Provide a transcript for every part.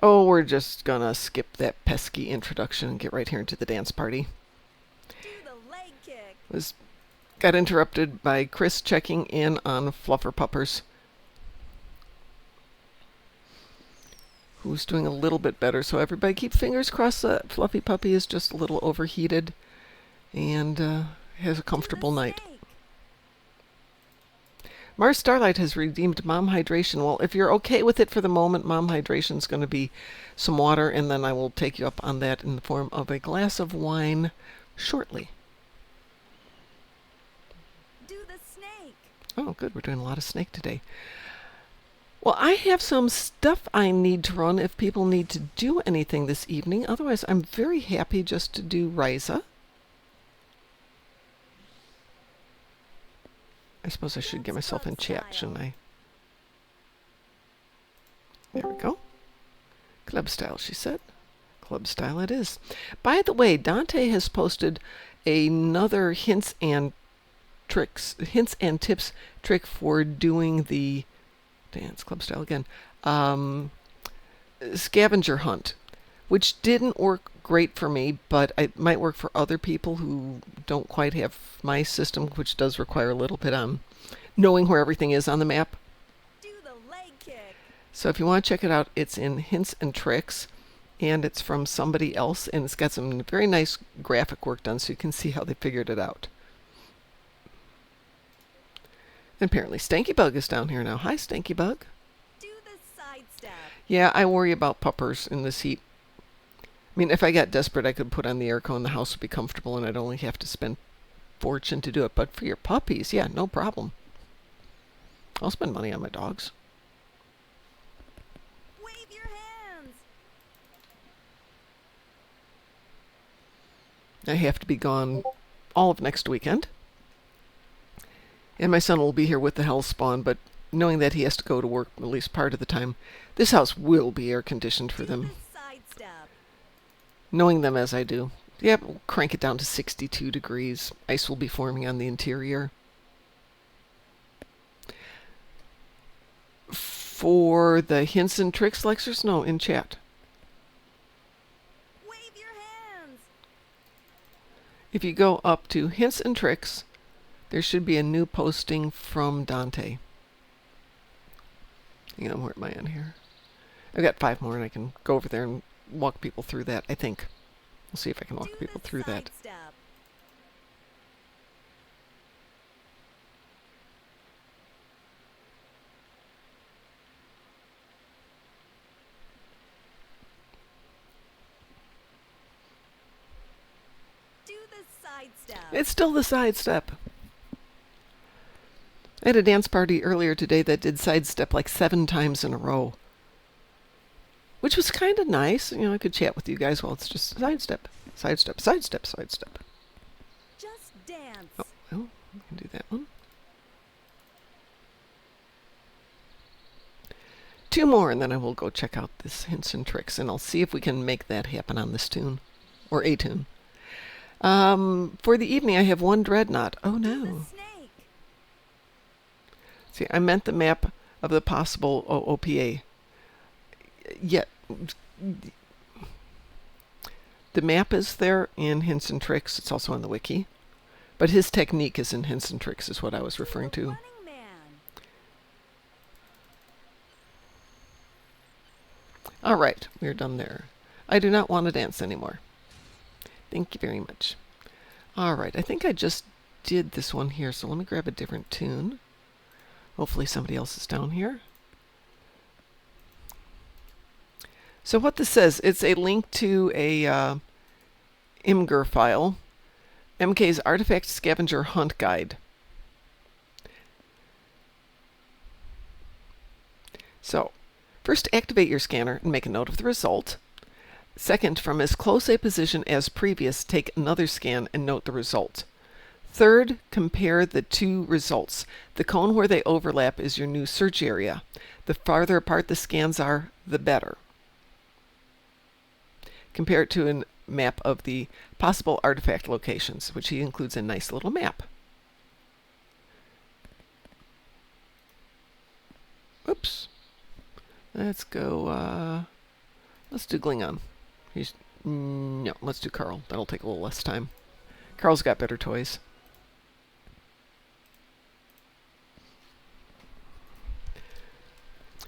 Oh, we're just gonna skip that pesky introduction and get right here into the dance party. Do the leg kick. Got interrupted by Chris checking in on Fluffer Puppers, who's doing a little bit better. So everybody keep fingers crossed that Fluffy Puppy is just a little overheated and has a comfortable night. Mars Starlight has redeemed Mom Hydration. Well, if you're okay with it for the moment, Mom Hydration is going to be some water, and then I will take you up on that in the form of a glass of wine shortly. Do the snake. Oh, good. We're doing a lot of snake today. Well, I have some stuff I need to run if people need to do anything this evening. Otherwise, I'm very happy just to do Ryza. I suppose I should get myself in chat, shouldn't I? There we go. Club style, she said. Club style it is. By the way, Dante has posted another hints and tips trick for doing the dance club style again scavenger hunt, which didn't work great for me, but it might work for other people who don't quite have my system, which does require a little bit on knowing where everything is on the map. Do the leg kick. So if you want to check it out, it's in Hints and Tricks, and it's from somebody else, and it's got some very nice graphic work done so you can see how they figured it out. And apparently Stanky Bug is down here now. Hi, Stanky Bug. Do the sidestep. Yeah, I worry about puppers in this heat. I mean, if I got desperate, I could put on the airco and the house would be comfortable and I'd only have to spend fortune to do it. But for your puppies, yeah, no problem. I'll spend money on my dogs. Wave your hands. I have to be gone all of next weekend. And my son will be here with the Hellspawn, but knowing that he has to go to work at least part of the time, this house will be air conditioned for them. Knowing them as I do. Yeah, we'll crank it down to 62 degrees. Ice will be forming on the interior. For the hints and tricks lectures? No, in chat. Wave your hands. If you go up to hints and tricks, there should be a new posting from Dante. Hang on, where am I on here? I've got 5 more and I can go over there and walk people through that, I think. We'll see if I can walk people through that. Step. Do the sidestep. It's still the sidestep. I had a dance party earlier today that did sidestep like 7 times in a row. Which was kind of nice. You know, I could chat with you guys while it's just sidestep, sidestep, sidestep, sidestep. Just dance. Oh, well, I can do that one. 2 more, and then I will go check out this hints and tricks, and I'll see if we can make that happen on this tune, or a tune. For the evening, I have 1 dreadnought. Oh no. See, I meant the map of the possible OPA. Yet, the map is there in Hints and Tricks. It's also on the wiki. But his technique is in Hints and Tricks, is what I was referring to. All right, we're done there. I do not want to dance anymore. Thank you very much. All right, I think I just did this one here, so let me grab a different tune. Hopefully somebody else is down here. So what this says, it's a link to a Imgur file, MK's Artifact Scavenger Hunt Guide. So, first activate your scanner and make a note of the result. Second, from as close a position as previous, take another scan and note the result. Third, compare the 2 results. The cone where they overlap is your new search area. The farther apart the scans are, the better. Compare it to a map of the possible artifact locations, which he includes a nice little map. Oops. Let's go Let's do Klingon. No, let's do Carl. That'll take a little less time. Carl's got better toys.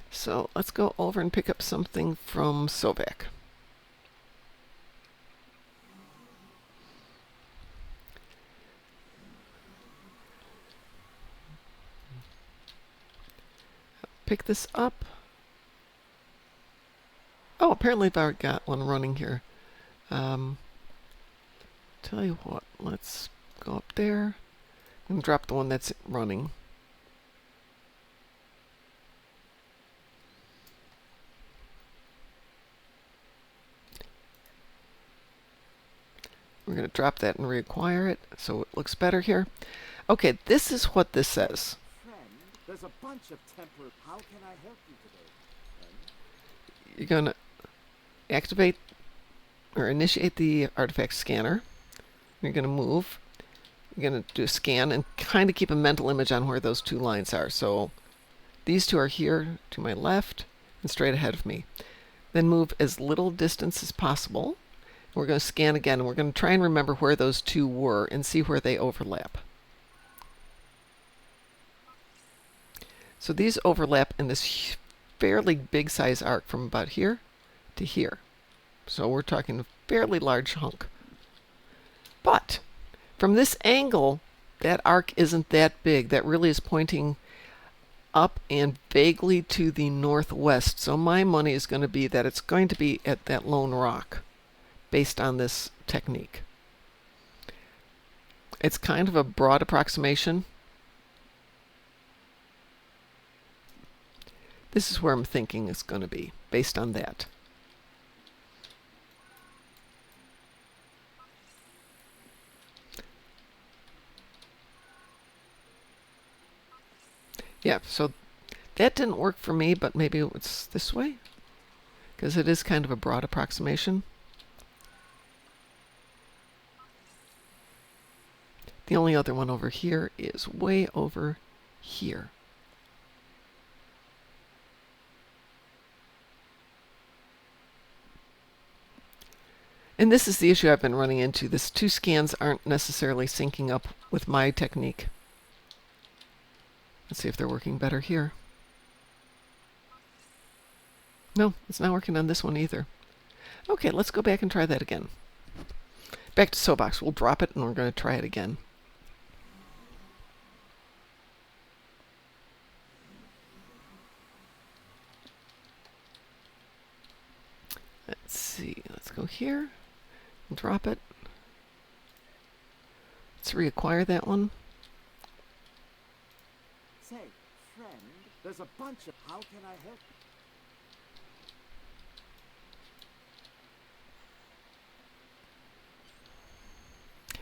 So let's go over and pick up something from Sovak. Pick this up. Oh, apparently I've already got one running here. Tell you what, let's go up there and drop the one that's running. We're going to drop that and reacquire it so it looks better here. Okay, this is what this says. Friend, there's a bunch of temper. How can I help you today? Friend? You're going to activate or initiate the artifact scanner. You're going to move. You're going to do a scan and kind of keep a mental image on where those two lines are. So these two are here to my left and straight ahead of me. Then move as little distance as possible. We're going to scan again, and we're going to try and remember where those two were and see where they overlap. So these overlap in this fairly big size arc from about here to here. So we're talking a fairly large hunk. But from this angle, that arc isn't that big. That really is pointing up and vaguely to the northwest. So my money is going to be that it's going to be at that lone rock based on this technique. It's kind of a broad approximation. This is where I'm thinking it's going to be based on that. Yeah, so that didn't work for me, but maybe it's this way, because it is kind of a broad approximation. The only other one over here is way over here. And this is the issue I've been running into. These two scans aren't necessarily syncing up with my technique. Let's see if they're working better here. No, it's not working on this one either. Okay, let's go back and try that again. Back to Sobox. We'll drop it and we're going to try it again. Let's see. Let's go here. We'll drop it. Let's reacquire that one. Say, friend, there's a bunch of. How can I help?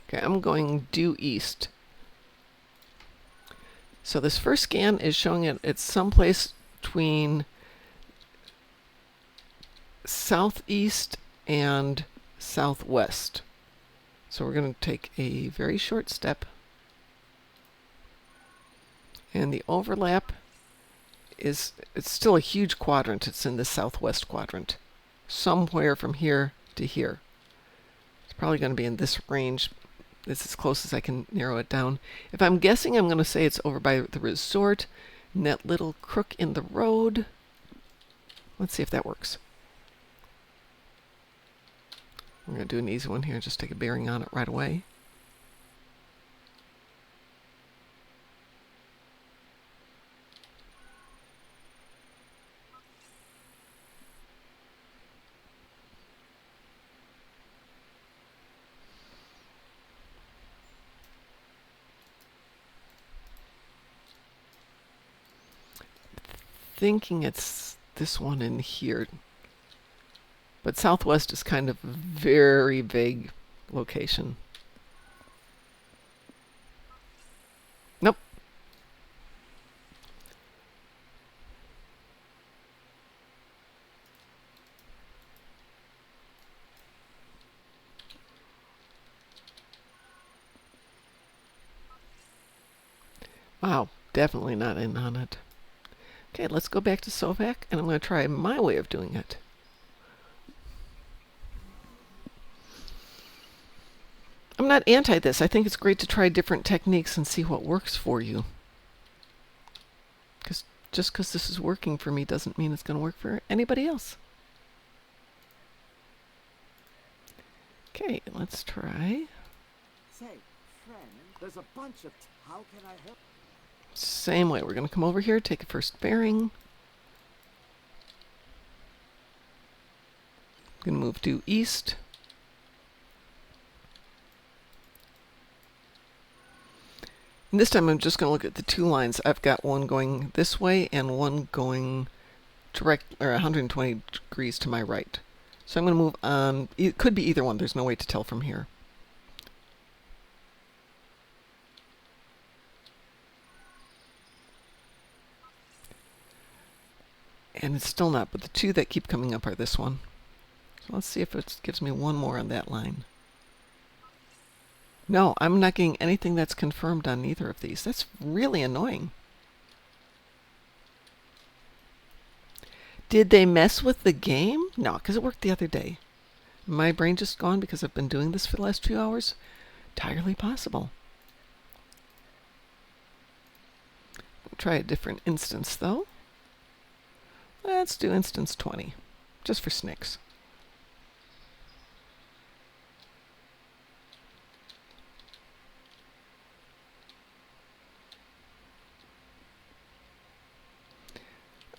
Okay, I'm going due east. So this first scan is showing it's someplace between southeast and southwest. So we're going to take a very short step. And the overlap it's still a huge quadrant. It's in the southwest quadrant. Somewhere from here to here. It's probably going to be in this range. It's as close as I can narrow it down. If I'm guessing, I'm going to say it's over by the resort and that little crook in the road. Let's see if that works. I'm going to do an easy one here. Just take a bearing on it right away. Thinking it's this one in here. But southwest is kind of a very vague location. Nope. Wow, definitely not in on it. Okay, let's go back to Sovak, and I'm going to try my way of doing it. I'm not anti this. I think it's great to try different techniques and see what works for you. Because just because this is working for me doesn't mean it's going to work for anybody else. Okay, let's try. Say, friend, there's a bunch of... How can I help? Same way. We're going to come over here, take a first bearing. I'm going to move due east. And this time I'm just going to look at the two lines. I've got one going this way and one going direct or 120 degrees to my right. So I'm going to move on. It could be either one. There's no way to tell from here. And it's still not, but the two that keep coming up are this one. So let's see if it gives me one more on that line. No, I'm not getting anything that's confirmed on either of these. That's really annoying. Did they mess with the game? No, because it worked the other day. My brain just gone because I've been doing this for the last 2 hours? Entirely possible. Try a different instance, though. Let's do instance 20, just for snicks.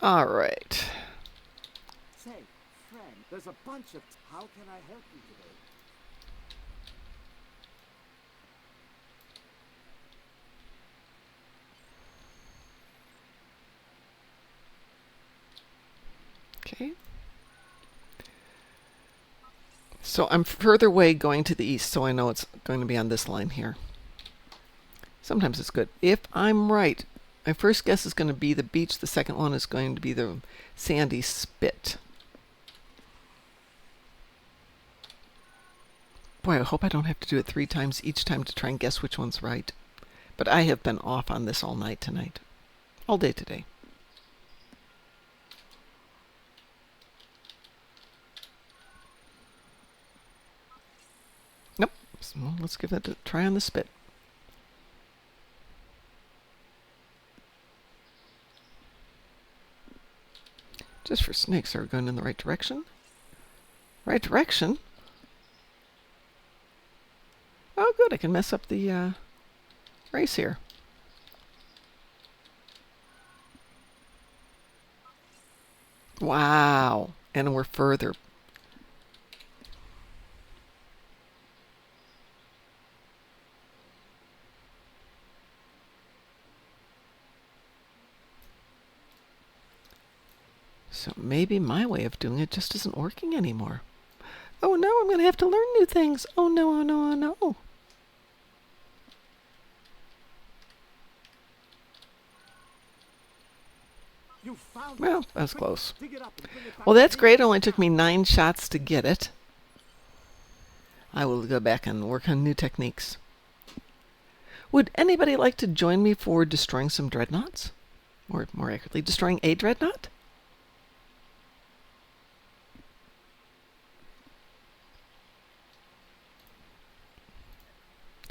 All right. Say, friend, there's a bunch of... How can I help you today? Okay. So I'm further away going to the east, so I know it's going to be on this line here. Sometimes it's good. If I'm right, my first guess is going to be the beach. The second one is going to be the sandy spit. Boy, I hope I don't have to do it 3 times each time to try and guess which one's right. But I have been off on this all night tonight. All day today. Nope. So let's give it a try on the spit. Just for snakes, are we going in the right direction? Right direction? Oh, good. I can mess up the race here. Wow. And we're further. So maybe my way of doing it just isn't working anymore. Oh no, I'm going to have to learn new things. Oh no, oh no, oh no. You found Well, it. that was Quick, close. dig it up and bring it back Well, to that's me. great. It only took me 9 shots to get it. I will go back and work on new techniques. Would anybody like to join me for destroying some dreadnoughts? Or more accurately, destroying a dreadnought?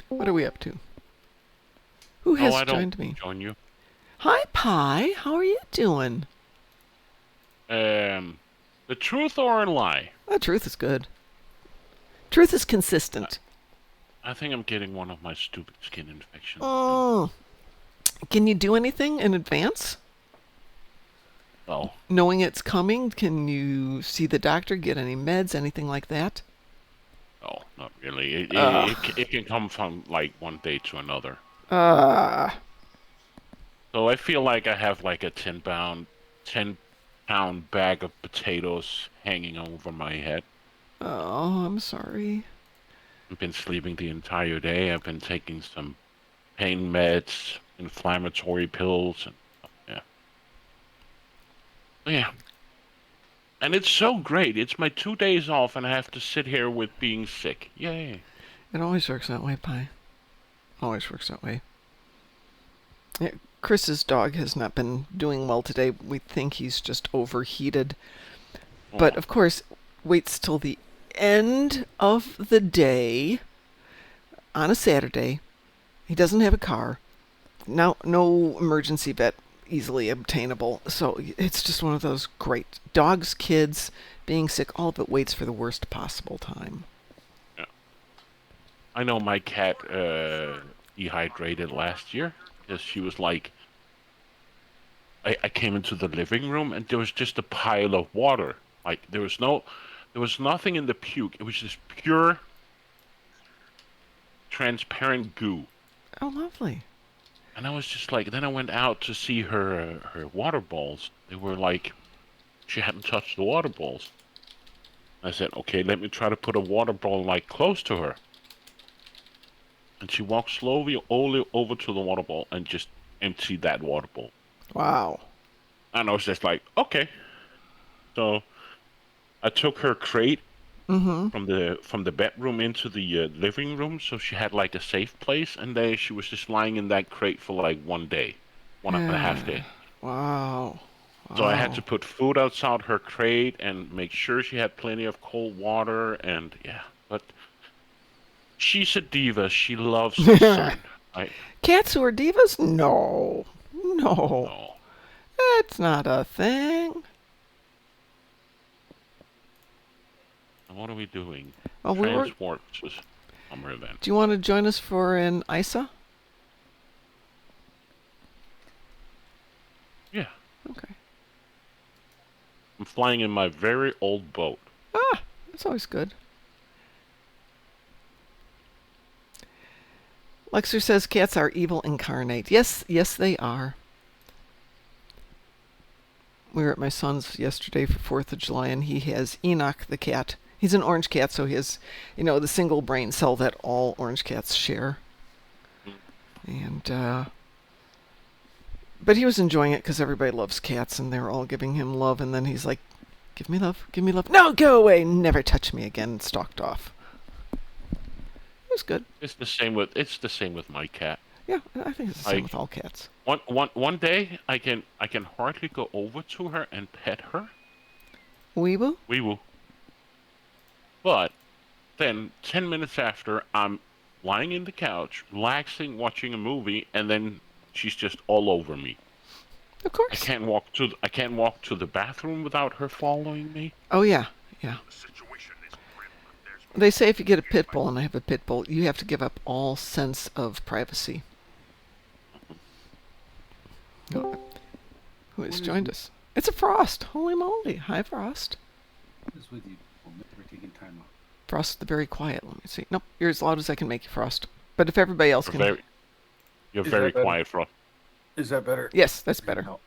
What are we up to? Who has I joined don't me? join you. Hi, Pi. How are you doing? The truth or a lie? Oh, truth is good. Truth is consistent. I think I'm getting one of my stupid skin infections. Oh. Can you do anything in advance? Well, Knowing it's coming, can you see the doctor, get any meds, anything like that? no, not really. It, Ugh. it can come from like one day to another. Ah. So I feel like I have like a 10-pound bag of potatoes hanging over my head. Oh, I'm sorry. I've been sleeping the entire day. I've been taking some pain meds, inflammatory pills, and yeah. Yeah. And it's so great. It's my 2 days off, and I have to sit here with being sick. Yay. It always works that way, Pi. Always works that way. Yeah, Chris's dog has not been doing well today. We think he's just overheated. But Oh, of course, waits till the end of the day. on a Saturday. He doesn't have a car. No emergency vet easily obtainable. So it's just one of those great dogs, kids, being sick. All of it waits for the worst possible time. Yeah. I know my cat dehydrated last year because she was like, I came into the living room and there was just a pile of water. Like there was nothing in the puke. It was just pure transparent goo. Oh, lovely. And I was just like, then I went out to see her water balls. They were like, she hadn't touched the water balls. I said, okay, let me try to put a water ball like close to her. And she walked slowly over to the water bowl and just emptied that water bowl. Wow. And I was just like, okay. So I took her crate Mm-hmm. from the bedroom into the living room, so she had like a safe place. And there she was just lying in that crate for like 1 day, 1.5 days. Wow. So I had Wow. to put food outside her crate and make sure she had plenty of cold water. And yeah, but she's a diva. She loves the sun. I Cats who are divas? No. No. no. That's not a thing. What are we doing? Oh, we were. Transport to summer then. Do you want to join us for an ISA? Yeah, Okay. I'm flying in my very old boat. Ah, that's always good. Lexer says cats are evil incarnate. Yes, they are. We were at my son's yesterday for 4th of July, and he has Enoch the cat. He's an orange cat, so he has, the single brain cell that all orange cats share. And, but he was enjoying it because everybody loves cats, and they were all giving him love, and then he's like, give me love, give me love. No, go away, never touch me again, and stalked off. It was good. It's the same with my cat. Yeah, I think it's the same Like with all cats. one day I can hardly go over to her and pet her. Weeble? We will. But then 10 minutes after I'm lying in the couch, relaxing, watching a movie, and then she's just all over me. Of course. I can't walk to the bathroom without her following me. Oh, yeah. They say if you get a pit bull, and I have a pit bull, you have to give up all sense of privacy. Oh, who has joined us? It's a Frost. Holy moly. Hi, Frost. Who's with you? We're taking time off. Frost the very quiet. Let me see. Nope, you're as loud as I can make you, Frost. But if everybody else can... You're Is very that better? quiet, Frost. Is that better? Yes, that's better. No.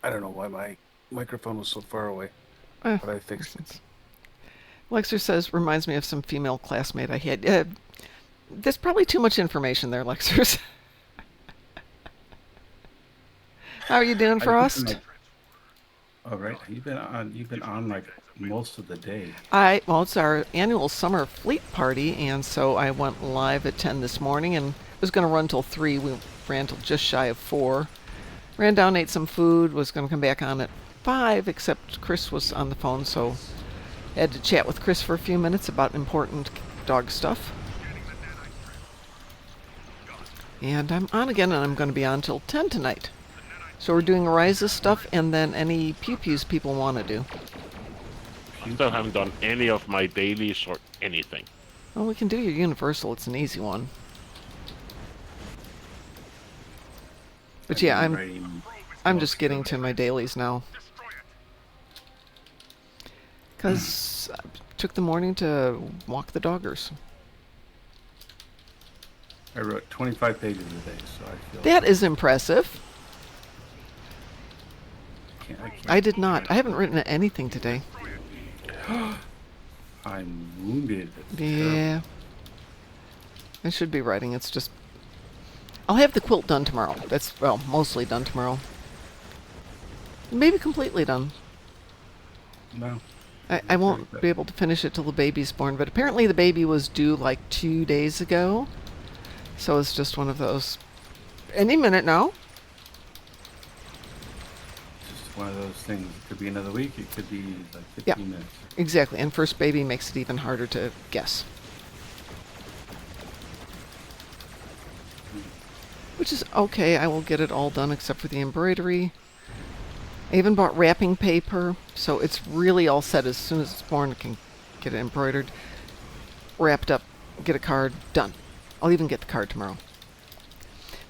I don't know why my microphone was so far away, Eh, but I fixed it. Lexer says, reminds me of some female classmate I had. There's probably too much information there, Lexer. How are you doing, Frost? All right. You've been on like most of the day. Well, it's our annual summer fleet party, and so I went live at 10 this morning and was going to run till 3. We ran till just shy of 4. Ran down, ate some food, was going to come back on at 5, except Chris was on the phone, so I had to chat with Chris for a few minutes about important dog stuff. And I'm on again, and I'm going to be on till 10 tonight. So we're doing Ariza stuff, and then any pew-pews people want to do. I still haven't done any of my dailies or anything. Well, we can do your Universal. It's an easy one. But yeah, I'm just getting to my dailies now. Because I took the morning to walk the doggers. I wrote 25 pages a day, so I feel That is impressive. I can't. I did not. I haven't written anything today. I'm wounded. It's Yeah. I should be writing. It's just... I'll have the quilt done tomorrow. That's, well, mostly done tomorrow. Maybe completely done. terrible. I won't be able to finish it till the baby's born, but apparently the baby was due like 2 days ago. So it's just one of those... Any minute now. Just one of those things. It could be another week. It could be like 15 Yeah. minutes. Exactly. And first baby makes it even harder to guess. which is okay. I will get it all done except for the embroidery. I even bought wrapping paper, so it's really all set. As soon as it's born, I can get it embroidered, wrapped up, get a card, done. I'll even get the card tomorrow.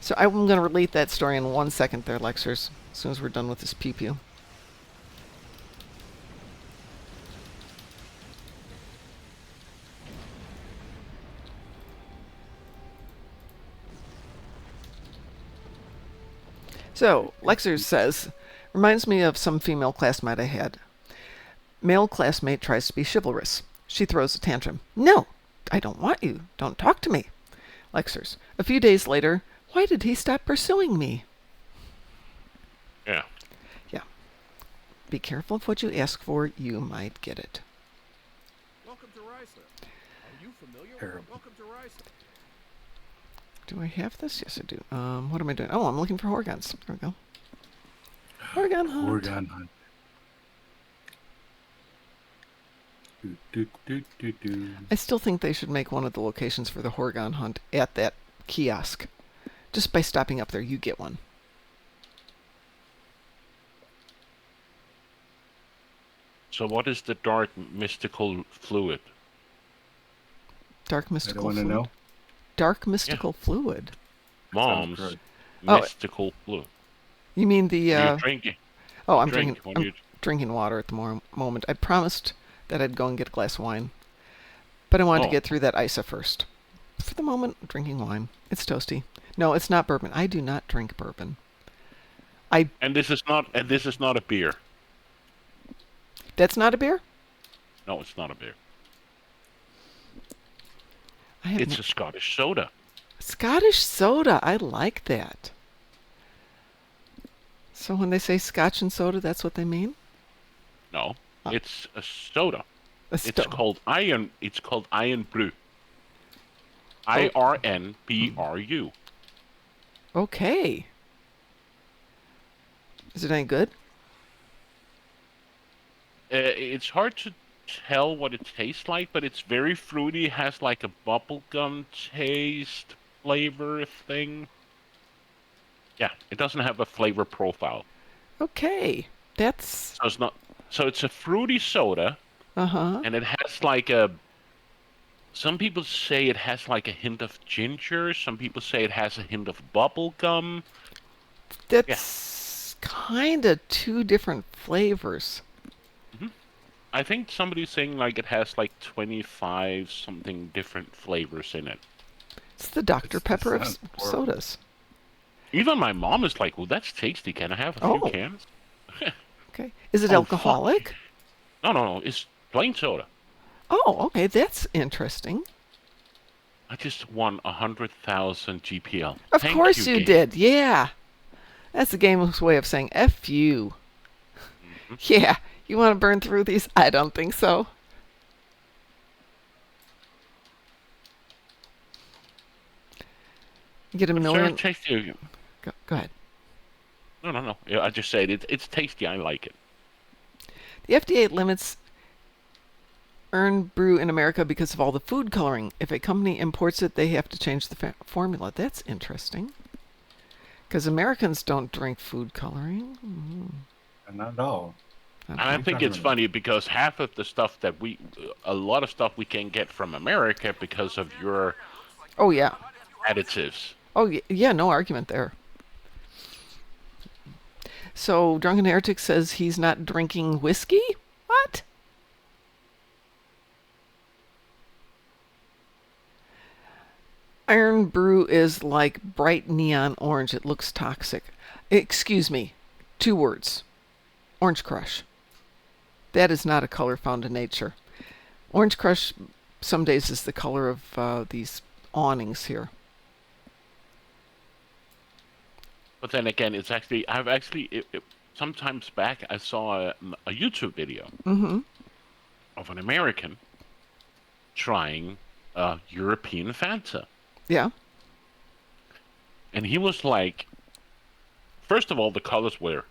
So I'm going to relate that story in 1 second there, Lexers, as soon as we're done with this pew-pew. So, Lexers says, reminds me of some female classmate I had. Male classmate tries to be chivalrous. She throws a tantrum. No, I don't want you. Don't talk to me. Lexers. A few days later, why did he stop pursuing me? Yeah. Yeah. Be careful of what you ask for. You might get it. Welcome to Risa. Are you familiar? Terrible. Welcome to Risa. Do I have this? Yes, I do. What am I doing? Oh, I'm looking for Horgons. There we go. Horgon hunt. Horgon hunt. Do, do, do, do, do. I still think they should make one of the locations for the Horgon hunt at that kiosk. Just by stopping up there, you get one. So what is the dark mystical fluid? Dark I mystical don't want to fluid. know. Dark mystical fluid. Mom's gross. Oh. mystical fluid. You mean the? You're drinking. Oh, I'm Drink. drinking. What do I'm drinking water at the moment. I promised that I'd go and get a glass of wine, but I wanted to Oh. get through that ISA first. For the moment, I'm drinking wine. It's toasty. No, it's not bourbon. I do not drink bourbon. And this is not a beer. That's not a beer. No, it's not a beer. I have It's a Scottish soda. Scottish soda. I like that. So when they say Scotch and soda, that's what they mean? No, it's a soda. A It's sto- called Iron. It's called Iron Brew. IRNBRU. Okay. Is it any good? It's hard to tell what it tastes like, but it's very fruity. Has like a bubblegum taste, flavor thing. Yeah, it doesn't have a flavor profile. Okay. That's... So it's not. So it's a fruity soda, Uh-huh. and it has like a. Some people say it has like a hint of ginger. Some people say it has a hint of bubblegum. That's kind of two different flavors. I think somebody's saying like it has like 25 something different flavors in it. It's the Dr. This Pepper of sounds horrible. sodas. Even my mom is like, "Well, that's tasty. Can I have a few Oh. cans?" Okay. Is it Oh, alcoholic? No. It's plain soda. Oh, okay. That's interesting. I just won 100,000 GPL. Of Thank course you game. did. Yeah. That's the game's way of saying F you. Mm-hmm. Yeah. You want to burn through these? I don't think so. You get a Sure, million. tasty. Go ahead. No. Yeah, I just said it's tasty. I like it. The FDA limits earned brew in America because of all the food coloring. If a company imports it, they have to change the formula. That's interesting. Because Americans don't drink food coloring. Not at all. And I think it's funny because half of the stuff that a lot of stuff we can get from America because of your Oh, yeah. additives. Oh, yeah, no argument there. So, Drunken Heretic says he's not drinking whiskey? What? Iron Brew is like bright neon orange. It looks toxic. Excuse me. 2 words. Orange Crush. That is not a color found in nature. Orange Crush some days is the color of these awnings here. But then again, it's actually sometimes back I saw a YouTube video Mm-hmm. of an American trying European Fanta, Yeah. and he was like, first of all, the colors were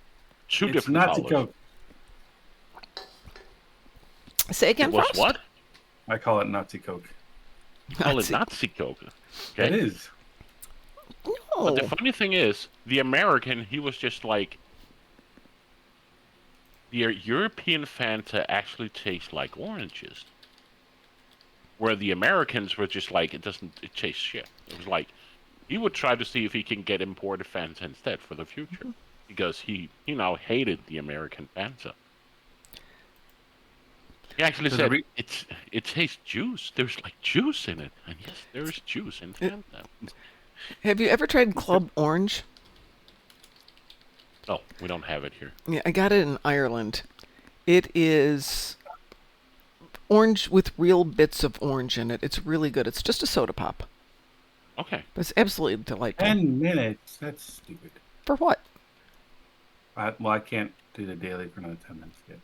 two It's different Nazi colors. Coke. Say again, It was Frost? what? I call it Nazi Coke. You call it Nazi Coke. It Okay. is. No, But the Oh, funny thing is, the American, he was just like, the European Fanta actually tastes like oranges. Where the Americans were just like, it tastes shit. It was like, he would try to see if he can get imported Fanta instead for the future. Because he now hated the American Fanta. He actually So the said, re- it tastes juice. There's like juice in it. And yes, there is juice in It- Fanta. have you ever tried Club Orange? No, we don't have it here. Yeah, I got it in Ireland. It is orange with real bits of orange in it. It's really good. It's just a soda pop, Okay. but it's absolutely delightful. 10 minutes. That's stupid. For what? I can't do the daily for another 10 minutes yet.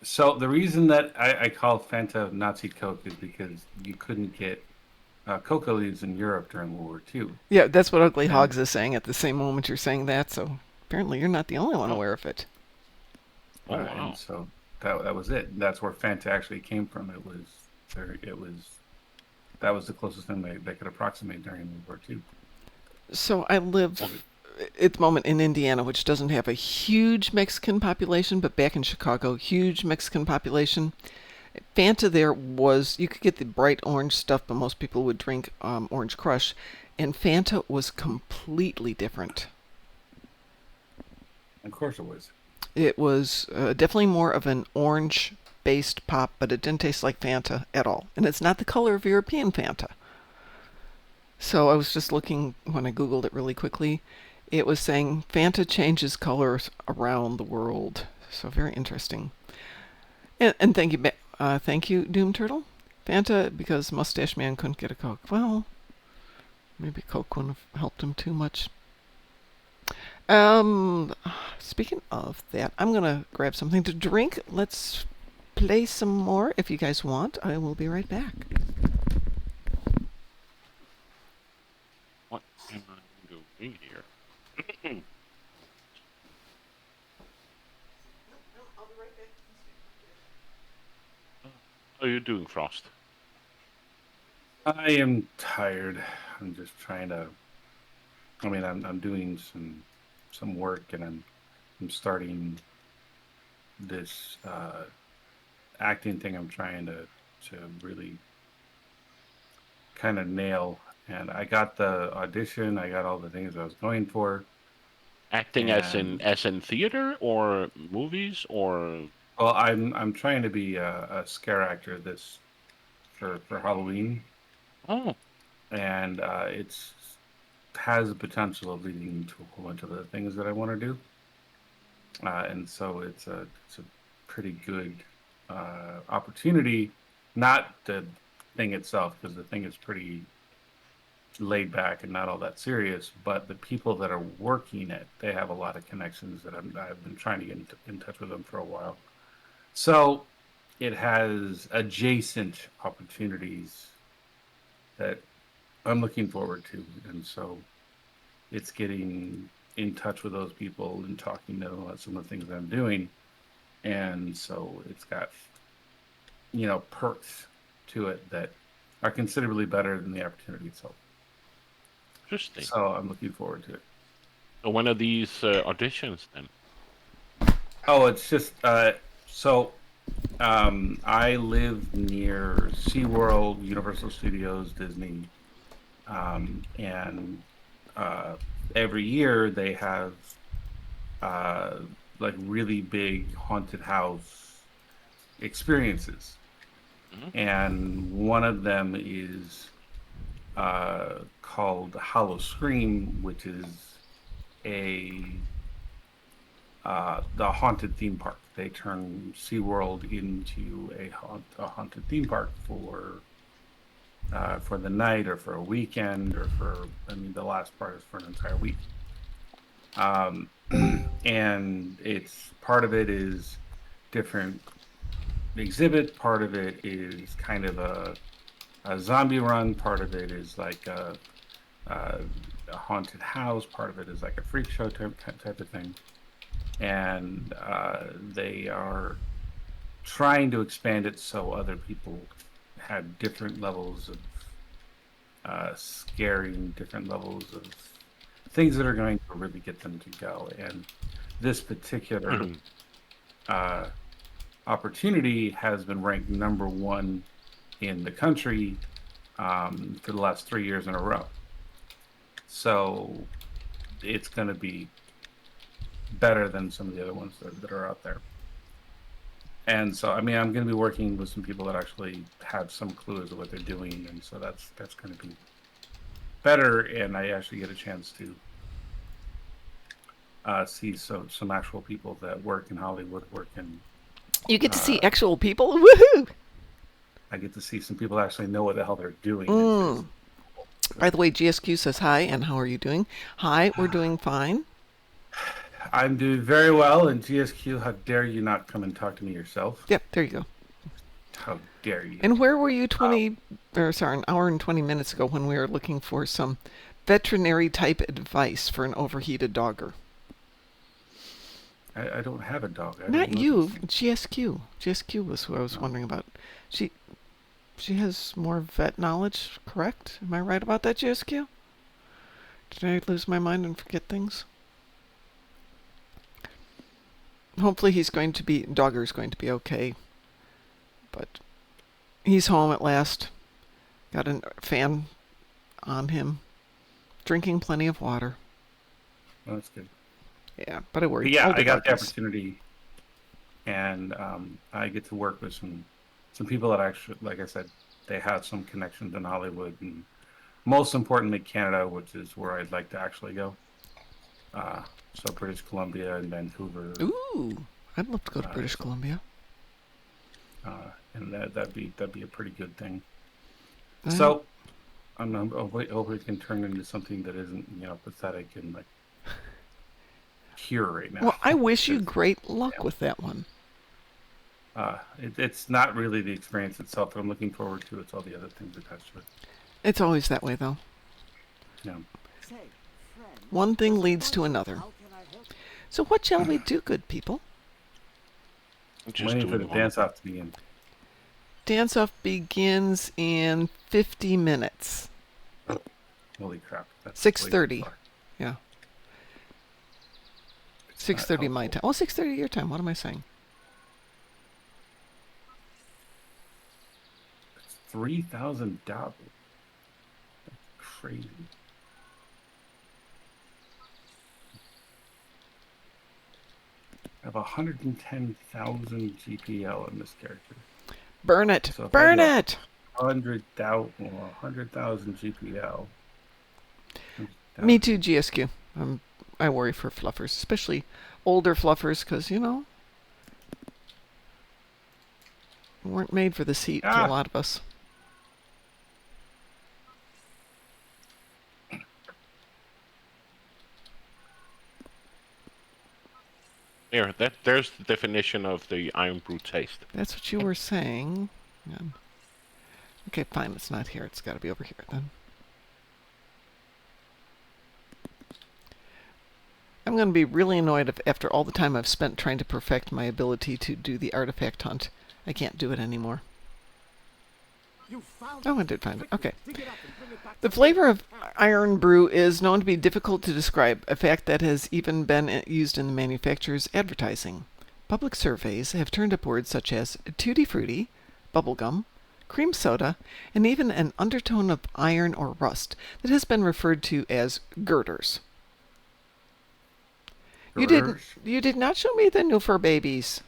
So the reason that I call Fanta Nazi Coke is because you couldn't get coca leaves in Europe during World War II. Yeah, that's what Ugly And, Hogs is saying at the same moment you're saying that. So apparently you're not the only one Oh, aware of it. oh and wow. so that was it. That's where Fanta actually came from. That was the closest thing they could approximate during World War II. So I live at the moment in Indiana, which doesn't have a huge Mexican population, but back in Chicago, huge Mexican population. Fanta there was, you could get the bright orange stuff, but most people would drink Orange Crush. And Fanta was completely different. Of course it was. It was definitely more of an orange based pop, but it didn't taste like Fanta at all. And it's not the color of European Fanta. So I was just looking when I Googled it really quickly. It was saying Fanta changes colors around the world. So very interesting. And thank you, Doom Turtle. Fanta, because Mustache Man couldn't get a Coke. Well, maybe Coke wouldn't have helped him too much. Speaking of that, I'm gonna grab something to drink. Let's play some more if you guys want. I will be right back. What am I doing here? How are you doing, Frost? I am tired. I'm just trying to. I mean, I'm doing some work, and I'm starting this acting thing. I'm trying to really kind of nail. And I got the audition. I got all the things I was going for, Acting and as in theater or movies or well, I'm trying to be a scare actor this for Halloween, oh, and it's has the potential of leading to a whole bunch of other things that I want to do. And so it's a pretty good opportunity. Not the thing itself, because the thing is pretty laid back and not all that serious. But the people that are working it, they have a lot of connections that I've been trying to get in touch with them for a while. So it has adjacent opportunities that I'm looking forward to, and so it's getting in touch with those people and talking to them about some of the things that I'm doing. And so it's got, perks to it that are considerably better than the opportunity itself. interesting. So I'm looking forward to it. So when are these auditions then? Oh, it's just I live near SeaWorld, Universal Studios, Disney, and every year they have uh, like really big haunted house experiences, Mhm. and one of them is called Hollow Scream, which is a the haunted theme park. They turn SeaWorld into a haunted theme park for the night or for a weekend or the last part is for an entire week. Um, and it's part of it is different exhibit, part of it is kind of a zombie run, part of it is like a haunted house, part of it is like a freak show type of thing. And they are trying to expand it so other people have different levels of scaring different levels of things that are going to really get them to go. And this particular opportunity has been ranked number one in the country for the last 3 years in a row. So it's going to be better than some of the other ones that are out there. And so, I mean, I'm going to be working with some people that actually have some clue as to what they're doing, and so that's going to be better. And I actually get a chance to see some actual people that work in Hollywood work in. You get to see actual people? Woohoo! I get to see some people that actually know what the hell they're doing. By the way, GSQ says hi, and how are you doing? Hi, we're doing fine. I'm doing very well, and GSQ, how dare you not come and talk to me yourself? Yep, there you go. How dare you? And where were you an hour and 20 minutes ago when we were looking for some veterinary type advice for an overheated dogger? I don't have a dog. Not you, GSQ. GSQ was who I was wondering about. She has more vet knowledge, correct? Am I right about that, GSQ? Did I lose my mind and forget things? Hopefully Dogger's going to be okay. But he's home at last. Got a fan on him. Drinking plenty of water. Oh, that's good. Yeah, but I worry. Yeah, I got the opportunity, and I get to work with some people that actually, like I said, they have some connections in Hollywood, and most importantly, Canada, which is where I'd like to actually go. So British Columbia and Vancouver. Ooh, I'd love to go to British Columbia. And that'd be a pretty good thing. So I'm hoping it can turn into something that isn't pathetic and like pure right now. Well, I wish you great luck with that one. It's not really the experience itself that I'm looking forward to. It's all the other things attached to it. It's always that way, though. Yeah. Say, friend, One thing leads to another. how can I help you? So what shall we do, good people? Just Waiting for the doing one. dance off to begin. Dance-off begins in 50 minutes. Holy crap! That's 6:30. way too far. Yeah. It's 6:30 not my helpful. time. Oh, 6:30 your time. What am I saying? It's $3,000. That's crazy. I have 110,000 GPL in this character. Burn it. So if I Burn get it. 100,000 GPL. Me too, GSQ. I worry for fluffers, especially older fluffers, because, weren't made for this heat for a lot of us. There, there's the definition of the Iron Brew taste. That's what you were saying. Okay, fine. It's not here. It's got to be over here then. I'm going to be really annoyed if after all the time I've spent trying to perfect my ability to do the artifact hunt, I can't do it anymore. You found Oh, I did find it. Okay. Dig it up and bring it back The to flavor of iron brew is known to be difficult to describe, a fact that has even been used in the manufacturer's advertising. Public surveys have turned up words such as tutti frutti, bubblegum, cream soda, and even an undertone of iron or rust that has been referred to as girders. You did not show me the new fur babies.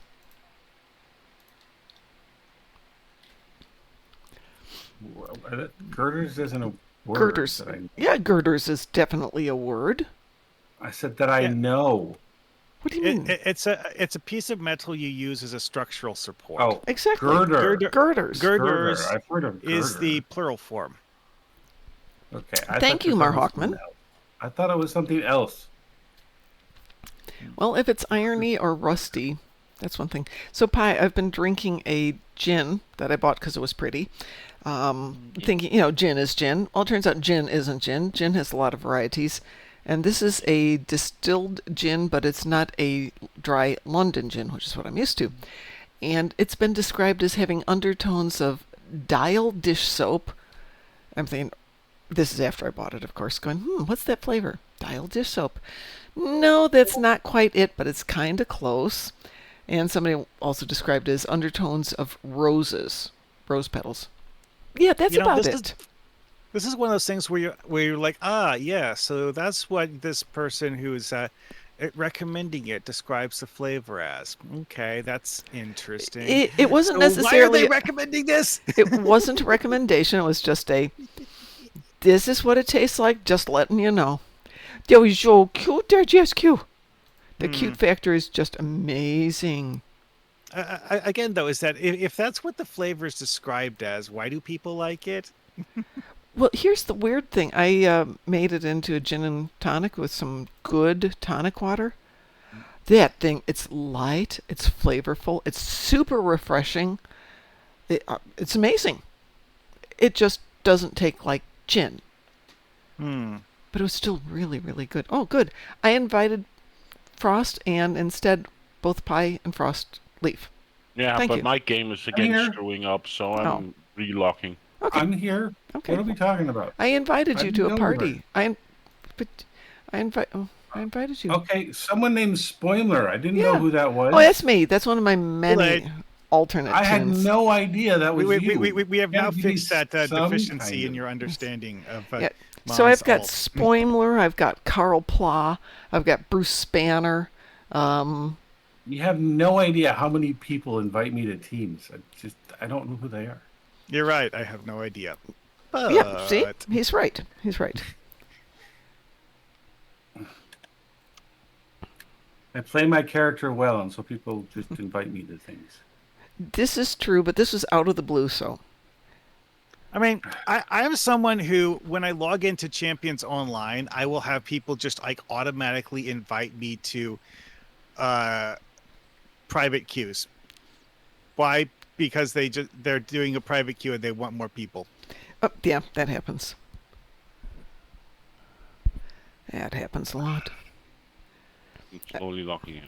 Girders isn't a word. Girders. That Yeah, girders is definitely a word. I said that I know. What do you mean? It's a piece of metal you use as a structural support. Oh, Exactly. girder. Girders. Girders I've heard of girder. is the plural form. Okay. Thank you, Mar Hawkman. I thought it was something else. Well, if it's irony or rusty, that's one thing. So, Pi, I've been drinking a gin that I bought because it was pretty. Thinking, gin is gin. Well, it turns out gin isn't gin. Gin has a lot of varieties. And this is a distilled gin, but it's not a dry London gin, which is what I'm used to. And it's been described as having undertones of dial dish soap. I'm thinking, This is after I bought it, of course, going, what's that flavor? Dial dish soap. No, that's not quite it, but it's kind of close. And somebody also described it as undertones of roses, rose petals. Yeah, that's about it. This is one of those things where you're like, yeah, so that's what this person who's recommending it describes the flavor as. Okay, that's interesting. It wasn't So necessarily why are they recommending this? It wasn't a recommendation. It was just this is what it tastes like. Just letting you know. That was so cute. They're just cute. The cute factor is just amazing. Again, though, is that if that's what the flavor is described as, why do people like it? Well, here's the weird thing. I made it into a gin and tonic with some good tonic water. That thing, it's light, it's flavorful, it's super refreshing. It's amazing. It just doesn't take like gin. But it was still really, really good. Oh, good. I invited Frost and instead both Pie and Frost leave. Yeah, Thank but you. my game is again here. screwing up, so I'm relocking. Okay. I'm here. Okay. What are we talking about? I invited you I'm to a nowhere. party. I invited you. Okay, someone named Spoiler. I didn't know Yeah. who that was. Oh, that's me. That's one of my many Kool-Aid. alternate I had tunes. no idea that was you. We have Gotta now give me fixed that some deficiency kind in of- your understanding of. Yeah. So Mom's I've got alt. Spoimler, I've got Carl Pla, I've got Bruce Spanner. You have no idea how many people invite me to teams. I don't know who they are. You're right. I have no idea. But Yeah, see? He's right. He's right. I play my character well, and so people just invite me to things. This is true, but this was out of the blue, so. I mean, I'm someone who, when I log into Champions Online, I will have people just like automatically invite me to private queues. Why? Because they're doing a private queue and they want more people. Oh, yeah, that happens. That happens a lot. I'm slowly locking in.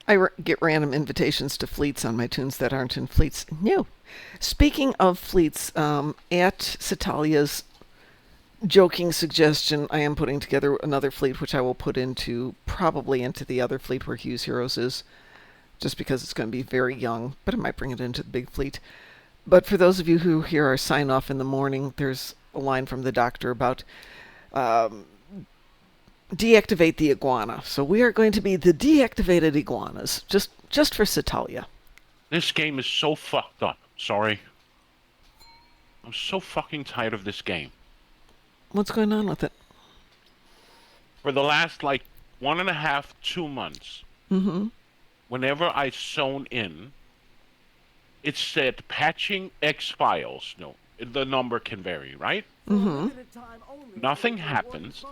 I get random invitations to fleets on my tunes that aren't in fleets. No. Speaking of fleets, at Satalia's joking suggestion, I am putting together another fleet, which I will put probably into the other fleet where Hughes Heroes is, just because it's going to be very young, but I might bring it into the big fleet. But for those of you who hear our sign off in the morning, there's a line from the doctor about deactivate the iguana. So we are going to be the deactivated iguanas, just for Satalia. This game is so fucked up. Sorry. I'm so fucking tired of this game. What's going on with it? For the last, 1.5, 2 months, whenever I zone in, it said patching X files. No, the number can vary, right? Nothing happens,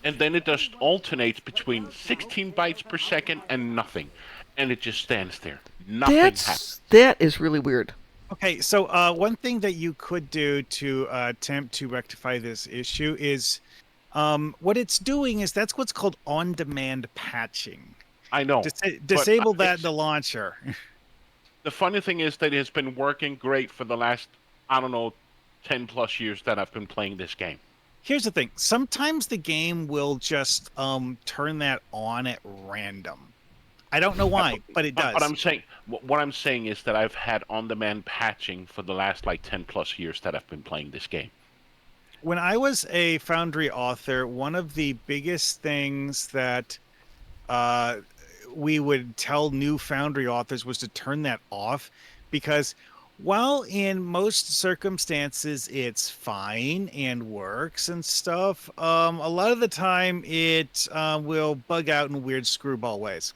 and then it just alternates between 16 bytes per second and nothing. And it just stands there. Nothing happens. That is really weird. Okay, so one thing that you could do to attempt to rectify this issue is what it's doing is that's what's called on-demand patching. I know. Disable that in the launcher. The funny thing is that it has been working great for the last, 10 plus years that I've been playing this game. Here's the thing. Sometimes the game will just turn that on at random. I don't know why, but it does. But what I'm saying is that I've had on-demand patching for the last 10 plus years that I've been playing this game. When I was a Foundry author, one of the biggest things that we would tell new Foundry authors was to turn that off, because while in most circumstances it's fine and works and stuff, a lot of the time it will bug out in weird screwball ways.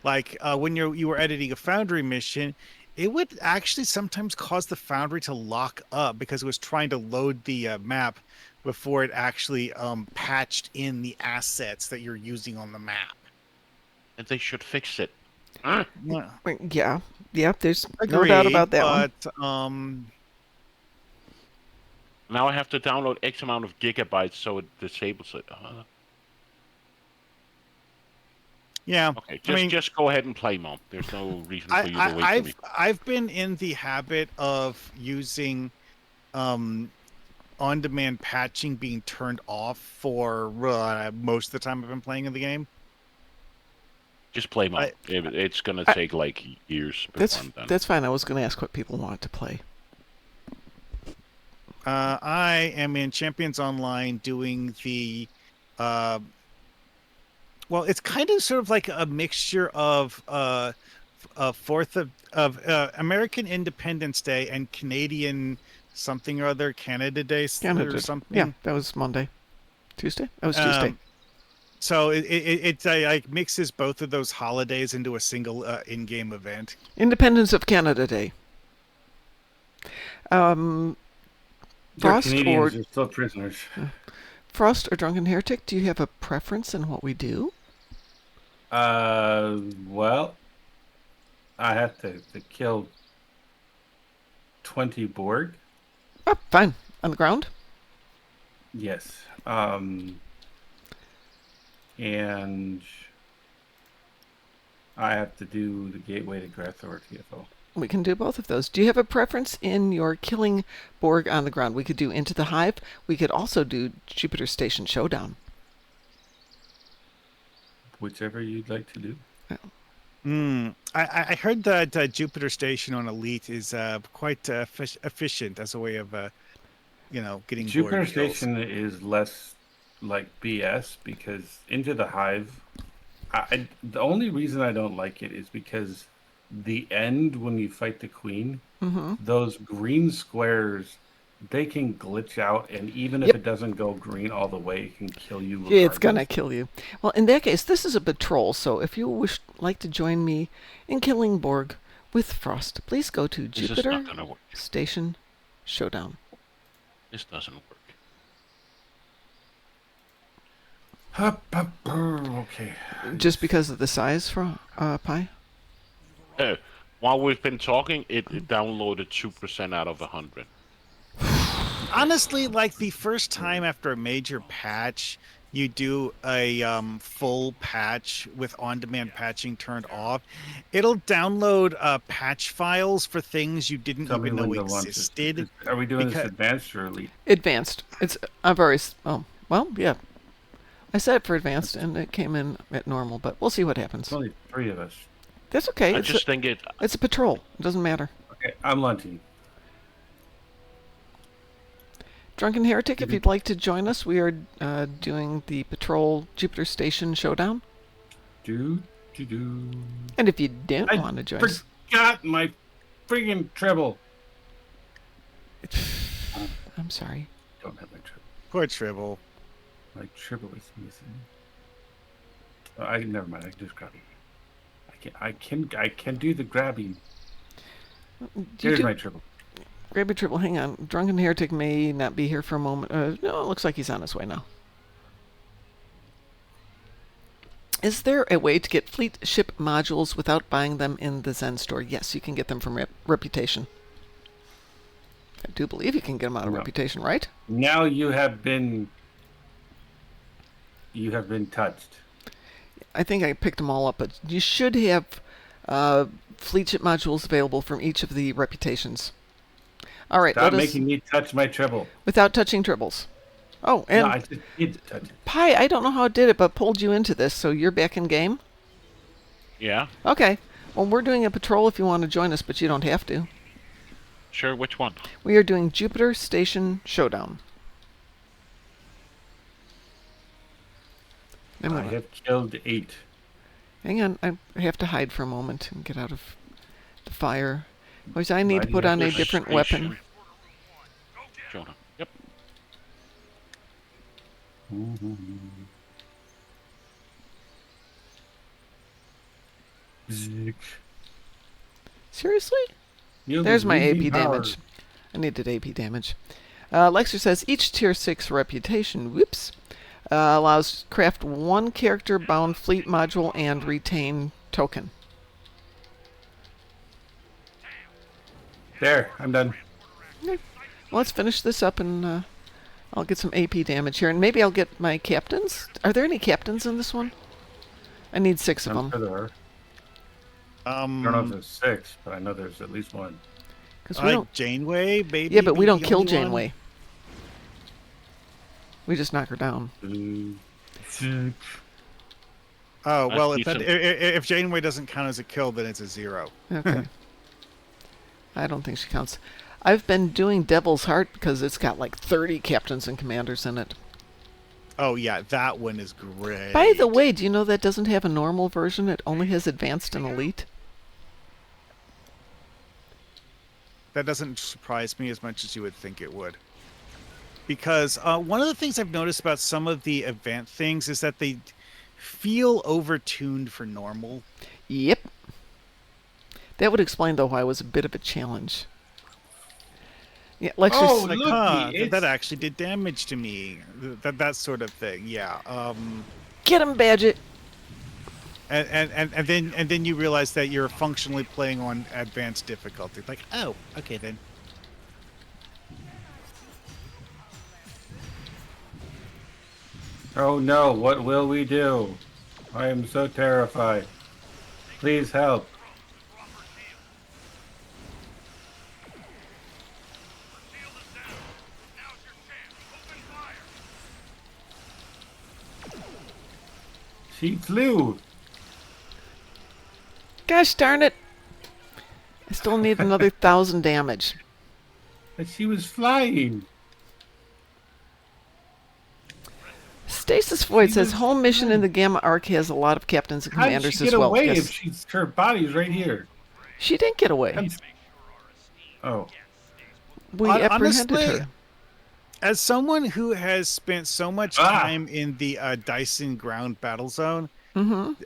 Like when you were editing a Foundry mission, it would actually sometimes cause the Foundry to lock up because it was trying to load the map before it actually patched in the assets that you're using on the map. And they should fix it. Yeah. Yeah, there's no doubt about that one. Now I have to download X amount of gigabytes so it disables it. Yeah. Okay, just go ahead and play, Mom. There's no reason for you to wait for me. I've been in the habit of using on-demand patching being turned off for most of the time I've been playing in the game. Just play mode. It's gonna take like years before I'm done. That's fine. I was going to ask what people want to play. I am in Champions Online doing the, well, it's kind of sort of like a mixture of American Independence Day and Canadian something or other, Canada Day Canada. or something. Yeah, that was Monday. Tuesday? That was Tuesday. So it like mixes both of those holidays into a single in-game event. Independence of Canada Day. Frost Canadians are still prisoners. Frost or Drunken Heretic, do you have a preference in what we do? Well, I have to kill 20 Borg. Oh, fine. On the ground? Yes. And I have to do the Gateway to Greth or TFO. We can do both of those. Do you have a preference in your killing Borg on the ground? We could do Into the Hive. We could also do Jupiter Station Showdown. Whichever you'd like to do. I heard that Jupiter Station on Elite is quite efficient as a way of, getting Jupiter Borg kills. Station is less like BS because Into the Hive, the only reason I don't like it is because the end when you fight the Queen, those green squares, they can glitch out, and even if it doesn't go green all the way, it can kill you. Yeah, it's gonna kill you. Well, in that case, this is a patrol, so if you like to join me in killing Borg with Frost, please go to This is Jupiter not gonna work. Station Showdown. This doesn't work. Okay. Just because of the size for Pi? While we've been talking, it downloaded 2% out of 100. Honestly, like the first time after a major patch, you do a full patch with on-demand patching turned off, it'll download patch files for things you didn't even know existed. Are we doing this advanced or elite? Advanced. Yeah. I set it for advanced, and it came in at normal, but we'll see what happens. There's only 3 of us. That's okay. I just think it's a patrol. It doesn't matter. Okay, I'm lunching. Drunken Heretic, if you'd like to join us, we are doing the Patrol Jupiter Station Showdown. Do. And if you don't want to join us... Forgot my friggin' treble. I'm sorry. Don't have my treble. Poor Tribble. My treble is missing. Never mind. I can just grab it. I can do the grabbing. Here's my treble. Grab your triple. Hang on. Drunken Heretic may not be here for a moment. No, it looks like he's on his way now. Is there a way to get fleet ship modules without buying them in the Zen store? Yes, you can get them from Reputation. I do believe you can get them out of Reputation, right? Now you have been touched. I think I picked them all up, but you should have fleet ship modules available from each of the Reputations. All right. Stop making me touch my treble. Without touching tribbles. Oh, and no, I just need to touch it. Pi, I don't know how it did it, but pulled you into this, so you're back in game? Yeah. Okay. Well, we're doing a patrol if you want to join us, but you don't have to. Sure, which one? We are doing Jupiter Station Showdown. I have killed 8. Hang on, I have to hide for a moment and get out of the fire. Because I need to put on a different weapon. Jonah. Yep. Seriously? There's my AP damage. I needed AP damage. Lexer says each tier 6 reputation, allows craft 1 character bound fleet module and retain token. There, I'm done. Okay. Well, let's finish this up and I'll get some AP damage here. And maybe I'll get my captains. Are there any captains in this one? I need 6 of them. Sure there are. I don't know if there's 6, but I know there's at least 1. Because we don't Janeway, baby. Yeah, but we don't kill Janeway. We just knock her down. Oh, I well, see if Janeway doesn't count as a kill, then it's a 0. Okay. I don't think she counts. I've been doing Devil's Heart because it's got like 30 captains and commanders in it. Oh, yeah, that one is great. By the way, do you know that doesn't have a normal version? It only has advanced and elite. That doesn't surprise me as much as you would think it would. Because one of the things I've noticed about some of the event things is that they feel overtuned for normal. Yep. That would explain, though, why it was a bit of a challenge. Yeah, lectures. Oh, Like, look, it's- that actually did damage to me. That sort of thing. Yeah. Get him, Badget. And then you realize that you're functionally playing on advanced difficulty. Like, oh, okay then. Oh no, what will we do? I am so terrified. Please help. She flew. Gosh darn it. I still need another 1,000 damage. But she was flying. Stasis Void says home mission in the Gamma Arc has a lot of captains and How did commanders she as get well. away Yes. if she's her body's right here? She didn't get away. Oh. We apprehended Honestly, her. as someone who has spent so much time in the Dyson ground battle zone, to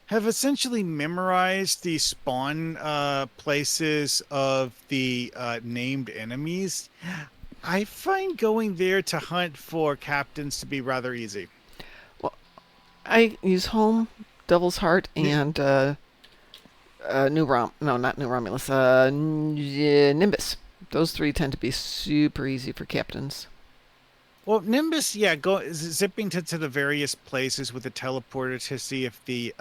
have essentially memorized the spawn places of the named enemies, I find going there to hunt for captains to be rather easy. I use home, Devil's Heart, and Romulus. Nimbus. Those 3 tend to be super easy for captains. Well, Nimbus, yeah, zipping to the various places with the teleporter to see if the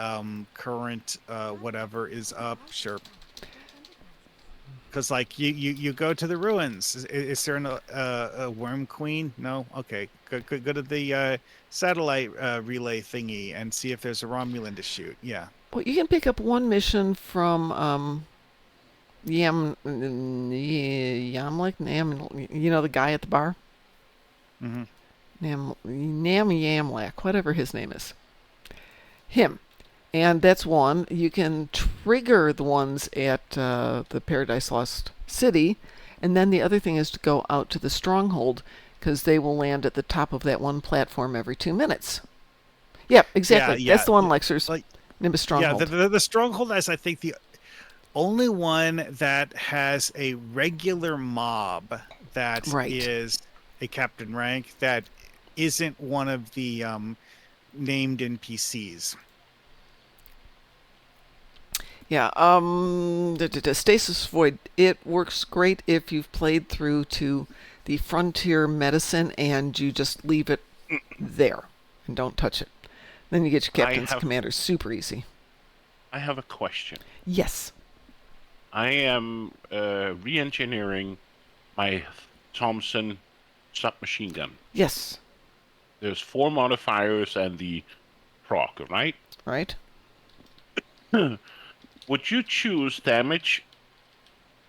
current whatever is up. Sure. Because like you go to the ruins. Is there a worm queen? No. Okay. Go to the satellite relay thingy and see if there's a Romulan to shoot. Yeah. Well, you can pick up one mission from Yamlik, you know, the guy at the bar? Mm-hmm. Nam Yamlak, whatever his name is. Him. And that's one. You can trigger the ones at the Paradise Lost City. And then the other thing is to go out to the Stronghold, because they will land at the top of that one platform every 2 minutes. Yep, exactly. Yeah, that's the one, Lexers. Like, Nimbus Stronghold. Yeah, the Stronghold is, I think, the only one that has a regular mob that is a captain rank that isn't one of the named NPCs. Yeah, the Stasis Void, it works great if you've played through to the Frontier Medicine and you just leave it there and don't touch it. Then you get your captains and commanders super easy. I have a question. Yes. I am re-engineering my Thompson submachine gun. Yes. There's 4 modifiers and the proc, right? Right. Would you choose damage,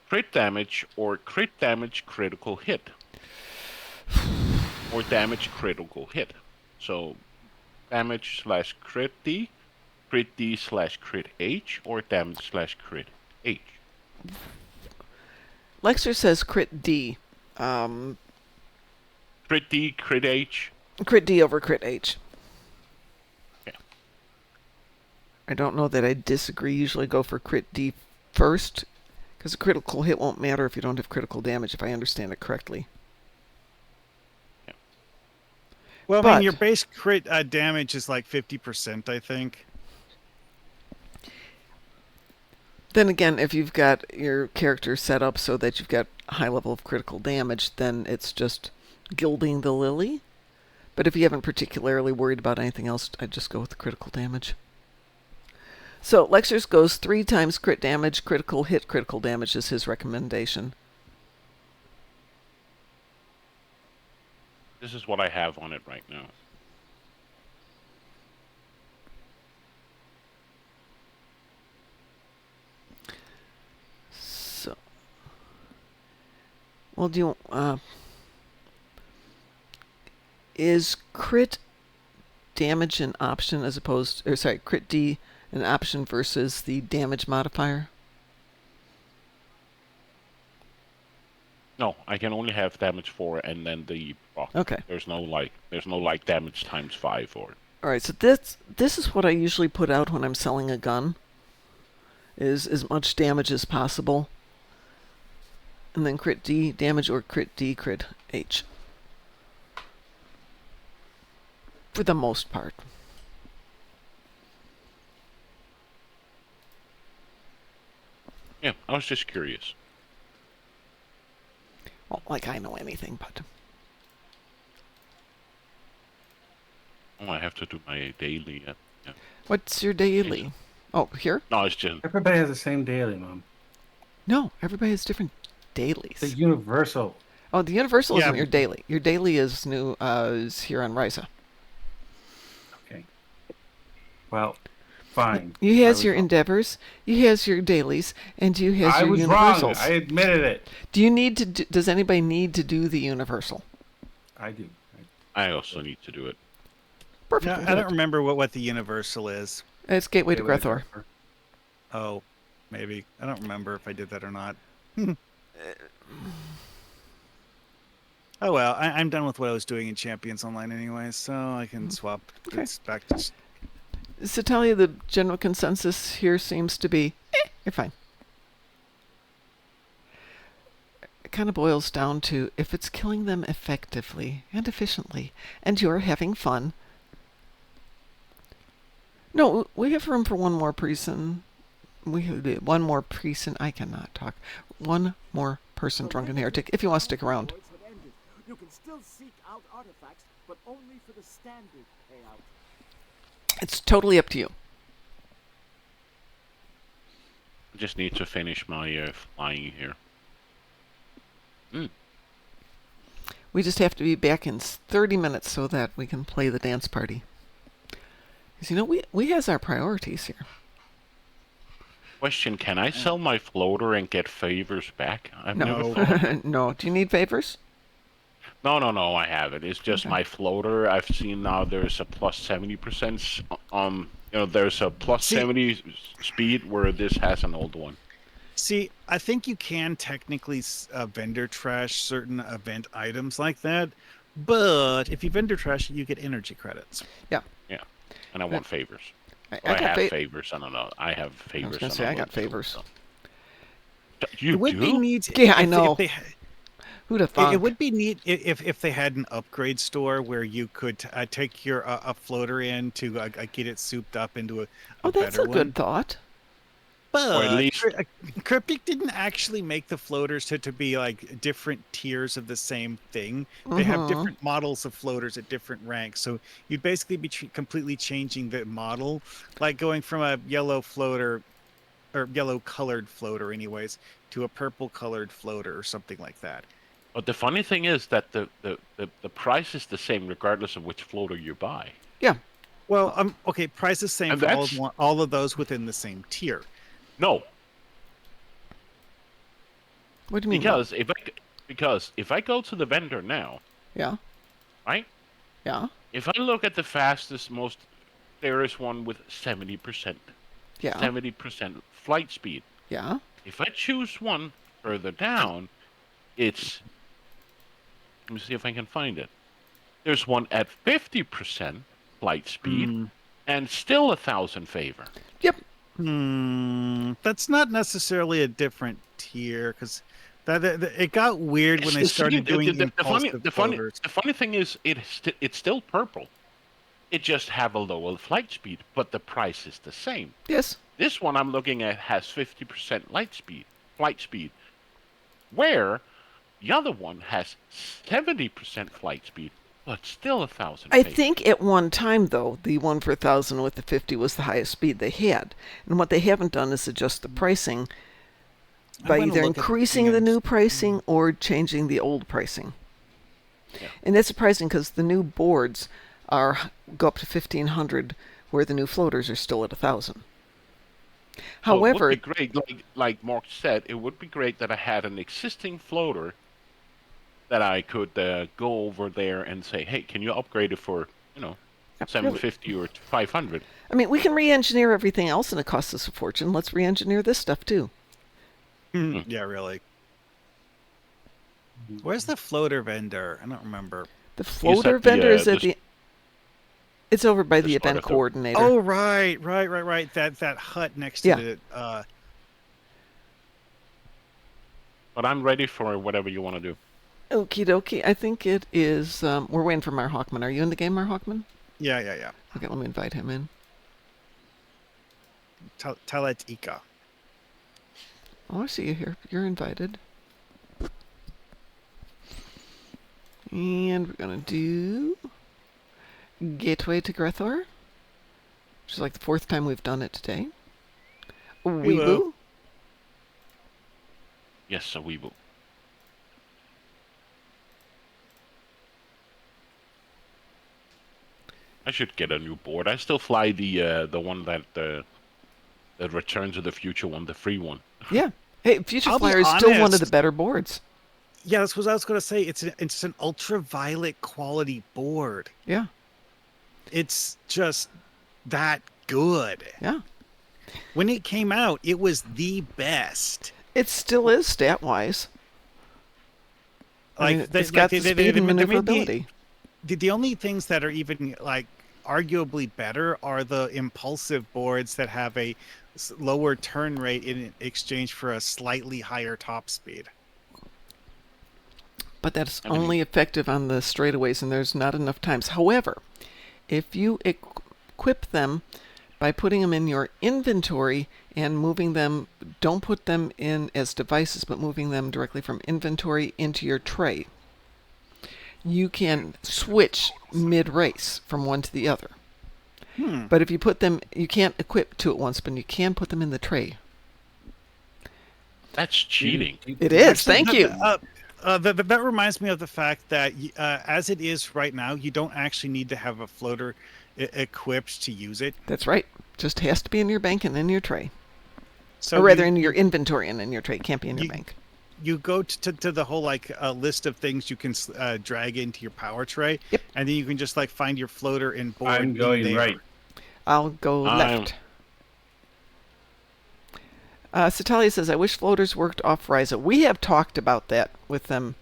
crit damage, or crit damage critical hit? Or damage critical hit. So damage / crit D / crit H, or damage / crit H. Lexer says crit D. Crit D, crit H. Crit D over crit H. Okay. I don't know that I disagree. Usually go for crit D first, because a critical hit won't matter if you don't have critical damage, if I understand it correctly. Yeah. Well, I mean, your base crit damage is like 50%, I think. Then again, if you've got your character set up so that you've got a high level of critical damage, then it's just gilding the lily. But if you haven't particularly worried about anything else, I'd just go with the critical damage. So Lexers goes 3 times crit damage, critical hit, critical damage is his recommendation. This is what I have on it right now. So, well, do you is crit damage an option as opposed, or sorry, crit D an option versus the damage modifier? No, I can only have damage 4 and then the proc. Okay. There's no like damage times 5 or. All right, so this is what I usually put out when I'm selling a gun. Is as much damage as possible, and then crit D damage or crit D crit H. For the most part. Yeah, I was just curious. Well, like I know anything, but Oh, I have to do my daily. Yeah. what's your daily? Oh, here? No, it's just. Everybody has the same daily, Mom. No, everybody has different The dailies. universal. Oh, the universal Yeah. isn't your daily. Your daily is new. Is here on Risa. Okay. Well, fine. You I has was your wrong. endeavors. You has your dailies, and you has I your was universals. wrong. I admitted it. Do you need to? Does anybody need to do the universal? I do. I also need to do it. Perfect. No, we'll I do don't it. remember what the universal is. It's Gateway to Gateway Grethor. Oh, maybe. I don't remember if I did that or not. Oh well, I'm done with what I was doing in Champions Online anyway, so I can swap. Okay. It's back to Satalia, the general consensus here seems to be, you're fine. It kind of boils down to if it's killing them effectively and efficiently, and you're having fun. No, we have room for one more person. One more person. I cannot talk. One more person, drunken heretic. If you want to stick around. Voids have ended. You can still seek out artifacts, but only for the standard payout. It's totally up to you. I just need to finish my flying here. We just have to be back in 30 minutes so that we can play the dance party. Because, you know, we has our priorities here. Question: can I sell my floater and get favors back? I've No. never thought. No. Do you need favors? No, I haven't. It's just Okay. my floater. I've seen now there's a plus 70%. There's a plus See- 70 speed where this has an old one. See, I think you can technically vendor trash certain event items like that, but if you vendor trash it, you get energy credits. And I want favors. I I got have favors. I don't know. I have favors. I was going to and say, I don't got know too, favors. so. You It would be do? neat. Yeah, I if know. They, Who'd have it thought? would be neat if they had an upgrade store where you could take your a floater in to get it souped up into a Oh, that's better a one. good thought. But at least- Cryptic didn't actually make the floaters to be like different tiers of the same thing. They have Mhm. different models of floaters at different ranks. So you'd basically be completely changing the model, like going from a yellow floater or yellow colored floater anyways to a purple colored floater or something like that. But the funny thing is that the price is the same regardless of which floater you buy. Well, okay, price is same And for that's- all of those within the same tier. No, What do you mean? no? because if I go to the vendor now, Yeah. right? Yeah. If I look at the fastest, most clearest one with 70%, Yeah. 70% flight speed. Yeah. If I choose one further down, it's. Let me see if I can find it. There's one at 50% flight speed and still 1,000 favor. Yep. That's not necessarily a different tier because it got weird when It's they the started same- doing the funny, impulsive the funny, floaters. the funny thing is, it's still purple. It just have a lower flight speed, but the price is the same. Yes. This one I'm looking at has 50% flight speed, where the other one has 70% flight speed, but still 1,000 I favor. think at one time, though, the 1 for 1,000 with the 50 was the highest speed they had. And what they haven't done is adjust the pricing by I'm gonna either look at the increasing the DMs. new pricing or changing the old pricing. Yeah. And that's surprising because the new boards go up to 1,500, where the new floaters are still at 1,000. So it However, would be great, like Mark said, it would be great that I had an existing floater that I could go over there and say, hey, can you upgrade it for, really, 750 or 500? I mean, we can re-engineer everything else, and it costs us a fortune. Let's re-engineer this stuff too. Yeah, really. Where's the floater vendor? I don't remember. The floater at the, vendor is at the It's over by the the start event of the. coordinator. Oh, right. That hut next to Yeah. the. But I'm ready for whatever you want to do. Okie dokie. I think it is. We're waiting for Mar Hawkman. Are you in the game, Mar Hawkman? Yeah. Okay, let me invite him in. Talet Ika. Oh, I see you here. You're invited. And we're going to do Gateway to Grethor, which is like the 4th time we've done it today. Weeboo. Yes, a weeble. I should get a new board. I still fly the one that Return to the Future one, the free one. Yeah. Hey, Future I'll be Flyer is still one of honest. the better boards. Yeah, that's what I was going to say. It's an ultraviolet quality board. Yeah. It's just that good. Yeah. When it came out, it was the best. It still is stat-wise. I mean, it's got the speed and maneuverability. The only things that are even like arguably better are the impulsive boards that have a lower turn rate in exchange for a slightly higher top speed. But that's only effective on the straightaways, and there's not enough times. However, if you equip them by putting them in your inventory and moving them, don't put them in as devices, but moving them directly from inventory into your tray, you can switch mid-race from one to the other. But if you put them, you can't equip two at once, but you can put them in the tray. That's cheating. It is. Thank you. That reminds me of the fact that as it is right now, you don't actually need to have a floater equipped to use it. That's right. Just has to be in your bank and in your tray. So Or rather, in your inventory and in your tray. It can't be in your you- bank. you go to the whole list of things you can drag into your power tray. Yep. And then you can just find your floater and board. I'm in going there. right. I'll go left. Satalia says, I wish floaters worked off Ryza. We have talked about that with them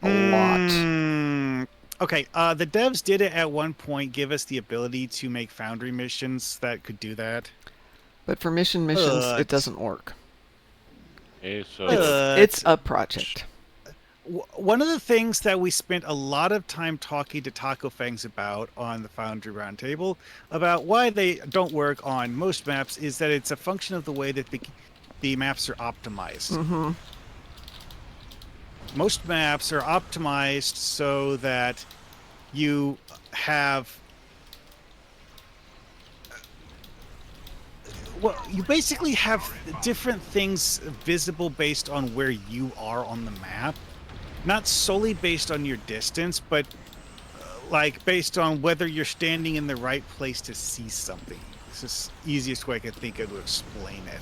a lot. Okay, the devs did it at one point, give us the ability to make Foundry missions that could do that. But for missions, it doesn't work. Okay, so It's a project. One of the things that we spent a lot of time talking to Taco Fangs about on the Foundry Roundtable about why they don't work on most maps is that it's a function of the way that the maps are optimized. Mm-hmm. Most maps are optimized so that you have you basically have different things visible based on where you are on the map, not solely based on your distance, but like based on whether you're standing in the right place to see something. This is the easiest way I can think of to explain it.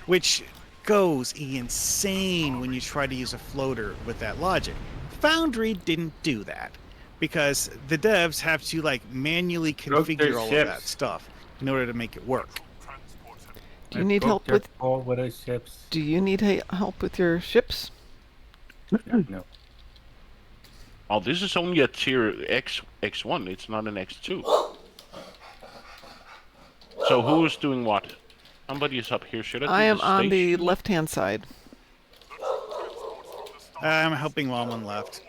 Which goes insane when you try to use a floater with that logic. Foundry didn't do that because the devs have to manually configure all of that stuff in order to make it work. Do you need help with? Ships. Do you need help with your ships? No. oh, this is only a tier X1. It's not an X2. So who is doing what? Somebody is up here. Should I? I am on the station? left-hand side. I'm helping while I'm on left.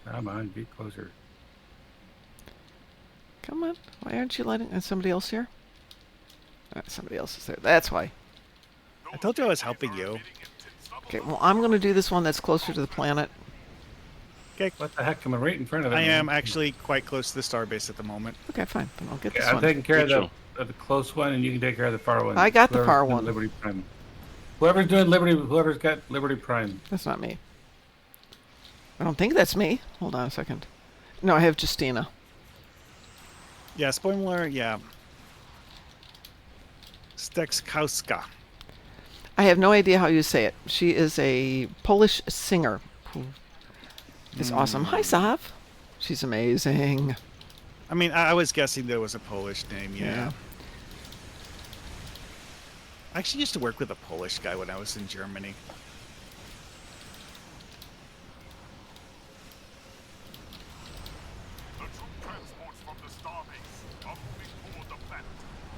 Come on, be closer. Come on. Why aren't you letting? Is somebody else here? Somebody else is there. That's why. I told you I was helping you. Okay. Well, I'm going to do this one that's closer to the planet. Okay. What the heck? I'm right in front of it. I man. am actually quite close to the starbase at the moment. Okay, fine. Then I'll get Okay, this I'm one. taking care Rachel. of the close one, and you can take care of the far one. I got the Whoever's far doing one. Liberty Prime. Whoever's doing Liberty, whoever's got Liberty Prime. That's not me. I don't think that's me. Hold on a second. No, I have Justina. Yeah, spoiler. Yeah. Stekskowska. I have no idea how you say it. She is a Polish singer who is awesome. Hi, Sav. She's amazing. I mean, I was guessing that it was a Polish name. Yeah. I actually used to work with a Polish guy when I was in Germany.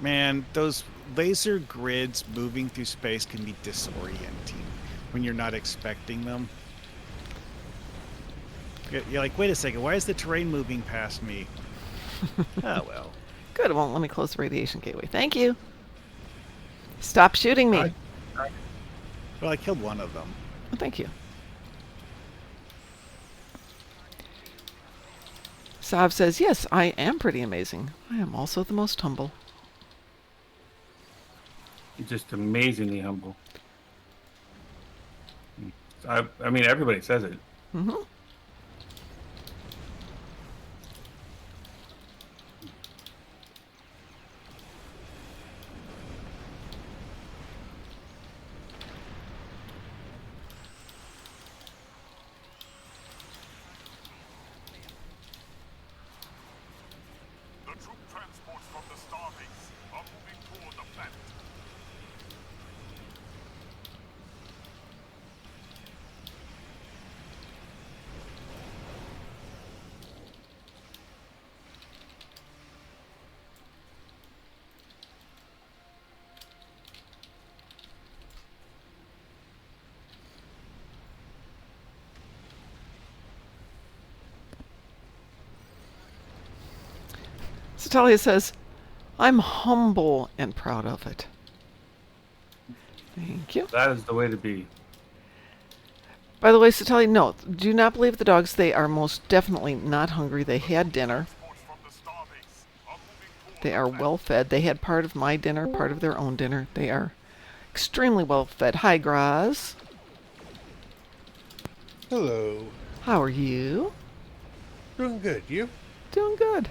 Man, those laser grids moving through space can be disorienting when you're not expecting them. You're like, wait a second, why is the terrain moving past me? Oh, well. Good. It won't let me close the radiation gateway. Thank you. Stop shooting me. Well, I killed one of them. Oh, thank you. Sav says, yes, I am pretty amazing. I am also the most humble. Just amazingly humble. I mean, everybody says it. Mm-hmm. Satalia says, I'm humble and proud of it. Thank you. That is the way to be. By the way, Satalia, no, do not believe the dogs. They are most definitely not hungry. They had dinner. They are well fed. They had part of my dinner, part of their own dinner. They are extremely well fed. Hi, Graz. Hello. How are you? Doing good. You? Doing good.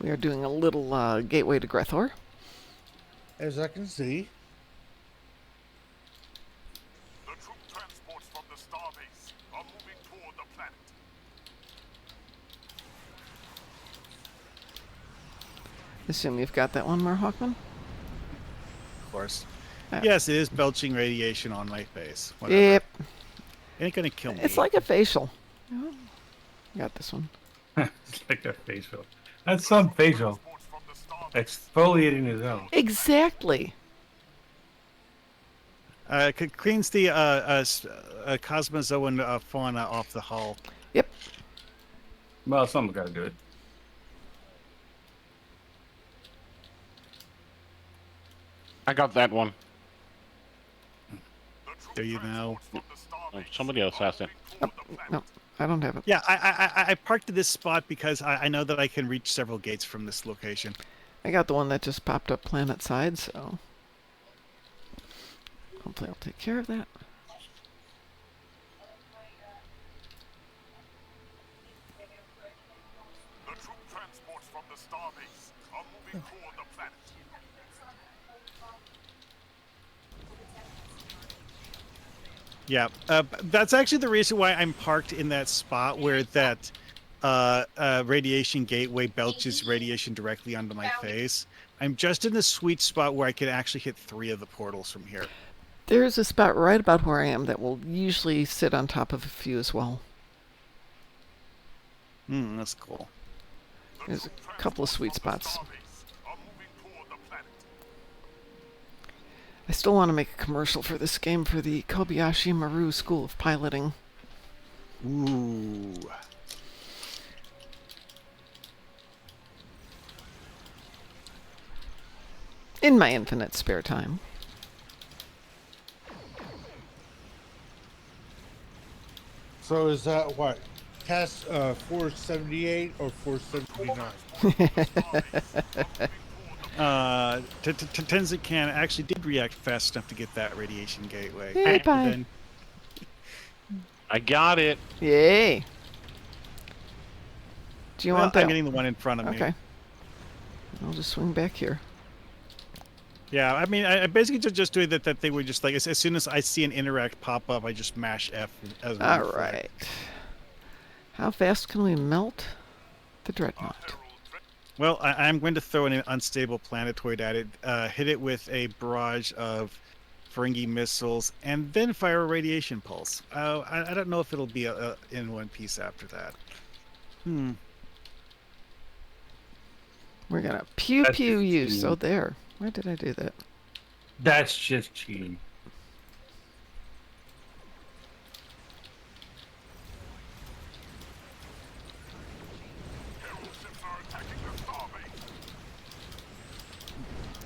We are doing a little gateway to Grethor. As I can see. The troop transports from the starbase are moving toward the planet. Assume you've got that one, Marhawkman? Of course. Yeah. Yes, it is belching radiation on my face. Whatever. Yep. It ain't gonna kill me. It's like a facial. Oh, got this one. It's like a facial. That's some facial. Exfoliating his own. Exactly. Cleans the cosmozoan fauna off the hull. Yep. Well, someone's got to do it. I got that one. Do you now? Oh, somebody else has it. No, I don't have it. Yeah, I parked at this spot because I know that I can reach several gates from this location. I got the one that just popped up planet side, so hopefully I'll take care of that. The troop transports from the starbase are moving toward the planet. Yeah, that's actually the reason why I'm parked in that spot where that radiation gateway belches radiation directly onto my face. I'm just in the sweet spot where I can actually hit 3 of the portals from here. There's a spot right about where I am that will usually sit on top of a few as well. That's cool. There's a couple of sweet spots. Are moving toward the planet. I still want to make a commercial for this game for the Kobayashi Maru School of Piloting. Ooh. In my infinite spare time. So is that what? Cast 478 or 479? Tenzican actually did react fast enough to get that radiation gateway. Yay, And bye. then I got it. Yay. Do you well, want that? I'm getting the one in front of me. Okay. I'll just swing back here. Yeah, I mean, I basically just doing that they were just like, as soon as I see an interact pop up, I just mash F as a All reflect. right. How fast can we melt the dreadnought? Well, I'm going to throw an unstable planetoid at it, hit it with a barrage of Ferengi missiles, and then fire a radiation pulse. I don't know if it'll be in one piece after that. We're gonna pew That's pew you. cheating. So there. Why did I do that? That's just cheating.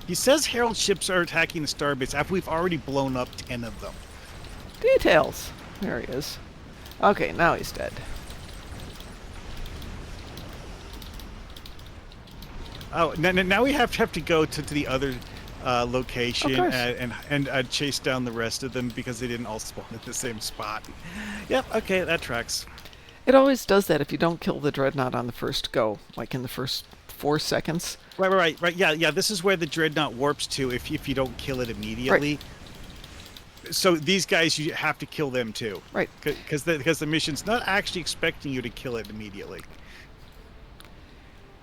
He says Herald ships are attacking the starbase after we've already blown up 10 of them. Details. There he is. Okay, now he's dead. Oh, now we have to go to the other location course. and chase down the rest of them because they didn't all spawn at the same spot. Yep, okay, that tracks. It always does that if you don't kill the dreadnought on the first go, like in the first 4 seconds. Right. Yeah. This is where the dreadnought warps to if you don't kill it immediately. So these guys, you have to kill them too. Right. Because the mission's not actually expecting you to kill it immediately.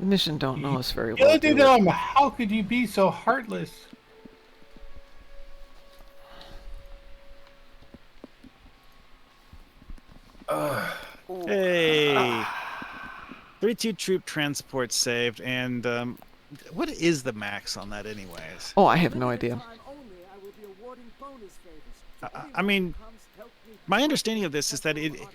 The mission don't know us very well. do it. How could you be so heartless? Hey. 32 troop transports saved, and what is the max on that anyways? Oh, I have no idea. Time only, I will be awarding bonus favors to I anyone mean, who comes help me my find understanding of this is that artifacts.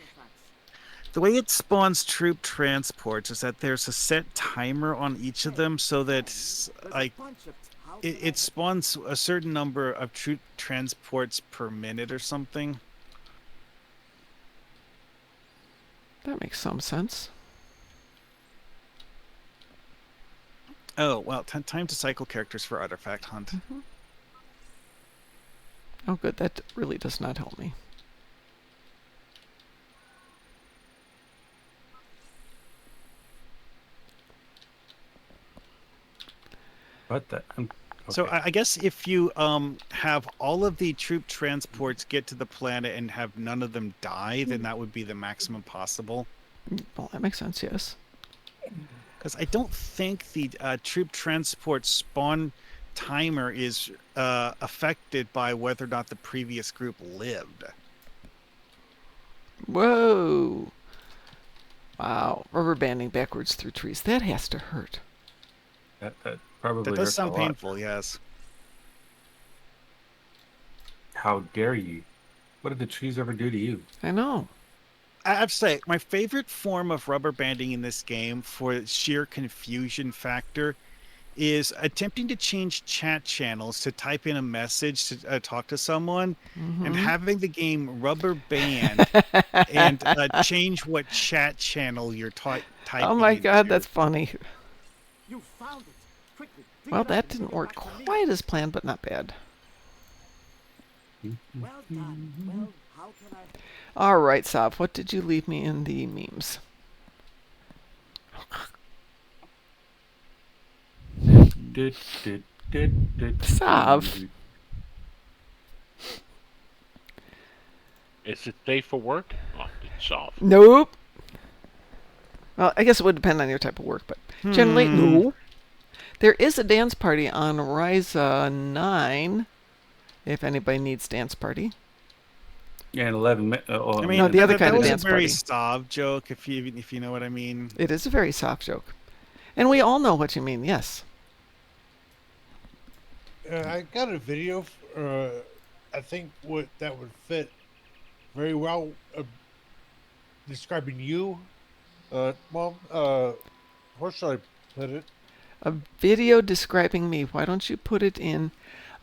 the way it spawns troop transports is that there's a set timer on each of them, so that There's a like bunch of- how can I it spawns a certain number of troop transports per minute or something. That makes some sense. Oh well, time to cycle characters for artifact hunt. Oh, good. That really does not help me. What the? So Okay. I guess if you have all of the troop transports get to the planet and have none of them die, then that would be the maximum possible. Well, that makes sense, yes. Because I don't think the troop transport spawn timer is affected by whether or not the previous group lived. Whoa. Wow. Rubber banding backwards through trees. That has to hurt. That probably That does hurts sound a lot. painful, yes. How dare you? What did the trees ever do to you? I know. I have to say, my favorite form of rubber banding in this game for sheer confusion factor is attempting to change chat channels to type in a message to talk to someone and having the game rubber band and change what chat channel you're typing Oh my god, into. that's funny. You found it. Quickly, dig Well, it up that and bring didn't it work back to me. quite as planned, but not bad. Well done. Well, how can I? All right, Sav, what did you leave me in the memes? Sav. Is it safe for work? Oh, it's off. Nope. Well, I guess it would depend on your type of work, but generally, no. There is a dance party on Ryza 9, if anybody needs dance party. Yeah, in 11 minutes. I mean, No, the other kind that of was dance a very party. Stav joke, if you know what I mean. It is a very soft joke. And we all know what you mean, yes. I got a video. I think what that would fit very well describing you, Mom. Where should I put it? A video describing me. Why don't you put it in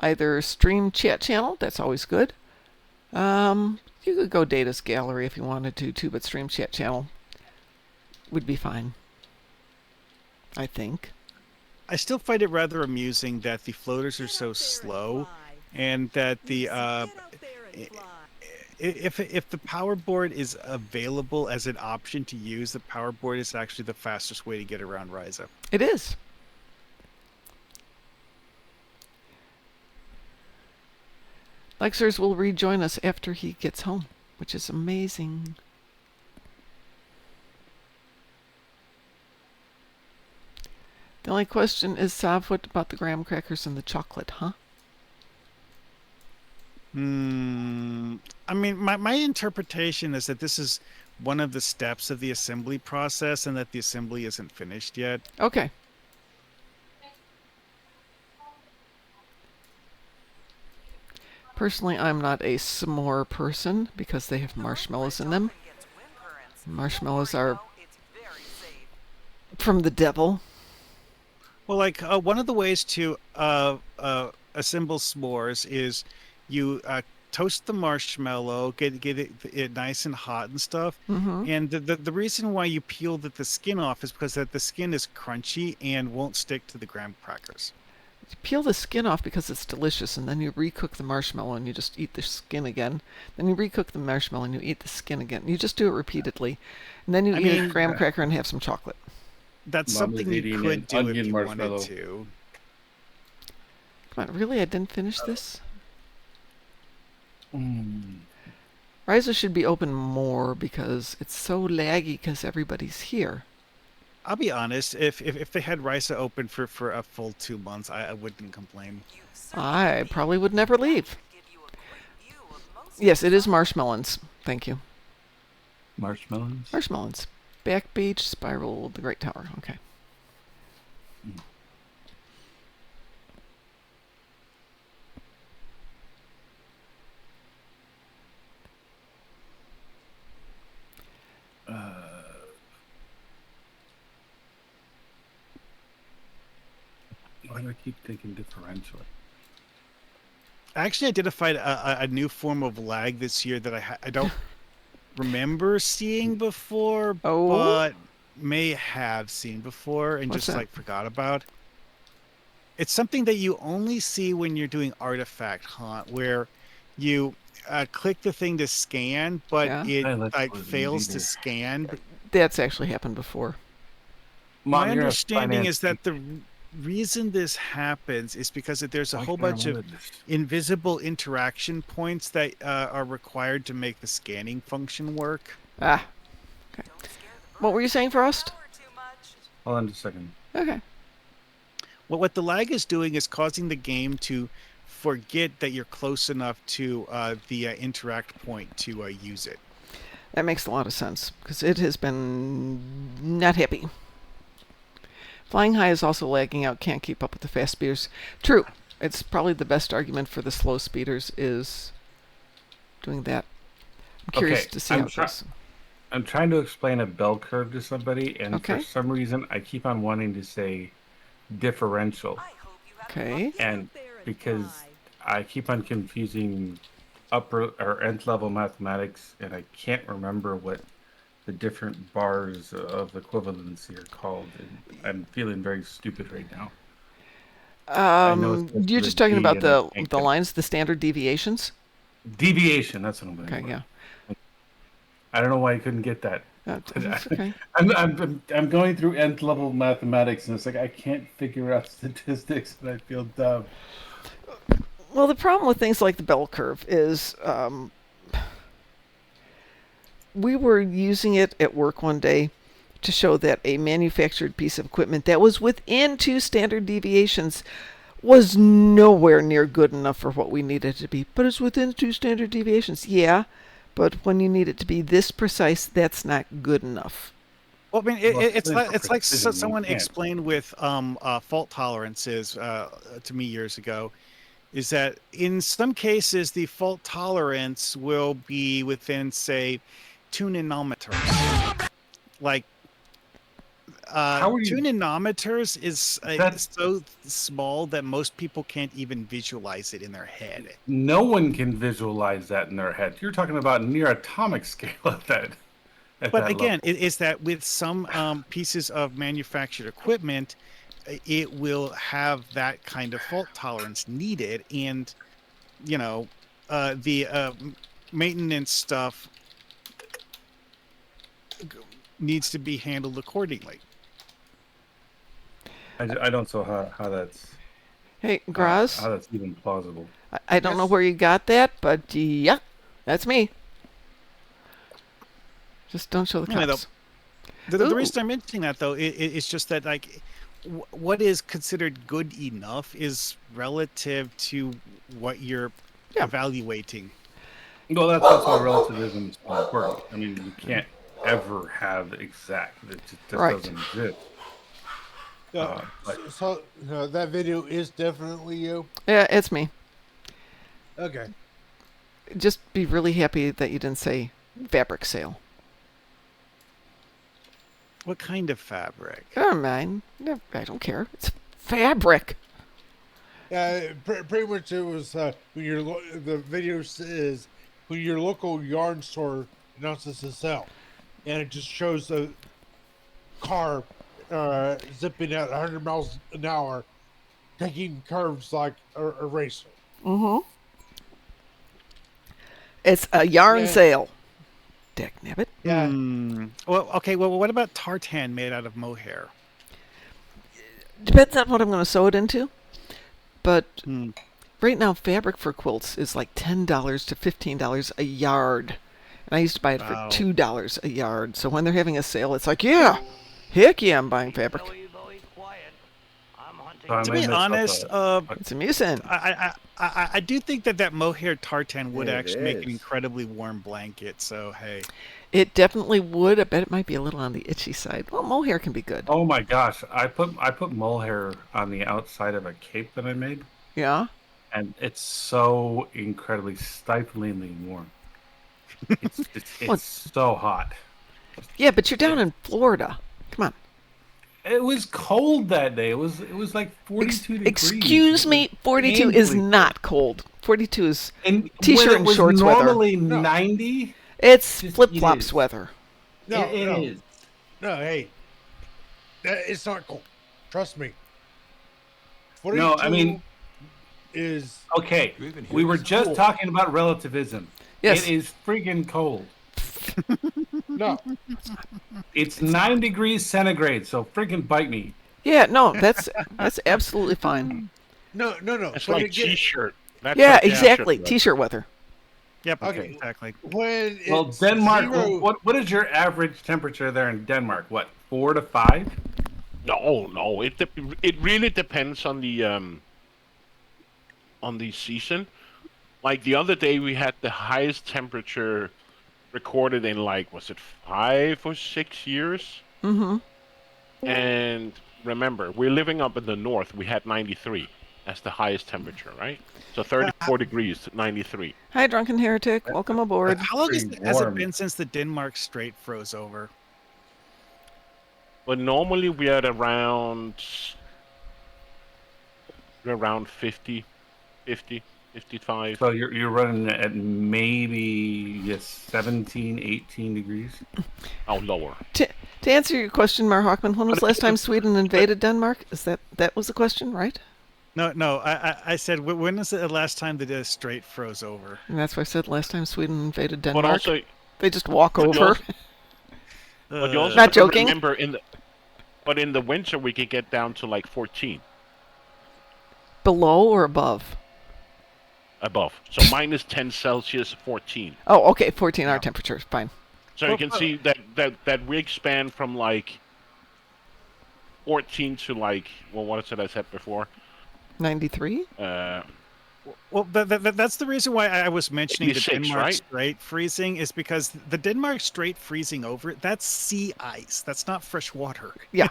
either stream chat channel? That's always good. You could go Data's Gallery if you wanted to too, but stream chat channel would be fine, I think. I still find it rather amusing that the floaters are so slow, and that the if the power board is available as an option to use, the power board is actually the fastest way to get around Ryza. It is. Lexers will rejoin us after he gets home, which is amazing. The only question is, Sav, what about the graham crackers and the chocolate, huh? I mean, my interpretation is that this is one of the steps of the assembly process and that the assembly isn't finished yet. Okay. Personally, I'm not a s'more person because they have marshmallows in them. Marshmallows are from the devil. Well, like one of the ways to assemble s'mores is you toast the marshmallow, get it nice and hot and stuff. Mm-hmm. And the reason why you peel the skin off is because the skin is crunchy and won't stick to the graham crackers. You peel the skin off because it's delicious, and then you recook the marshmallow and you just eat the skin again. Then you recook the marshmallow and you eat the skin again. You just do it repeatedly. And then you eat a graham cracker and have some chocolate. That's Mom something is you eating could an do if onion you marshmallow. wanted to. Come on, really? I didn't finish this? Mm. Ryza should be open more because it's so laggy because everybody's here. I'll be honest, if they had Ryza open for a full 2 months, I wouldn't complain. I probably would never leave. Yes, it is marshmallows. Thank you. Marshmallows? Marshmallows. Back Beach, Spiral, the Great Tower. Okay. Why do I keep thinking differential? I actually identified a new form of lag this year that I don't remember seeing before, Oh? but may have seen before and What's just that? like forgot about. It's something that you only see when you're doing artifact hunt, where you click the thing to scan, but Yeah. it Hey, let's like close these fails to either. scan. That's actually happened before. My Mom, you're a understanding finance is that the reason this happens is because there's a Why whole can't I bunch of remember this? invisible interaction points that are required to make the scanning function work. Ah. Okay. What were you saying, Frost? Hold on just a second. Okay. What the lag is doing is causing the game to forget that you're close enough to the interact point to use it. That makes a lot of sense because it has been not happy. Flying high is also lagging out, can't keep up with the fast speeders. True. It's probably the best argument for the slow speeders is doing that. I'm curious Okay, to see I'm how it goes. I'm trying to explain a bell curve to somebody, and Okay. for some reason, I keep on wanting to say differential, Okay. and because I keep on confusing upper or nth level mathematics, and I can't remember what the different bars of equivalency are called, and I'm feeling very stupid right now. I know it's supposed You're to just be talking D, about and I can't the get- lines, the standard deviations. deviation. That's what I'm going Okay, for. yeah. I don't know why I couldn't get that. That's okay. I'm going through nth level mathematics, and it's like I can't figure out statistics, and I feel dumb. Well, the problem with things like the bell curve is we were using it at work one day to show that a manufactured piece of equipment that was within 2 standard deviations was nowhere near good enough for what we needed it to be. But it's within 2 standard deviations. Yeah, but when you need it to be this precise, that's not good enough. Well, I mean, Well, it's like precision, you someone can't. explained with fault tolerances to me years ago. Is that in some cases the fault tolerance will be within, say, 2 nanometers. Like How are you- 2 nanometers is That's- so small that most people can't even visualize it in their head. No one can visualize that in their head. You're talking about near atomic scale at that. But again, is that with some pieces of manufactured equipment, it will have that kind of fault tolerance needed, and the maintenance stuff needs to be handled accordingly. I don't know how that's Hey, Graz, how that's even plausible. I don't know Yes. where you got that, but yeah, that's me. Just don't show the Yeah, cops. The Ooh. reason I'm mentioning that, though, it's just that, like, what is considered good enough is relative to what you're Yeah. evaluating. Well, that's why relativism is so important. I mean, you can't ever have exact. It just Right. doesn't exist. But- So that video is definitely you. Yeah, it's me. Okay. Just be really happy that you didn't say fabric sale. What kind of fabric? Never mind. I don't care. It's fabric. Pretty much it was when the video says when your local yarn store announces to sell, and it just shows a car zipping at 100 miles an hour, taking curves like a racer. Mm-hmm. It's a yarn Yeah. sale. Dick nabbit. Yeah. Well, okay. Well, what about tartan made out of mohair? Depends on what I'm going to sew it into. But Hmm. right now, fabric for quilts is like $10 to $15 a yard. And I used to buy it Wow. for $2 a yard. So when they're having a sale, it's like, yeah, heck yeah, I'm buying fabric. So I To may be mess up honest, It's amusing. I do think that mohair tartan would It actually make an is. incredibly warm blanket. So hey, It definitely would. I bet it might be a little on the itchy side. Well, mohair can be good. Oh my gosh! I put mohair on the outside of a cape that I made, Yeah? and it's so incredibly stiflingly warm. It's Well- so hot. Yeah, but you're down in Florida. Come on. It was cold that day. It was like 42 degrees. Excuse It me, was 42 is painfully not cold. 42 is And T-shirt when it and was shorts weather. normally No. 90. it's Just flip eat flops it. weather. No, It no, is. no. Hey, it's not cool. Trust me. No, I mean- 42 is Okay, we were just talking about relativism. Yes. It is freaking cold. no. It's 9 degrees centigrade, so freaking bite me. Yeah, no, that's absolutely fine. No. It's When like it get- T-shirt. That's Yeah, like T-shirt exactly. weather. T-shirt weather. yep, Okay. exactly. When Well, it's Denmark. zero- What is your average temperature there in Denmark? What, 4 to 5? No. It really depends on the season. Like the other day, we had the highest temperature recorded in was it 5 or 6 years? Mm-hmm. And remember, we're living up in the north. We had 93 as the highest temperature, right? So 34 degrees, 93. Hi, Drunken Heretic. Welcome aboard. How long has pretty it warm. been since the Denmark Strait froze over? But normally we are around 50, 55. So you're running at maybe 17, 18 degrees. Oh, lower. To answer your question, Mar Hockman, when was the last time Sweden invaded Denmark? Is that was the question, right? No. I said when was the last time the Strait froze over? And that's why I said last time Sweden invaded But Denmark. also, They just walk But you over. also- but you also Not have to joking. remember in the winter we could get down to 14 Below or above? above. So minus 10 Celsius, 14. Oh, okay, 14 our temperature. Fine. So you can see that we expand from 14 to what is it I said before? 93? Well, that's the reason why I was mentioning the 86, Denmark right? Strait freezing is because the Denmark Strait freezing over, that's sea ice. That's not fresh water. Yeah.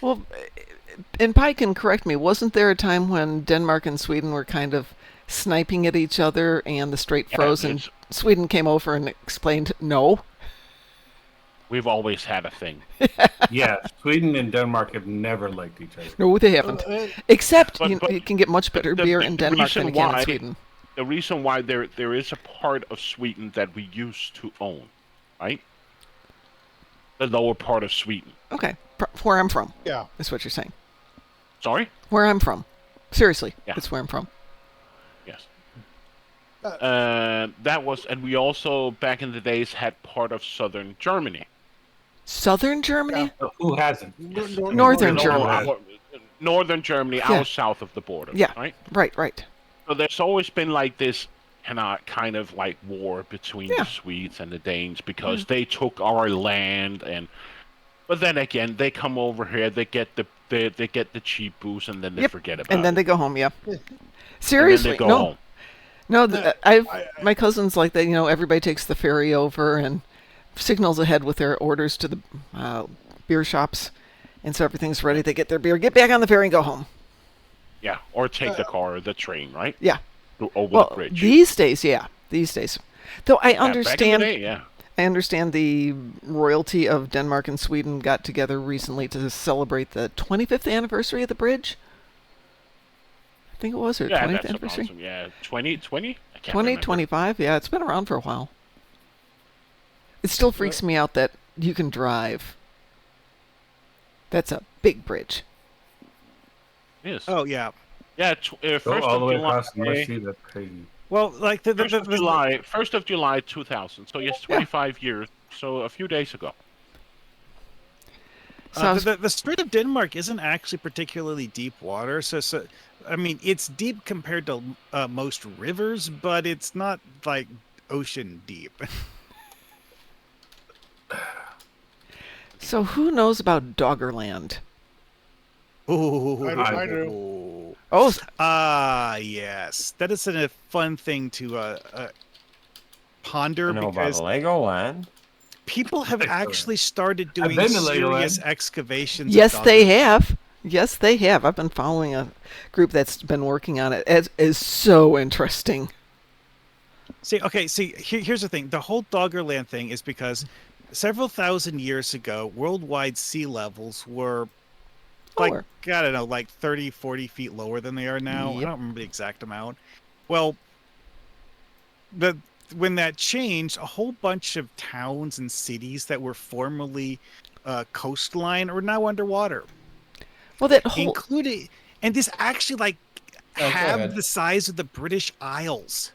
Well, and Pi can correct me. Wasn't there a time when Denmark and Sweden were kind of sniping at each other and the strait Yeah, froze and it's- Sweden came over and explained no? We've always had a thing. Yeah, Sweden and Denmark have never liked each other. No, they haven't. Uh, Except But you can get much better beer in the Denmark than reason you can in why Sweden. the reason why there is a part of Sweden that we used to own, right? The lower part of Sweden. Okay, where I'm from. yeah. Is what you're saying. Sorry? Where I'm from. Seriously, Yeah. it's where I'm from. Yes. That was, and we also back in the days had part of southern Germany. Southern Germany? So who hasn't? Northern No, Germany. Northern Germany, Yeah. out south of the border. Yeah. Right. Right. So there's always been like this kind of like war between Yeah. the Swedes and the Danes because they took our land, but then again they come over here, they get the cheap booze, and then they Yep. forget about And then it. they go home. Yeah. And then Seriously, they go no. home. No, I- my cousins like that. Everybody takes the ferry over and signals ahead with their orders to the beer shops, and so everything's ready. They get their beer, get back on the ferry, and go home. Yeah, or take the car or the train, right? Yeah. Over Well, the bridge. these days, yeah, these days. Though I Yeah, back in the understand, day, yeah. I understand the royalty of Denmark and Sweden got together recently to celebrate the 25th anniversary of the bridge. I think it was, or Yeah, 20th that's anniversary. awesome. Yeah, 2020? I can't 20, remember. 25, yeah, it's been around for a while. It still freaks me out that you can drive. That's a big bridge. Yes. Oh yeah. Yeah, Go first all of the way July. across the North Sea. That's crazy. Well, like the, First of July. 2000. So yes, 25 years. So a few days ago. So I was- the Strait of Denmark isn't actually particularly deep water. So I mean, it's deep compared to most rivers, but it's not like ocean deep. So who knows about Doggerland? Oh, I do. Oh, yes, that is a fun thing to ponder I know about because Legoland. people have actually started I've doing been to serious Legoland. excavations. yes, of they Doggerland. have. Yes, they have. I've been following a group that's been working on it. It is so interesting. See, here's the thing. The whole Doggerland thing is because several thousand years ago, worldwide sea levels were like, Lower. I don't know, like 30, 40 feet lower than they are now. Yep. I don't remember the exact amount. Well, when that changed, a whole bunch of towns and cities that were formerly coastline are now underwater, Well, that whole including, and this actually like Oh, go have ahead. the size of the British Isles.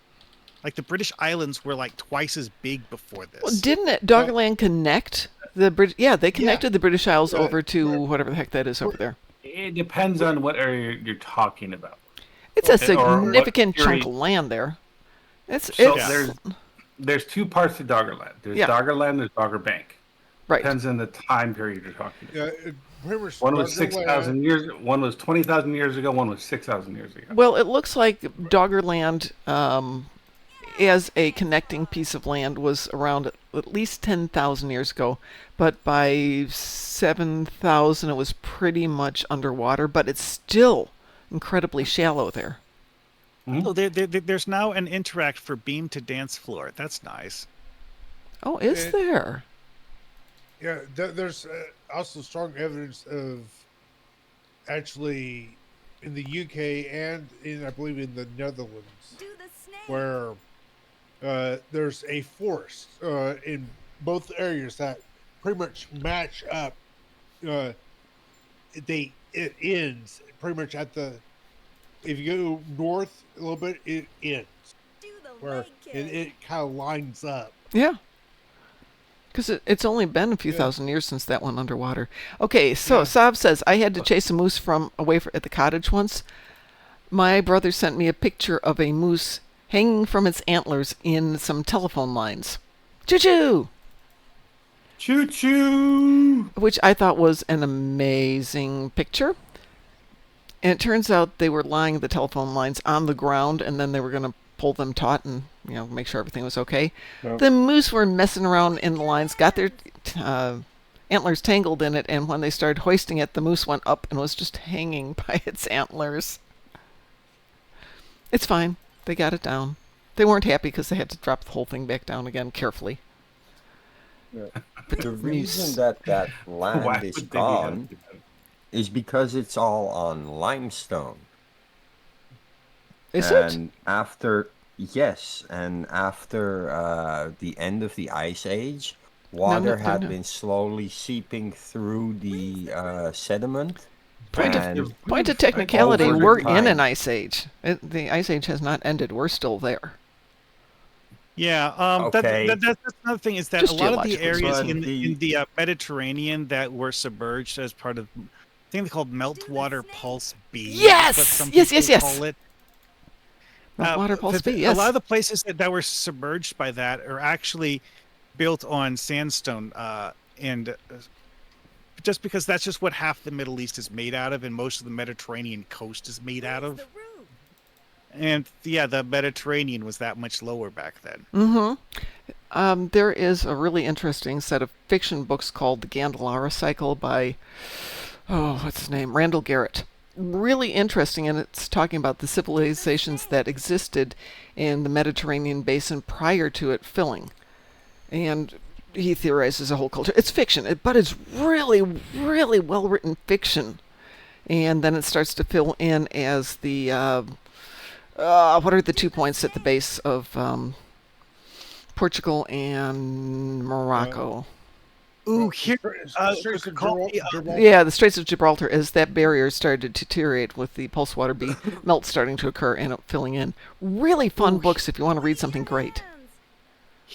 Like the British Islands were like twice as big before this. well, didn't it Doggerland connect the Brit? Yeah, they connected the British Isles over to whatever the heck that is over there. It depends on what area you're talking about. It's a Okay, or what significant chunk period. of land there. It's So it's there's two parts to Doggerland. There's Yeah. Doggerland, there's Dogger Bank. right. Depends on the time period you're talking about. Yeah, pretty much One was Doggerland- 6,000 years. One was 20,000 years ago. One was 6,000 years ago. Well, it looks like Doggerland, as a connecting piece of land, was around at least 10,000 years ago, but by 7,000 it was pretty much underwater, but it's still incredibly shallow there. Oh, there's now an interact for beam to dance floor. That's nice. Oh, is It- there? Yeah, there's also strong evidence of actually in the UK and I believe in the Netherlands Do the snake. where there's a forest in both areas that pretty much match up. It ends pretty much at the. If you go north a little bit, it ends Do the where leg kick. it kind of lines up. Yeah. Because it's only been a few Yeah. thousand years since that went underwater. Okay, so Saab says, I had to chase a moose at the cottage once. My brother sent me a picture of a moose hanging from its antlers in some telephone lines. Choo-choo! Choo choo. Which I thought was an amazing picture. And it turns out they were lying the telephone lines on the ground, and then they were going to pull them taut and make sure everything was okay. Yep. The moose were messing around in the lines, got their antlers tangled in it, and when they started hoisting it, the moose went up and was just hanging by its antlers. It's fine. They got it down. They weren't happy because they had to drop the whole thing back down again carefully. The reason s- that Why land is would they be gone happy about it? is because it's all on limestone. Is it? And after the end of the ice age, No, no, water no, had no. been slowly seeping through the sediment, Point of and point of I technicality, over the we're in an time, ice age. The ice age has not ended. We're still there. Yeah, okay, that's another thing is that a Just lot of the geologically areas but speaking. in the Mediterranean that were submerged as part of, I think they called meltwater pulse B. Is what some Yes, people yes. call it. Meltwater pulse B. A lot of Yes. the places that were submerged by that are actually built on sandstone, and just because that's just what half the Middle East is made out of, and most of the Mediterranean coast is made out Where's of. the roof? And yeah, the Mediterranean was that much lower back then. There is a really interesting set of fiction books called The Gandalara Cycle by, what's his name? Randall Garrett. Really interesting, and it's talking about the civilizations that existed in the Mediterranean basin prior to it filling. And he theorizes a whole culture. It's fiction, but it's really, really well written fiction. And then it starts to fill in as the what are the 2 points at the base of Portugal and Morocco? Ooh, here, Straits of call me, Gibraltar. Yeah, the Straits of Gibraltar, as that barrier started to deteriorate with the pulse water melt starting to occur and it filling in. Really fun books if you want to read something great. Hands.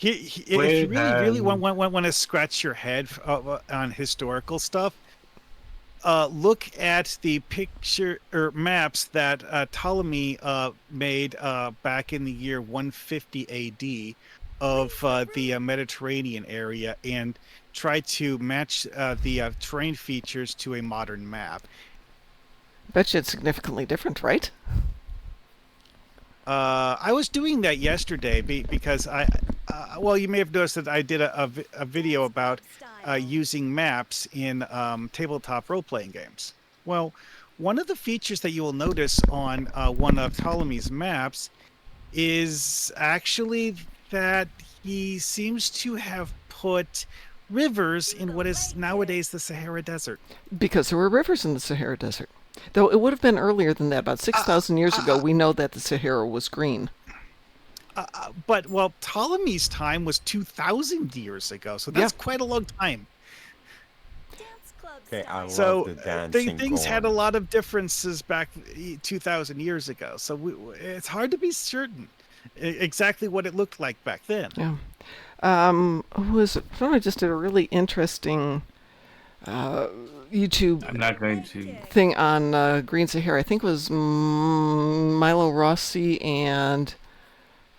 if you Way really back. want to scratch your head on historical stuff, look at the picture or maps that Ptolemy made back in the year 150 AD of the Mediterranean area, and try to match the terrain features to a modern map. Bet you it's significantly different, right? I was doing that yesterday because well, you may have noticed that I did a video about using maps in tabletop role-playing games. Well, one of the features that you will notice on one of Ptolemy's maps is actually that he seems to have put rivers in what is nowadays the Sahara Desert. Because there were rivers in the Sahara Desert. Though it would have been earlier than that. About 6,000 years ago, we know that the Sahara was green. But well, Ptolemy's time was 2,000 years ago, so that's quite a long time. Dance club okay, I style. love the dancing Things had a corn. lot of differences back 2,000 years ago, so it's hard to be certain exactly what it looked like back then. Yeah. Who was it? Someone just did a really interesting YouTube I'm not going to. thing on Green Sahara. I think it was Milo Rossi and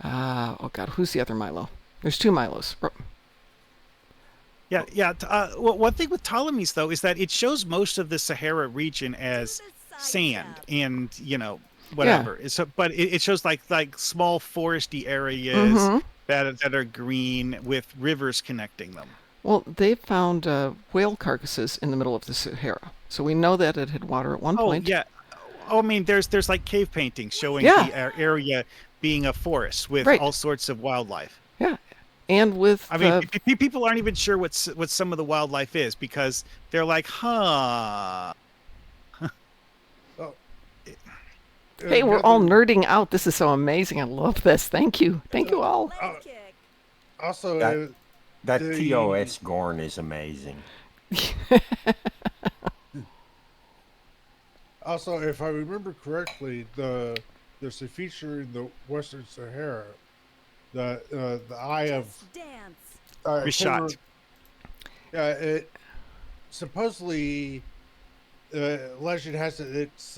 oh god, who's the other Milo? There's two Milos. Yeah. Well, one thing with Ptolemy's though is that it shows most of the Sahara region as sand and whatever. So, but it shows like small foresty areas that are green with rivers connecting them. Well, they found whale carcasses in the middle of the Sahara, so we know that it had water at one point. Oh yeah. Oh, I mean, there's like cave paintings showing the area being a forest with all sorts of wildlife. Yeah, and with I mean, people aren't even sure what some of the wildlife is because they're like, huh. Hey, we're all nerding out. This is so amazing. I love this. Thank you all. Leg kick. Also, That the- TOS Gorn is amazing. Also, if I remember correctly, there's a feature in the Western Sahara, the Eye of Just dance. Rishat. Yeah, it supposedly legend has it. It's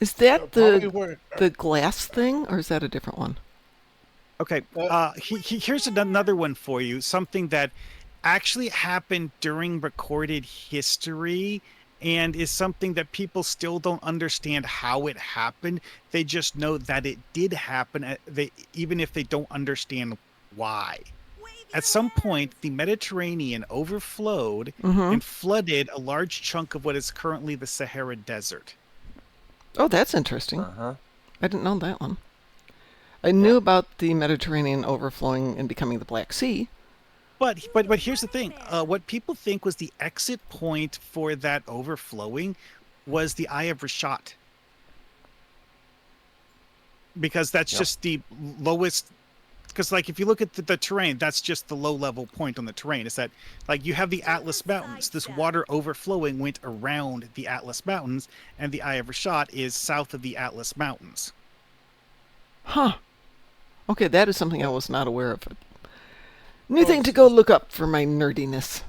Is that probably where, the glass thing, or is that a different one? Okay, here's another one for you. Something that actually happened during recorded history and is something that people still don't understand how it happened. They just know that it did happen, even if they don't understand why. Wave At your some hands. point, the Mediterranean overflowed and flooded a large chunk of what is currently the Sahara Desert. Oh, that's interesting. Uh-huh. I didn't know that one. I knew about the Mediterranean overflowing and becoming the Black Sea. But here's the thing. What people think was the exit point for that overflowing was the Eye of Rashat. Because that's just the lowest. Because like if you look at the terrain, that's just the low level point on the terrain. Is that like you have the Atlas Mountains. This water overflowing went around the Atlas Mountains, and the Eye of Rashat is south of the Atlas Mountains. Huh. Okay, that is something I was not aware of. New thing to go look up for my nerdiness.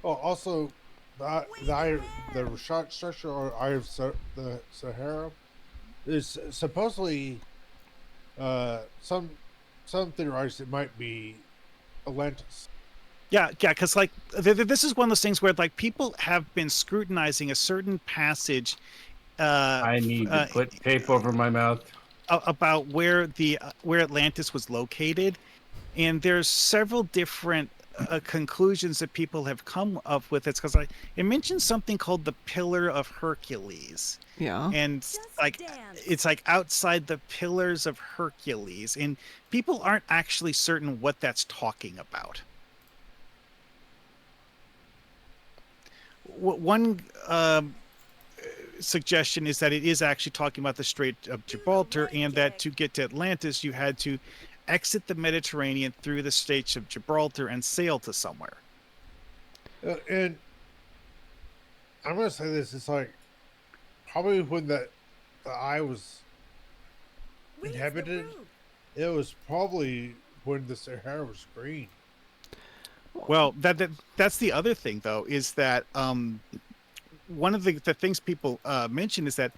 Oh, also, the Rashat structure or Eye of the Sahara is supposedly some theorize it might be Atlantis. Yeah, because like this is one of those things where like people have been scrutinizing a certain passage. I need to put tape over my mouth. About where where Atlantis was located, and there's several different conclusions that people have come up with. It's because it mentions something called the Pillar of Hercules. Yeah. And like it's like outside the Pillars of Hercules, and people aren't actually certain what that's talking about. One suggestion is that it is actually talking about the Strait of Gibraltar, and that to get to Atlantis you had to exit the Mediterranean through the Straits of Gibraltar and sail to somewhere. And I'm gonna say this: it's like probably when the eye was inhabited, it was probably when the Sahara was green. Well, that's the other thing though, is that one of the things people mention is that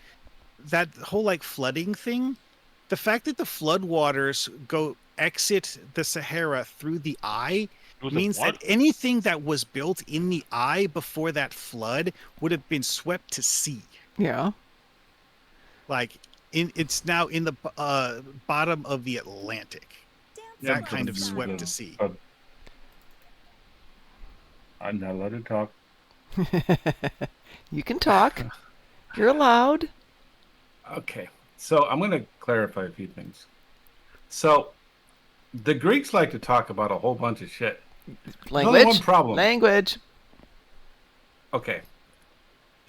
whole like flooding thing, the fact that the floodwaters go exit the Sahara through the eye means that anything that was built in the eye before that flood would have been swept to sea. Yeah. Like it's now in the bottom of the Atlantic. That kind of swept to sea. I'm not allowed to talk. You can talk. You're allowed. Okay, so I'm going to clarify a few things. So, the Greeks like to talk about a whole bunch of shit. Language. There's only one problem. Language. Okay.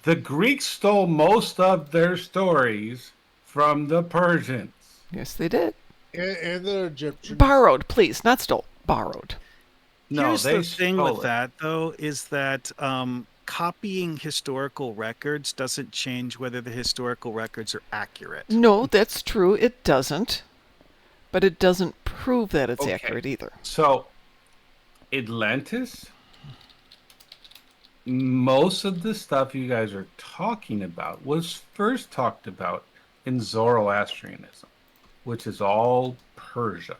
The Greeks stole most of their stories from the Persians. Yes, they did. And the Egyptians. Borrowed, please, not stole. Borrowed. No, Here's they the thing stole with it. that, though, is that copying historical records doesn't change whether the historical records are accurate. No, that's true. It doesn't. But it doesn't prove that it's accurate either. So, Atlantis, most of the stuff you guys are talking about was first talked about in Zoroastrianism, which is all Persia.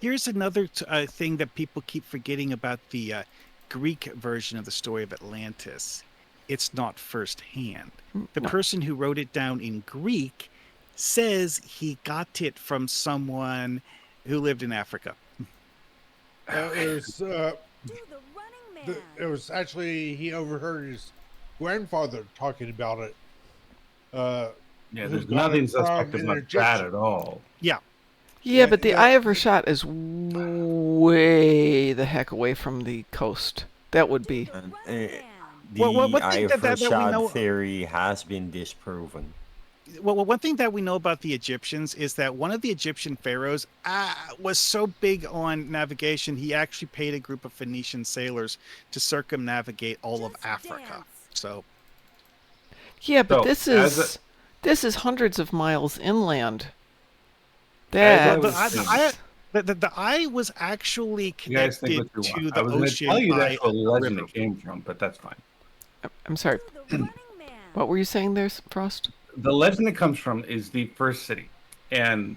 Here's another thing that people keep forgetting about the Greek version of the story of Atlantis. It's not firsthand. The person who wrote it down in Greek says he got it from someone who lived in Africa. It was actually, he overheard his grandfather talking about it. There's nothing suspect about that at all. Yeah, but the Eye of Rashat is way the heck away from the coast. That would be. The one Eye thing of that we know- Rashad theory has been disproven. Well, one thing that we know about the Egyptians is that one of the Egyptian pharaohs was so big on navigation, he actually paid a group of Phoenician sailors to circumnavigate all of Africa. So, yeah, but this is hundreds of miles inland. the eye was actually connected to the I was going to ocean. tell you by that's where the legend river. it came from, but that's fine. I'm sorry. What were you saying there, Frost? The legend it comes from is the first city, and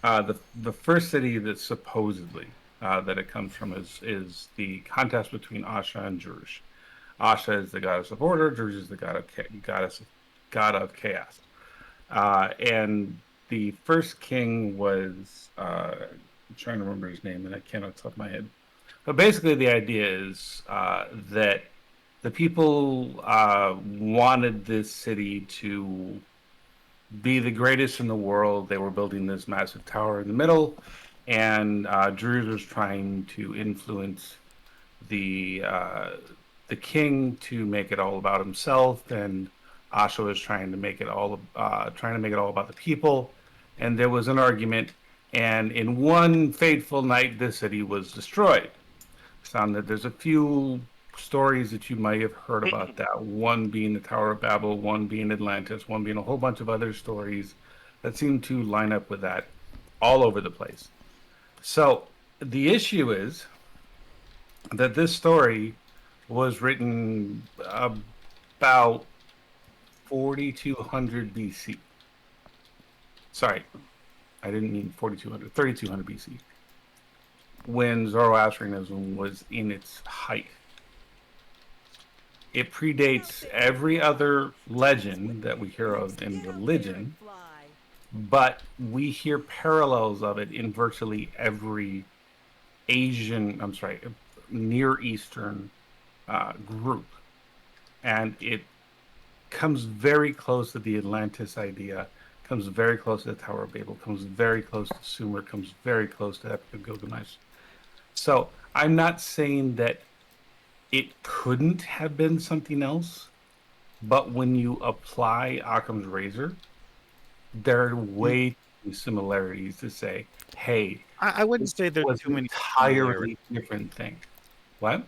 the first city that supposedly that it comes from is the contest between Asha and Jurush. Asha is the goddess of order. Jurush is the god of chaos. And the first king was I'm trying to remember his name, and I can't off the top of my head. But basically, the idea is that the people wanted this city to be the greatest in the world. They were building this massive tower in the middle, and Druze was trying to influence the uh, the king to make it all about himself, and Asha was trying to make it all about the people. And there was an argument, and in one fateful night, the city was destroyed. Found that there's a few stories that you might have heard about that. One being the Tower of Babel, one being Atlantis, one being a whole bunch of other stories that seem to line up with that all over the place. So the issue is that this story was written about 4200 BC. Sorry, I didn't mean 4200, 3200 BC, when Zoroastrianism was in its height. It predates every other legend that we hear of in religion, but we hear parallels of it in virtually every Near Eastern group. And it comes very close to the Atlantis idea, comes very close to the Tower of Babel, comes very close to Sumer, comes very close to Epic of Gilgamesh. So I'm not saying that it couldn't have been something else, but when you apply Occam's razor, there are way too many similarities to say, hey, I wouldn't say there's was too an many entirely different thing. What?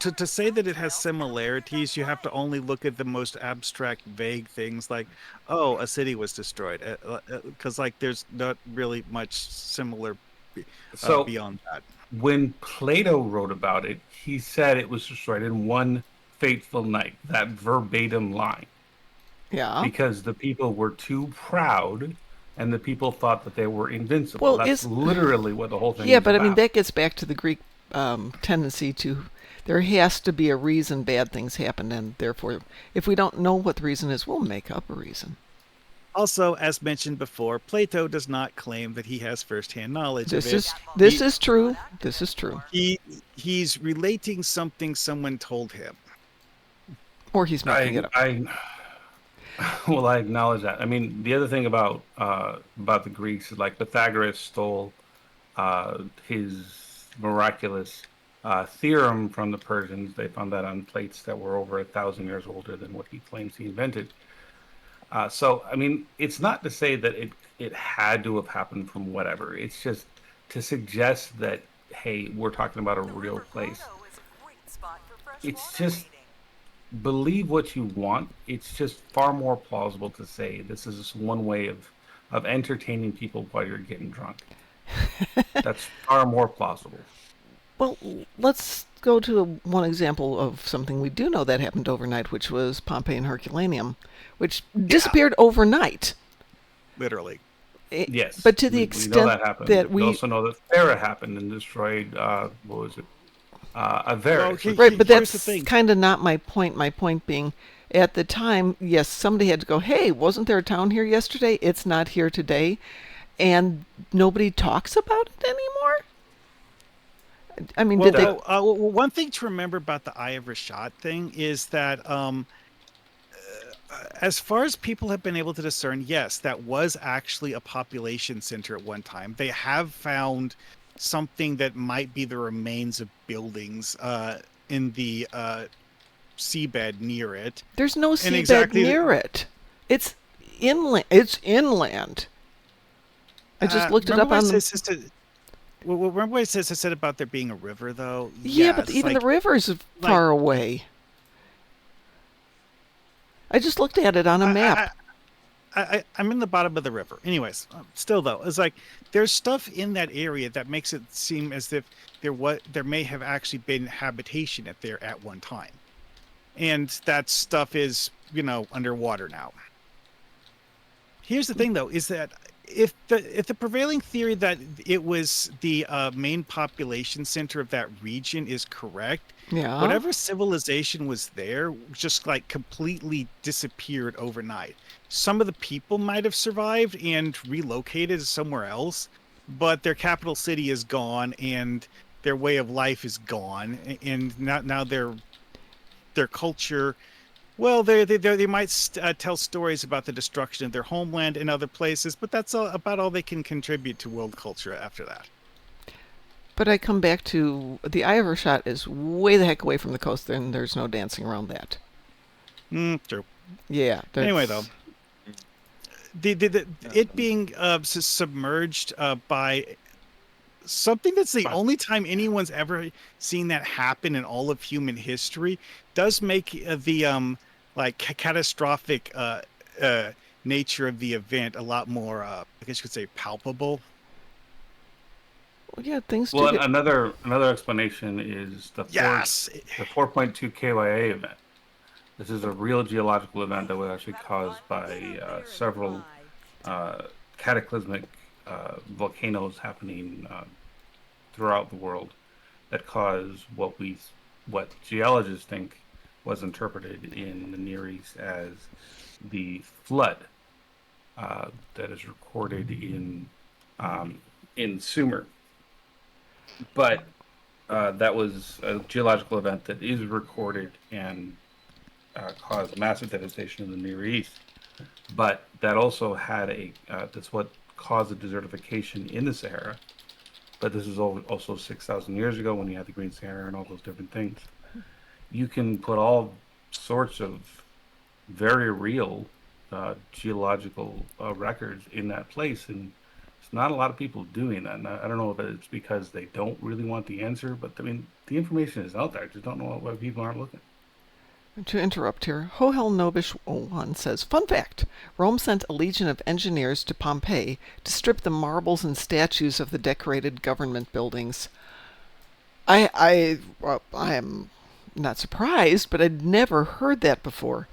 To say that it has similarities, you have to only look at the most abstract, vague things like, oh, a city was destroyed, because like there's not really much similar So beyond that. when Plato wrote about it, he said it was destroyed in one fateful night, that verbatim line, Yeah. because the people were too proud and the people thought that they were invincible. Well, That's literally what the whole thing Yeah, is but I about. mean, that gets back to the Greek tendency to, there has to be a reason bad things happen, and therefore, if we don't know what the reason is, we'll make up a reason. Also, as mentioned before, Plato does not claim that he has firsthand knowledge of it. This is true. This is true. He's relating something someone told him. Or he's making it up. Well, I acknowledge that. I mean, the other thing about the Greeks is like Pythagoras stole his miraculous theorem from the Persians. They found that on plates that were over 1,000 years older than what he claims he invented. So, I mean, it's not to say that it had to have happened from whatever. It's just to suggest that, hey, we're talking about a real place. It's just believe what you want. It's just far more plausible to say this is just one way of entertaining people while you're getting drunk. That's far more plausible. Well, let's go to one example of something we do know that happened overnight, which was Pompeii and Herculaneum, which disappeared overnight. Literally. Yes. But to the we extent know that happened. that we also know that Thera happened and destroyed, what was it? Averis. Well, Right, but here's the that's thing. kind of not my point. My point being, at the time, yes, somebody had to go, hey, wasn't there a town here yesterday? It's not here today. And nobody talks about it anymore? I mean, did they... one thing to remember about the Eye of Rashad thing is that as far as people have been able to discern, yes, that was actually a population center at one time. They have found something that might be the remains of buildings in the seabed near it. There's no seabed near it. It's inland. I just looked it up on the... remember what it said about there being a river, though? Yeah, but even the river's far away. I just looked at it on a map. I'm in the bottom of the river. Anyways, still though, it's like there's stuff in that area that makes it seem as if there may have actually been habitation there at one time, and that stuff is underwater now. Here's the thing, though, is that if the prevailing theory that it was the main population center of that region is correct, whatever civilization was there just like completely disappeared overnight. Some of the people might have survived and relocated somewhere else, but their capital city is gone and their way of life is gone, and now their culture Well, they might tell stories about the destruction of their homeland in other places, but that's about all they can contribute to world culture after that. But I come back to the Eye of Rashad is way the heck away from the coast, and there's no dancing around that. True. Yeah. Anyway, though, it being submerged by something that's the only time anyone's ever seen that happen in all of human history does make the catastrophic nature of the event a lot more I guess you could say palpable. Well, yeah, things Well, do get. another explanation is the Yes. the 4.2 KYA event. This is a real geological event that was actually caused by several cataclysmic volcanoes happening throughout the world that caused what geologists think was interpreted in the Near East as the flood that is recorded in Sumer. But that was a geological event that is recorded and caused massive devastation in the Near East. But that also had that's what caused the desertification in the Sahara. But this is also 6,000 years ago when you had the Green Sahara and all those different things. You can put all sorts of very real geological records in that place, and it's not a lot of people doing that. And I don't know if it's because they don't really want the answer, but I mean, the information is out there. I just don't know why people aren't looking. To interrupt here, Hohel Nobish 01 says, fun fact, Rome sent a legion of engineers to Pompeii to strip the marbles and statues of the decorated government buildings. I am not surprised, but I'd never heard that before.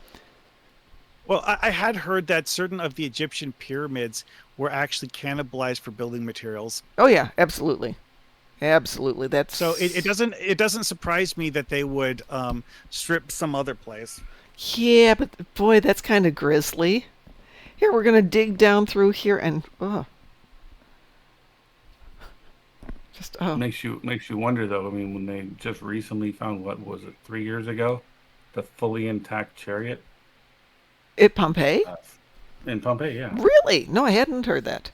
Well, I had heard that certain of the Egyptian pyramids were actually cannibalized for building materials. Oh yeah, absolutely. Absolutely. That's So it doesn't surprise me that they would strip some other place. Yeah, but boy, that's kind of grisly. Here, we're gonna dig down through here and just Makes you wonder though. I mean, when they just recently found, what was it, 3 years ago, the fully intact chariot at Pompeii? in Pompeii. Yeah, Really? No, I hadn't heard that.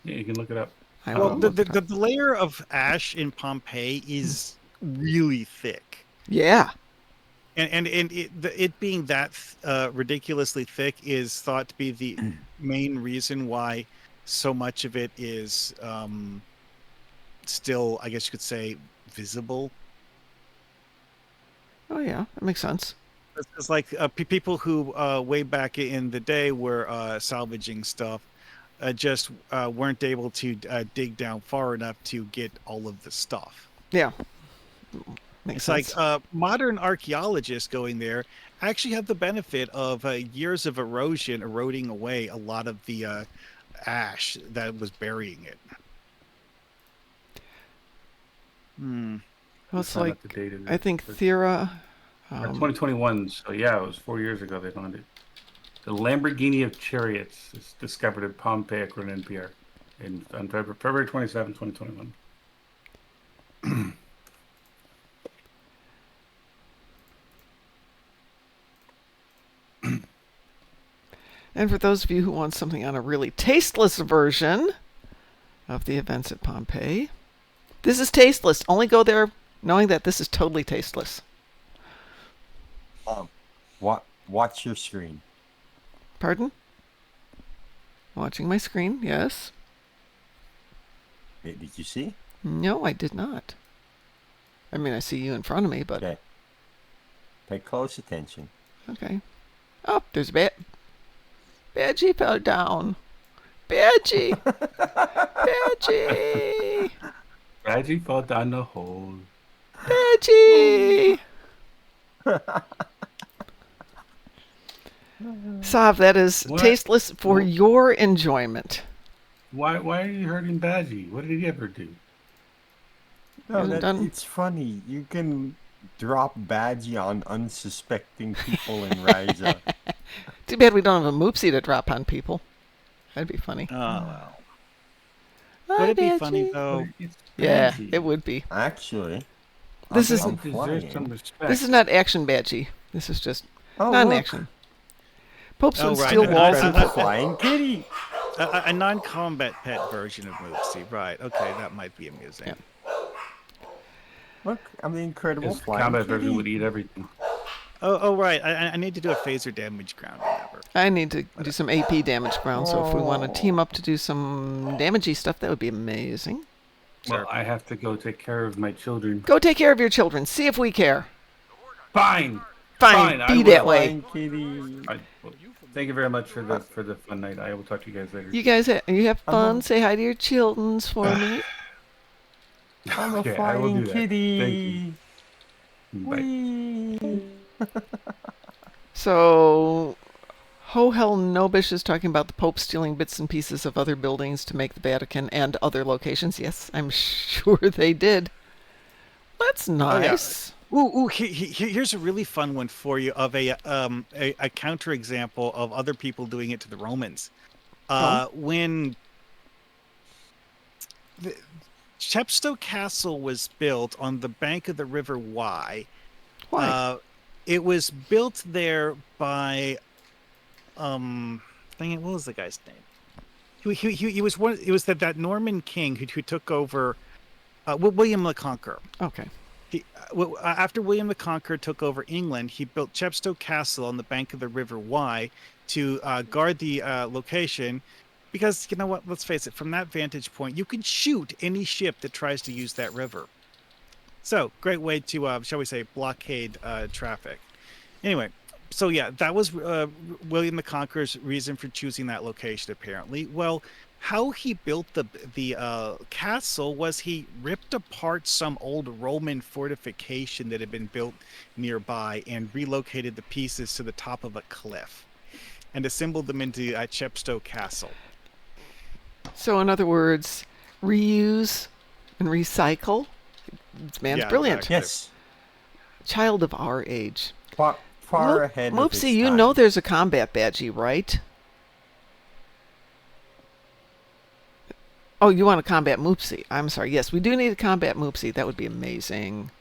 yeah, you can look it up. I Well, will the, look it the up. the layer of ash in Pompeii is really thick, Yeah. and it being that ridiculously thick is thought to be the main reason why so much of it is still, I guess you could say, visible. Oh yeah, that makes sense. It's like people who way back in the day were salvaging stuff just weren't able to dig down far enough to get all of the stuff. Yeah. Makes It's sense. like modern archaeologists going there actually have the benefit of years of eroding away a lot of the ash that was burying it. Well, it's Find like out the date of I it. think Thera. 2021. So yeah, it was 4 years ago they found it. The Lamborghini of Chariots is discovered at Pompeii, according to NPR, on February 27, 2021. And for those of you who want something on a really tasteless version of the events at Pompeii, this is tasteless. Only go there knowing that this is totally tasteless. Watch your screen. Pardon? Watching my screen, yes. Did you see? No, I did not. I mean, I see you in front of me, but Okay. Pay close attention. okay. Oh, there's a bat. Badgie fell down. Badgie! Badgie! Reggie fell down the hole. Badgie! Sav, that is What? tasteless for What? your enjoyment. Why are you hurting Badgie? What did he ever do? No, Hasn't done- it's funny. You can drop Badgie on unsuspecting people in Ryza. Too bad we don't have a Moopsie to drop on people. That'd be funny. Oh well. Hi, Would it be funny Badgie. though? It's Yeah, Badgie. it would be. Actually, This is- I'm Deserves flying. some respect. This is not action Badgie. This is just Oh, Not an look, action. Popes Oh, would right, steal an walls incredible and flying kitty. A non-combat pet version of Moopsy. Right. Okay, that might be amusing. Yeah. Look, I'm the incredible His flying combat kitty. version would eat everything. Oh, right. I need to do a phaser damage ground. Whatever. I need to do some AP damage ground, so if we want to team up to do some damagey stuff, that would be amazing. Well, I have to go take care of my children. Go take care of your children. See if we care. Fine. Fine, I be will. that way. Flying kitty. Well, thank you very much for the fun night. I will talk to you guys later. You guys, you have fun. Uh-huh. Say hi to your childrens for me. I'm a Okay, I will flying do that. kitty. Thank you. Bye. Whee. So, Ho Hell Nobish is talking about the Pope stealing bits and pieces of other buildings to make the Vatican and other locations. Yes, I'm sure they did. That's nice. Ooh, here's a really fun one for you of a counterexample of other people doing it to the Romans. When the Chepstow Castle was built on the bank of the River Wye, Why? it was built there by, dang it, what was the guy's name? He was one. It was that Norman king who took over, William the Conqueror. Okay. After William the Conqueror took over England, he built Chepstow Castle on the bank of the River Wye to guard the location, because you know what? Let's face it. From that vantage point, you can shoot any ship that tries to use that river. So, great way to, shall we say, blockade traffic. Anyway, so yeah, that was William the Conqueror's reason for choosing that location, apparently. Well, how he built the castle was he ripped apart some old Roman fortification that had been built nearby and relocated the pieces to the top of a cliff and assembled them into Chepstow Castle. So, in other words, reuse and recycle. This man's Yeah, brilliant. exactly. Yes. Child of our age. Far ahead of Moopsy, its you time. know there's a combat badgie, right? Oh, you want a combat Moopsy. I'm sorry. Yes, we do need a combat Moopsy. That would be amazing.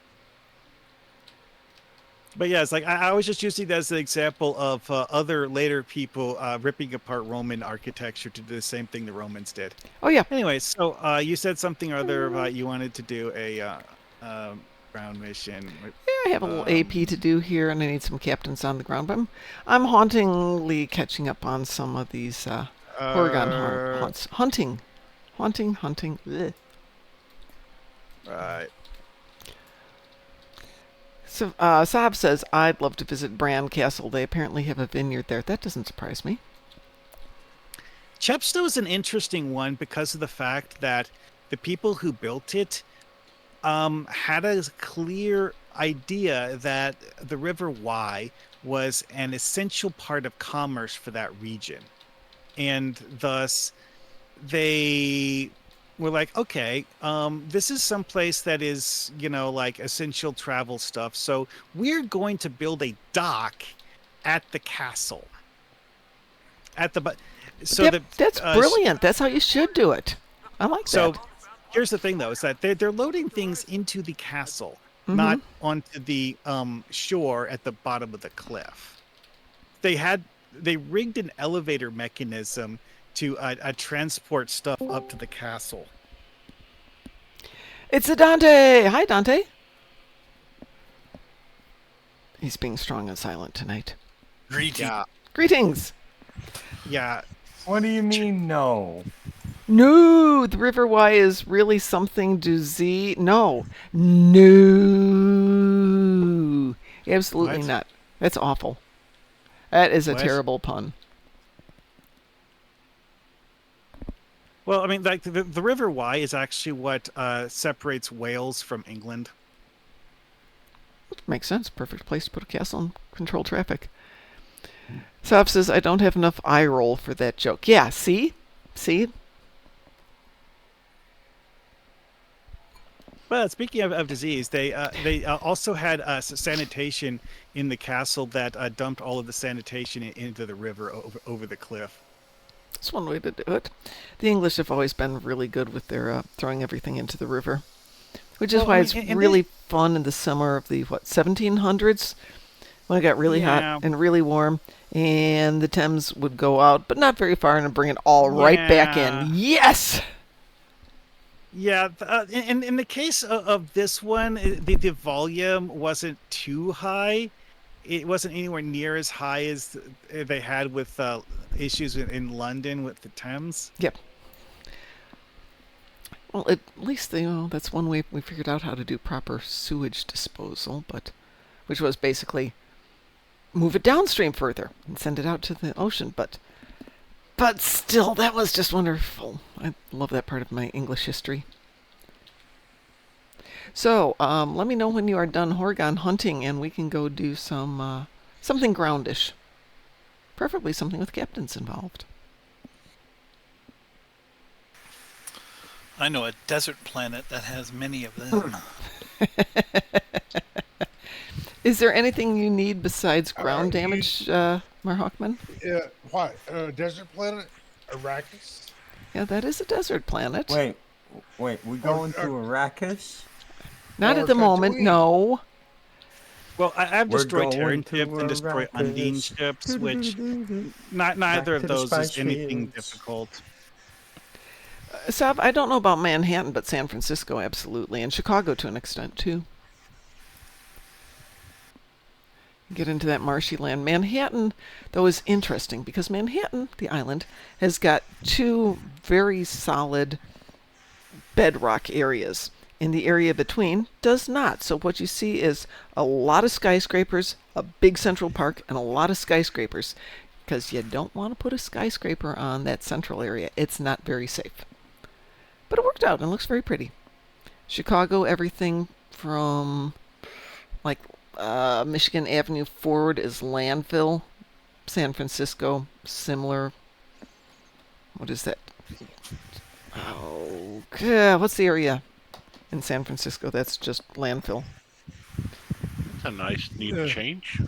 But yeah, it's like I was just using that as an example of other later people ripping apart Roman architecture to do the same thing the Romans did. Oh, yeah. Anyway, so you said something or other about you wanted to do a ground mission. Yeah, I have a little AP to do here, and I need some captains on the ground. But I'm hauntingly catching up on some of these Oregon haunts. Hunting. Ugh. Right. So Saab says, I'd love to visit Bran Castle. They apparently have a vineyard there. That doesn't surprise me. Chepstow is an interesting one because of the fact that the people who built it had a clear idea that the River Wye was an essential part of commerce for that region. And thus, they were like, okay, this is someplace that is, like essential travel stuff. So we're going to build a dock at the castle. That's brilliant. That's how you should do it. I like so that. Here's the thing, though, is that they're loading things into the castle, not onto the shore at the bottom of the cliff. They rigged an elevator mechanism to transport stuff up to the castle. It's a Dante. Hi, Dante. He's being strong and silent tonight. Greetings. Yeah. What do you mean, no? No, the River Wye is really something to Z. No. Absolutely What? not. That's awful. That is a What? terrible pun. Well, I mean, like the River Wye is actually what separates Wales from England. Makes sense. Perfect place to put a castle and control traffic. Sop says, I don't have enough eye roll for that joke. Yeah, see? Well, speaking of disease, they also had sanitation in the castle that dumped all of the sanitation into the river over the cliff. That's one way to do it. The English have always been really good with their throwing everything into the river. Which is why it's really fun in the summer of the, 1700s? when it got really hot Yeah. and really warm, and the Thames would go out, but not very far, and bring it all right back in. Yeah. Yes! Yeah, in the case of this one, the volume wasn't too high. It wasn't anywhere near as high as they had with issues in London with the Thames. Yep. Well, at least that's one way we figured out how to do proper sewage disposal, but which was basically move it downstream further and send it out to the ocean. But still, that was just wonderful. I love that part of my English history. So, let me know when you are done Horgon hunting, and we can go do some something groundish. Preferably something with captains involved. I know a desert planet that has many of them. Is there anything you need besides ground damage, Marhawkman? What? Desert planet? Arrakis? Yeah, that is a desert planet. Wait, we going to Arrakis? Not or at the moment, Tatooine. no. Well, I've We're destroyed going Terran to ships and destroyed Undine Arrakis. ships, which neither of to the those is spice anything fields. difficult. Sab, I don't know about Manhattan, but San Francisco, absolutely. And Chicago to an extent, too. Get into that marshy land. Manhattan, though, is interesting because Manhattan, the island, has got two very solid bedrock areas. And the area between does not. So what you see is a lot of skyscrapers, a big central park, and a lot of skyscrapers. Because you don't want to put a skyscraper on that central area. It's not very safe. But it worked out and looks very pretty. Chicago, everything from like Michigan Avenue forward is landfill. San Francisco, similar. What is that? Oh, what's the area in San Francisco that's just landfill? That's a nice, neat change.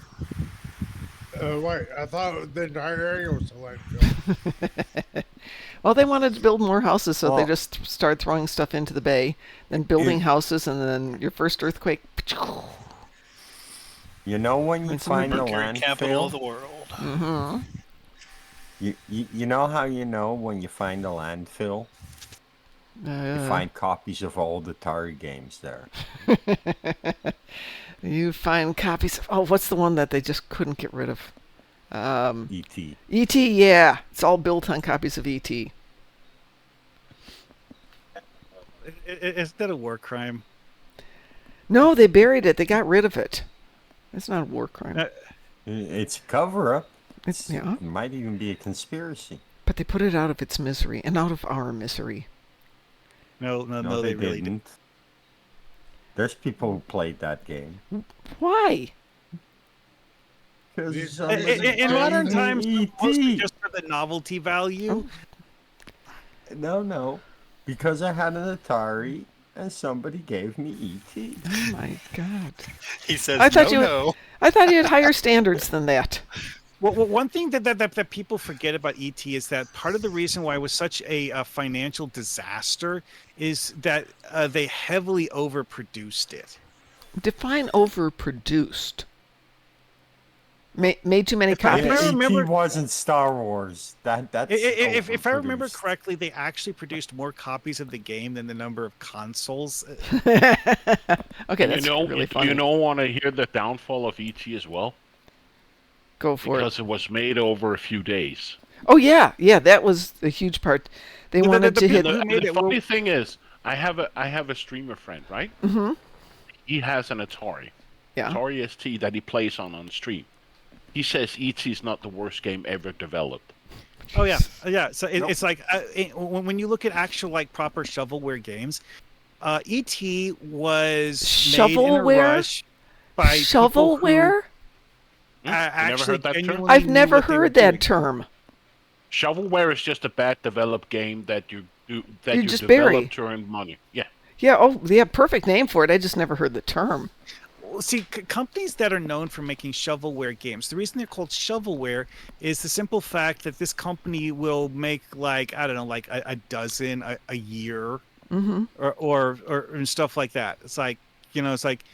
Wait, I thought the entire area was a landfill. Well, they wanted to build more houses, so they Well- just started throwing stuff into the bay, then building houses, and then your first earthquake. You know when you It's find the Mercury capital of the landfill? world. Mm-hmm. You know how you know when you find a landfill? You find copies of all the Atari games there. You find copies of, what's the one that they just couldn't get rid of? E.T. E.T., yeah. It's all built on copies of E.T. Is that a war crime? No, they buried it. They got rid of it. It's not a war crime. It's a cover-up. Yeah. It might even be a conspiracy. But they put it out of its misery and out of our misery. No, they really didn't. didn't. There's people who played that game. Why? Because In modern times, mostly E.T. just for the novelty value. No. Because I had an Atari and somebody gave me E.T. Oh my God. He says, I thought no. I thought you had higher standards than that. Well, one thing that people forget about ET is that part of the reason why it was such a financial disaster is that they heavily overproduced it. Define overproduced. Made too many If I copies. remember- E.T. wasn't Star Wars. That's If I remember overproduced. correctly, they actually produced more copies of the game than the number of consoles. Okay, that's really funny. You don't want to hear the downfall of ET as well? Go for Because it was made over a few days. Oh yeah, that was a huge part. They wanted to hit. Who made The it? funny thing is, I have a streamer friend, right? Mm-hmm. He has an Atari. Yeah. Atari ST that he plays on stream. He says ET is not the worst game ever developed. Oh yeah. So it's like when you look at actual like proper shovelware games, ET was made in a Shovelware? rush by people who, Shovelware? You never actually heard that term? genuinely I've knew never what they were heard that doing. term. Shovelware is just a bad developed game that you just develop bury. to earn money. Yeah. Yeah, perfect name for it. I just never heard the term. See, companies that are known for making shovelware games, the reason they're called shovelware is the simple fact that this company will make like, I don't know, like a dozen a year or and stuff like that. It's like, it's like,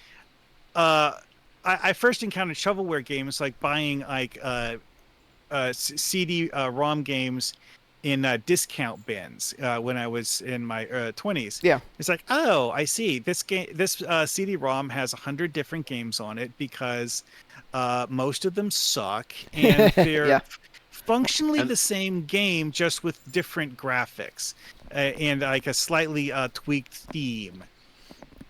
I first encountered shovelware games like buying like CD ROM games in discount bins when I was in my 20s. Yeah. It's like, oh, I see. This CD-ROM has 100 different games on it because most of them suck, and they're Yeah. functionally And- the same game, just with different graphics and like a slightly tweaked theme.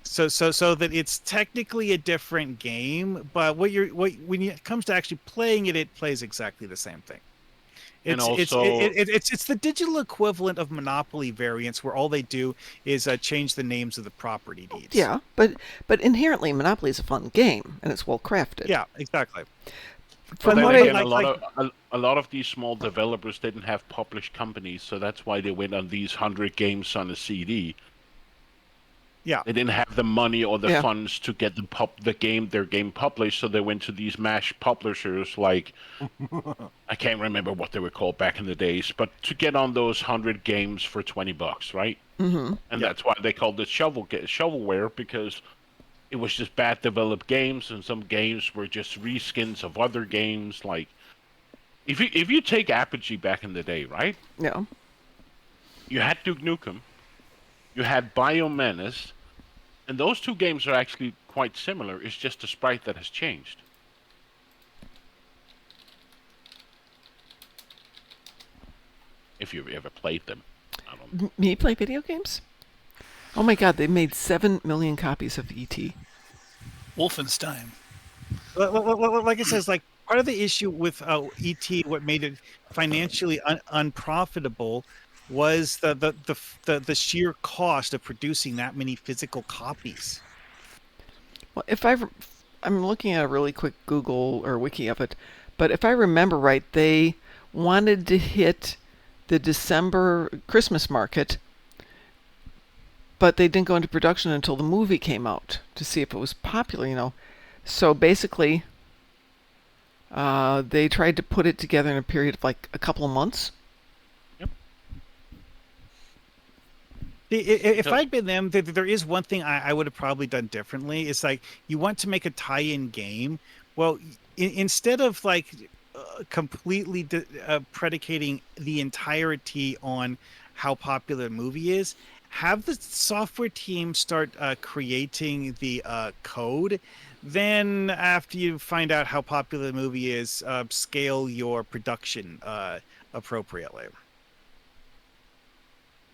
So that it's technically a different game, but when it comes to actually playing it, it plays exactly the same thing. And It's also- it's the digital equivalent of Monopoly variants, where all they do is change the names of the property deeds. Yeah, but inherently, Monopoly is a fun game, and it's well crafted. Yeah, exactly. From then what again, I a lot of these small developers didn't have published companies, so that's why they went on these 100 games on a CD. Yeah. They didn't have the money or the Yeah. funds to get their game published, so they went to these mash publishers like I can't remember what they were called back in the days, but to get on those 100 games for $20, right? Mm-hmm. And that's why they called it shovelware, because it was just bad developed games, and some games were just reskins of other games. Like if you take Apogee back in the day, right? Yeah. You had Duke Nukem, you had Biomenace, and those two games are actually quite similar. It's just the sprite that has changed. If you've ever played them. I don't Me play video games? Oh my God, they made 7 million copies of E.T. Wolfenstein. Like it says, like part of the issue with ET, what made it financially unprofitable, was the sheer cost of producing that many physical copies. Well, I'm looking at a really quick Google or wiki of it, but if I remember right, they wanted to hit the December Christmas market, but they didn't go into production until the movie came out to see if it was popular, So basically, they tried to put it together in a period of like a couple of months. If I'd been them, there is one thing I would have probably done differently. It's like, you want to make a tie-in game. Well, instead of like completely predicating the entirety on how popular a movie is, have the software team start creating the code. Then after you find out how popular the movie is, scale your production appropriately.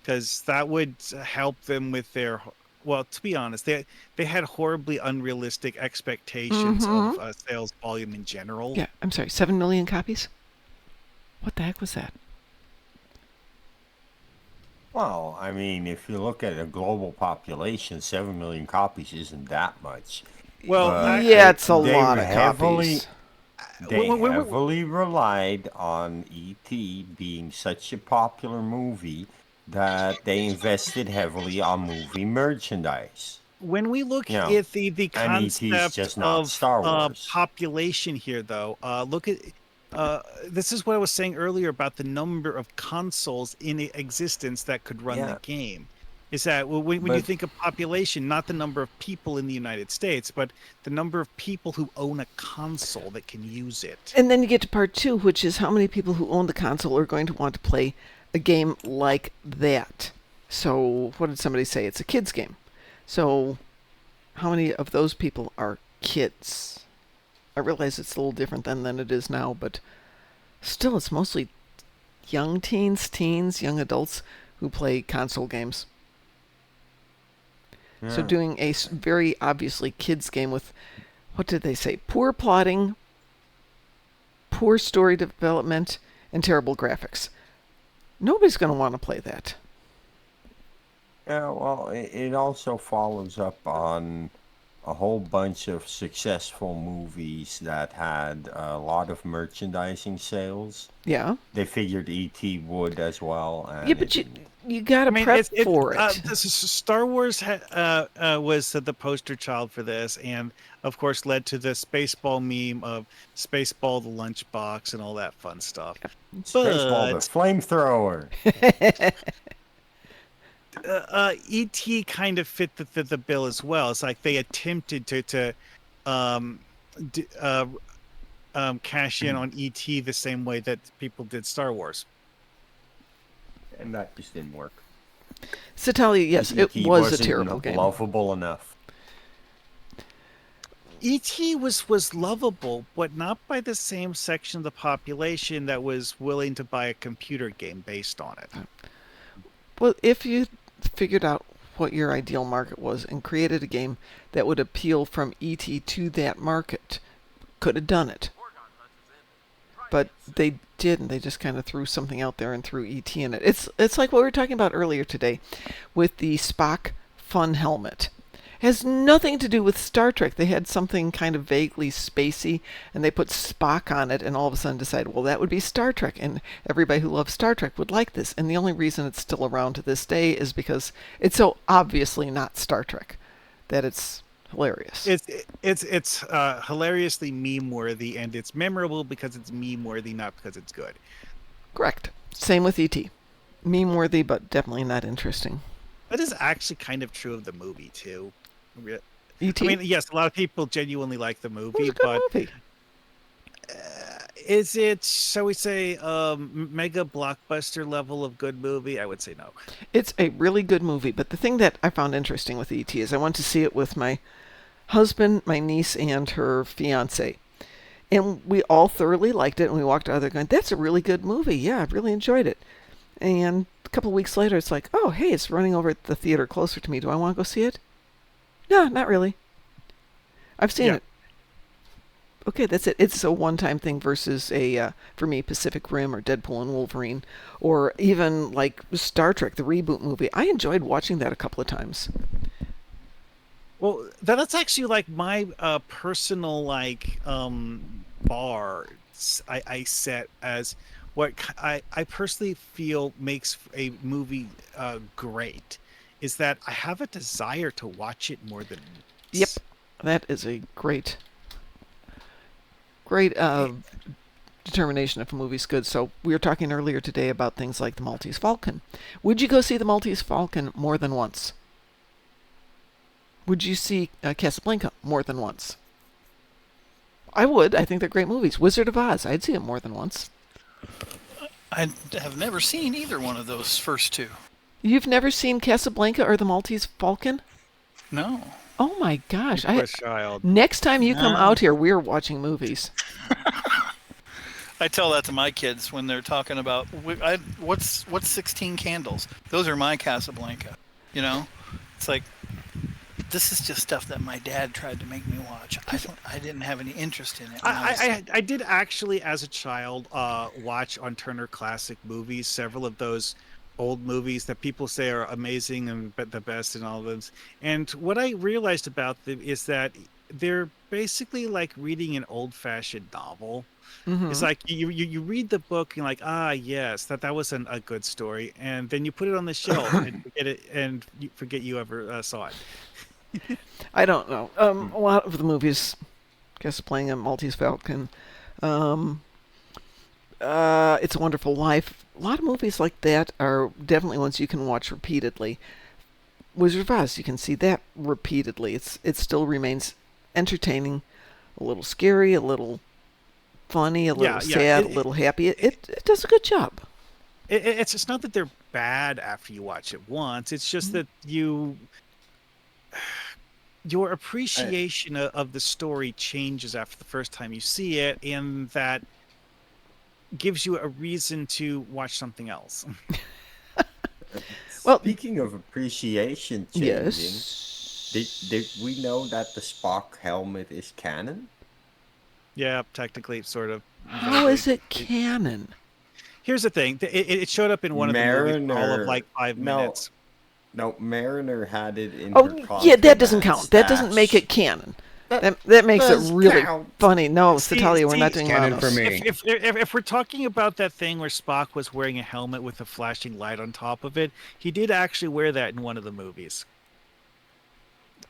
Because that would help them with their, well, to be honest, they had horribly unrealistic expectations of sales volume in general. Yeah, I'm sorry, 7 million copies? What the heck was that? Well, I mean, if you look at a global population, 7 million copies isn't that much. Well, But yeah, it's a they lot of heavily- copies. They Wait. heavily relied on E.T. being such a popular movie that they invested heavily on movie merchandise. When we look Yeah. at the And E.T.'s concept just not of Star Wars. population here, though, look at this is what I was saying earlier about the number of consoles in existence that could run the game. Is that when you think of population, not the number of people in the United States, but the number of people who own a console that can use it. And then you get to part 2, which is how many people who own the console are going to want to play a game like that. So what did somebody say? It's a kid's game. So how many of those people are kids? I realize it's a little different then than it is now, but still it's mostly young teens, young adults who play console games. So doing a very obviously kids game with, what did they say? Poor plotting, poor story development, and terrible graphics. Nobody's going to want to play that. Yeah, well, it also follows up on a whole bunch of successful movies that had a lot of merchandising sales. Yeah. They figured E.T. would as well. And Yeah, but you got to prep for it. Star Wars was the poster child for this, and of course led to the Spaceball meme of Spaceball the lunchbox and all that fun stuff. Spaceball the flamethrower. E.T. kind of fit the bill as well. It's like they attempted to cash in on ET the same way that people did Star Wars. And that just didn't work. Satali, yes, it E.T. was a wasn't terrible game. lovable enough. ET was lovable, but not by the same section of the population that was willing to buy a computer game based on it. Well, if you figured out what your ideal market was and created a game that would appeal from ET to that market, could have done it. But they didn't. They just kind of threw something out there and threw ET in it. It's like what we were talking about earlier today with the Spock fun helmet. It has nothing to do with Star Trek. They had something kind of vaguely spacey, and they put Spock on it, and all of a sudden decided, well, that would be Star Trek, and everybody who loves Star Trek would like this. And the only reason it's still around to this day is because it's so obviously not Star Trek that it's hilarious. It's hilariously meme worthy, and it's memorable because it's meme worthy, not because it's good. Correct. Same with ET. Meme worthy, but definitely not interesting. That is actually kind of true of the movie too. ET? I mean, yes, a lot of people genuinely like the It was movie, a good but movie. is it, shall we say, mega blockbuster level of good movie? I would say no. It's a really good movie, but the thing that I found interesting with ET is I went to see it with my husband, my niece, and her fiance. And we all thoroughly liked it, and we walked out of there going, that's a really good movie. Yeah, I really enjoyed it. And a couple of weeks later, it's like, oh, hey, it's running over at the theater closer to me. Do I want to go see it? No, not really. I've seen it. Okay, that's it. It's a one-time thing versus for me, Pacific Rim or Deadpool and Wolverine, or even like Star Trek, the reboot movie. I enjoyed watching that a couple of times. Well, that's actually like my personal bar. I set as what I personally feel makes a movie great is that I have a desire to watch it more than once. Yep, that is a great determination if a movie's good. So we were talking earlier today about things like the Maltese Falcon. Would you go see the Maltese Falcon more than once? Would you see Casablanca more than once? I would. I think they're great movies. Wizard of Oz, I'd see it more than once. I have never seen either one of those first two. You've never seen Casablanca or the Maltese Falcon? No. Oh my gosh. Poor child. Next time you come No. out here, we're watching movies. I tell that to my kids when they're talking about what's 16 Candles. Those are my Casablanca. You know, it's like this is just stuff that my dad tried to make me watch. I didn't have any interest in it. I did actually, as a child, watch on Turner Classic Movies several of those old movies that people say are amazing and the best and all of them. And what I realized about them is that they're basically like reading an old-fashioned novel. Mm-hmm. It's like you read the book and you're like, ah, yes, that was a good story, and then you put it on the shelf and forget it, and you forget you ever saw it. I don't know. A lot of the movies, Casablanca, Maltese Falcon, It's a Wonderful Life. A lot of movies like that are definitely ones you can watch repeatedly. Wizard of Oz, you can see that repeatedly. It still remains entertaining, a little scary, a little funny, a little sad, a little happy. It does a good job. It's not that they're bad after you watch it once. It's just that your appreciation of the story changes after the first time you see it, and that gives you a reason to watch something else. Well, speaking of appreciation changing, yes. did we know that the Spock helmet is canon? Yeah, technically, sort of. How is it canon? Here's the thing. It showed up in one of the movies for all of like 5 minutes. No, Mariner had it in Oh, her yeah, that doesn't contraband count. That doesn't make it canon. That makes it really funny. No, Natalia, we're not doing canon for Manos. me. If we're talking about that thing where Spock was wearing a helmet with a flashing light on top of it, he did actually wear that in one of the movies.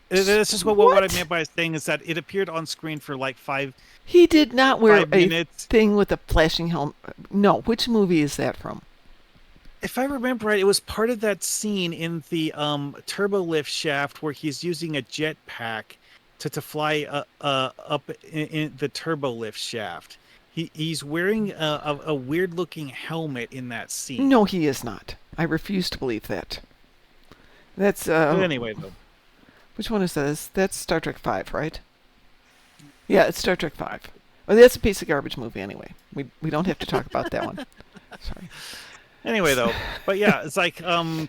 This is what I meant by saying is that it appeared on screen for like 5 He did not wear 5 a minutes. thing with a flashing helmet. No, which movie is that from? If I remember right, it was part of that scene in the turbo lift shaft where he's using a jetpack to fly up in the turbo lift shaft. He's wearing a weird looking helmet in that scene. No, he is not. I refuse to believe that. That's But anyway, though. which one is that? That's Star Trek V, right? Yeah, it's Star Trek V. Well, that's a piece of garbage movie anyway. We don't have to talk about that one. Sorry. Anyway, though, but yeah, it's like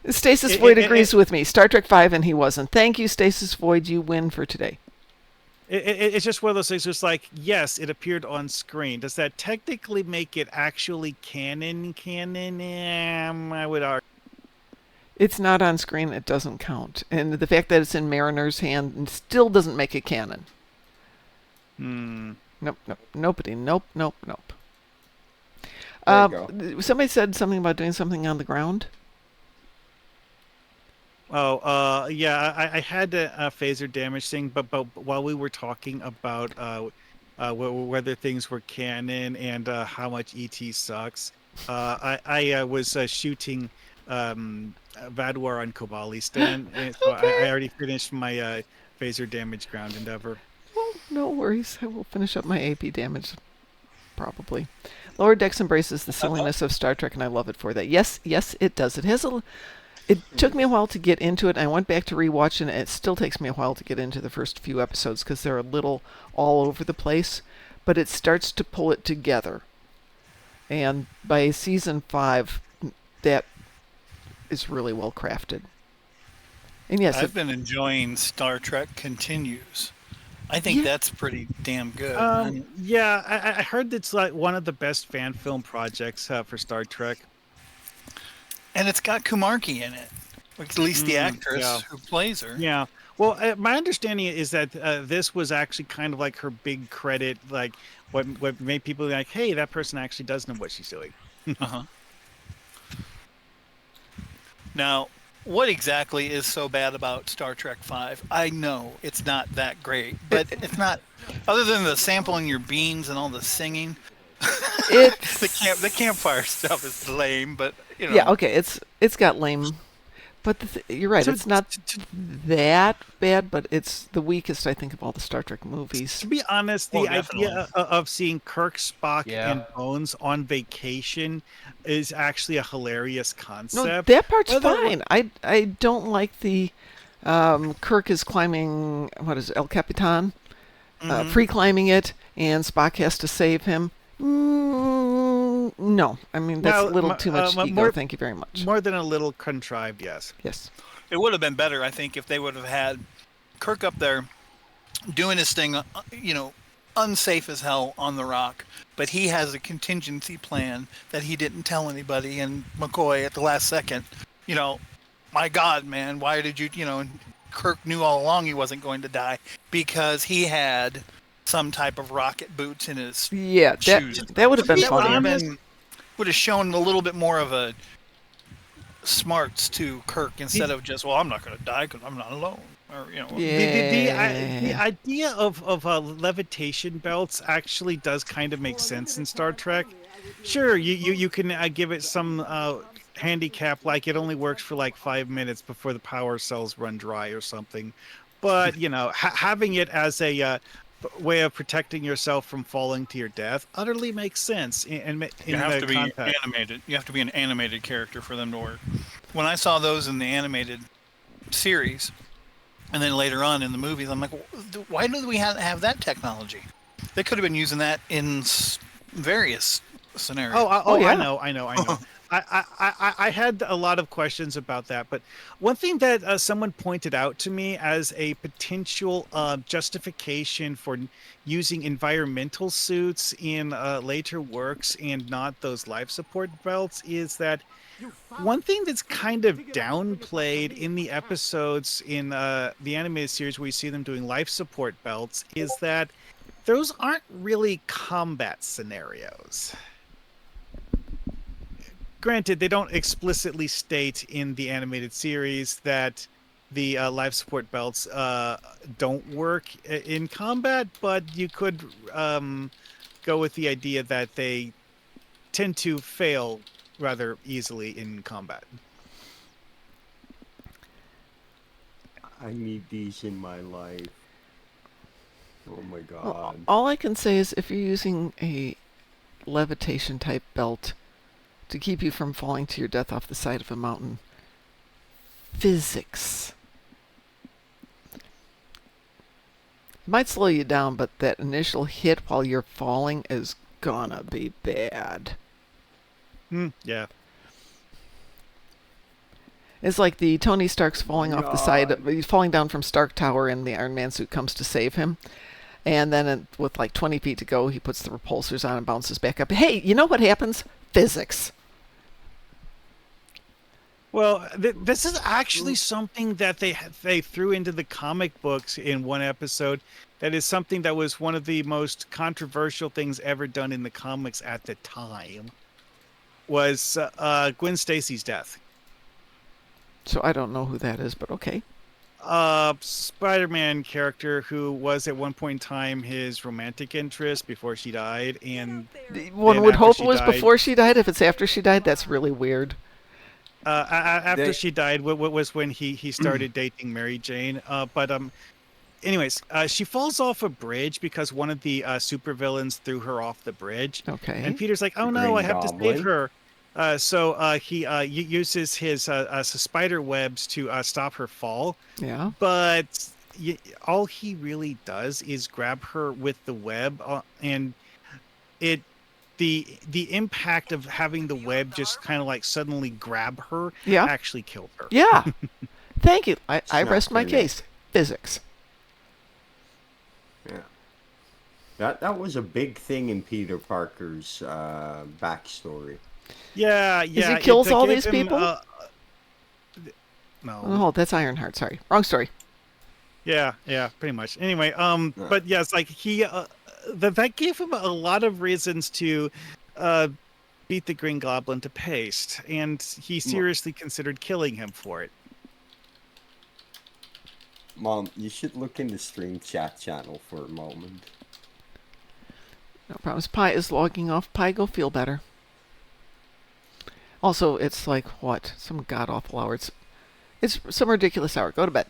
Stasis Void agrees with me. Star Trek V, and he wasn't. Thank you, Stasis Void. You win for today. It's just one of those things. It's like, yes, it appeared on screen. Does that technically make it actually canon? I would argue. It's not on screen. It doesn't count. And the fact that it's in Mariner's hand still doesn't make it canon. Nope, nope, nobody. Nope. Somebody said something about doing something on the ground. Oh, yeah, I had a phaser damage thing, but while we were talking about whether things were canon and how much ET sucks, I was shooting Vadwar on Kobalistan, and so I already finished my phaser damage ground endeavor. Well, no worries. I will finish up my AP damage, probably. Lower Decks embraces the silliness of Star Trek, and I love it for that. Yes, it does. It took me a while to get into it, and I went back to rewatch it, and it still takes me a while to get into the first few episodes because they're a little all over the place, but it starts to pull it together. And by season 5, that is really well crafted. And yes, I've been enjoying Star Trek Continues. I think that's pretty damn good. Yeah, I heard it's like one of the best fan film projects for Star Trek. And it's got Kumarki in it, at least the actress who plays her. Yeah. Well, my understanding is that this was actually kind of like her big credit, like what made people like, hey, that person actually does know what she's doing. Now, what exactly is so bad about Star Trek V? I know it's not that great, but it's not, other than the sampling your beans and all the singing. The campfire stuff is lame, but you know. Yeah, okay, it's got lame, but you're right. It's not that bad, but it's the weakest, I think, of all the Star Trek movies. To be honest, the idea of seeing Kirk, Spock, and Bones on vacation is actually a hilarious concept. No, that part's fine. I don't like the Kirk is climbing, what is it, El Capitan, free climbing it, and Spock has to save him. No, I mean that's a little too much ego. Thank you very much. More than a little contrived, yes. Yes. It would have been better, I think, if they would have had Kirk up there doing his thing, unsafe as hell on the rock, but he has a contingency plan that he didn't tell anybody. And McCoy, at the last second, my God, man, why did you, and Kirk knew all along he wasn't going to die because he had some type of rocket boots in his shoes. That would have been funny. Would have shown a little bit more of a smarts to Kirk instead of just, well, I'm not going to die because I'm not alone. Or, The idea of levitation belts actually does kind of make sense in Star Trek. Sure, you can give it some handicap, like it only works for like 5 minutes before the power cells run dry or something. But, having it as a way of protecting yourself from falling to your death utterly makes sense. You have to be animated. You have to be an animated character for them to work. When I saw those in the animated series, and then later on in the movies, I'm like, why do we have that technology? They could have been using that in various scenarios. Yeah. I know. I had a lot of questions about that, but one thing that someone pointed out to me as a potential justification for using environmental suits in later works and not those life support belts is that one thing that's kind of downplayed in the episodes in the animated series where you see them doing life support belts is that those aren't really combat scenarios. Granted, they don't explicitly state in the animated series that the life support belts don't work in combat, but you could go with the idea that they tend to fail rather easily in combat. I need these in my life. Oh my Well, god. all I can say is if you're using a levitation type belt to keep you from falling to your death off the side of a mountain, physics. It might slow you down, but that initial hit while you're falling is gonna be bad. Yeah. It's like the Tony Stark's falling off the side, God. he's falling down from Stark Tower, and the Iron Man suit comes to save him. And then with like 20 feet to go, he puts the repulsors on and bounces back up. Hey, you know what happens? Physics. Well, this is actually something that they threw into the comic books in one episode. That is something that was one of the most controversial things ever done in the comics at the time. Was Gwen Stacy's death. So I don't know who that is, but okay. Spider-Man character who was at one point in time his romantic interest before she died, and One And would after hope she it was died- before she died. If it's after she died, that's really weird. after They- she died, what was when he started dating Mary Jane. Anyways, she falls off a bridge because one of the supervillains threw her off the bridge. Okay. And Peter's like, "Oh The no, I Green have to Goblin. save her." So he uses his spider webs to stop her fall. Yeah. But all he really does is grab her with the web, and the impact of having the web just kind of like suddenly grab her Yeah. actually killed her. Yeah. Thank you. I not rest my pretty. case. Physics. Yeah. That was a big thing in Peter Parker's backstory. Yeah. he kills all these people? No. Oh, that's Ironheart. Sorry. Wrong story. Yeah, pretty much. Anyway, but yeah, it's like that gave him a lot of reasons to beat the Green Goblin to paste, and he seriously considered killing him for it. Mom, you should look in the stream chat channel for a moment. No problems. Pi is logging off. Pi, go feel better. Also, it's like, what? Some god-awful hour. It's some ridiculous hour. Go to bed.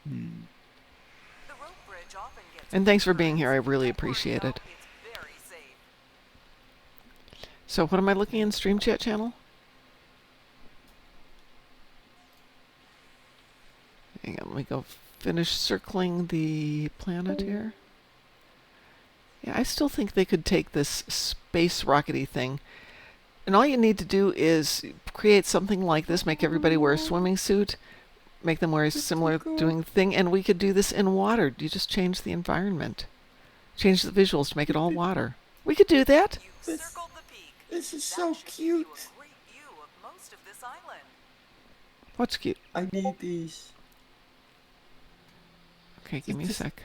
The rope bridge often gets And thanks for being here. I really appreciate it. It's very safe. So what am I looking in stream chat channel? Hang on, let me go finish circling the planet here. Yeah, I still think they could take this space rockety thing, and all you need to do is create something like this, make everybody wear a swimming suit, make them wear a similar doing thing, and we could do this in water. You just change the environment. Change the visuals to make it all water. We could do that. You circled the peak. This is That so should give you cute. a great view of most of this island. What's cute? I need these. Okay, give me a sec.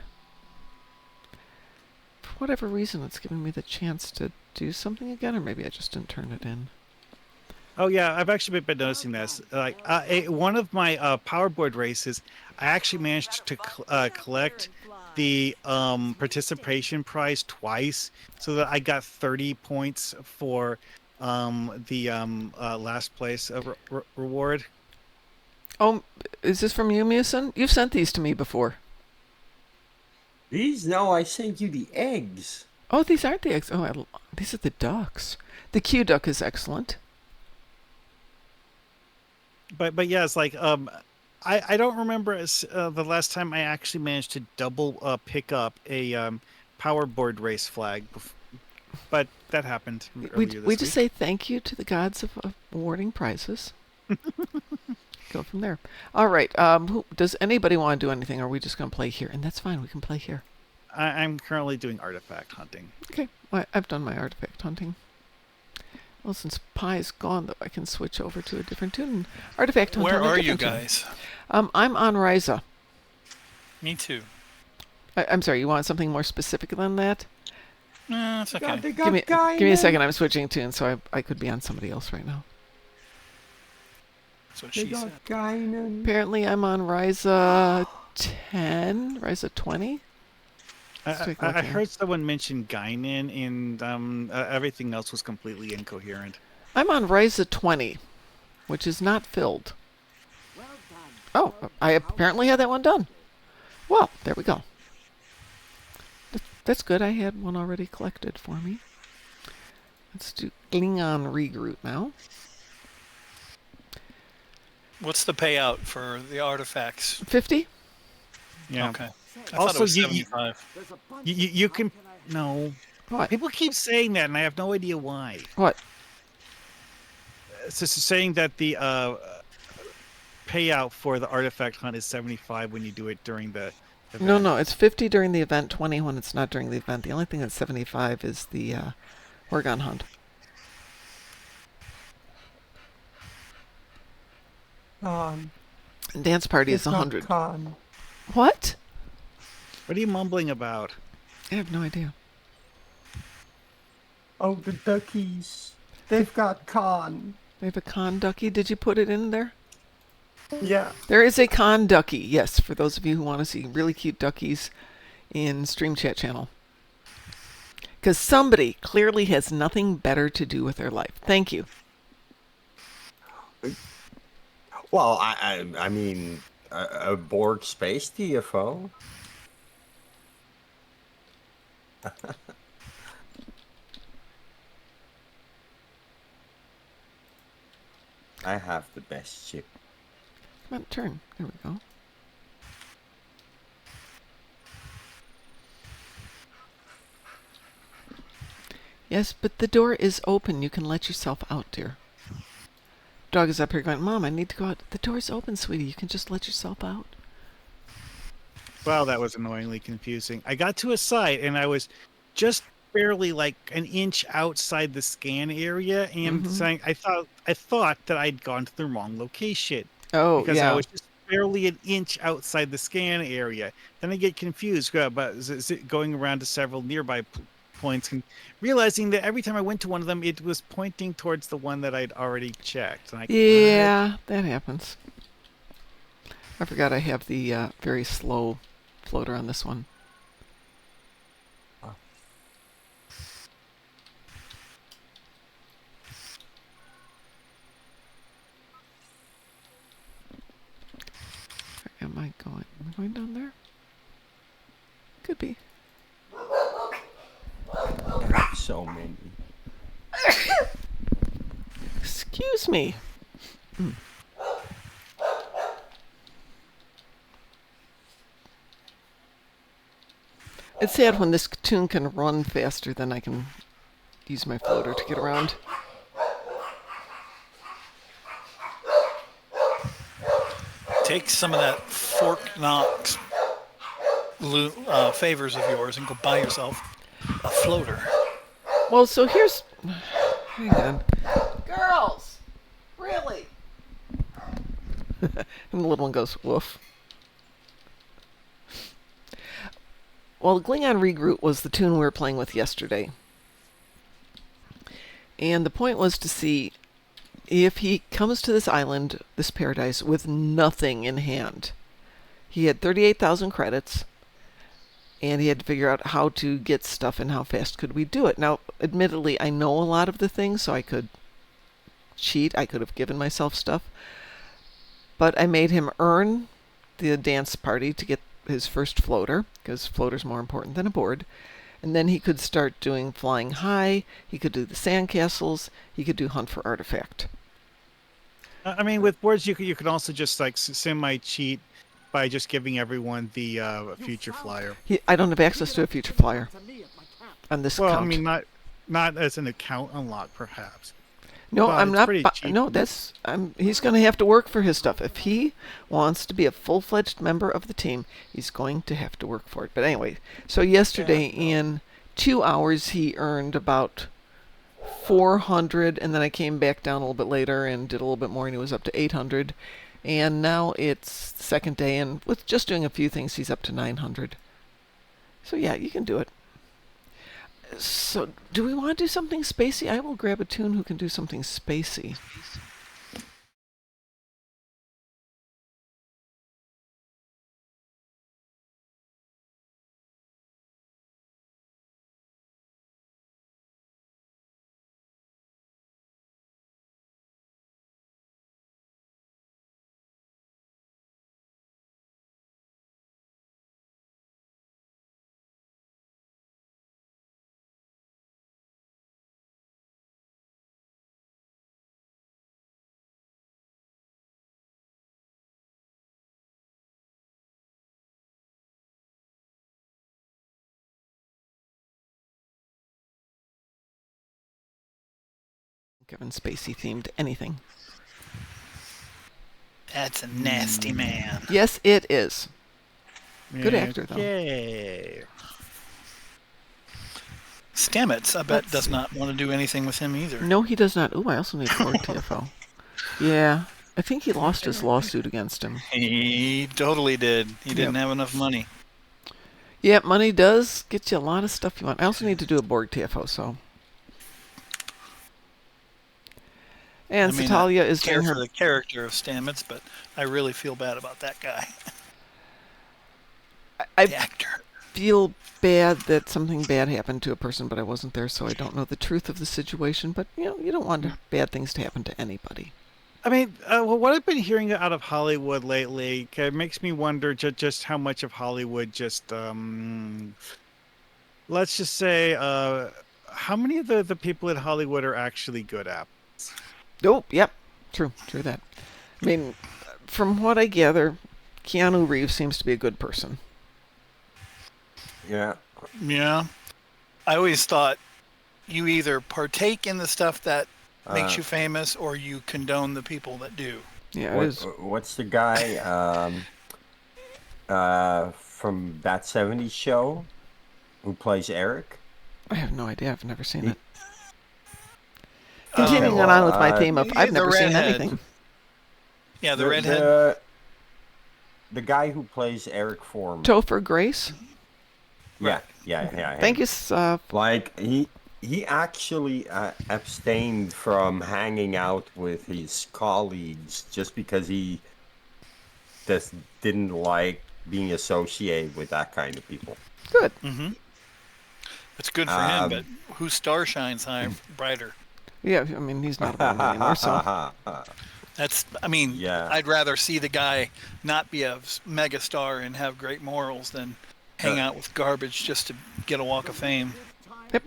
For whatever reason, it's giving me the chance to do something again, or maybe I just didn't turn it in. Oh yeah, I've actually been noticing this. Like one of my powerboard races, I actually managed to collect the participation prize twice, so that I got 30 points for the last place reward. Oh, is this from you, Musin? You've sent these to me before. These? No, I sent you the eggs. Oh, these aren't the eggs. Oh, these are the ducks. The Q duck is excellent. But yeah, it's like I don't remember the last time I actually managed to double pick up a powerboard race flag, but that happened earlier this We just week. say thank you to the gods of awarding prizes. Go from there. All right. Does anybody want to do anything, or are we just going to play here? And that's fine. We can play here. I'm currently doing artifact hunting. Okay. I've done my artifact hunting. Well, since Pi is gone, though, I can switch over to a different tune. Artifact hunting. Where on a are you different tune. guys? I'm on Ryza. Me too. I'm sorry. You want something more specific than that? It's okay. They Give me a second. I'm switching tunes, so I could be on somebody else right now. That's what They she got said. Guinan. Apparently, I'm on Ryza 10, Ryza 20. Let's take a look I here. heard someone mention Guinan, and everything else was completely incoherent. I'm on Ryza 20, which is not filled. Well done. Oh, I apparently had that one done. Well, there we go. That's good. I had one already collected for me. Let's do Klingon regroup now. What's the payout for the artifacts? 50? Yeah. Okay. I Also, thought it was you- 75. There's a bunch You of can how I help no. What? People keep saying that, and I have no idea why. What? It's just saying that the payout for the artifact hunt is 75 when you do it during the event. No, it's 50 during the event, 20 when it's not during the event. The only thing that's 75 is the Oregon hunt. Con. And dance party is It's not 100. con. What? What are you mumbling about? I have no idea. Oh, the duckies. They've got con. They have a con ducky. Did you put it in there? Yeah. There is a con ducky, yes, for those of you who want to see really cute duckies in Stream Chat channel. Because somebody clearly has nothing better to do with their life. Thank you. Well, I mean, a Borg space TFO. I have the best ship. Come on, turn. There we go. Yes, but the door is open. You can let yourself out, dear. Dog is up here going, Mom, I need to go out. The door's open, sweetie. You can just let yourself out. Well, that was annoyingly confusing. I got to a site and I was just barely like an inch outside the scan area, and saying I thought that I'd gone to the wrong location Oh, because yeah. I was just barely an inch outside the scan area. Then I get confused about going around to several nearby points and realizing that every time I went to one of them, it was pointing towards the one that I'd already checked. Like, Yeah, that happens. I forgot I have the very slow floater on this one. Where am I going? Am I going down there? Could be. I have so many. Excuse me. It's sad when this tune can run faster than I can use my floater to get around. Take some of that Fort Knox favors of yours and go buy yourself a floater. Well, so here's... Hang on. Girls! Really? And the little one goes, woof. Well, Klingon Regroup was the tune we were playing with yesterday. And the point was to see if he comes to this island, this paradise, with nothing in hand. He had 38,000 credits, and he had to figure out how to get stuff and how fast could we do it. Now, admittedly, I know a lot of the things, so I could cheat. I could have given myself stuff. But I made him earn the dance party to get his first floater, because floater's more important than a board. And then he could start doing flying high, he could do the sandcastles, he could do hunt for artifact. I mean, with boards, you could also just like semi-cheat by just giving everyone the future flyer. I don't have access to a future flyer on this Well, account. I mean, not as an account unlock, perhaps. No, but I'm it's not. pretty cheap. No, he's going to have to work for his stuff. If he wants to be a full-fledged member of the team, he's going to have to work for it. But anyway, so yesterday in 2 hours he earned about 400, and then I came back down a little bit later and did a little bit more, and he was up to 800. And now it's the second day, and with just doing a few things, he's up to 900. So yeah, you can do it. So, do we want to do something spacey? I will grab a tune who can do something spacey. Kevin Spacey themed anything. That's a nasty man. Yes, it is. Good actor, though. Okay. Stamets, I bet, Let's does see. not want to do anything with him either. No, he does not. Ooh, I also need a board TFO. Yeah, I think he lost his lawsuit against him. He totally did. He didn't have enough money. Yeah, money does get you a lot of stuff you want. I also need to do a Borg TFO, so. And Natalia is care doing for her. the character of Stamets, but I really feel bad about that guy. I The actor. feel bad that something bad happened to a person, but I wasn't there, so I don't know the truth of the situation. But, you know, you don't want bad things to happen to anybody. I mean, well, what I've been hearing out of Hollywood lately makes me wonder just how much of Hollywood just, let's just say, how many of the people in Hollywood are actually good at? Oh, yep. True that. I mean, from what I gather, Keanu Reeves seems to be a good person. Yeah. Yeah. I always thought you either partake in the stuff that makes you famous or you condone the people that do. Yeah, What's the guy from That 70s Show who plays Eric? I have no idea. I've never seen He- it. Continuing on with my theme of I've the never seen redhead. anything. Yeah, the redhead. The guy who plays Eric Foreman. Topher Grace. Yeah. Thank you, Like he actually abstained from hanging out with his colleagues just because he just didn't like being associated with that kind of people. Good. Mm-hmm. It's good for him, but whose star shines brighter? Yeah, I mean, he's not around anymore, so. That's, I mean, Yeah. I'd rather see the guy not be a mega star and have great morals than hang out with garbage just to get a walk of fame. Yep.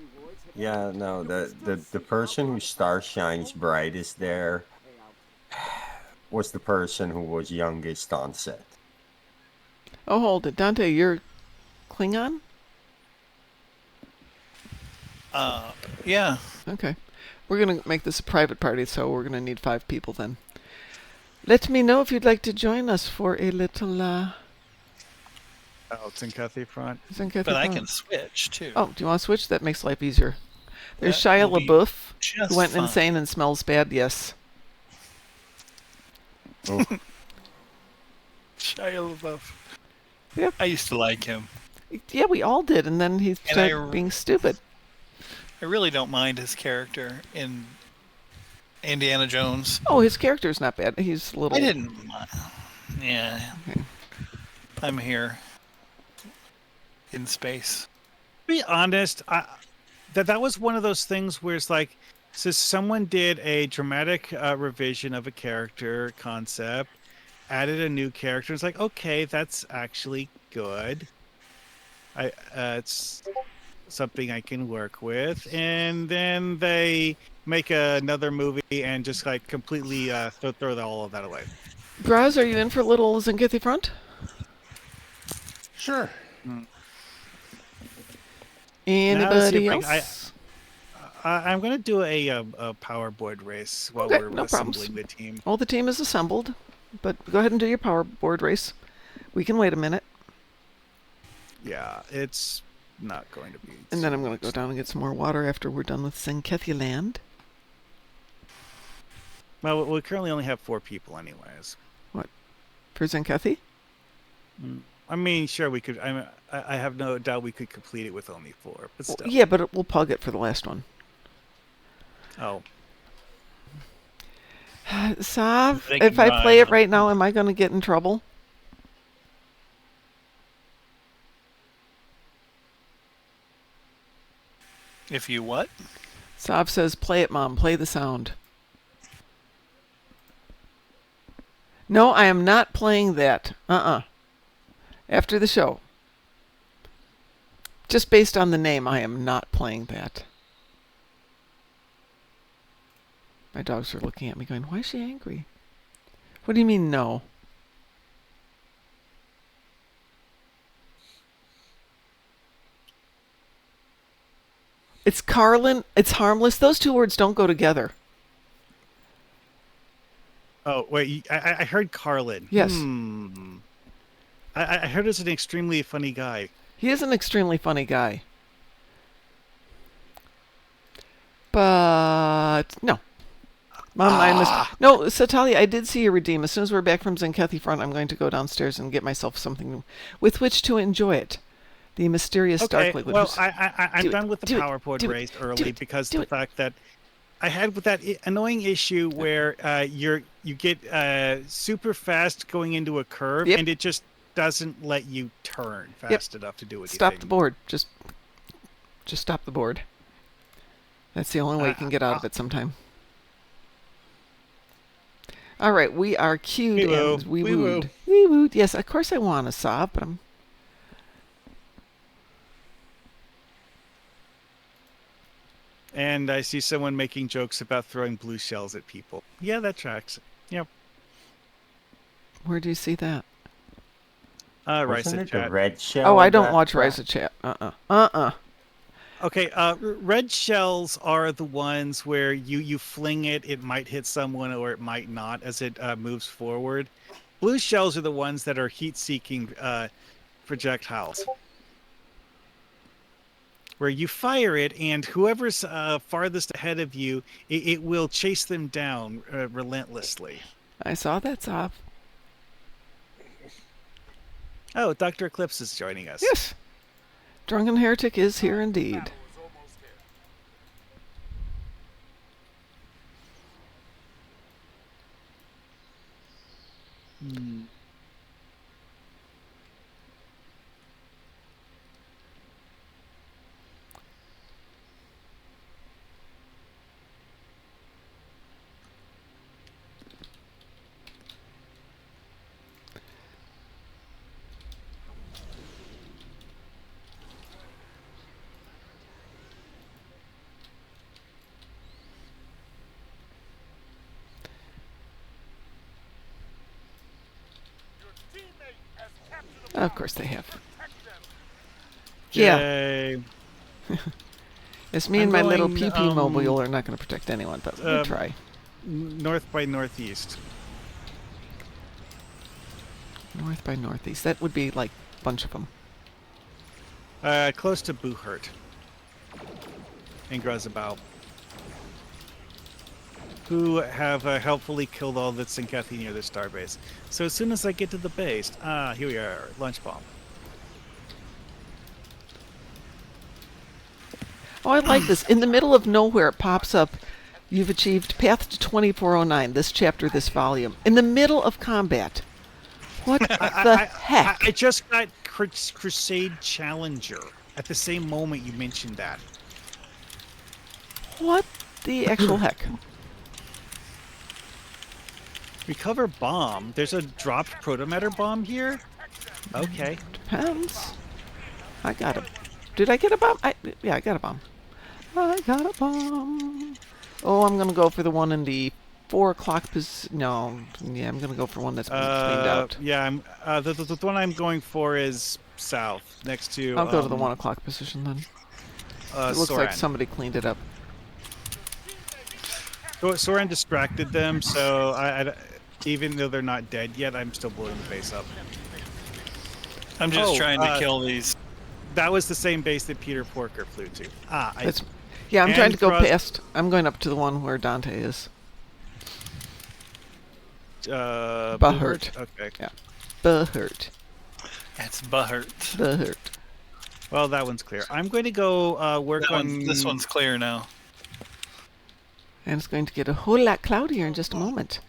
Yeah, no, the person whose star shines brightest there was the person who was youngest on set. Oh, hold it. Dante, you're Klingon? Yeah. Okay. We're going to make this a private party, so we're going to need 5 people then. Let me know if you'd like to join us for a little, Oh, it's in Cathy front. But I can switch, too. Oh, do you want to switch? That makes life easier. There's That Shia will be LaBeouf, just who went fine. insane and smells bad, yes. Oh. Shia LaBeouf. Yep. I used to like him. Yeah, we all did, and then he started being stupid. I really don't mind his character in Indiana Jones. Oh, his character's not bad. He's a little... I didn't mind. Yeah. Okay. I'm here. In space. To be honest, that was one of those things where it's like, so someone did a dramatic revision of a character concept, added a new character. It's like, okay, that's actually good. It's something I can work with, and then they make another movie and just like completely throw all of that away. Graz, are you in for a little Zingithi Front? Sure. Anybody Now, else? I'm going to do a power board race while Okay, we're no problems. assembling the team. Well, the team is assembled, but go ahead and do your power board race. We can wait a minute, Yeah, it's not going to be. and then I'm going to go down and get some more water after we're done with Zingithi Land. Well, we currently only have 4 people, anyways. For Zingithi? I mean, sure, we could. I have no doubt we could complete it with only 4, but still. Yeah, but we'll pug it for the last one. Oh, Sav, They if can I play ride. it right now, am I going to get in trouble? If you what? Sav says, play it, Mom. Play the sound. No, I am not playing that. After the show. Just based on the name, I am not playing that. My dogs are looking at me going, why is she angry? What do you mean, no? It's Carlin. It's harmless. Those 2 words don't go together. Oh wait, I heard Carlin. Yes. I heard he's an extremely funny guy. He is an extremely funny guy. But no. Mom, I missed. No, Satalia, I did see you redeem. As soon as we're back from Zenkethi Front, I'm going to go downstairs and get myself something with which to enjoy it. The mysterious dark liquid. Well, I'm done with the do it, PowerPoint do it, raised do early it, because do the it. fact that I had with that annoying issue where you get super fast going into a curve Yep. and it just doesn't let you turn fast enough to do anything. Stop the board. Just stop the board. That's the only way you can get out of it sometime. All right, we are queued and we wooed. We wooed. Yes, of course I want to sob, but I'm. And I see someone making jokes about throwing blue shells at people. Yeah, that tracks. Yep. Where do you see that? Wasn't Rise it chat. the red shell? Oh, I don't that watch cracked? Rise of Chat. Okay, red shells are the ones where you fling it, it might hit someone or it might not as it moves forward. Blue shells are the ones that are heat-seeking projectiles. Where you fire it, and whoever's farthest ahead of you, it will chase them down relentlessly. I saw that, Sob. Oh, Dr. Eclipse is joining us. Yes. Drunken Heretic is here indeed. Of course they have. Yeah. Yay. It's me and I'm my little going, PP mobile are not going to protect anyone, but we'll try. North by northeast. North by northeast. That would be like a bunch of them. Close to Buhurt. And Grazabao. Who have helpfully killed all the Zenkethi near their starbase. So as soon as I get to the base, here we are, lunch bomb. Oh, I like this. In the middle of nowhere, it pops up. You've achieved Path to 2409, this chapter, this volume. In the middle of combat. What the heck? I just got Crusade Challenger at the same moment you mentioned that. What the actual heck? Recover bomb. There's a dropped protomatter bomb here? Okay. Depends. I got a... Did I get a bomb? Yeah, I got a bomb. I got a bomb. Oh, I'm going to go for the one in the 4 o'clock position. No. Yeah, I'm going to go for one that's been cleaned out. Yeah, I'm, the one I'm going for is south, next to... I'll go to the 1 o'clock position then. It looks like somebody cleaned it up. Soren distracted them, so even though they're not dead yet, I'm still blowing the base up. I'm just trying to kill these. That was the same base that Peter Porker flew to. Yeah, I'm trying to go cross- past. I'm going up to the one where Dante is. Buhurt. Okay. Yeah. Buhurt. It's Buhurt. Buhurt. Well, that one's clear. I'm going to go work on... This one's clear now. And it's going to get a whole lot cloudier in just a moment.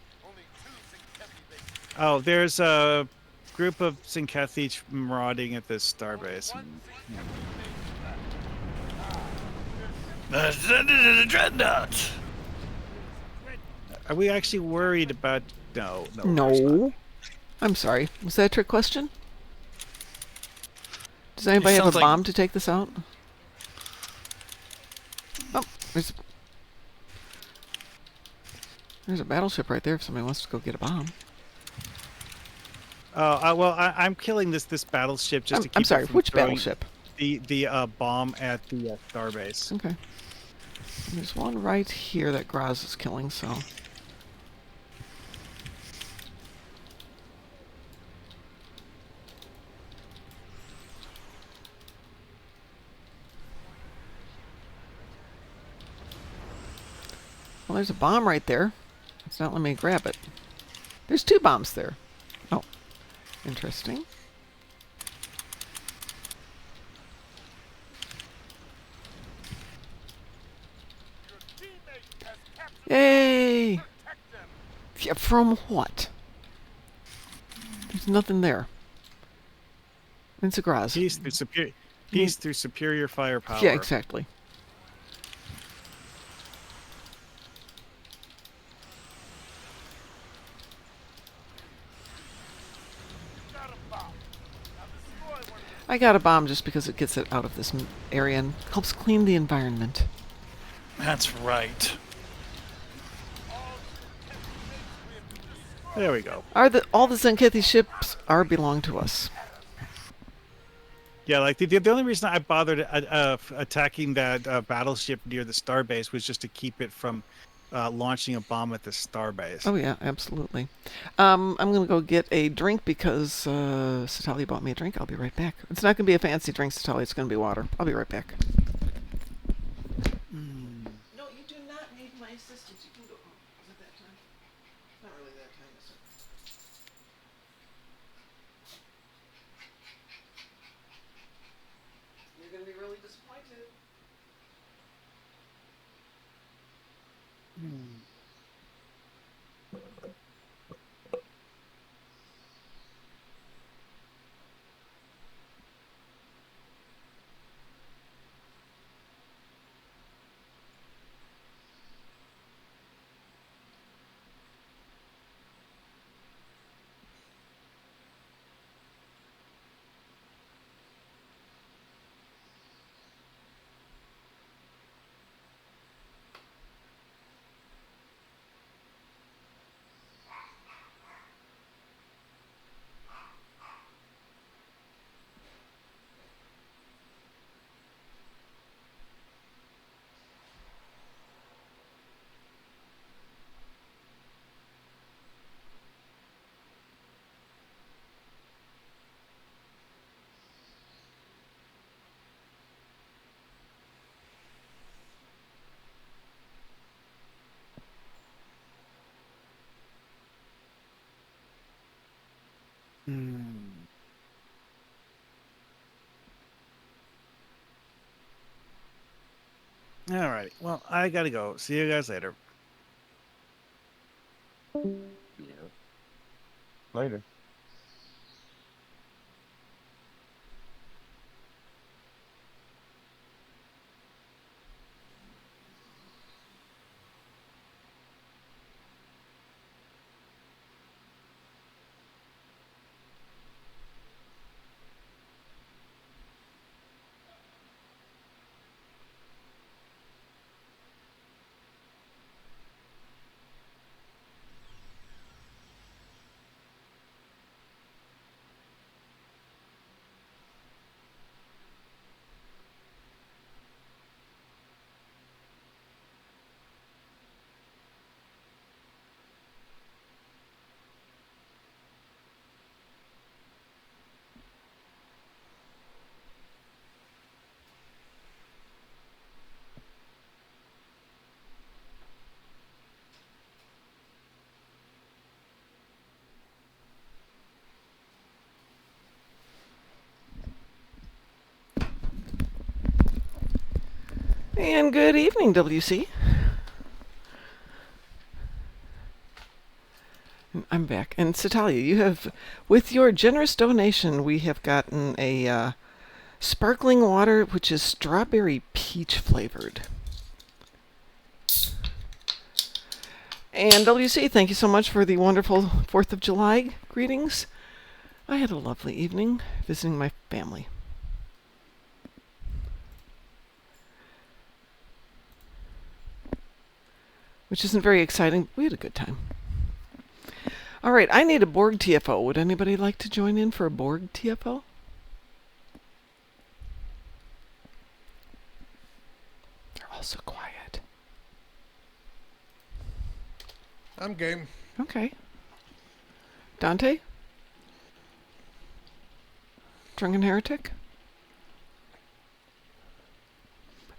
Oh, there's a group of Zenkethi marauding at this starbase. Dreadnought. Are we actually worried about... No. Of course not. No. I'm sorry. Was that a trick question? Does anybody have a sounds like- bomb to take this out? Oh, there's a battleship right there if somebody wants to go get a bomb. Well, I'm killing this battleship just to keep I'm sorry, it from which throwing battleship? The bomb at the starbase. Okay. There's one right here that Graz is killing, so... Well, there's a bomb right there. It's not letting me grab it. There's 2 bombs there. Oh, interesting. Yay! Yeah, from what? There's nothing there. It's a Graz. Peace through superior firepower. Yeah, exactly. I got a bomb just because it gets it out of this area and helps clean the environment. That's right. There we go. All the Zenkethi ships belong to us. Yeah, like the only reason I bothered attacking that battleship near the starbase was just to keep it from launching a bomb at the starbase. Oh yeah, absolutely. I'm gonna go get a drink because Satalia bought me a drink. I'll be right back. It's not gonna be a fancy drink, Satalia. It's gonna be water. I'll be right back. No, you do not need my assistance. You can go. Is it that time? Not really that time, is it? You're gonna be really disappointed. All right. Well, I gotta go. See you guys later. Later. And good evening, WC. I'm back. And Satalia, you have, with your generous donation, we have gotten a sparkling water which is strawberry peach flavored. And WC, thank you so much for the wonderful 4th of July greetings. I had a lovely evening visiting my family. Which isn't very exciting. We had a good time. All right, I need a Borg TFO. Would anybody like to join in for a Borg TFO? They're all so quiet. I'm game. Okay. Dante? Drunken Heretic?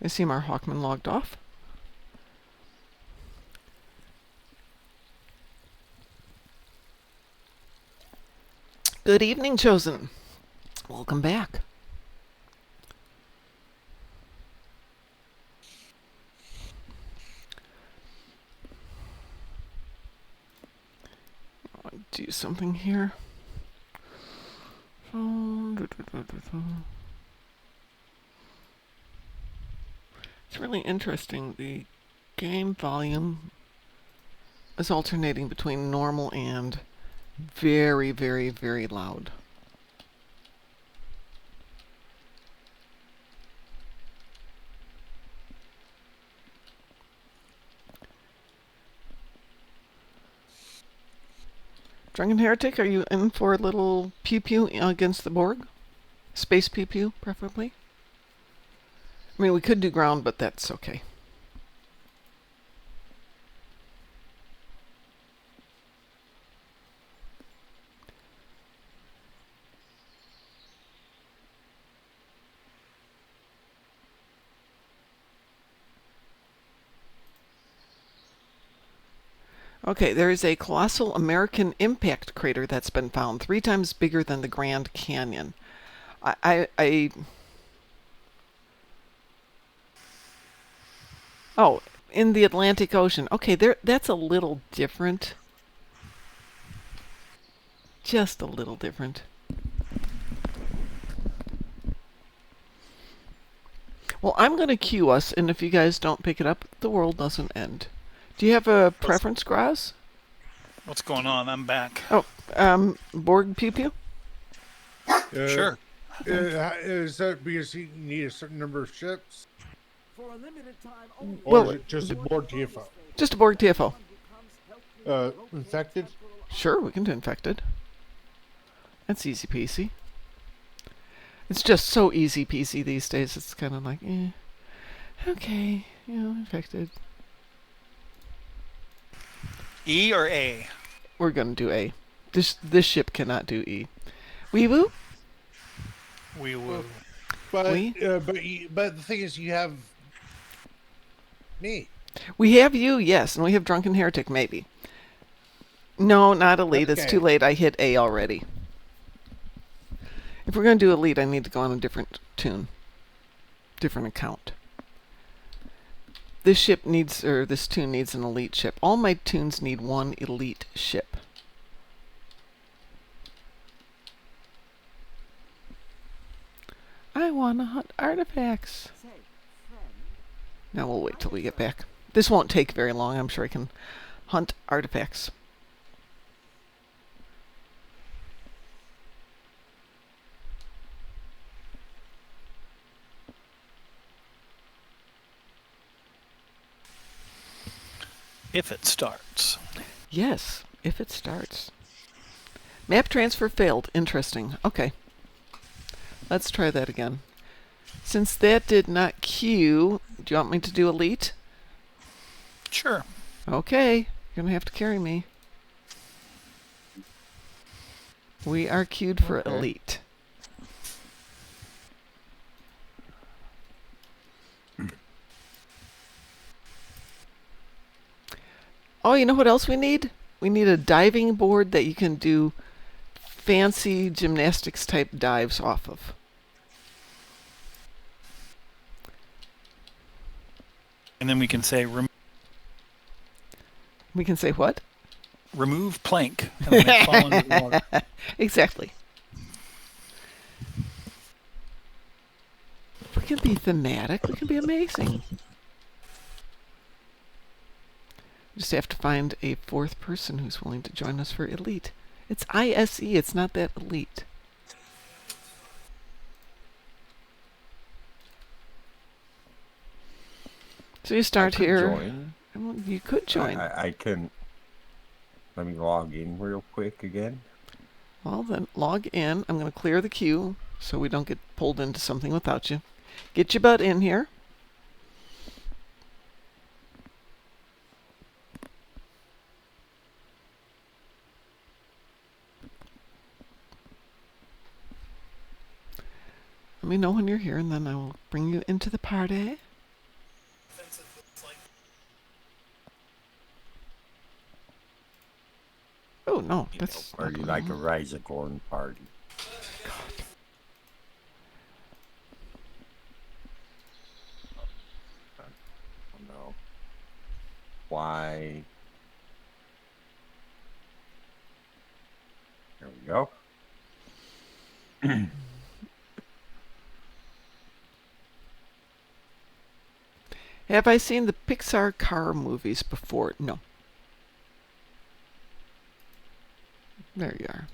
I see Mar Hawkman logged off. Good evening, Chosen. Welcome back. I'll do something here. It's really interesting. The game volume is alternating between normal and very, very, very loud. Drunken Heretic, are you in for a little pew-pew against the Borg? Space pew-pew, preferably? I mean, we could do ground, but that's okay. Okay, there is a colossal American impact crater that's been found, 3 times bigger than the Grand Canyon. Oh, in the Atlantic Ocean. Okay, that's a little different. Just a little different. Well, I'm going to cue us, and if you guys don't pick it up, the world doesn't end. Do you have a preference, Graz? What's going on? I'm back. Oh, Borg Pew Pew? Sure. Is that because you need a certain number of ships? For a limited time only. Or Well, is it just a Borg TFO? Just a Borg TFO. Infected? Sure, we can do infected. That's easy peasy. It's just so easy peasy these days. It's kind of like, okay, infected. E or A? We're gonna do A. This ship cannot do E. Wee woo? We will. But We? but the thing is, you have me. We have you, yes, and we have Drunken Heretic, maybe. No, not Elite. It's Okay. too late. I hit A already. If we're going to do Elite, I need to go on a different tune. Different account. This tune needs an Elite ship. All my tunes need one Elite ship. I want to hunt artifacts. Now we'll wait till we get back. This won't take very long. I'm sure I can hunt artifacts. If it starts. Yes, if it starts. Map transfer failed. Interesting. Okay. Let's try that again. Since that did not queue, do you want me to do Elite? Sure. Okay. You're going to have to carry me. We are queued for Okay. Elite. Oh, you know what else we need? We need a diving board that you can do fancy gymnastics type dives off of. And then we can say We can say what? remove plank. And then they fall into the water. Exactly. We can be thematic. We can be amazing. Just have to find a 4th person who's willing to join us for Elite. It's ISE. It's not that Elite. So you start I could here. join. Well, you could join. I can. Let me log in real quick again. Well, then log in. I'm going to clear the queue so we don't get pulled into something without you. Get your butt in here. Let me know when you're here, and then I will bring you into the party. Oh no, You that's know, party like a Rizacorn party. I don't know why. There we go. Have I seen the Pixar car movies before? No. There you are.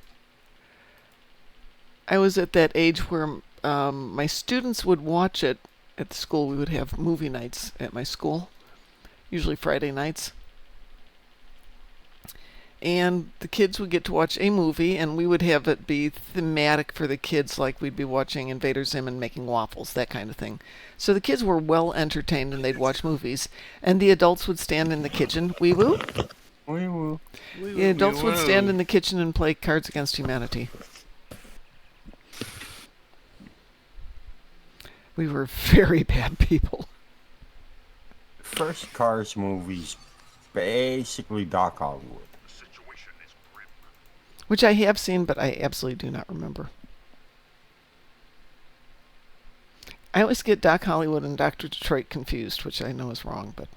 I was at that age where my students would watch it at the school. We would have movie nights at my school, usually Friday nights. And the kids would get to watch a movie, and we would have it be thematic for the kids, like we'd be watching Invader Zim and making waffles, that kind of thing. So the kids were well entertained, and they'd watch movies, and the adults would stand in the kitchen. Wee woo. Wee woo. The adults would stand in the kitchen and play Cards Against Humanity. We were very bad people. First Cars movies, basically Doc Hollywood. Which I have seen, but I absolutely do not remember. I always get Doc Hollywood and Dr. Detroit confused, which I know is wrong, but...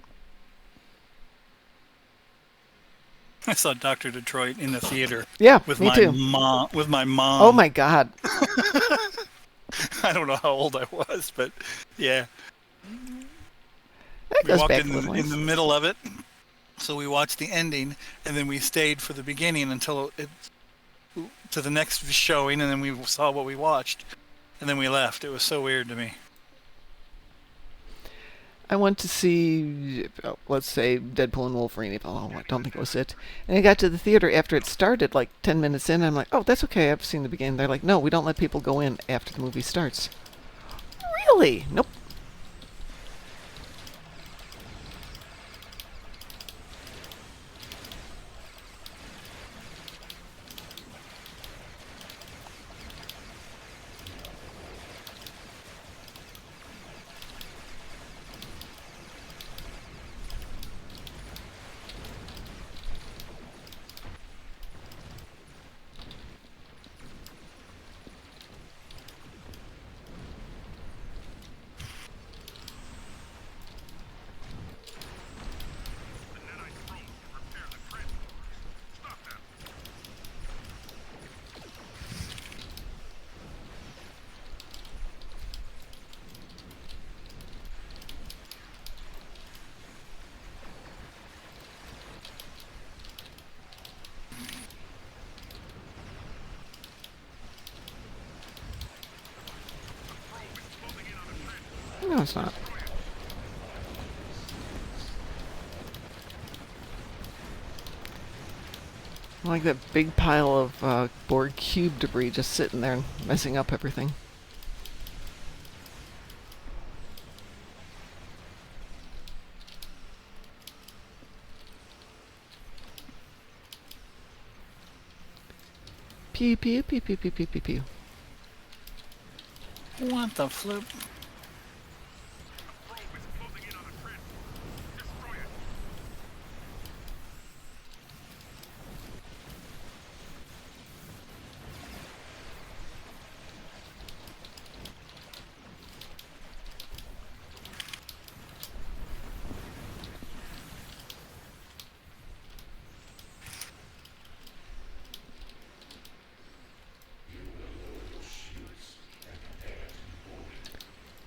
I saw Dr. Detroit in the theater. Yeah, with me my too. mom. With my mom. Oh my God. I don't know how old I was, but yeah. That We goes walked back in, a little in the ways. middle of it, so we watched the ending, and then we stayed for the beginning until it to the next showing, and then we saw what we watched, and then we left. It was so weird to me. I went to see, let's say, Deadpool and Wolverine. Oh, I don't think it was it. And I got to the theater after it started, like 10 minutes in. I'm like, oh, that's okay. I've seen the beginning. They're like, no, we don't let people go in after the movie starts. Really? Nope. No, it's not. Like that big pile of Borg cube debris just sitting there and messing up everything. Pew pew pew pew pew pew pew pew. What the flip?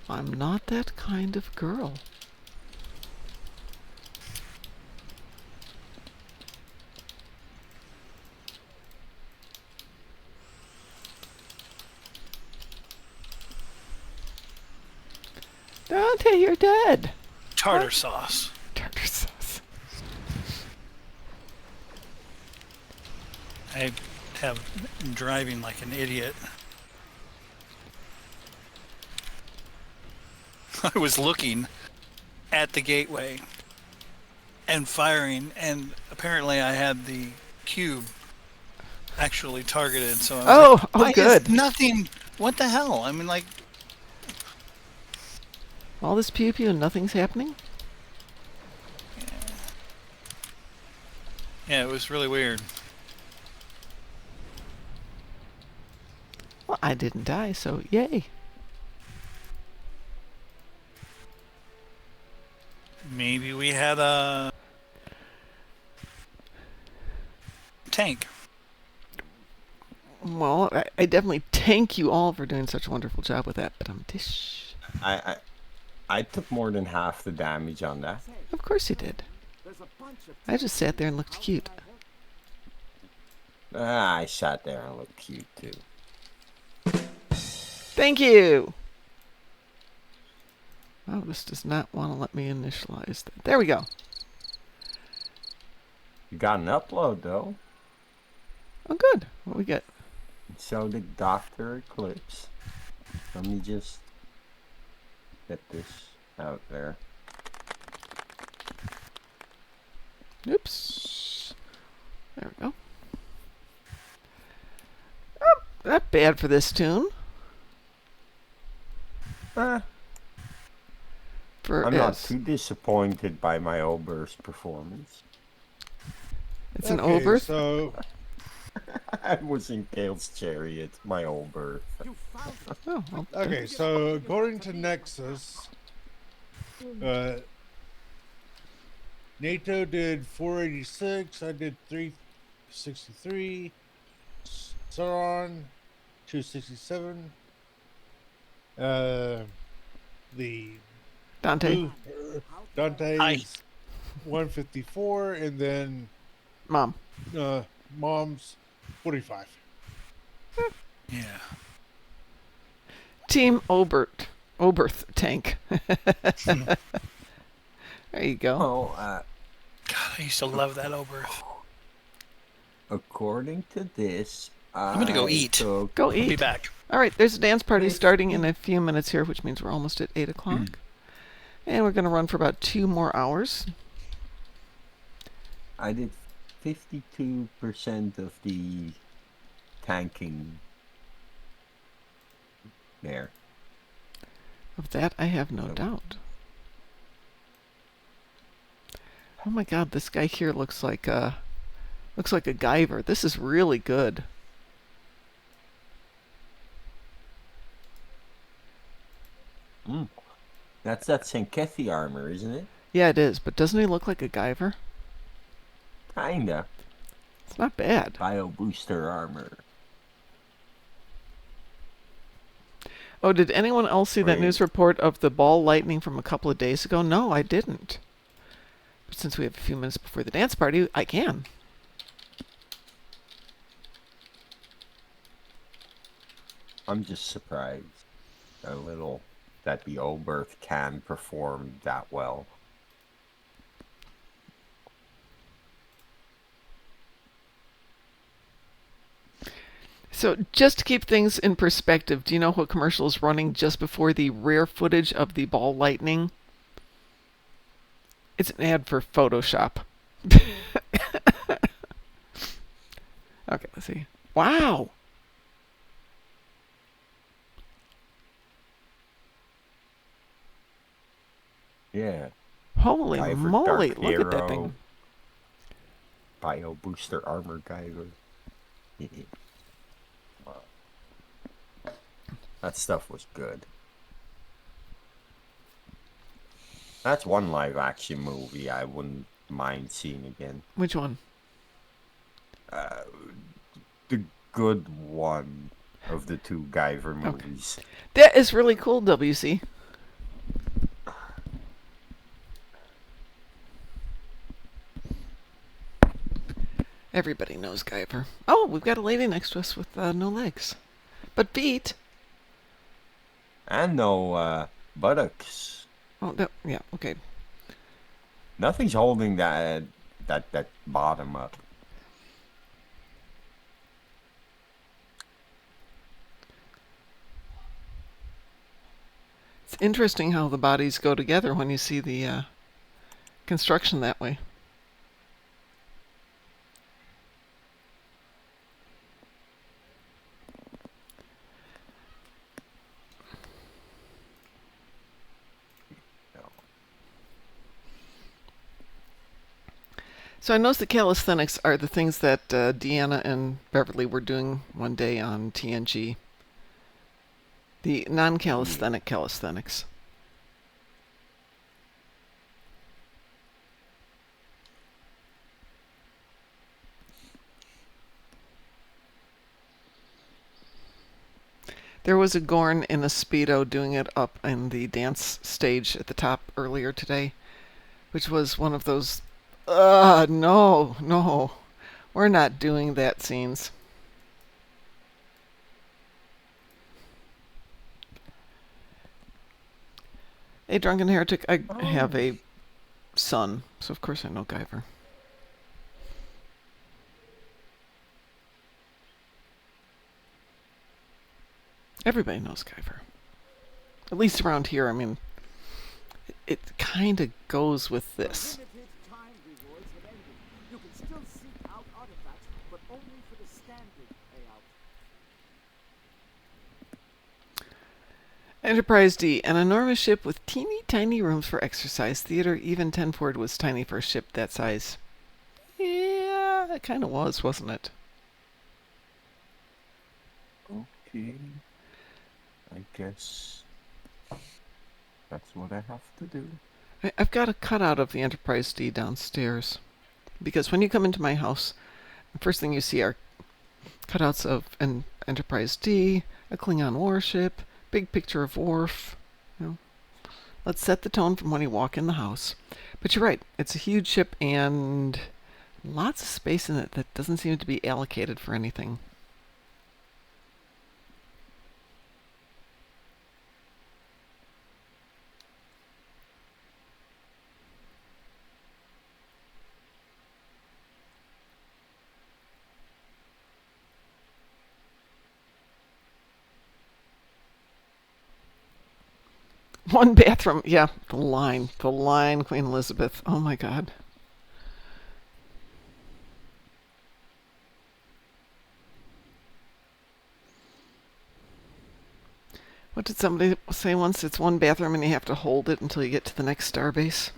I'm not that kind of girl. Dante, you're dead. Tartar sauce. Tartar sauce. I have been driving like an idiot. I was looking at the gateway and firing, and apparently I had the cube actually targeted. So I was Oh, like, good. Nothing. What the hell? I mean, like, All this pew pew and nothing's happening? yeah, it was really weird. I didn't die, so yay. Maybe we had a tank. Well, I definitely thank you all for doing such a wonderful job with that. But dish. I took more than half the damage on that. Of course you did. There's a bunch of I just sat there and looked cute. I sat there and looked cute too. Thank you. Oh, this does not want to let me initialize that. There we go. You got an upload though. Oh, good. What we get? So did Dr. Eclipse. Let me just get this out there. Oops. There we go. Oh, not bad for this tune. I'm not too disappointed by my Oberst performance. It's an Oberth. So I was in Kale's Chariot, my Oberst. You found it. Oh, well, okay, so according to Nexus, NATO did 486, I did 363, Sauron 267, the Dante. Dante's 154, and then Mom. Mom's 45. Yeah. Team Oberth tank. There you go. Well, God, I used to love that Oberth. according to this, I'm gonna go eat. took- Go I'll be eat. back. All right, there's a dance party starting in a few minutes here, which means we're almost at 8 o'clock. And we're going to run for about 2 more hours. I did 52% of the tanking there. Of that, I have no So- doubt. Oh my God, this guy here looks like a Guyver. This is really good. That's that Sankethi armor, isn't it? Yeah, it is. But doesn't he look like a Guyver? Kinda. It's not bad. Bio booster armor. Oh, did anyone else see that Right. news report of the ball lightning from a couple of days ago? No, I didn't. But since we have a few minutes before the dance party, I can. I'm just surprised a little that the Oberth can perform that well. So just to keep things in perspective, do you know what commercial is running just before the rare footage of the ball lightning? It's an ad for Photoshop. Okay, let's see. Wow. Yeah. Holy Guyver moly, Dark look at that Hero. thing. Bio booster armor Guyver. That stuff was good. That's one live action movie I wouldn't mind seeing again. Which one? The good one of the two Guyver movies. That is really cool, WC. Everybody knows Guyver. Oh, we've got a lady next to us with no legs. But feet. And no buttocks. Oh, no, yeah, okay. Nothing's holding that bottom up. It's interesting how the bodies go together when you see the construction that way. So I noticed that calisthenics are the things that Deanna and Beverly were doing one day on TNG. The non-calisthenic calisthenics. There was a Gorn in a Speedo doing it up in the dance stage at the top earlier today, which was one of those, no, we're not doing that scenes. A Drunken Heretic, I have a son, so of course I know Guyver. Everybody knows Guyver. At least around here, I mean, it kind of goes with this. Limited time rewards have ended. You can still seek out artifacts, but only for the standard payout. Enterprise D, an enormous ship with teeny tiny rooms for exercise, theater, even Tenford was tiny for a ship that size. Yeah, it kind of was, wasn't it? Okay. I guess that's what I have to do. I've got a cutout of the Enterprise D downstairs. Because when you come into my house, the first thing you see are cutouts of an Enterprise D, a Klingon warship, big picture of Worf. You know, let's set the tone from when you walk in the house. But you're right, it's a huge ship and lots of space in it that doesn't seem to be allocated for anything. One bathroom. Yeah, the line. The line, Queen Elizabeth. Oh my God. What did somebody say once? It's one bathroom and you have to hold it until you get to the next starbase.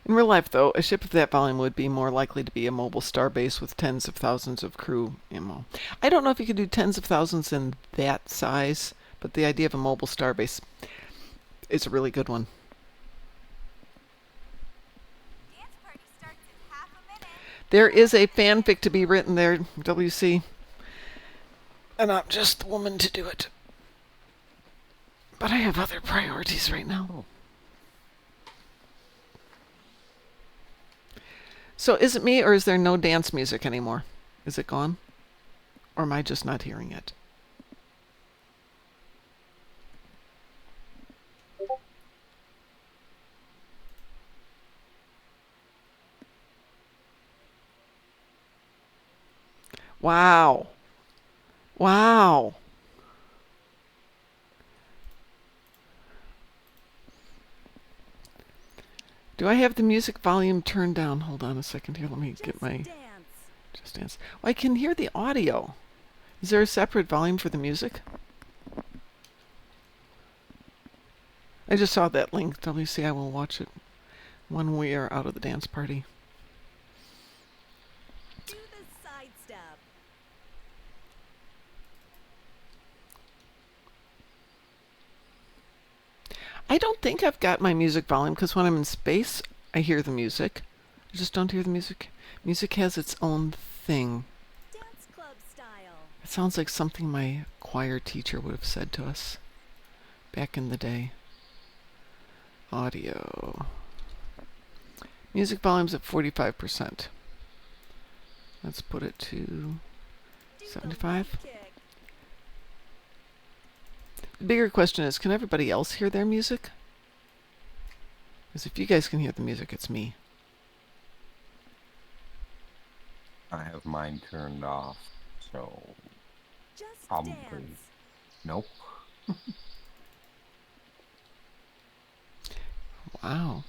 In real life, though, a ship of that volume would be more likely to be a mobile starbase with tens of thousands of crew ammo. I don't know if you could do tens of thousands in that size, but the idea of a mobile starbase is a really good one. Dance party starts in half a minute. There is a fanfic to be written there, WC. And I'm just the woman to do it. But I have other priorities right now. So is it me or is there no dance music anymore? Is it gone? Or am I just not hearing it? Wow. Wow. Do I have the music volume turned down? Hold on a second here. Let me get my Just Dance. Well, I can hear the audio. Is there a separate volume for the music? I just saw that link. WC, I will watch it when we are out of the dance party. Do the side step. I don't think I've got my music volume because when I'm in space, I hear the music. I just don't hear the music. Music has its own thing. Dance club style. It sounds like something my choir teacher would have said to us back in the day. Audio. Music volume's at 45%. Let's put it to Do the 75. leg kick. The bigger question is, can everybody else hear their music? Because if you guys can hear the music, it's me. I have mine turned off, so Just probably dance. nope. Wow.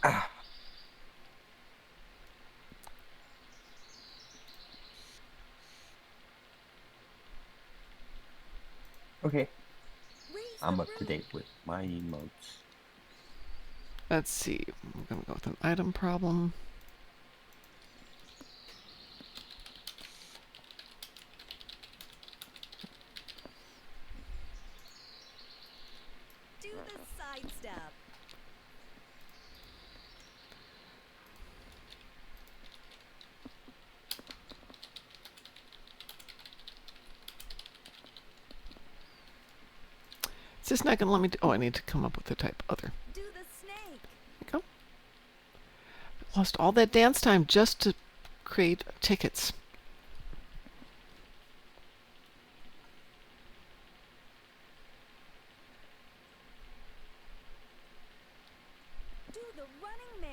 Okay. Raise I'm up to date with my emotes. Let's see. I'm going to go with an item problem. Do the sidestep. It's just not going to let me do... Oh, I need to come up with the type other. Do the snake. There you go. Lost all that dance time just to create tickets. Do the running man.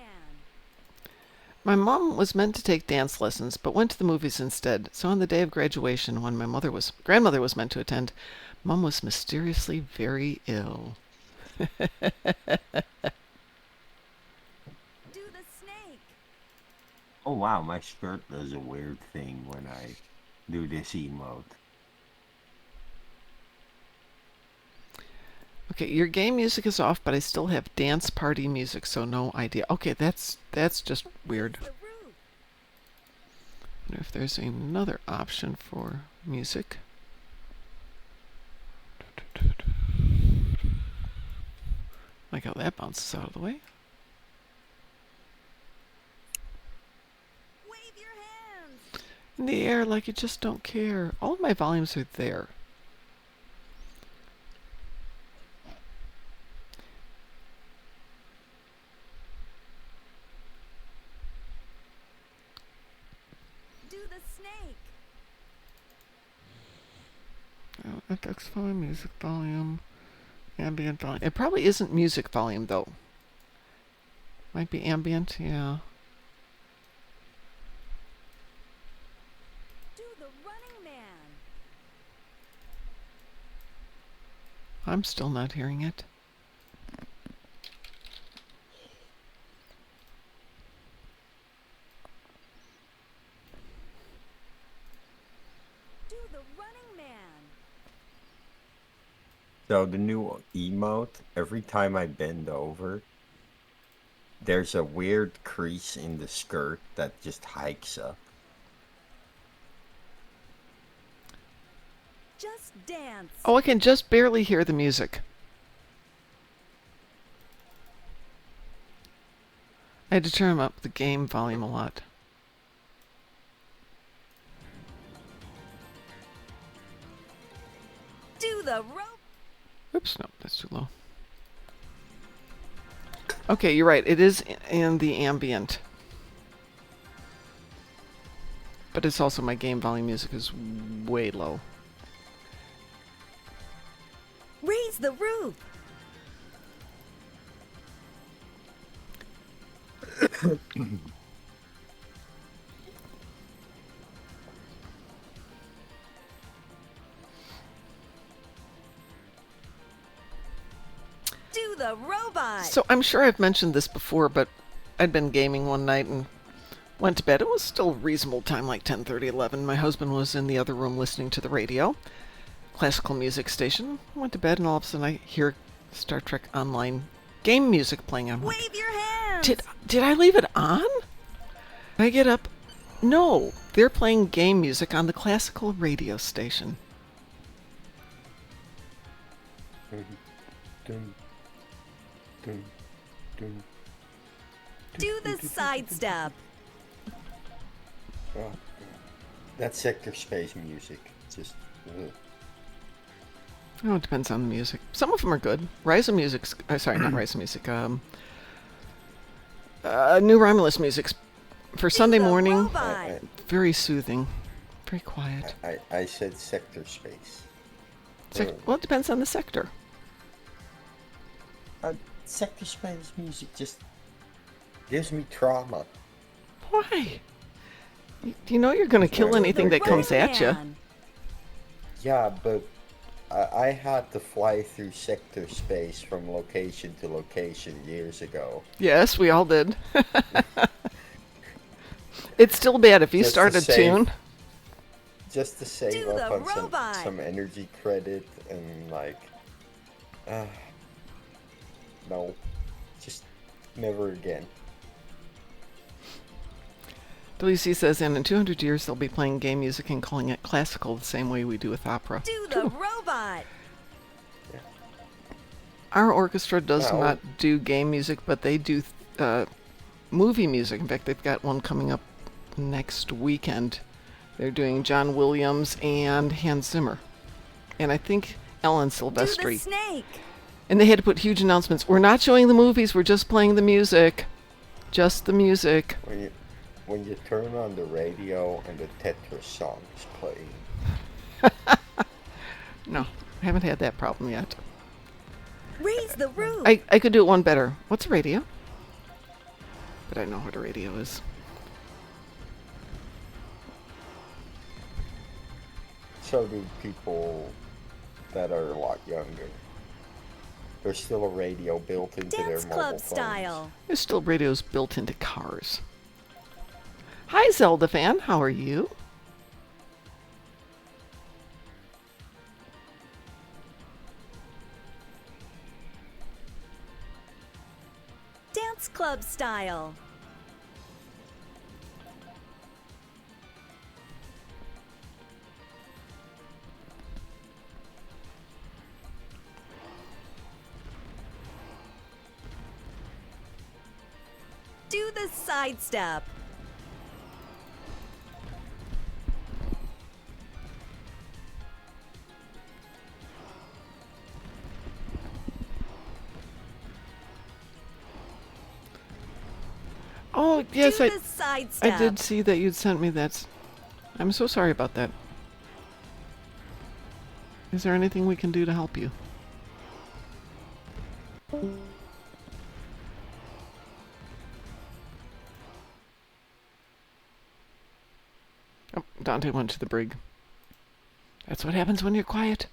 My mom was meant to take dance lessons, but went to the movies instead. So on the day of graduation, when my grandmother was meant to attend, Mom was mysteriously very ill. Do the snake. Oh wow, my skirt does a weird thing when I do this emote. Okay, your game music is off, but I still have dance party music, so no idea. Okay, that's just weird. The roof. I wonder if there's another option for music. Like how that bounces out of the way. Wave your hands. In the air like you just don't care. All of my volumes are there. Do the snake. Oh, FX volume, music volume, ambient volume. It probably isn't music volume though. Might be ambient, yeah. Do the running man. I'm still not hearing it. Do the running man. So the new emote, every time I bend over, there's a weird crease in the skirt that just hikes up. Just dance. Oh, I can just barely hear the music. I had to turn up the game volume a lot. Do the rope. Oops, no, that's too low. Okay, you're right. It is in the ambient. But it's also my game volume music is way low. Raise the roof. Do the robot. So I'm sure I've mentioned this before, but I'd been gaming one night and went to bed. It was still reasonable time, like 10:30, 11. My husband was in the other room listening to the radio, classical music station. I went to bed and all of a sudden I hear Star Trek Online game music playing. I'm like, Wave your hands. did I leave it on? I get up. No, they're playing game music on the classical radio station. Do the sidestep. Oh, that's sector space music. Just. Ugh. Oh, it depends on the music. Some of them are good. Rise of Music's... sorry, not Rise of Music. New Romulus music's for Sunday the morning. robot. Very soothing. Very quiet. I said sector space. Well, it depends on the sector. Sector space music just gives me trauma. Why? You know you're going to kill anything that comes at you. Man. Yeah, but I had to fly through sector space from location to location years ago. Yes, we all did. It's still bad if you Just start to a save- tune. Just to save Do up the on robot. some energy credit and like No, just never again. WC says, and in 200 years they'll be playing game music and calling it classical the same way we do with opera. Do the robot. Our orchestra does Well- not do game music, but they do movie music. In fact, they've got one coming up next weekend. They're doing John Williams and Hans Zimmer. And I think Ellen Do the Silvestri. snake. And they had to put huge announcements. We're not showing the movies, we're just playing the music. Just the music. When you turn on the radio and the Tetris song is playing. No, I haven't had that problem yet. Raise the roof. I could do it one better. What's a radio? But I know what a radio is. So do people that are a lot younger. There's still a radio built into their Dance mobile club phones. style. There's still radios built into cars. Hi, Zelda fan. How are you? Dance club style. Do the sidestep. Oh, yes, Do I the sidestep. did see that you'd sent me that. I'm so sorry about that. Is there anything we can do to help you? Oh, Dante went to the brig. That's what happens when you're quiet.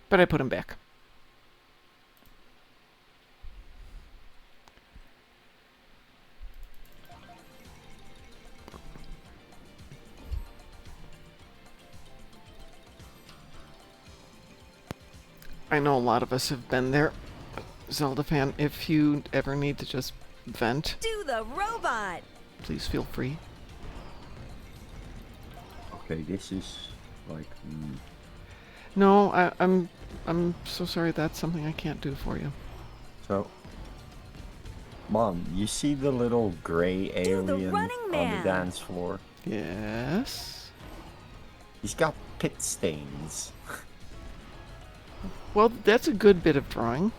But I put him back. I know a lot of us have been there. Zelda fan, if you ever need to just vent, Do the robot. please feel free. Okay, this is like. No, I'm so sorry. That's something I can't do for you. So, Mom, you see the little gray the alien running on man. the dance floor? Yes. He's got pit stains. Well, that's a good bit of drawing.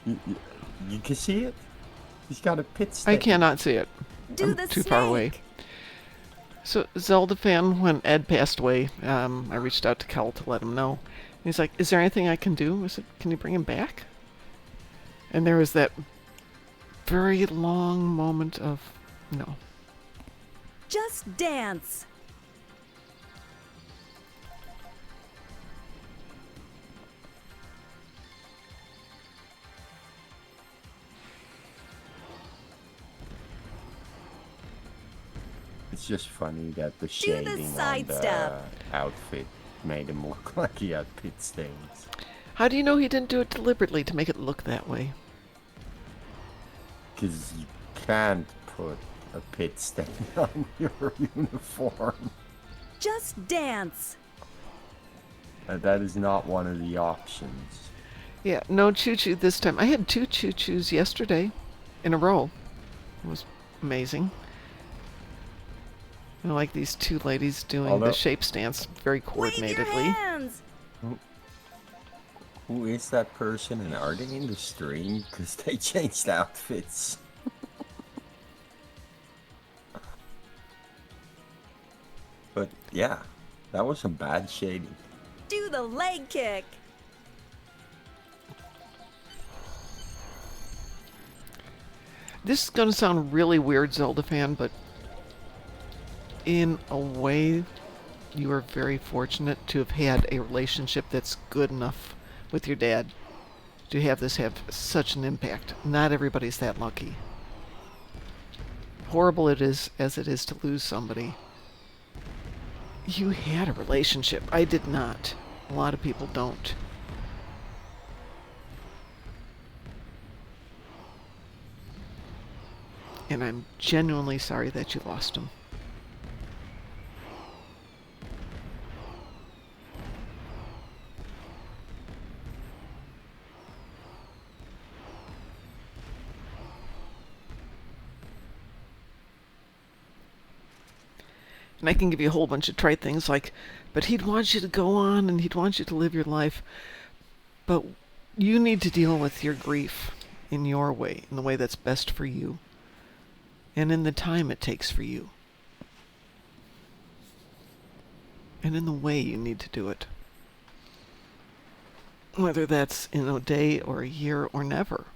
You can see it? He's got a pit stain. I cannot see it. Do I'm the too snake. far away. So, Zelda fan, when Ed passed away, I reached out to Kel to let him know. He's like, "Is there anything I can do?" I said, "Can you bring him back?" And there was that very long moment of no. Just dance. It's just funny that the shading on the sidestep. outfit made him look like he had pit stains. How do you know he didn't do it deliberately to make it look that way? Because you can't put a pit stain on your uniform. Just dance. That is not one of the options. Yeah, no choo-choo this time. I had 2 choo-choos yesterday in a row. It was amazing. I like these 2 ladies doing Although- the shape stance very Wave your coordinatedly. hands. Who is that person and are they in the stream? Because they changed outfits. But yeah, that was some bad shading. Do the leg kick. This is going to sound really weird, Zelda fan, but in a way, you are very fortunate to have had a relationship that's good enough with your dad to have this have such an impact. Not everybody's that lucky. horrible it is as it is to lose somebody, you had a relationship. I did not. A lot of people don't. And I'm genuinely sorry that you lost him. And I can give you a whole bunch of trite things like, but he'd want you to go on and he'd want you to live your life. But you need to deal with your grief in your way, in the way that's best for you, and in the time it takes for you, and in the way you need to do it. Whether that's in a day or a year or never.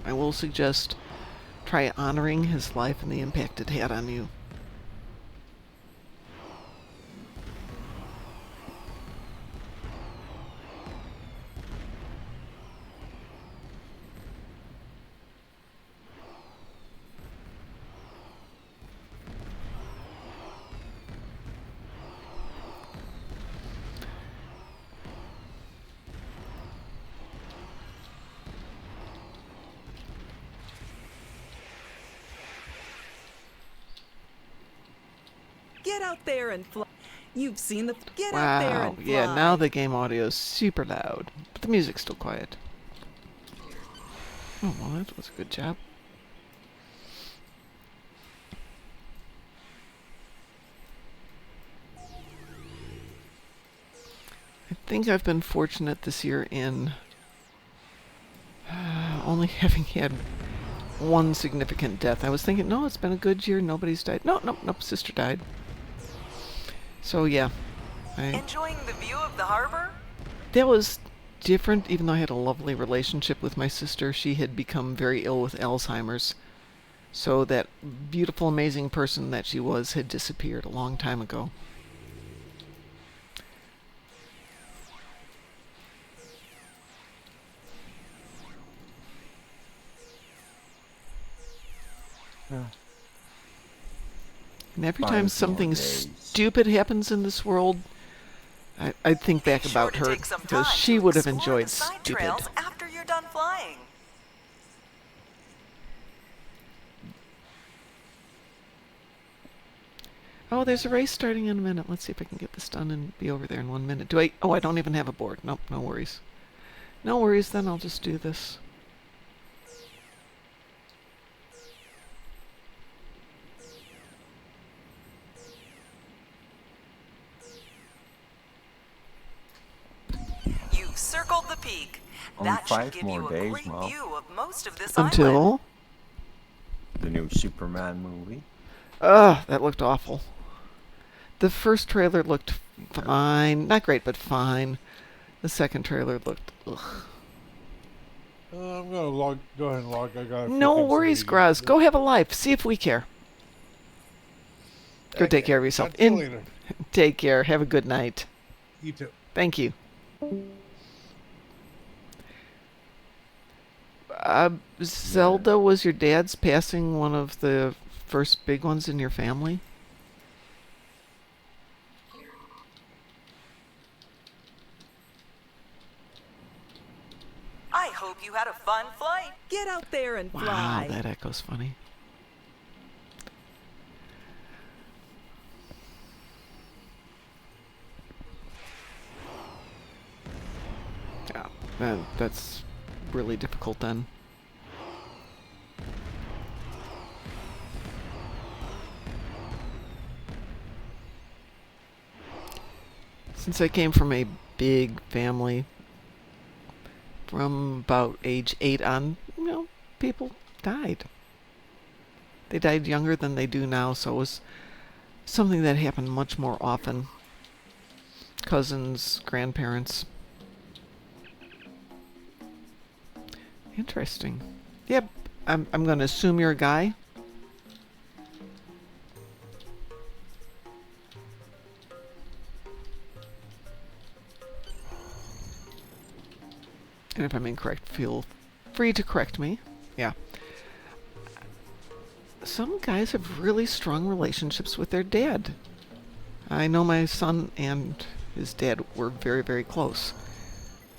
I will suggest try honoring his life and the impact it had on you. Get out there and fly. You've seen the. Get out there Wow, and fly. yeah, now the game audio is super loud, but the music's still quiet. Oh, well, that was a good job. I think I've been fortunate this year in only having had one significant death. I was thinking, no, it's been a good year. Nobody's died. Nope, sister died. So, yeah. Enjoying the view of the harbor? That was different, even though I had a lovely relationship with my sister. She had become very ill with Alzheimer's. So that beautiful, amazing person that she was had disappeared a long time ago. And every time 5 more something days. stupid happens in this world, I think back Be sure about to her, take some because time she to would have explore enjoyed the side stupid. trails after you're done flying. Oh, there's a race starting in a minute. Let's see if I can get this done and be over there in 1 minute. Do I? Oh, I don't even have a board. Nope, no worries. No worries, then I'll just do this. You've circled the peak. Only That should 5 give more you a days, great Mom. view of most of this island. Until... The new Superman movie. Ugh, that looked awful. The first trailer looked fine. Not great, but fine. The second trailer looked... ugh. I'm gonna go ahead and log. I got. a few No things to worries, do. Graz. Go have a life. See if we care. Go take care of yourself. Talk to you later. Take care. Have a good night. You too. Thank you. Zelda, was your dad's passing one of the first big ones in your family? I hope you had a fun flight. Get out there and Wow, fly. that echo's funny. Yeah, that's really difficult then. Since I came from a big family, from about age 8 on, people died. They died younger than they do now, so it was something that happened much more often. Cousins, grandparents. Interesting. Yep, I'm going to assume you're a guy. And if I'm incorrect, feel free to correct me. Yeah. Some guys have really strong relationships with their dad. I know my son and his dad were very, very close.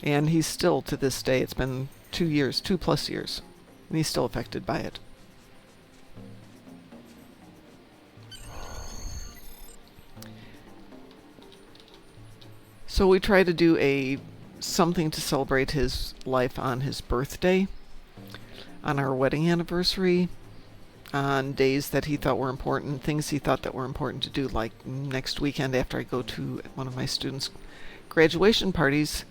And he's still, to this day, it's been 2 years, 2+ years, and he's still affected by it. So we try to do something to celebrate his life on his birthday, on our wedding anniversary, on days that he thought were important, things he thought that were important to do, like next weekend after I go to one of my students' graduation parties.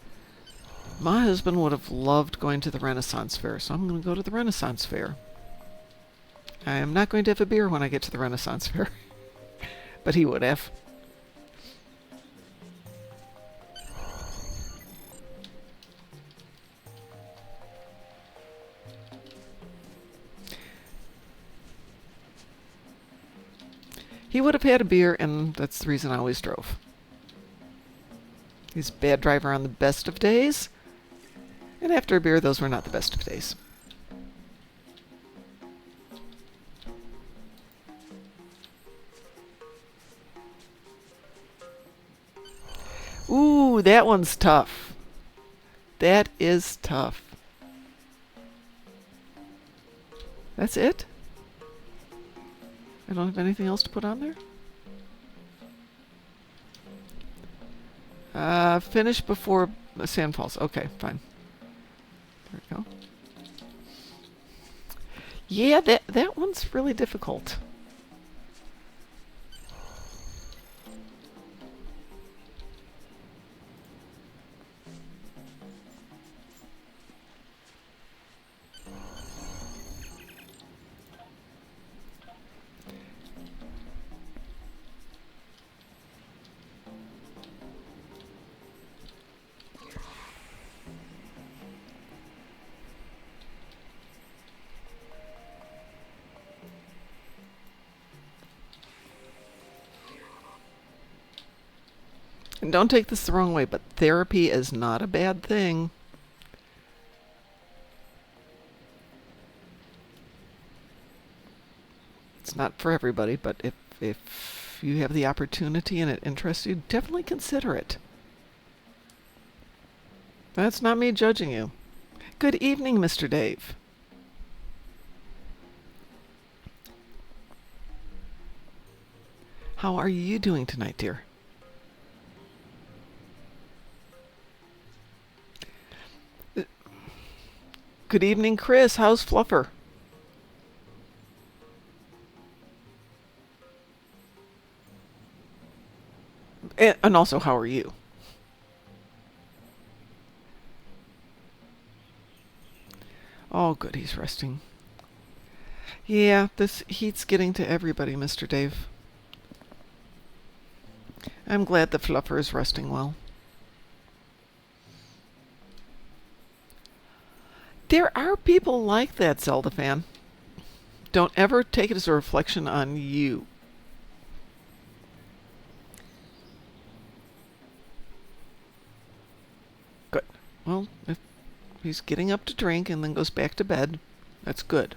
My husband would have loved going to the Renaissance Fair, so I'm going to go to the Renaissance Fair. I am not going to have a beer when I get to the Renaissance Fair, but he would have. He would have had a beer, and that's the reason I always drove. He's a bad driver on the best of days, and after a beer, those were not the best of days. Ooh, that one's tough. That is tough. That's it? I don't have anything else to put on there? Finish before sand falls. Okay, fine. There we go. Yeah, that one's really difficult. And don't take this the wrong way, but therapy is not a bad thing. It's not for everybody, but if you have the opportunity and it interests you, definitely consider it. That's not me judging you. Good evening, Mr. Dave. How are you doing tonight, dear? Good evening, Chris. How's Fluffer? And also, how are you? Oh, good. He's resting. Yeah, this heat's getting to everybody, Mr. Dave. I'm glad the Fluffer is resting well. There are people like that, Zelda fan. Don't ever take it as a reflection on you. Good. Well, if he's getting up to drink and then goes back to bed, that's good.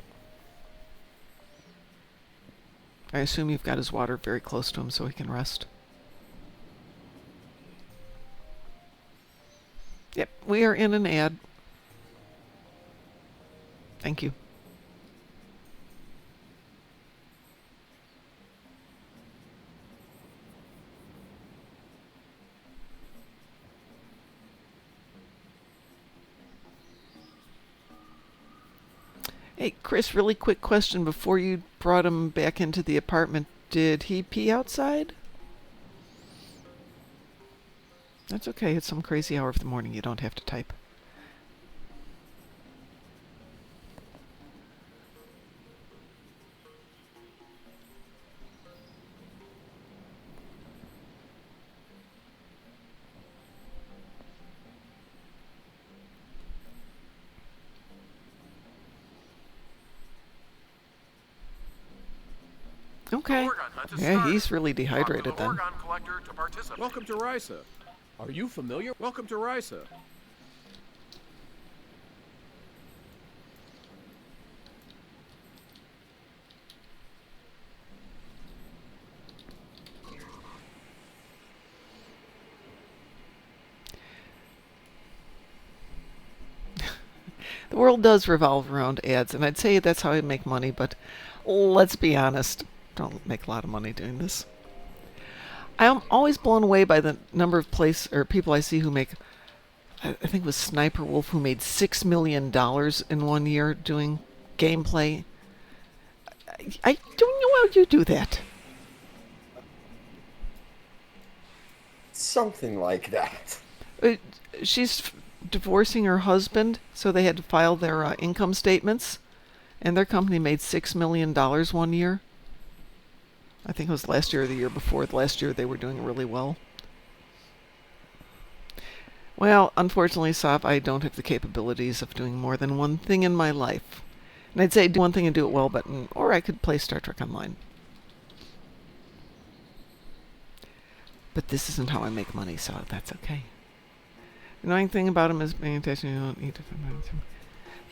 I assume you've got his water very close to him so he can rest. Yep, we are in an ad. Thank you. Hey, Chris, really quick question before you brought him back into the apartment. Did he pee outside? That's okay. It's some crazy hour of the morning. You don't have to type. Okay. Yeah, he's really dehydrated then. Welcome to Risa. Are you familiar? Welcome to Risa. The world does revolve around ads, and I'd say that's how I make money, but let's be honest, don't make a lot of money doing this. I'm always blown away by the number of people I see who make, I think it was Sniper Wolf, who made $6 million in 1 year doing gameplay. I don't know how you do that. Something like that. She's divorcing her husband, so they had to file their income statements, and their company made $6 million 1 year. I think it was last year or the year before. Last year they were doing really well. Well, unfortunately, Sav, I don't have the capabilities of doing more than one thing in my life. And I'd say do one thing and do it well, or I could play Star Trek Online. But this isn't how I make money, so that's okay. The annoying thing about him is paying attention. You don't need to.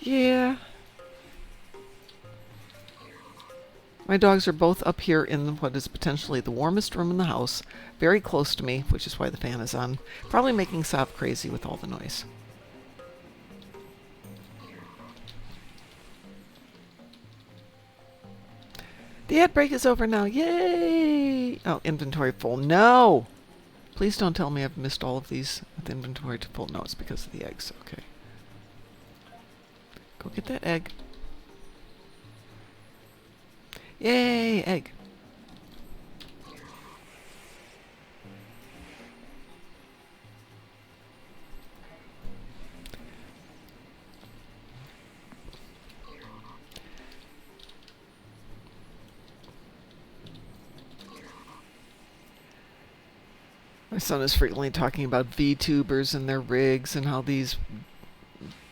Yeah. My dogs are both up here in what is potentially the warmest room in the house, very close to me, which is why the fan is on, probably making Sav crazy with all the noise. The ad break is over now. Yay! Oh, inventory full. No! Please don't tell me I've missed all of these with inventory to full. No, it's because of the eggs. Okay. Go get that egg. Yay, egg. My son is frequently talking about VTubers and their rigs and how these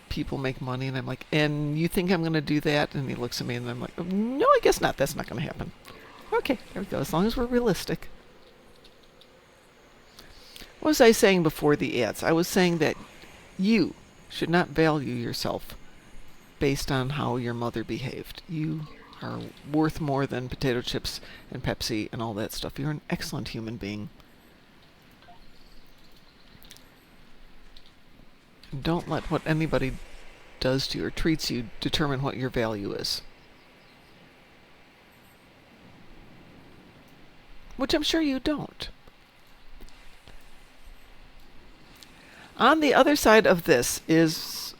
people make money, and I'm like, and you think I'm going to do that? And he looks at me and I'm like, no, I guess not. That's not going to happen. Okay, there we go. As long as we're realistic. What was I saying before the ads? I was saying that you should not value yourself based on how your mother behaved. You are worth more than potato chips and Pepsi and all that stuff. You're an excellent human being. Don't let what anybody does to you or treats you determine what your value is. Which I'm sure you don't. On the other side of this is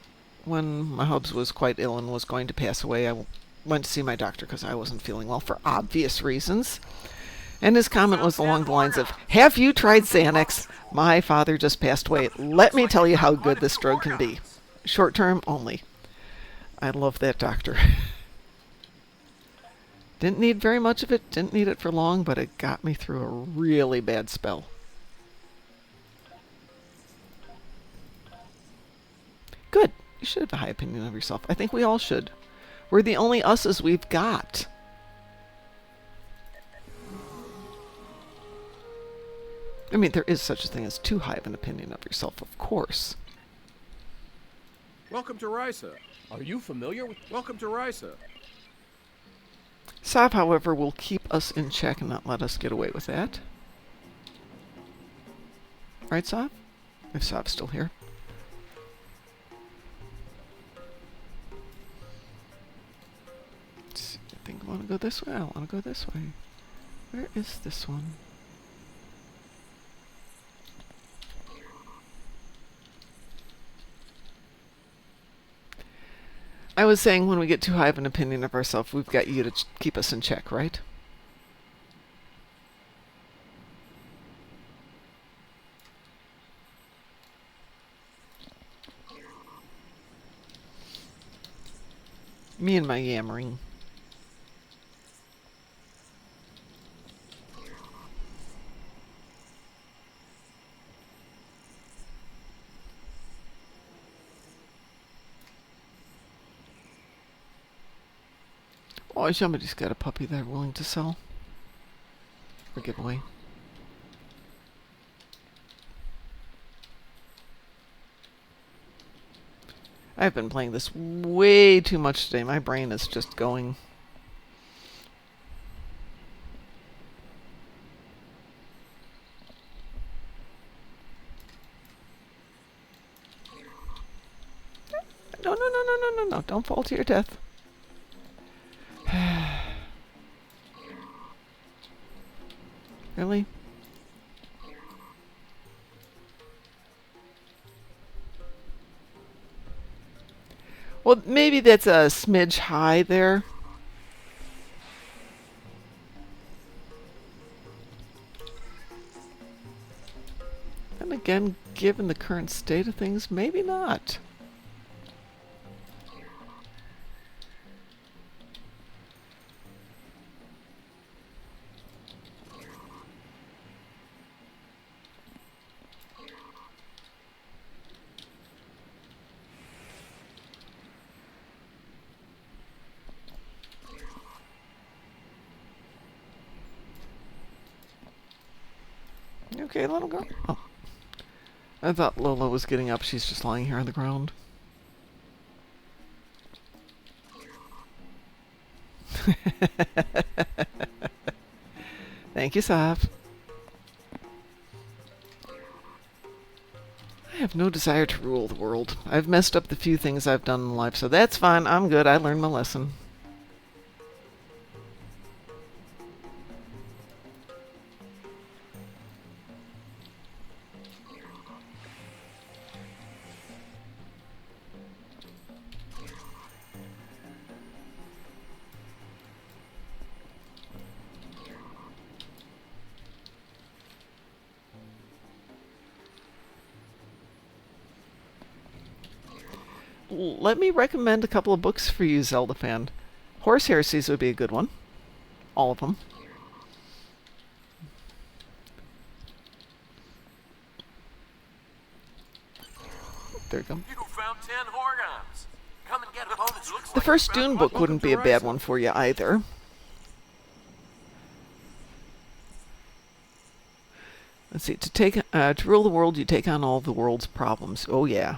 when my hubs was quite ill and was going to pass away. I went to see my doctor because I wasn't feeling well for obvious reasons. And his comment was along the lines of, have you tried Xanax? My father just passed away. Let me tell you how good this drug can be. Short term only. I love that doctor. Didn't need very much of it. Didn't need it for long, but it got me through a really bad spell. Good. You should have a high opinion of yourself. I think we all should. We're the only us's we've got. I mean, there is such a thing as too high of an opinion of yourself, of course. Welcome to Risa. Are you familiar with... Welcome to Risa. Sav, however, will keep us in check and not let us get away with that. Right, Sav? If Sav's still here. Let's see, I think I want to go this way. I want to go this way. Where is this one? I was saying when we get too high of an opinion of ourselves, we've got you to keep us in check, right? Me and my yammering. Oh, somebody's got a puppy they're willing to sell or give away. I've been playing this way too much today. My brain is just going. No, no, no. Don't fall to your death. Really? Well, maybe that's a smidge high there. And again, given the current state of things, maybe not. You okay, little girl? Oh. I thought Lola was getting up. She's just lying here on the ground. Thank you, Saf. I have no desire to rule the world. I've messed up the few things I've done in life, so that's fine. I'm good. I learned my lesson. Let me recommend a couple of books for you, Zelda fan. Horse Heresies would be a good one. All of them. There you go. You found 10 Horgons. Come and get a bonus. Looks The like first you found Dune one. book wouldn't be a bad one for you either. Let's see. To rule the world, you take on all the world's problems. Oh yeah.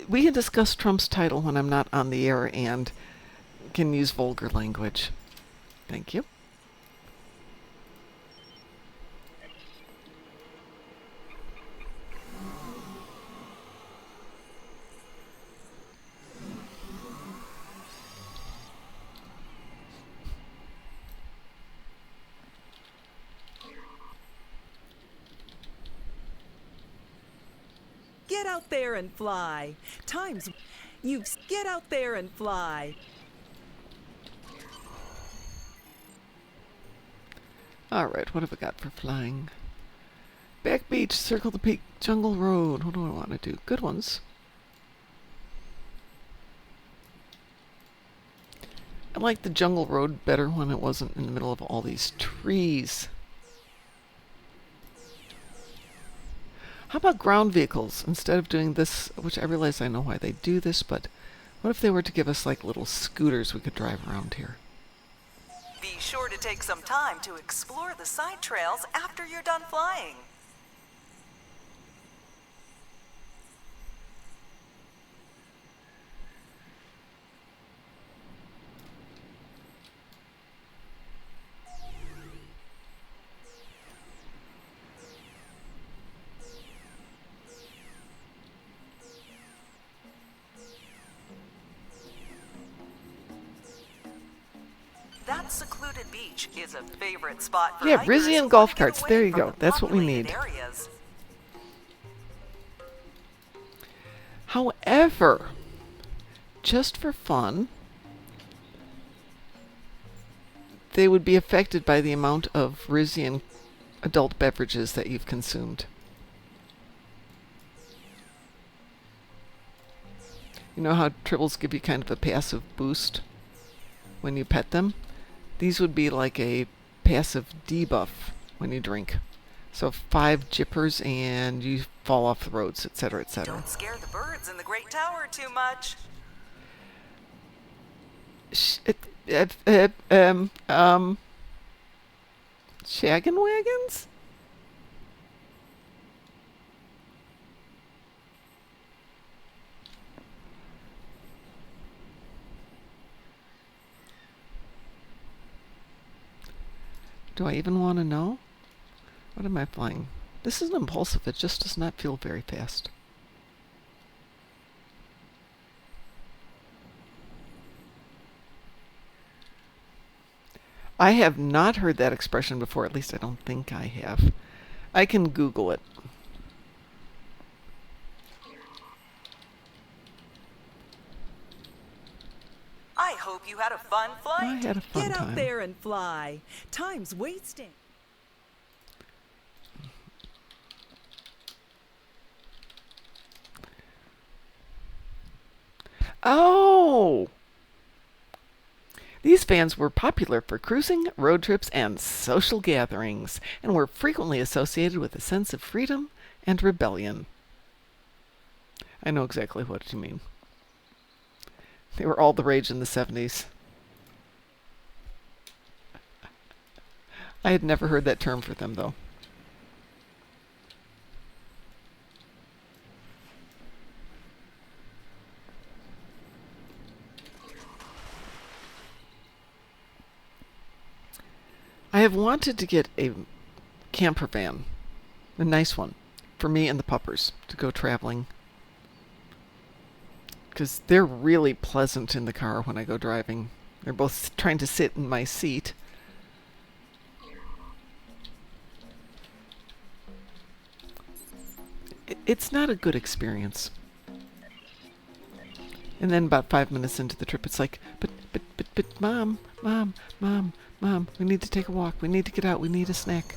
We can discuss Trump's title when I'm not on the air and can use vulgar language. Thank you. Get out there and fly. Get out there and fly. Alright, what have I got for flying? Back beach, circle the peak, jungle road. What do I want to do? Good ones. I like the jungle road better when it wasn't in the middle of all these trees. How about ground vehicles? Instead of doing this, which I realize I know why they do this, but what if they were to give us like little scooters we could drive around here? Be sure to take some time to explore the side trails after you're done flying. That secluded beach is a favorite spot for Yeah, hikers Rizian who golf wanna get carts. away There you from go. the That's what we populated need. areas. However, just for fun, they would be affected by the amount of Rizian adult beverages that you've consumed. You know how tribbles give you kind of a passive boost when you pet them? These would be like a passive debuff when you drink. So 5 jippers and you fall off the roads, etc., etc. Don't scare the birds in the Great Tower too much. Shaggin' wagons? Do I even want to know? What am I flying? This isn't impulsive, it just does not feel very fast. I have not heard that expression before. At least I don't think I have. I can Google it. I hope you had a fun I flight. had a fun Get out time. there and fly. Time's wasting. Oh! These vans were popular for cruising, road trips, and social gatherings, and were frequently associated with a sense of freedom and rebellion. I know exactly what you mean. They were all the rage in the 70s. I had never heard that term for them, though. I have wanted to get a camper van, a nice one, for me and the puppers to go traveling. Because they're really pleasant in the car when I go driving. They're both trying to sit in my seat. It's not a good experience. And then about 5 minutes into the trip, it's like, but, Mom, we need to take a walk. We need to get out. We need a snack.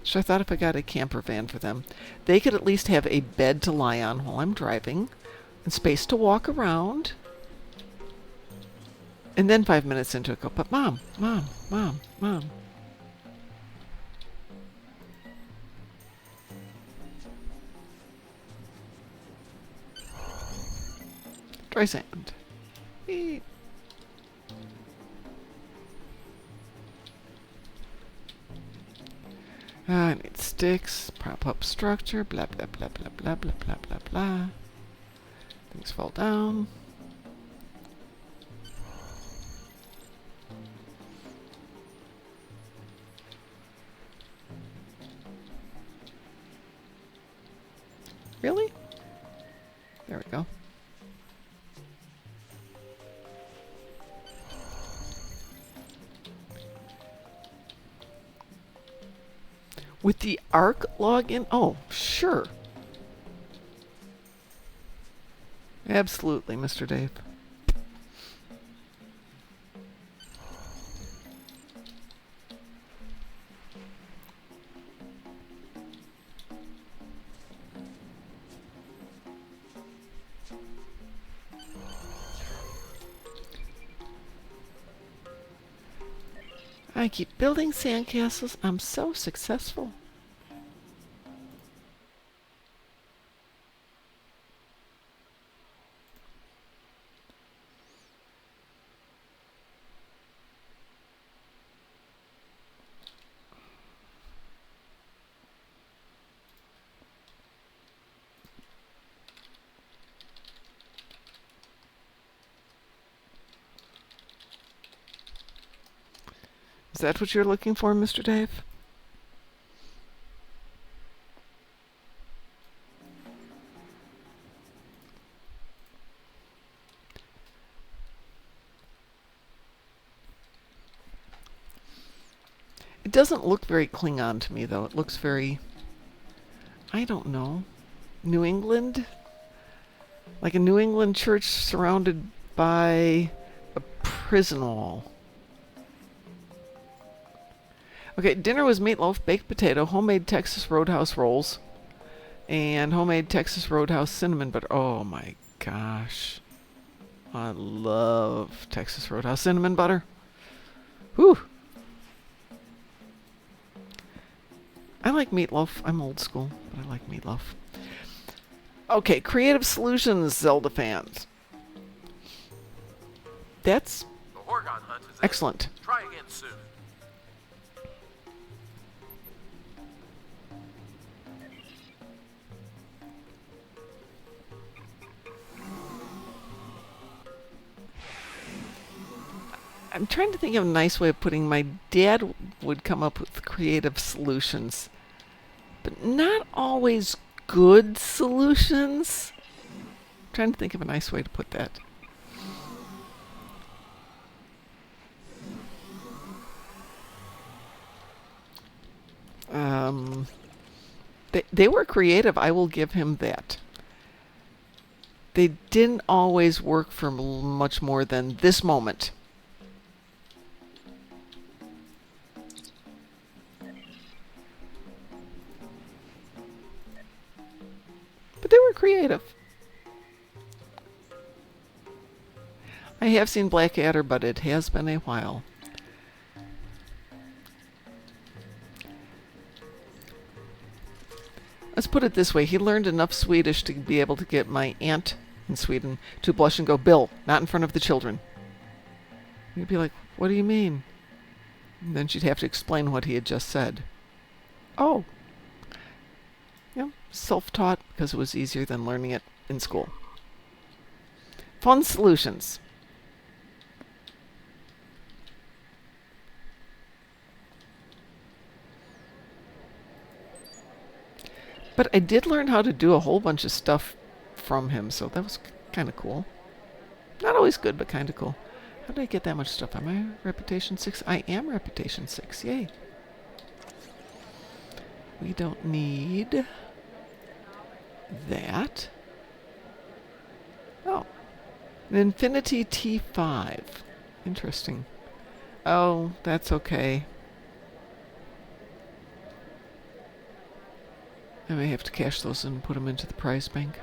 So I thought if I got a camper van for them, they could at least have a bed to lie on while I'm driving, and space to walk around. And then 5 minutes into it, go, but Mom. Dry sand. Beep. I need sticks, prop up structure, blah blah blah blah blah blah blah blah blah. Things fall down. Really? There we go. With the ARC login? Oh, sure. Absolutely, Mr. Dave. I keep building sandcastles. I'm so successful. Is that what you're looking for, Mr. Dave? It doesn't look very Klingon to me, though. It looks very, I don't know, New England? Like a New England church surrounded by a prison wall. Okay, dinner was meatloaf, baked potato, homemade Texas Roadhouse rolls, and homemade Texas Roadhouse cinnamon butter. Oh my gosh. I love Texas Roadhouse cinnamon butter. Whew. I like meatloaf. I'm old school, but I like meatloaf. Okay, Creative Solutions, Zelda fans. That's excellent. Try again soon. I'm trying to think of a nice way of putting. My dad would come up with creative solutions, but not always good solutions. I'm trying to think of a nice way to put that. They were creative. I will give him that. They didn't always work for much more than this moment. But they were creative. I have seen Blackadder, but it has been a while. Let's put it this way. He learned enough Swedish to be able to get my aunt in Sweden to blush and go, "Bill, not in front of the children." He'd be like, "What do you mean?" And then she'd have to explain what he had just said. Oh. Yeah, self-taught because it was easier than learning it in school. Fun solutions. But I did learn how to do a whole bunch of stuff from him, so that was kind of cool. Not always good, but kind of cool. How did I get that much stuff? Am I Reputation 6? I am Reputation 6. Yay. We don't need that. Oh. An Infinity T5. Interesting. Oh, that's okay. I may have to cash those and put them into the prize bank.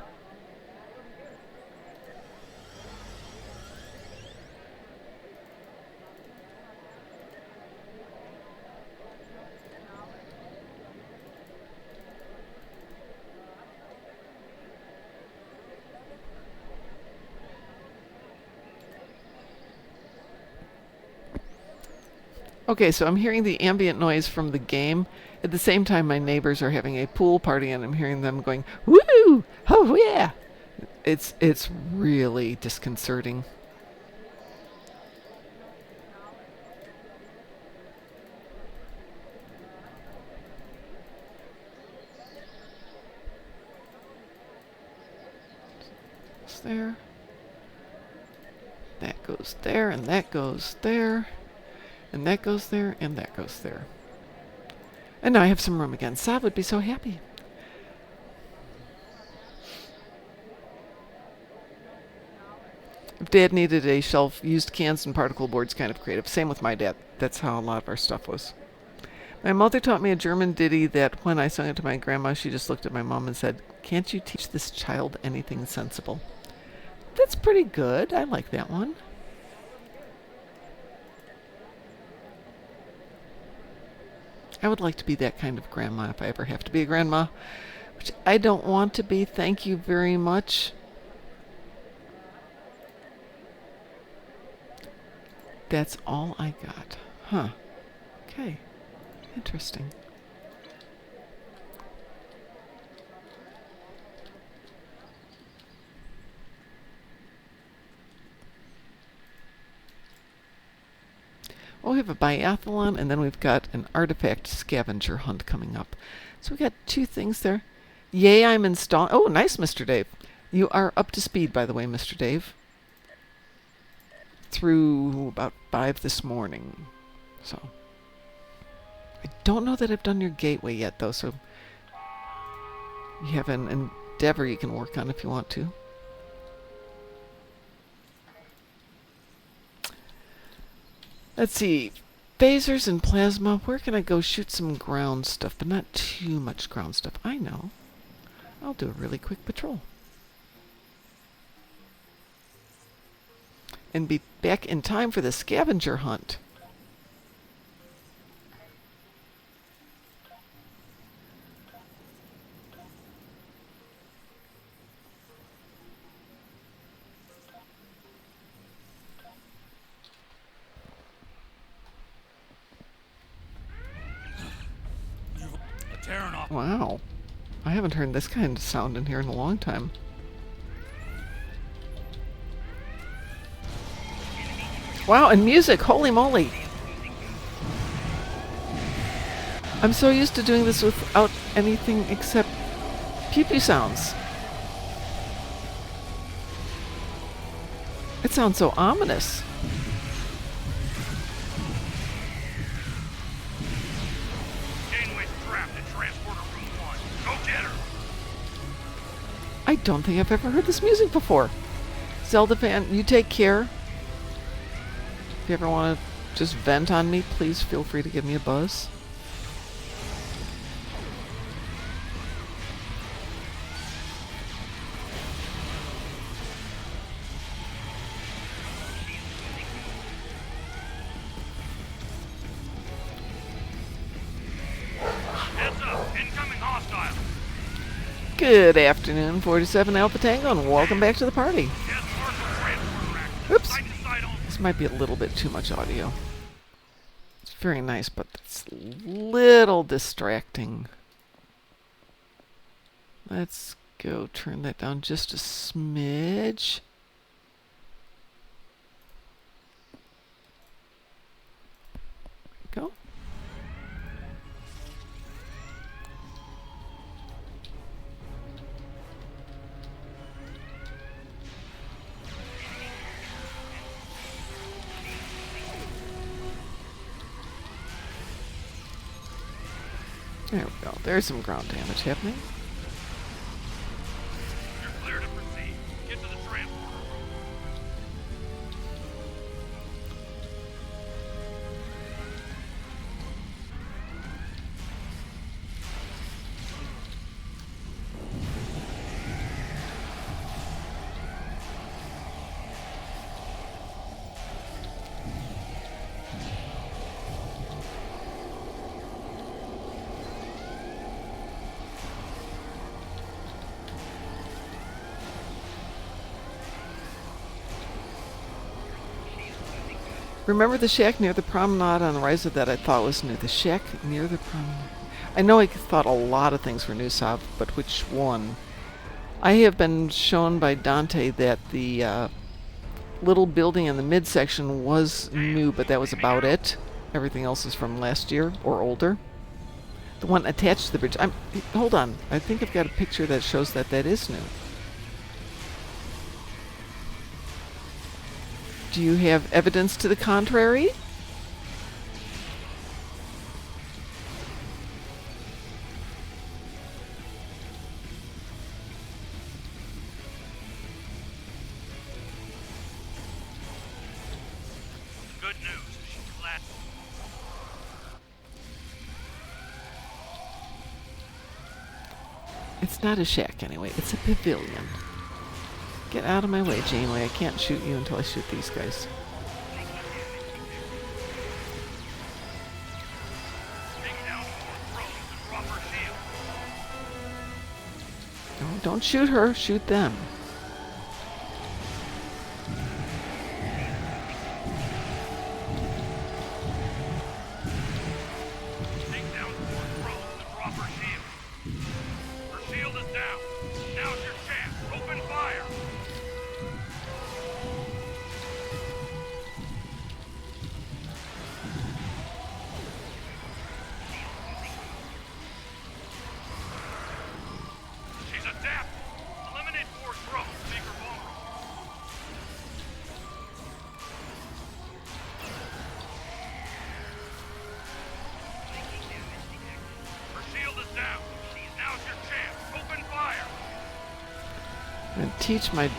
Okay, so I'm hearing the ambient noise from the game. At the same time, my neighbors are having a pool party, and I'm hearing them going, "Woo! Oh yeah!" It's really disconcerting. It's there. That goes there, and that goes there. And that goes there, and that goes there. And now I have some room again. Sav would be so happy. If Dad needed a shelf, used cans and particle boards, kind of creative. Same with my dad. That's how a lot of our stuff was. My mother taught me a German ditty that when I sung it to my grandma, she just looked at my mom and said, "Can't you teach this child anything sensible?" That's pretty good. I like that one. I would like to be that kind of grandma if I ever have to be a grandma, which I don't want to be. Thank you very much. That's all I got. Huh. Okay. Interesting. Well, we have a biathlon, and then we've got an artifact scavenger hunt coming up. So we got two things there. Yay, I'm installing. Oh, nice, Mr. Dave. You are up to speed, by the way, Mr. Dave. Through about 5 this morning. So I don't know that I've done your gateway yet, though, so you have an endeavor you can work on if you want to. Let's see. Phasers and plasma. Where can I go shoot some ground stuff, but not too much ground stuff? I know. I'll do a really quick patrol. And be back in time for the scavenger hunt. Wow. I haven't heard this kind of sound in here in a long time. Wow, and music! Holy moly! I'm so used to doing this without anything except pew-pew sounds. It sounds so ominous. I don't think I've ever heard this music before. Zelda fan, you take care. If you ever want to just vent on me, please feel free to give me a buzz. Good afternoon, 47 Alpha Tango, and welcome back to the party. Oops. This might be a little bit too much audio. It's very nice, but it's a little distracting. Let's go turn that down just a smidge. Go. There we go. There's some ground damage happening. You're clear to proceed. Get to the transporter. Remember the shack near the promenade on the Riser that I thought was new? The shack near the promenade. I know I thought a lot of things were new, Sav, but which one? I have been shown by Dante that the little building in the midsection was new, but that was about it. Everything else is from last year or older. The one attached to the bridge. Hold on. I think I've got a picture that shows that that is new. Do you have evidence to the contrary? Good news. She's flat. It's not a shack anyway. It's a pavilion. Get out of my way, Janeway. I can't shoot you until I shoot these guys. No, don't shoot her. Shoot them. Take down Fort Rose and drop her shield. Her shield is down. Now's your chance. Open fire. She's adapted. Eliminate Fort Rose. Make her vulnerable. Her shield is down. Now's your chance. Open fire. And teach my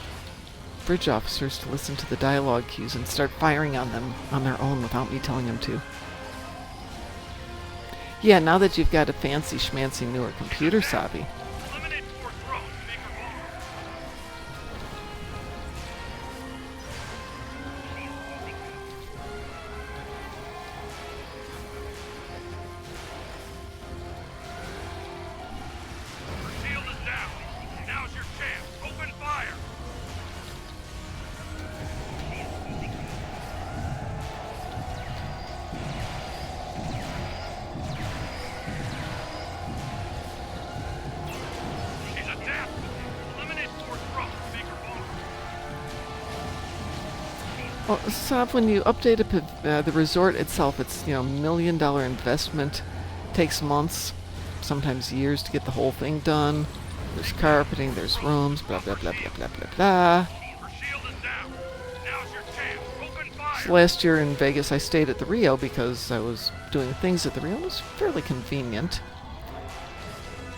bridge officers to listen to the dialogue cues and start firing on them on their own without me telling them to. Yeah, now that you've got a fancy schmancy newer computer, Sabi. Eliminate Fort Rose. Make her vulnerable. Her shield is down. Now's your chance. Open fire. She's adapted. Eliminate Fort Rose. Make her vulnerable. Well, Sav, when you update the resort itself, it's, $1 million investment. Takes months, sometimes years to get the whole thing done. There's carpeting, there's rooms, blah, blah, blah, blah, blah, blah, blah. Her shield is down. Now's your chance. Open fire. So last year in Vegas, I stayed at the Rio because I was doing things at the Rio. It was fairly convenient.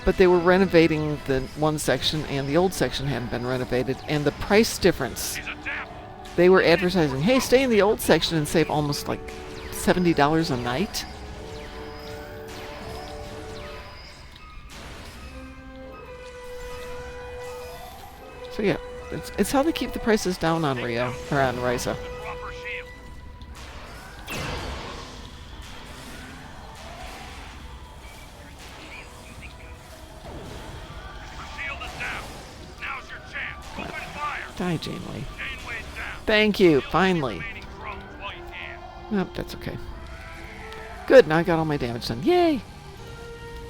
but they were renovating the one section and the old section hadn't been renovated, and the price difference, they were advertising, hey, stay in the old section and save almost like $70 a night. So yeah, it's how they keep the prices down on Rio, or on Ryza. Die, Janeway. Thank you, finally. Nope, that's okay. Good, now I got all my damage done. Yay!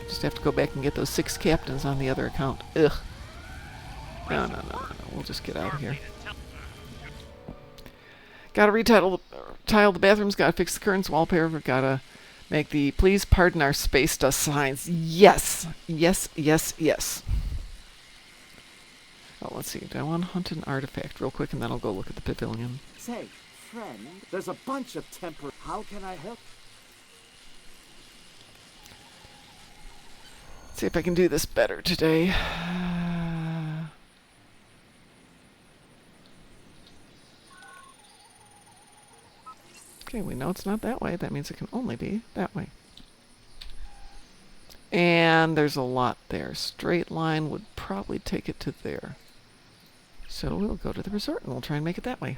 Just have to go back and get those 6 captains on the other account. Ugh. No. We'll just get out of here. Gotta tile the bathrooms, gotta fix the curtains, wallpaper, gotta make the please pardon our space dust signs. Yes! Yes. Oh, let's see. Do I want to hunt an artifact real quick, and then I'll go look at the pavilion? Say, friend, there's a bunch of temper. How can I help? See if I can do this better today. Okay, we know it's not that way. That means it can only be that way. And there's a lot there. Straight line would probably take it to there. So we'll go to the resort and we'll try and make it that way.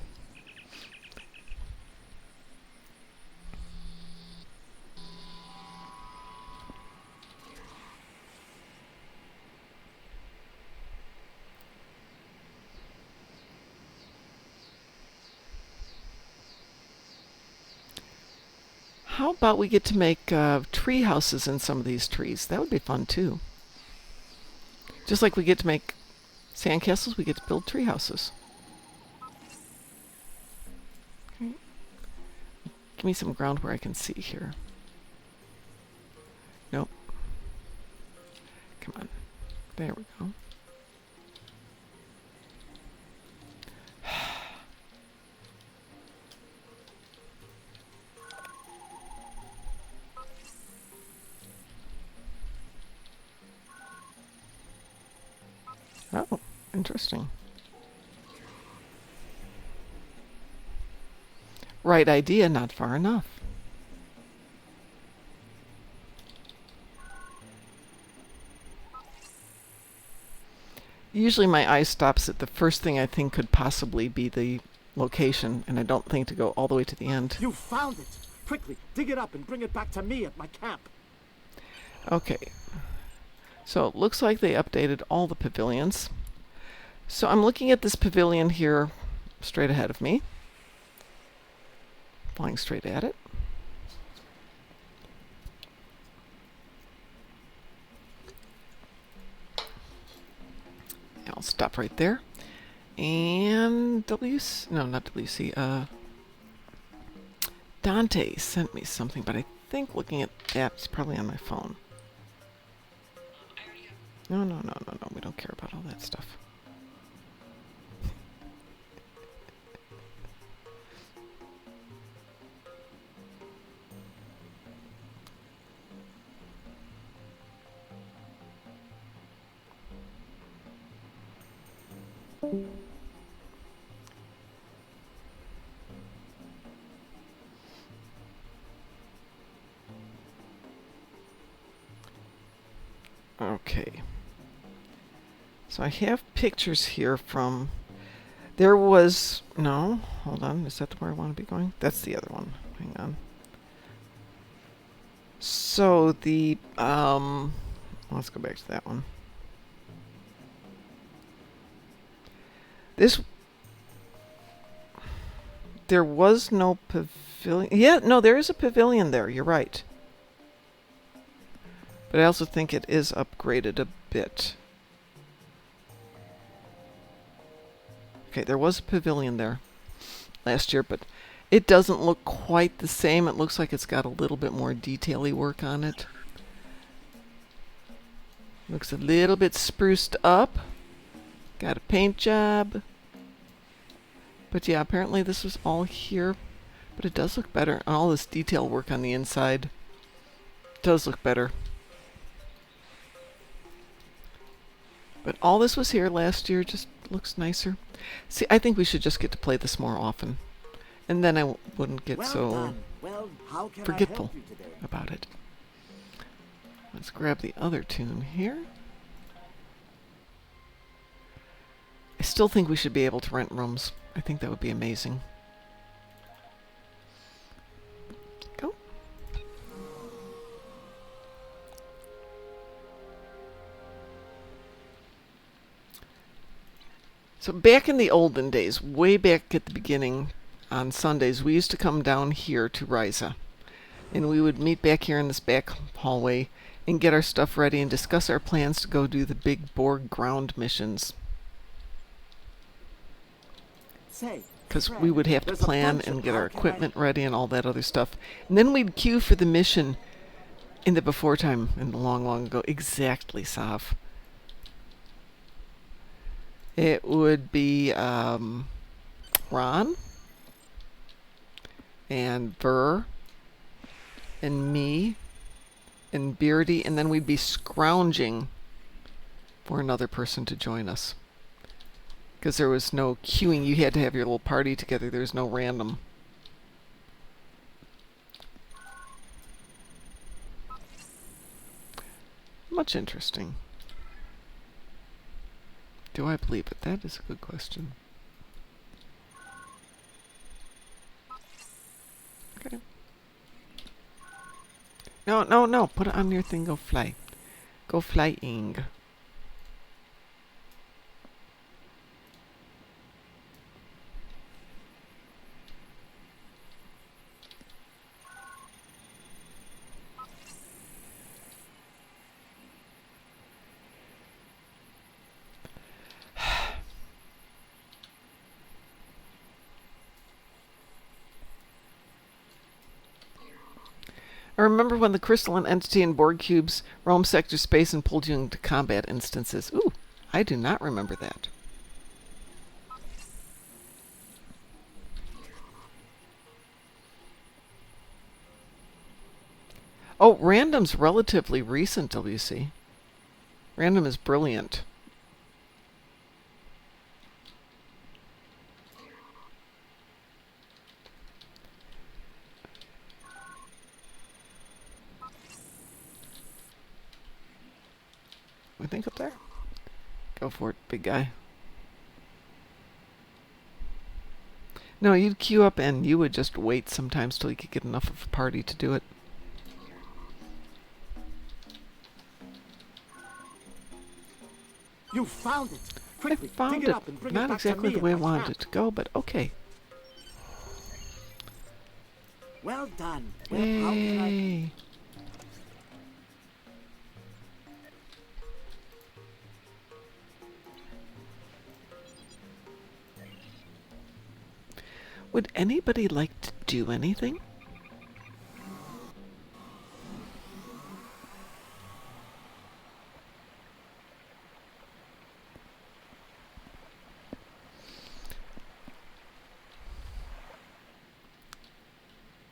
How about we get to make tree houses in some of these trees? That would be fun too. Just like we get to make sandcastles, we get to build tree houses. Okay. Give me some ground where I can see here. Nope. Come on. There we go. Oh, interesting. Right idea, not far enough. Usually my eye stops at the first thing I think could possibly be the location, and I don't think to go all the way to the end. You found it! Quickly, dig it up and bring it back to me at my camp. Okay. So it looks like they updated all the pavilions. So I'm looking at this pavilion here straight ahead of me. Flying straight at it. I'll stop right there. And Dante sent me something, but I think looking at that is probably on my phone. No, we don't care about all that stuff. Okay. So I have pictures here from... There was... No, hold on. Is that where I want to be going? That's the other one. Hang on. So the... let's go back to that one. There was no pavilion. Yeah, no, there is a pavilion there. You're right. But I also think it is upgraded a bit. Okay, there was a pavilion there last year, but it doesn't look quite the same. It looks like it's got a little bit more detail-y work on it. Looks a little bit spruced up. Got a paint job. But yeah, apparently this was all here. But it does look better. All this detail work on the inside does look better. But all this was here last year, just looks nicer. See, I think we should just get to play this more often. And then I wouldn't get Well so done. Well, how can I forgetful help you today? about it. Let's grab the other tune here. I still think we should be able to rent rooms. I think that would be amazing. Go. So back in the olden days, way back at the beginning, on Sundays, we used to come down here to Ryza. And we would meet back here in this back hallway and get our stuff ready and discuss our plans to go do the big Borg ground missions. Because we would have to plan and get our equipment ready and all that other stuff. And then we'd queue for the mission in the before time, in the long, long ago. Exactly, Sav. It would be Ron and Burr and me and Beardy, and then we'd be scrounging for another person to join us. Because there was no queuing. You had to have your little party together. There was no random. Much interesting. Do I believe it? That is a good question. Okay. No, no, no. Put it on your thing. Go fly. Go flying. I remember when the crystalline entity and Borg cubes roamed sector space and pulled you into combat instances. Ooh, I do not remember that. Oh, random's relatively recent, WC. Random is brilliant. I think up there. Go for it, big guy. No, you'd queue up and you would just wait sometimes till you could get enough of a party to do it. You found it. Quickly, I found dig it it. up and bring Not it back exactly to me the way I if wanted can. it to go, but okay. Well done. Well, how can I? Yay. Would anybody like to do anything?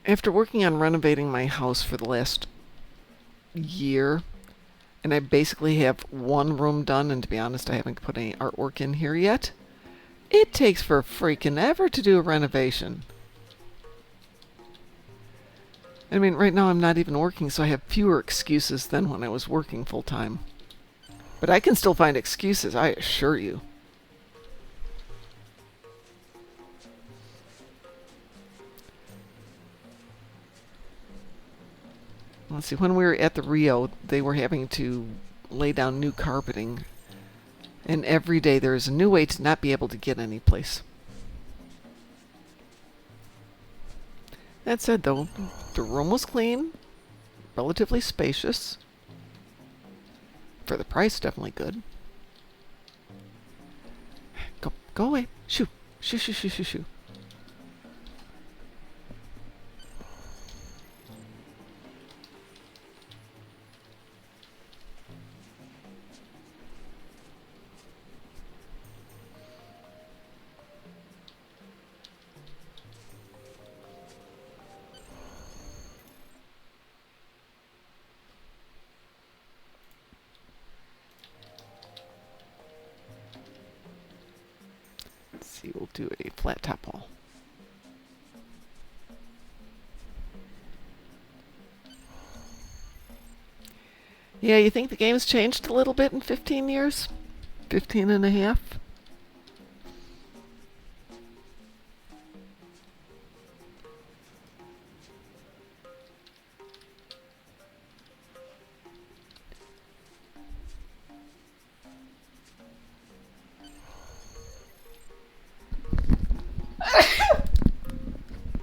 After working on renovating my house for the last year, and I basically have one room done, and to be honest, I haven't put any artwork in here yet. It takes for freaking ever to do a renovation. I mean, right now I'm not even working, so I have fewer excuses than when I was working full time. But I can still find excuses, I assure you. Let's see, when we were at the Rio, they were having to lay down new carpeting. And every day there is a new way to not be able to get any place. That said, though, the room was clean, relatively spacious. For the price, definitely good. Go away. Shoo. Shoo, shoo, shoo, shoo, shoo. see, we'll do a flat top wall. Yeah, you think the game's changed a little bit in 15 years? 15 and a half?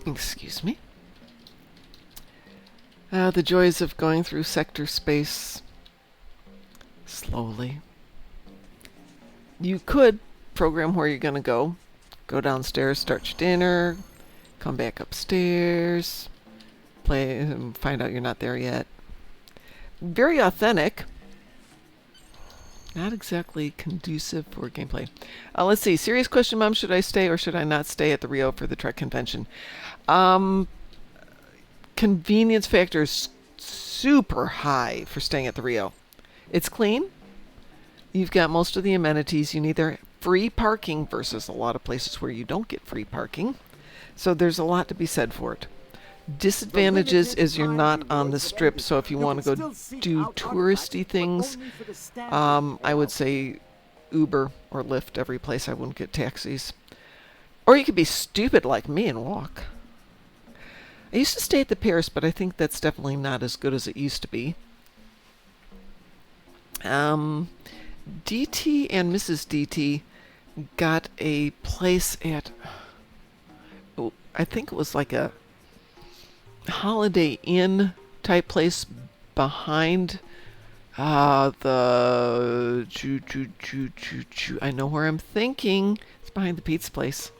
Excuse me. The joys of going through sector space slowly. You could program where you're going to go downstairs, start your dinner, come back upstairs, play, and find out you're not there yet. Very authentic. Not exactly conducive for gameplay. Let's see. Serious question, Mom. Should I stay or should I not stay at the Rio for the Trek convention? Convenience factor is super high for staying at the Rio. It's clean. You've got most of the amenities. You need their free parking versus a lot of places where you don't get free parking. So there's a lot to be said for it. Disadvantages is you're not on the strip, so if you want to go do touristy things, I would say Uber or Lyft every place. I wouldn't get taxis. Or you could be stupid like me and walk. I used to stay at the Paris, but I think that's definitely not as good as it used to be. DT and Mrs. DT got a place at, I think it was like a Holiday Inn type place behind the I know where I'm thinking. It's behind the pizza place.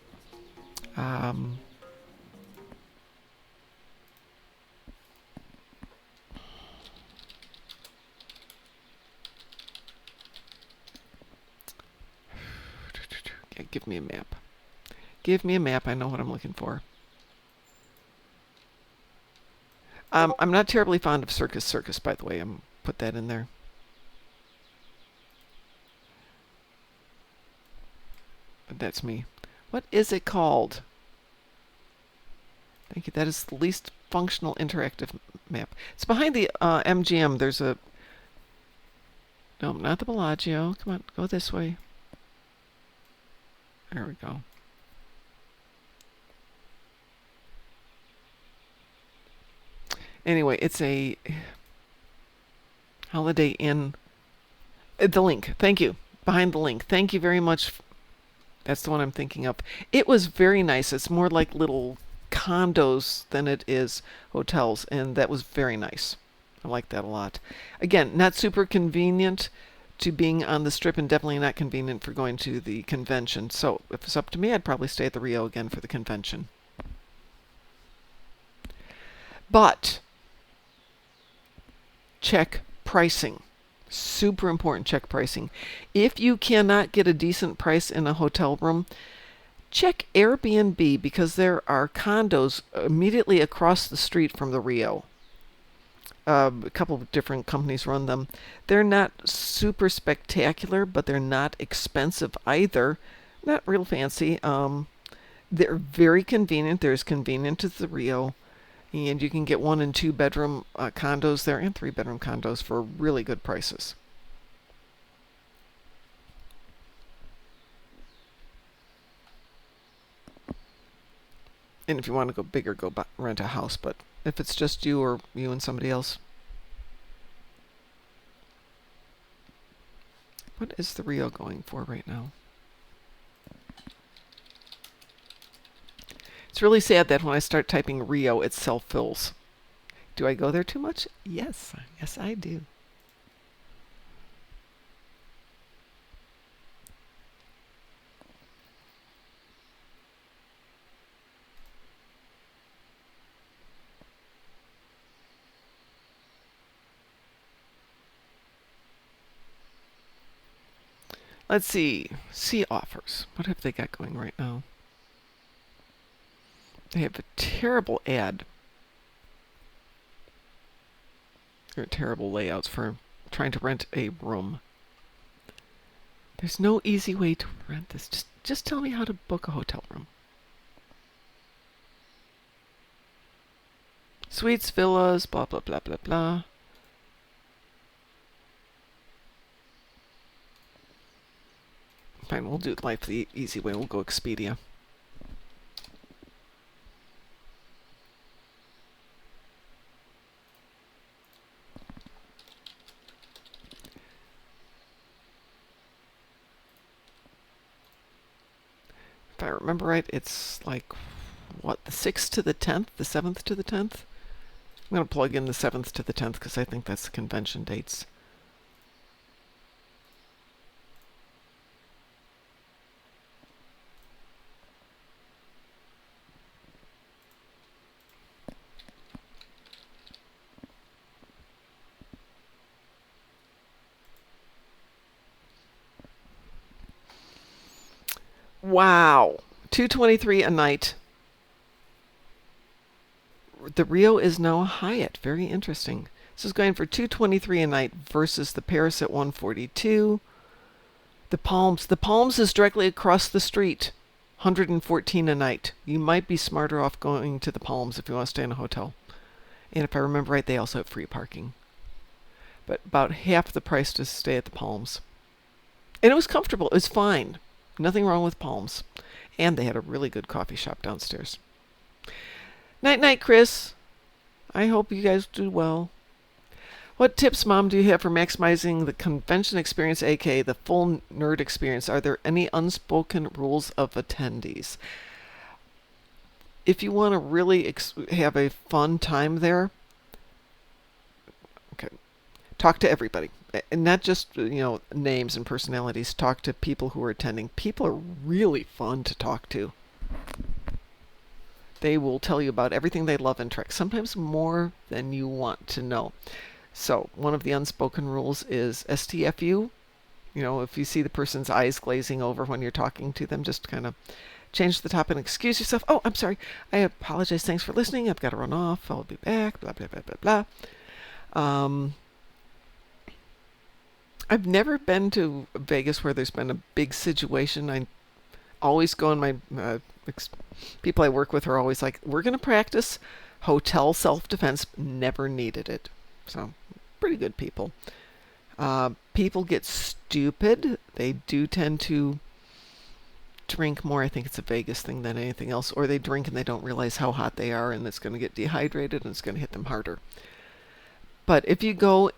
Give me a map. Give me a map. I know what I'm looking for. I'm not terribly fond of Circus, by the way. I'm put that in there. But that's me. What is it called? Thank you. That is the least functional interactive map. It's behind the MGM. There's a... No, not the Bellagio. Come on, go this way. There we go. Anyway, it's a Holiday Inn. The link. Thank you. Behind the link. Thank you very much. That's the one I'm thinking of. It was very nice. It's more like little condos than it is hotels, and that was very nice. I like that a lot. Again, not super convenient to being on the strip and definitely not convenient for going to the convention. So if it's up to me, I'd probably stay at the Rio again for the convention. But check pricing. Super important, check pricing. If you cannot get a decent price in a hotel room, check Airbnb because there are condos immediately across the street from the Rio. A couple of different companies run them. They're not super spectacular, but they're not expensive either. Not real fancy. They're very convenient. They're as convenient as the Rio. And you can get 1 and 2 bedroom condos there and 3 bedroom condos for really good prices. And if you want to go bigger, go rent a house. But if it's just you or you and somebody else. What is the Rio going for right now? It's really sad that when I start typing Rio, it self-fills. Do I go there too much? Yes. Yes, I do. Let's see. See offers. What have they got going right now? They have a terrible ad. Or terrible layouts for trying to rent a room. There's no easy way to rent this. Just tell me how to book a hotel room. Suites, villas, blah, blah, blah, blah, blah. Fine, we'll do life the easy way. We'll go Expedia. If I remember right, it's like, what, the 6th to the 10th? The 7th to the 10th? I'm going to plug in the 7th to the 10th because I think that's the convention dates. Wow, $223 a night. The Rio is now a Hyatt. Very interesting. This is going for $223 a night versus the Paris at $142. The Palms is directly across the street. $114 a night. You might be smarter off going to the Palms if you want to stay in a hotel. And if I remember right, they also have free parking. But about half the price to stay at the Palms. And it was comfortable. It was fine. Nothing wrong with Palms. And they had a really good coffee shop downstairs. Night, night, Chris. I hope you guys do well. What tips, Mom, do you have for maximizing the convention experience, aka the full nerd experience? Are there any unspoken rules of attendees? If you want to really have a fun time there, okay, talk to everybody. And not just, names and personalities. Talk to people who are attending. People are really fun to talk to. They will tell you about everything they love in Trek, sometimes more than you want to know. So one of the unspoken rules is STFU. If you see the person's eyes glazing over when you're talking to them, just kind of change the topic and excuse yourself. Oh, I'm sorry. I apologize. Thanks for listening. I've got to run off. I'll be back. Blah, blah, blah, blah, blah. I've never been to Vegas where there's been a big situation. I always go in my people I work with are always like, we're going to practice hotel self-defense. Never needed it. So pretty good people. People get stupid. They do tend to drink more. I think it's a Vegas thing than anything else. Or they drink and they don't realize how hot they are and it's going to get dehydrated and it's going to hit them harder. But if you go...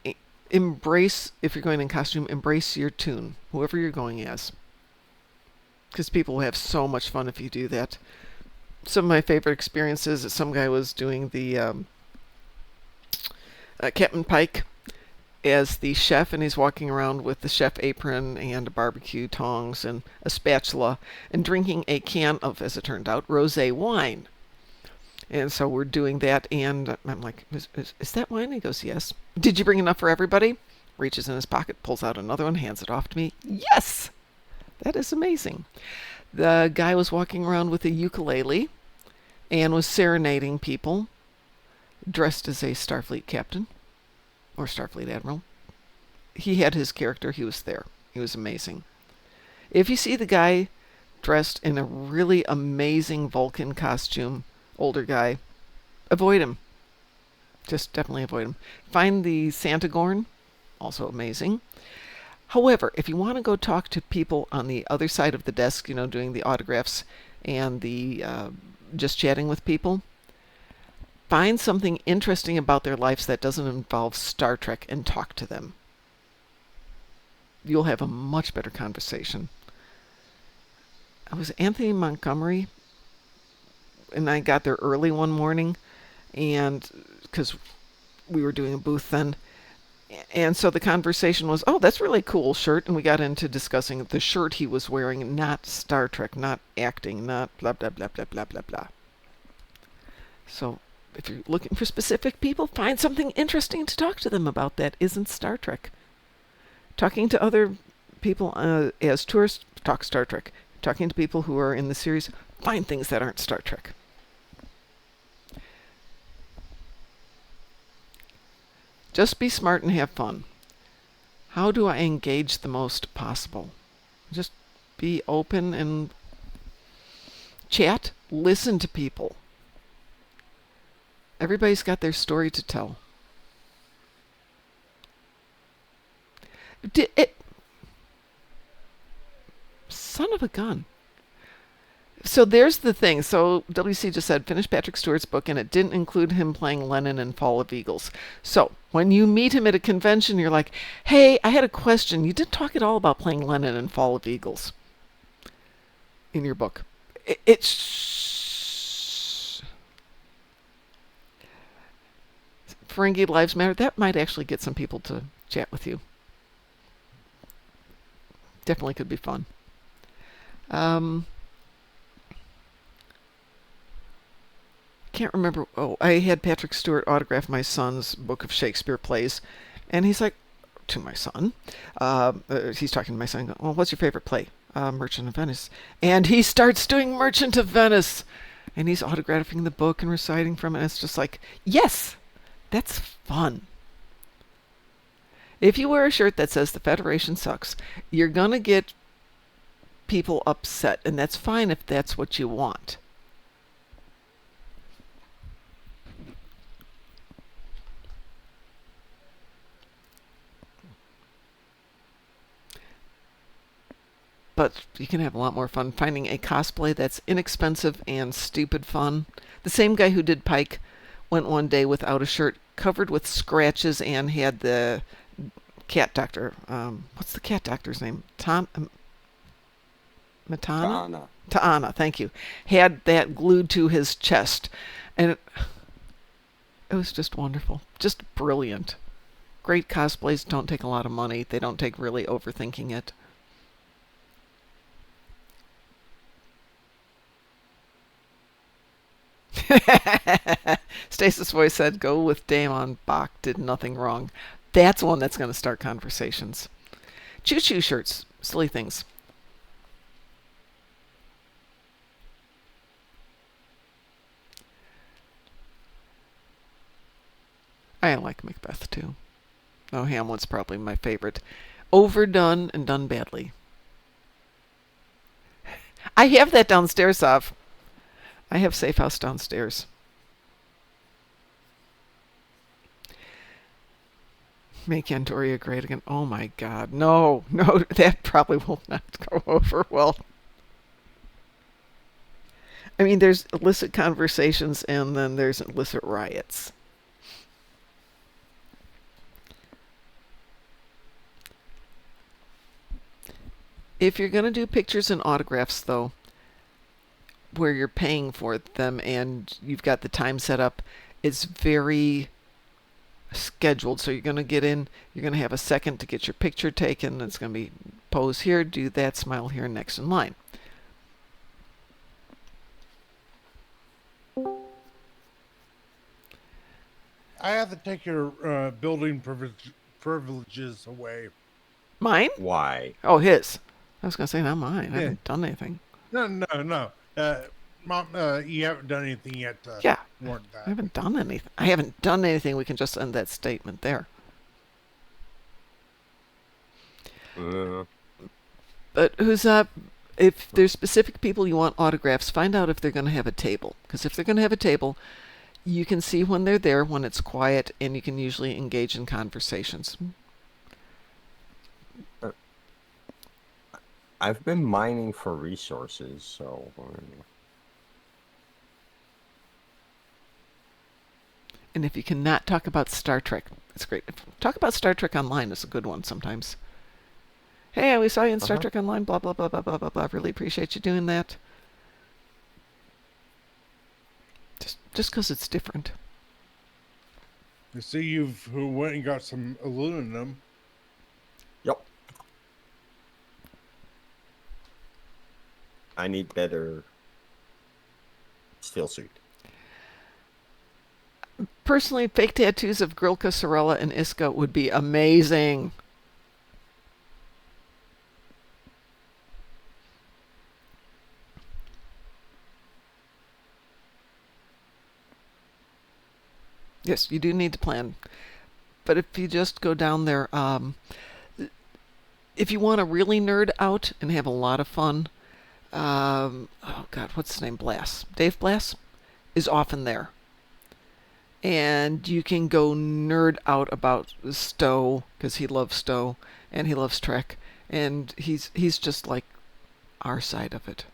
if you're going in costume, embrace your tune, whoever you're going as. Because people will have so much fun if you do that. Some of my favorite experiences is some guy was doing the Captain Pike as the chef, and he's walking around with the chef apron and a barbecue tongs and a spatula and drinking a can of, as it turned out, rosé wine. And so we're doing that, and I'm like, is that wine? He goes, yes. Did you bring enough for everybody? Reaches in his pocket, pulls out another one, hands it off to me. Yes! That is amazing. The guy was walking around with a ukulele and was serenading people, dressed as a Starfleet captain or Starfleet admiral. He had his character. He was there. He was amazing. If you see the guy dressed in a really amazing Vulcan costume, older guy, avoid him. Just definitely avoid him. Find the Santa Gorn, also amazing. However, if you want to go talk to people on the other side of the desk, doing the autographs and the just chatting with people, find something interesting about their lives that doesn't involve Star Trek and talk to them. You'll have a much better conversation. I was Anthony Montgomery, and I got there early one morning, and because we were doing a booth then, and so the conversation was, oh, that's really cool shirt, and we got into discussing the shirt he was wearing, not Star Trek, not acting, not blah, blah, blah, blah, blah, blah, blah. So if you're looking for specific people, find something interesting to talk to them about that isn't Star Trek. Talking to other people as tourists, talk Star Trek. Talking to people who are in the series, find things that aren't Star Trek. Just be smart and have fun. How do I engage the most possible? Just be open and chat. Listen to people. Everybody's got their story to tell. Son of a gun. So there's the thing. So WC just said, finish Patrick Stewart's book, and it didn't include him playing Lennon in Fall of Eagles. So when you meet him at a convention, you're like, hey, I had a question. You didn't talk at all about playing Lennon in Fall of Eagles in your book. It's Ferengi Lives Matter. That might actually get some people to chat with you. Definitely could be fun. Can't remember. Oh, I had Patrick Stewart autograph my son's book of Shakespeare plays, and he's like, to my son, he's talking to my son, well, what's your favorite play? Merchant of Venice. And he starts doing Merchant of Venice, and he's autographing the book and reciting from it. And it's just like, yes, that's fun. If you wear a shirt that says the Federation sucks, you're going to get people upset, and that's fine if that's what you want. But you can have a lot more fun finding a cosplay that's inexpensive and stupid fun. The same guy who did Pike went one day without a shirt, covered with scratches, and had the cat doctor. What's the cat doctor's name? Matana? Ta'ana, thank you. Had that glued to his chest. And it was just wonderful. Just brilliant. Great cosplays don't take a lot of money. They don't take really overthinking it. Stasis voice said, go with Damon. Bach did nothing wrong. That's one that's going to start conversations. Choo-choo shirts. Silly things. I like Macbeth too. Oh, Hamlet's probably my favorite. Overdone and done badly. I have that downstairs, Sav. I have Safe House downstairs. Make Andoria great again. Oh my God. No, that probably will not go over well. I mean, there's illicit conversations and then there's illicit riots. If you're going to do pictures and autographs, though, where you're paying for them and you've got the time set up, it's very scheduled. So you're going to get in, you're going to have a second to get your picture taken. It's going to be pose here, do that, smile here, next in line. I have to take your building privileges away. Mine? Why? Oh, his. I was going to say, not mine. Yeah. I haven't done anything. No. Mom, you haven't done anything yet. Yeah. Warrant that. I haven't done anything. I haven't done anything. We can just end that statement there. But who's up? If there's specific people you want autographs, find out if they're going to have a table. Because if they're going to have a table, you can see when they're there, when it's quiet, and you can usually engage in conversations. I've been mining for resources, so. And if you cannot talk about Star Trek, it's great. Talk about Star Trek Online is a good one sometimes. Hey, we saw you in Star Trek Online, blah, blah, blah, blah, blah, blah, blah. Really appreciate you doing that. Just because it's different. You see, who went and got some aluminum. Yep. I need better steel suit. Personally, fake tattoos of Grilka, Sorella, and Iska would be amazing. Yes, you do need to plan. But if you just go down there, if you want to really nerd out and have a lot of fun, oh God, what's his name? Blass. Dave Blass is often there. And you can go nerd out about Stowe, because he loves Stowe, and he loves Trek, and he's just like our side of it.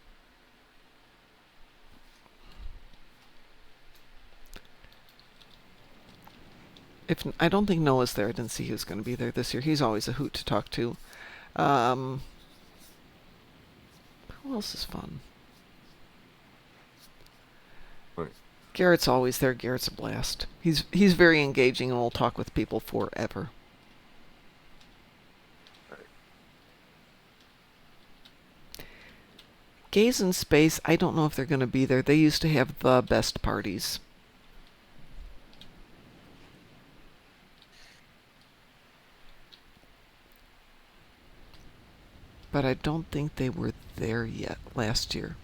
I don't think Noah's there. I didn't see he was going to be there this year. He's always a hoot to talk to. Who else is fun? Right. Garrett's always there. Garrett's a blast. He's very engaging and will talk with people forever. Gaze in Space, I don't know if they're going to be there. They used to have the best parties. But I don't think they were there yet last year.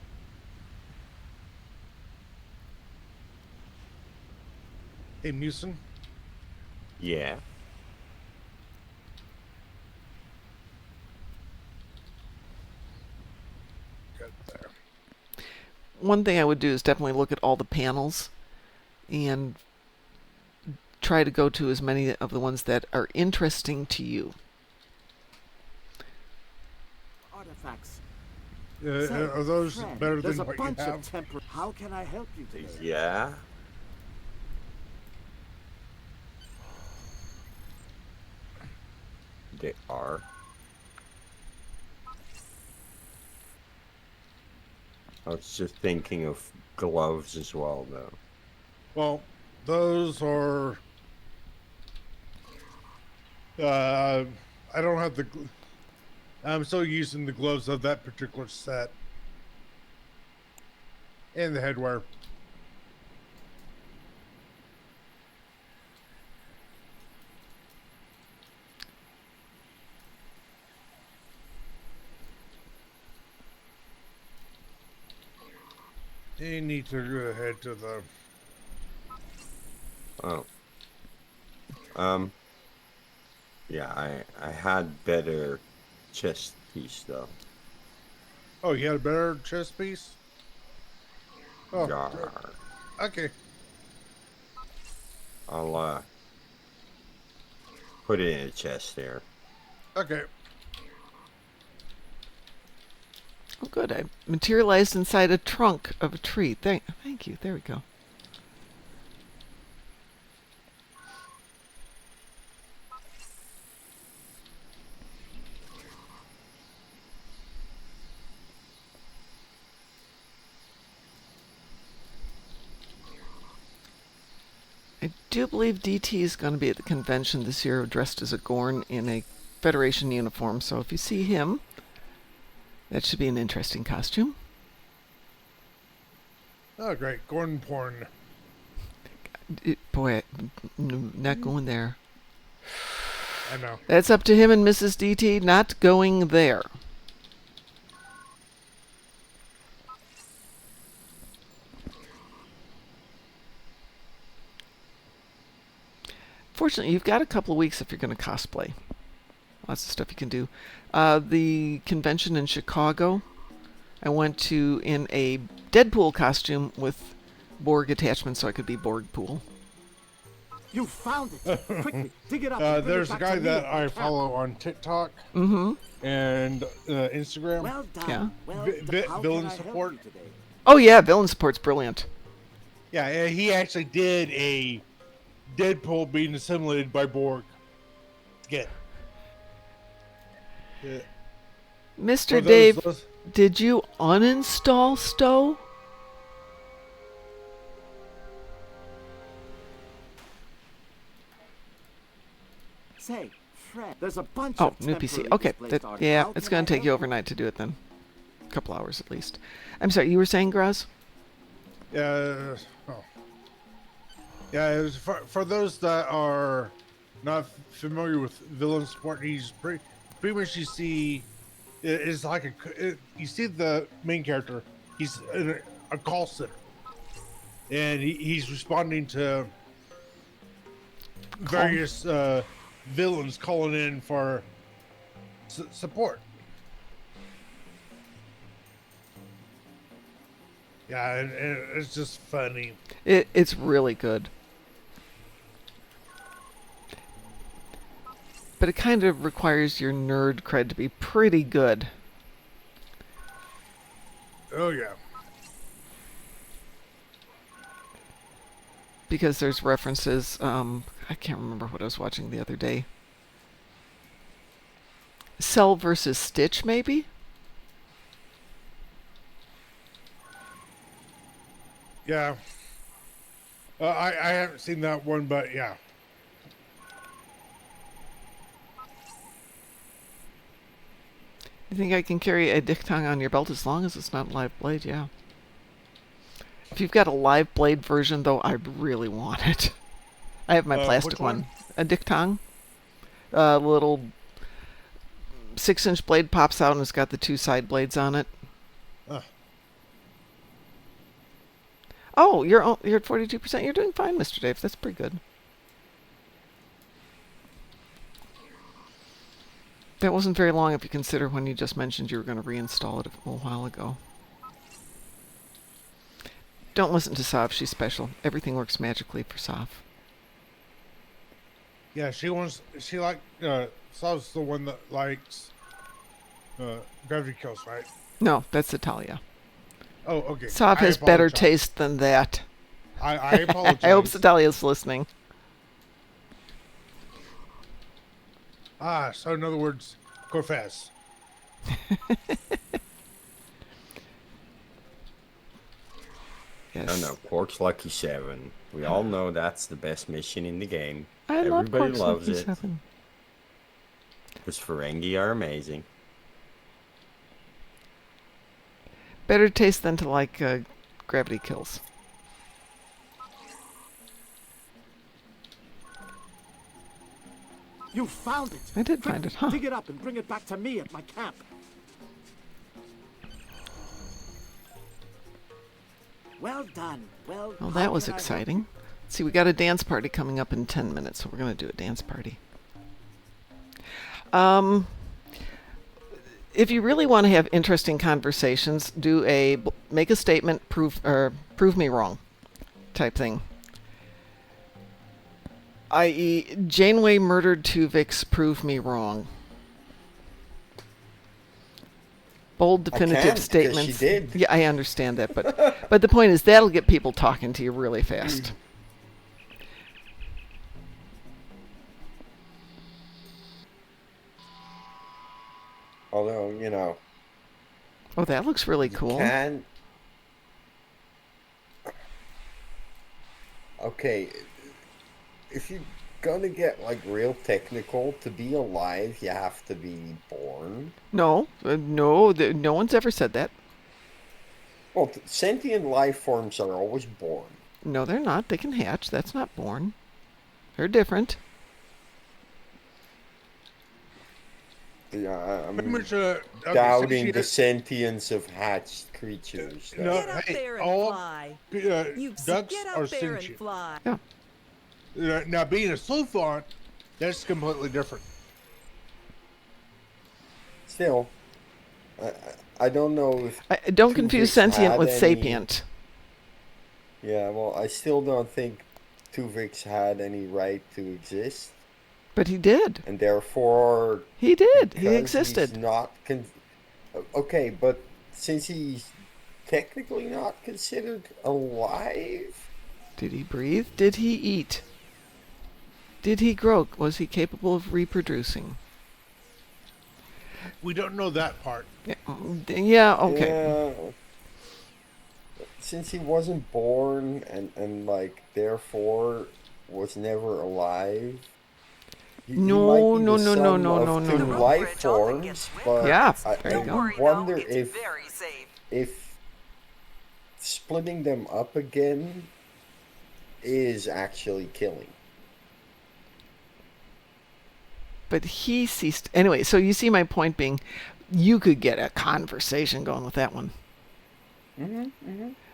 Hey, Musin. Yeah. Good there. One thing I would do is definitely look at all the panels and try to go to as many of the ones that are interesting to you. Artifacts. Are those Fred, better there's than a what you bunch have? of temper. How can I help you today? Yeah. They are. I was just thinking of gloves as well, though. Well, those are. I don't have the. I'm still using the gloves of that particular set. And the headwear. You need to go ahead to the. Oh. Yeah, I had better chest piece though. Oh, you had a better chest piece? Oh, Yar. okay. I'll put it in a chest there. Okay. Oh, good. I materialized inside a trunk of a tree. Thank you. There we go. I do believe DT is going to be at the convention this year dressed as a Gorn in a Federation uniform, so if you see him, that should be an interesting costume. Oh, great. Gordon porn. Boy, not going there. I know. That's up to him and Mrs. DT, not going there. Fortunately, you've got a couple of weeks if you're going to cosplay. Lots of stuff you can do. The convention in Chicago, I went to in a Deadpool costume with Borg attachments so I could be Borg Pool. You found it! Quickly, dig it up. and bring There's it a back guy to me that if you I can. follow on TikTok and Instagram. Well done. Yeah. Well How villain can I help support. you today? Oh yeah, villain support's brilliant. Yeah, he actually did a Deadpool being assimilated by Borg. Get. Yeah. Mr. Dave, did you uninstall Stowe? Say, Fred, there's a bunch Oh, of new PC. temporary Okay, displaced artists. yeah, How it's can going I to take you help overnight to do it then. A couple hours at least. I'm sorry, you were saying, Graz? Yeah. Oh. Yeah, it was for those that are not familiar with villain support, he's pretty much you see it's like you see the main character. He's in a call center, and he's responding to various villains calling in support. Yeah, and it's just funny. It's really good. But it kind of requires your nerd cred to be pretty good. Oh yeah. Because there's references, I can't remember what I was watching the other day. Cell versus Stitch, maybe? Yeah. I haven't seen that one, but yeah. You think I can carry a diphthong on your belt as long as it's not live blade? Yeah. If you've got a live blade version, though, I really want it. I have my plastic which one? A diphthong. A little 6-inch blade pops out and it's got the 2 side blades on it. Oh, you're at 42%. You're doing fine, Mr. Dave. That's pretty good. That wasn't very long if you consider when you just mentioned you were going to reinstall it a little while ago. Don't listen to Sav. She's special. Everything works magically for Sav. Yeah, Sav's the one that likes gravity kills, right? No, that's Italia. Oh, okay. Sav has better taste than that. I apologize. I hope Italia's listening. So in other words, confess. Yes. No, Quark's Lucky 7. We all know that's the best mission in the game. I love Everybody Quark's loves Lucky it. 7. Because Ferengi are amazing. Better taste than to like gravity kills. You found it. I did find it, huh? Dig it up and bring it back to me at my camp. Well done. Well, Well, how that was can I help exciting. Let's see, we got a dance party coming up in 10 minutes, so we're going to do a dance party. If you really want to have interesting conversations, make a statement, prove me wrong type thing. I.e., Janeway murdered Tuvix, prove me wrong. Bold, definitive statements. She did. Yeah, I understand that, but the point is that'll get people talking to you really fast. Although, you know. Oh, that looks really cool. Okay, if you're gonna get like real technical, to be alive, you have to be born. No, no one's ever said that. Well, sentient life forms are always born. No, they're not. They can hatch. That's not born. They're different. Yeah, I'm Pretty much, doubting the sentience of hatched creatures. No, Get out hey, there and all fly. ducks Get are out there and sentient. fly. Yeah. Now, being a Sleuthon, that's completely different. Still, I don't know if... Don't confuse Tuvix sentient had with any- sapient. Yeah, well, I still don't think Tuvix had any right to exist. But he did. And therefore... He did. He because existed. He's not... Okay, but since he's technically not considered alive... Did he breathe? Did he eat? Did he grow? Was he capable of reproducing? We don't know that part. Yeah, okay. Yeah. Since he wasn't born and like, therefore was never alive... No. Two life forms, but Yeah, I there you go. wonder if splitting them up again is actually killing. But he ceased. Anyway, so you see my point being, you could get a conversation going with that one.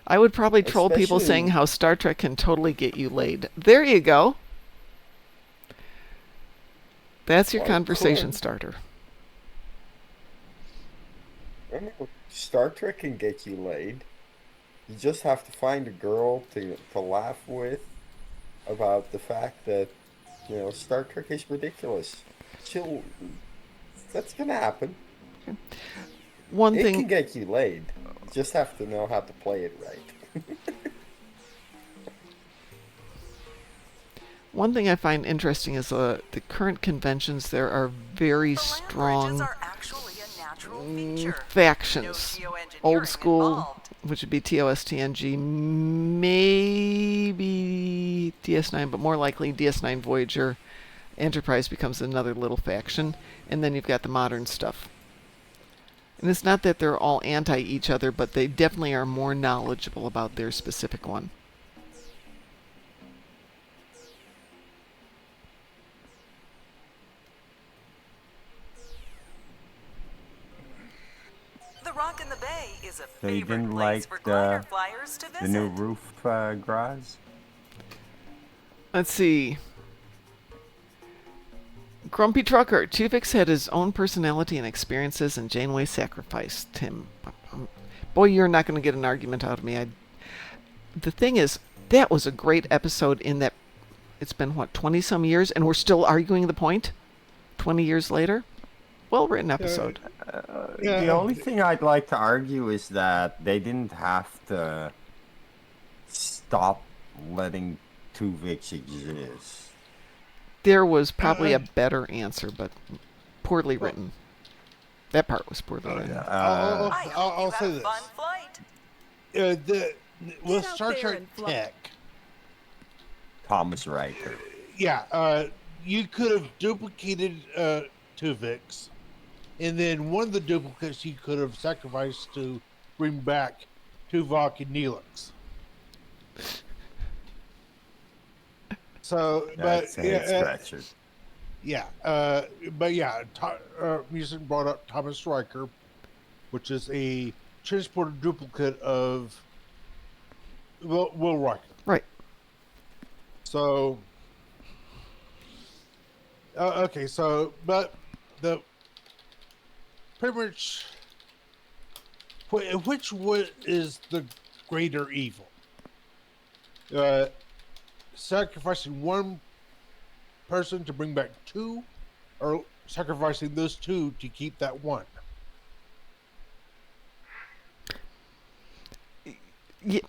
I would probably troll people Especially- saying how Star Trek can totally get you laid. There you go. That's your Well, conversation cool. starter. I don't know. Star Trek can get you laid. You just have to find a girl to laugh with about the fact that, Star Trek is ridiculous. She'll, that's gonna happen. One It can thing, get you laid. You just have to know how to play it right. one thing I find interesting is the current conventions. There are very The land bridges strong are actually a natural feature. No factions. geoengineering Old school, involved. which would be TOS, TNG, maybe DS9, but more likely DS9 Voyager. Enterprise becomes another little faction, and then you've got the modern stuff. And it's not that they're all anti each other, but they definitely are more knowledgeable about their specific one. The Rock in the Bay is a So you favorite didn't place like for glider flyers to visit. the new roof garage? Let's see. Grumpy Trucker. Tuvix had his own personality and experiences, and Janeway sacrificed him. Boy, you're not going to get an argument out of me. The thing is, that was a great episode in that it's been, 20-some years, and we're still arguing the point 20 years later? Well-written episode. The only thing I'd like to argue is that they didn't have to stop letting Tuvix exist. There was probably a better answer, but poorly written. That part was poorly written. I'll say this. Fun flight. With out Star there Trek and fly. Tech, Thomas Riker. you could have duplicated Tuvix, and then one of the duplicates you could have sacrificed to bring back Tuvok and Neelix. So, That's but a head scratcher. Music brought up Thomas Riker, which is a transporter duplicate of Will Riker. Right. So, okay, so, but the pretty much, which one is the greater evil? Sacrificing one person to bring back two, or sacrificing those two to keep that one?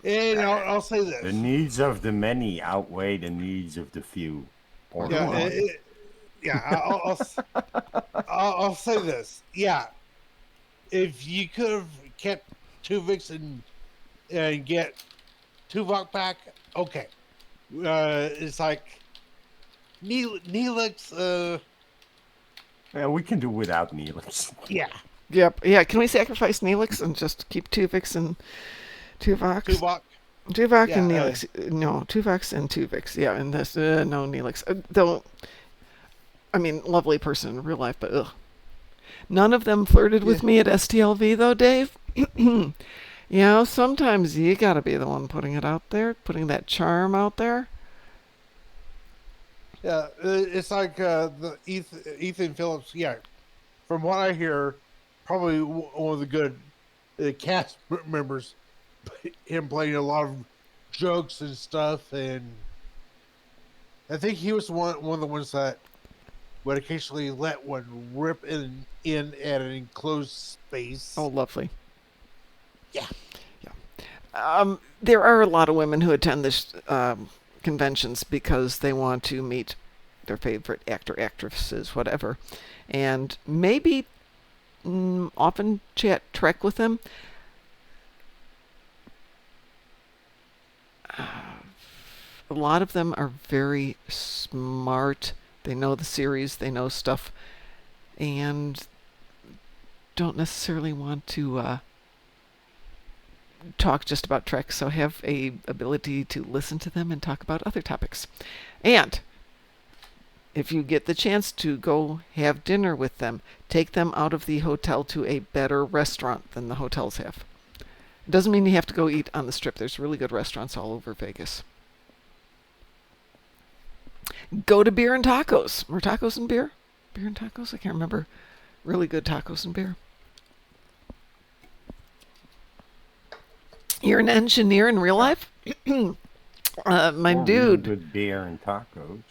And I'll say this. The needs of the many outweigh the needs of the few. Or I'll say this. Yeah, if you could have kept Tuvix and get Tuvok back, okay. It's like Neelix. Yeah, we can do without Neelix. Yeah. Yep. Yeah. Can we sacrifice Neelix and just keep Tuvix and Tuvok? Tuvok and Neelix. No, Tuvok and Tuvix. Yeah, and this no Neelix. Though, I mean, lovely person in real life, but ugh. None of them flirted with me at STLV though, Dave. Sometimes you gotta be the one putting it out there, putting that charm out there. Yeah, it's like the Ethan Phillips. Yeah, from what I hear, probably one of the good cast members. Him playing a lot of jokes and stuff, and I think he was one of the ones that would occasionally let one rip in at an enclosed space. Oh, lovely. Yeah. There are a lot of women who attend this conventions because they want to meet their favorite actor, actresses, whatever, and maybe often chat Trek with them. A lot of them are very smart. They know the series, they know stuff, and don't necessarily want to talk just about Trek, so have a ability to listen to them and talk about other topics. And if you get the chance to go have dinner with them, take them out of the hotel to a better restaurant than the hotels have. It doesn't mean you have to go eat on the Strip. There's really good restaurants all over Vegas. Go to Beer and Tacos. Or Tacos and Beer? Beer and Tacos? I can't remember. Really good tacos and beer. You're an engineer in real life? My Or real dude. good beer and tacos.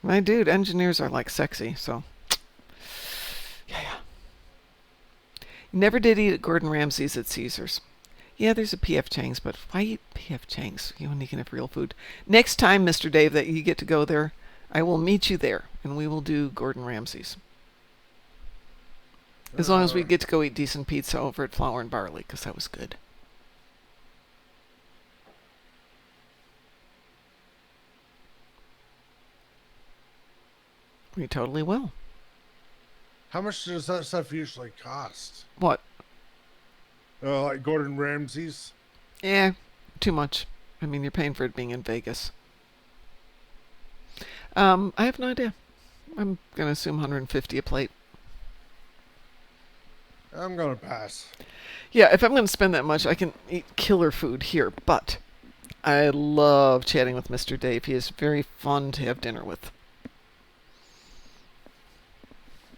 My dude, engineers are like sexy, so. Yeah. Never did eat at Gordon Ramsay's at Caesar's. Yeah, there's a P.F. Chang's, but why eat P.F. Chang's when you can have real food? Next time, Mr. Dave, that you get to go there, I will meet you there, and we will do Gordon Ramsay's. As long as we get to go eat decent pizza over at Flour and Barley, because that was good. We totally will. How much does that stuff usually cost? What? Like Gordon Ramsay's? Yeah, too much. I mean, you're paying for it being in Vegas. I have no idea. I'm going to assume 150 a plate. I'm going to pass. Yeah, if I'm going to spend that much, I can eat killer food here. But I love chatting with Mr. Dave. He is very fun to have dinner with.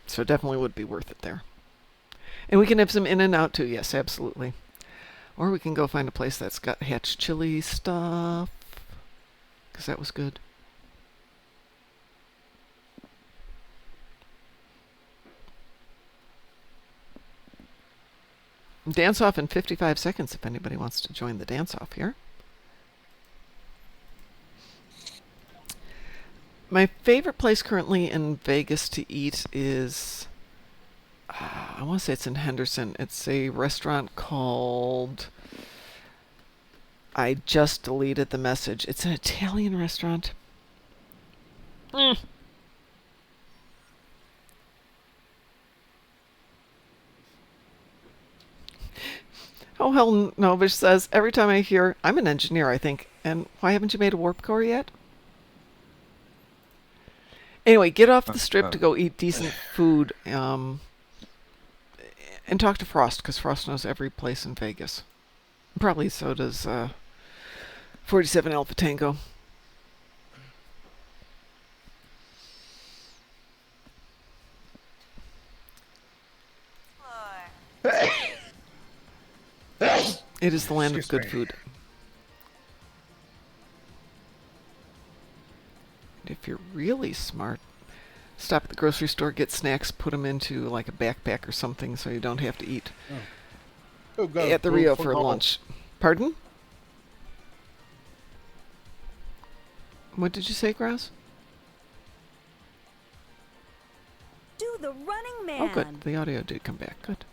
So it definitely would be worth it there. And we can have some In-N-Out too. Yes, absolutely. Or we can go find a place that's got Hatch chili stuff. Because that was good. Dance off in 55 seconds if anybody wants to join the dance off here. My favorite place currently in Vegas to eat is, I want to say it's in Henderson. It's a restaurant called, I just deleted the message. It's an Italian restaurant. Oh, hell, Novich says, every time I hear, I'm an engineer, I think, and why haven't you made a warp core yet? Anyway, get off the strip to go eat decent food, and talk to Frost, because Frost knows every place in Vegas. Probably so does 47 Alpha Tango. It is the land of good food. And if you're really smart, stop at the grocery store, get snacks, put them into like a backpack or something so you don't have to eat at the Rio for lunch. Pardon? What did you say, Grouse? Do the running man. Oh, good. The audio did come back. Good.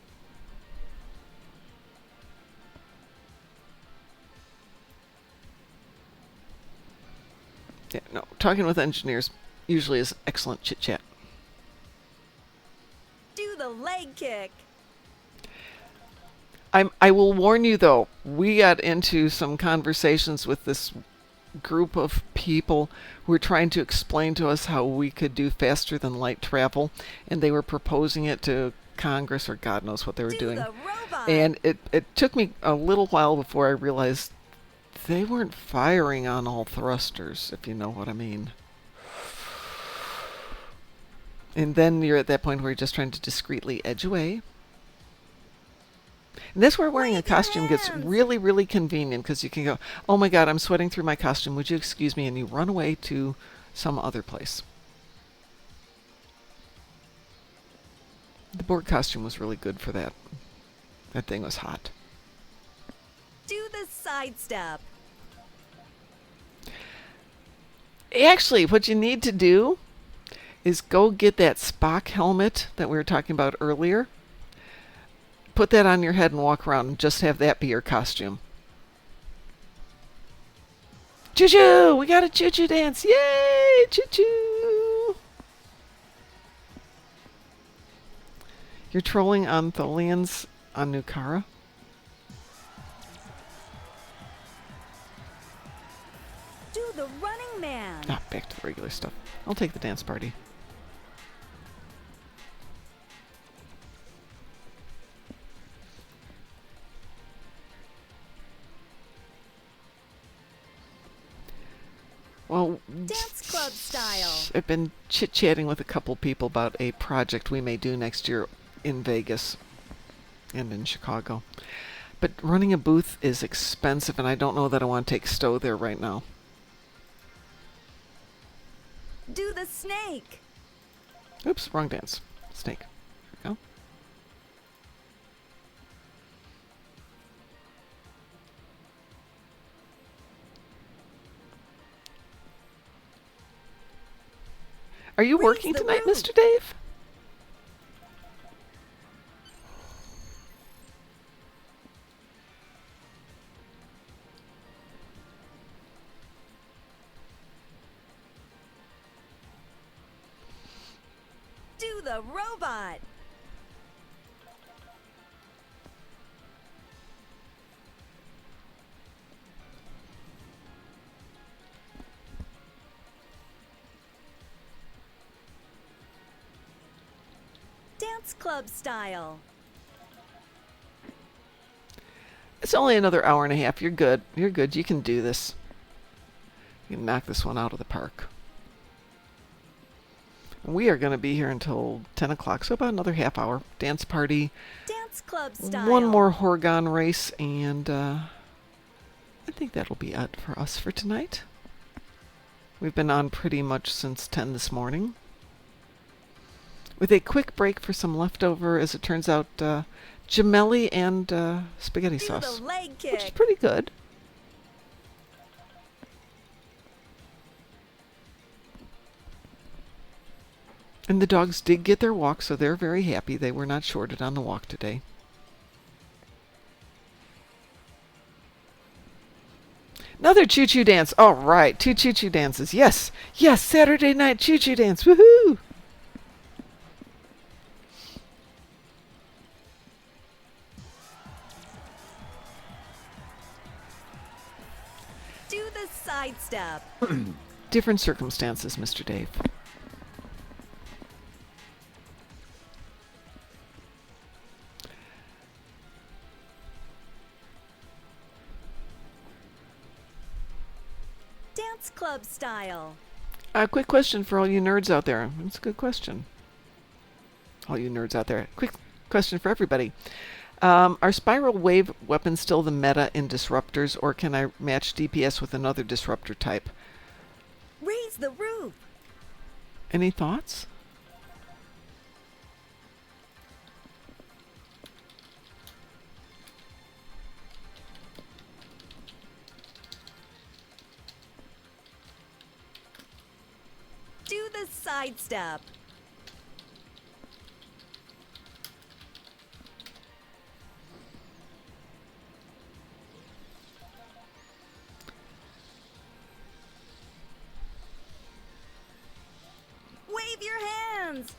Yeah, no, talking with engineers usually is excellent chit-chat. Do the leg kick. I will warn you, though, we got into some conversations with this group of people who were trying to explain to us how we could do faster than light travel, and they were proposing it to Congress, or God knows what they were doing. And it took me a little while before I realized they weren't firing on all thrusters, if you know what I mean. And then you're at that point where you're just trying to discreetly edge away. And that's where wearing a costume gets really, really convenient, because you can go, oh my God, I'm sweating through my costume. Would you excuse me? And you run away to some other place. The board costume was really good for that. That thing was hot. Do the sidestep. Actually, what you need to do is go get that Spock helmet that we were talking about earlier. Put that on your head and walk around and just have that be your costume. Choo-choo! We got a choo-choo dance! Yay! Choo-choo! You're trolling on Tholians on Nukara? Do the running man. Ah, back to the regular stuff. I'll take the dance party. Well, Dance club style. I've been chit-chatting with a couple people about a project we may do next year in Vegas and in Chicago. But running a booth is expensive, and I don't know that I want to take Stowe there right now. Do the snake. Oops, wrong dance. Snake. There we go. Are you working the tonight, roof. Mr. Dave? Do the robot. Dance club style. It's only another hour and a half. You're good. You're good. You can do this. You can knock this one out of the park. We are going to be here until 10 o'clock, so about another half hour. Dance party. Dance club style. One more Horgon race, and I think that'll be it for us for tonight. We've been on pretty much since 10 this morning. With a quick break for some leftover, as it turns out, gemelli and spaghetti Do sauce, the leg which is kick. pretty good. And the dogs did get their walk, so they're very happy. They were not shorted on the walk today. Another choo-choo dance. All right, 2 choo-choo dances. Yes, yes, Saturday night choo-choo dance. Woohoo! Do the sidestep. Different circumstances, Mr. Dave. Dance club style. A quick question for all you nerds out there. It's a good question. All you nerds out there. Quick question for everybody. Are spiral wave weapons still the meta in disruptors, or can I match DPS with another disruptor type? Raise the roof. Any thoughts? Do the sidestep. Wave your hands.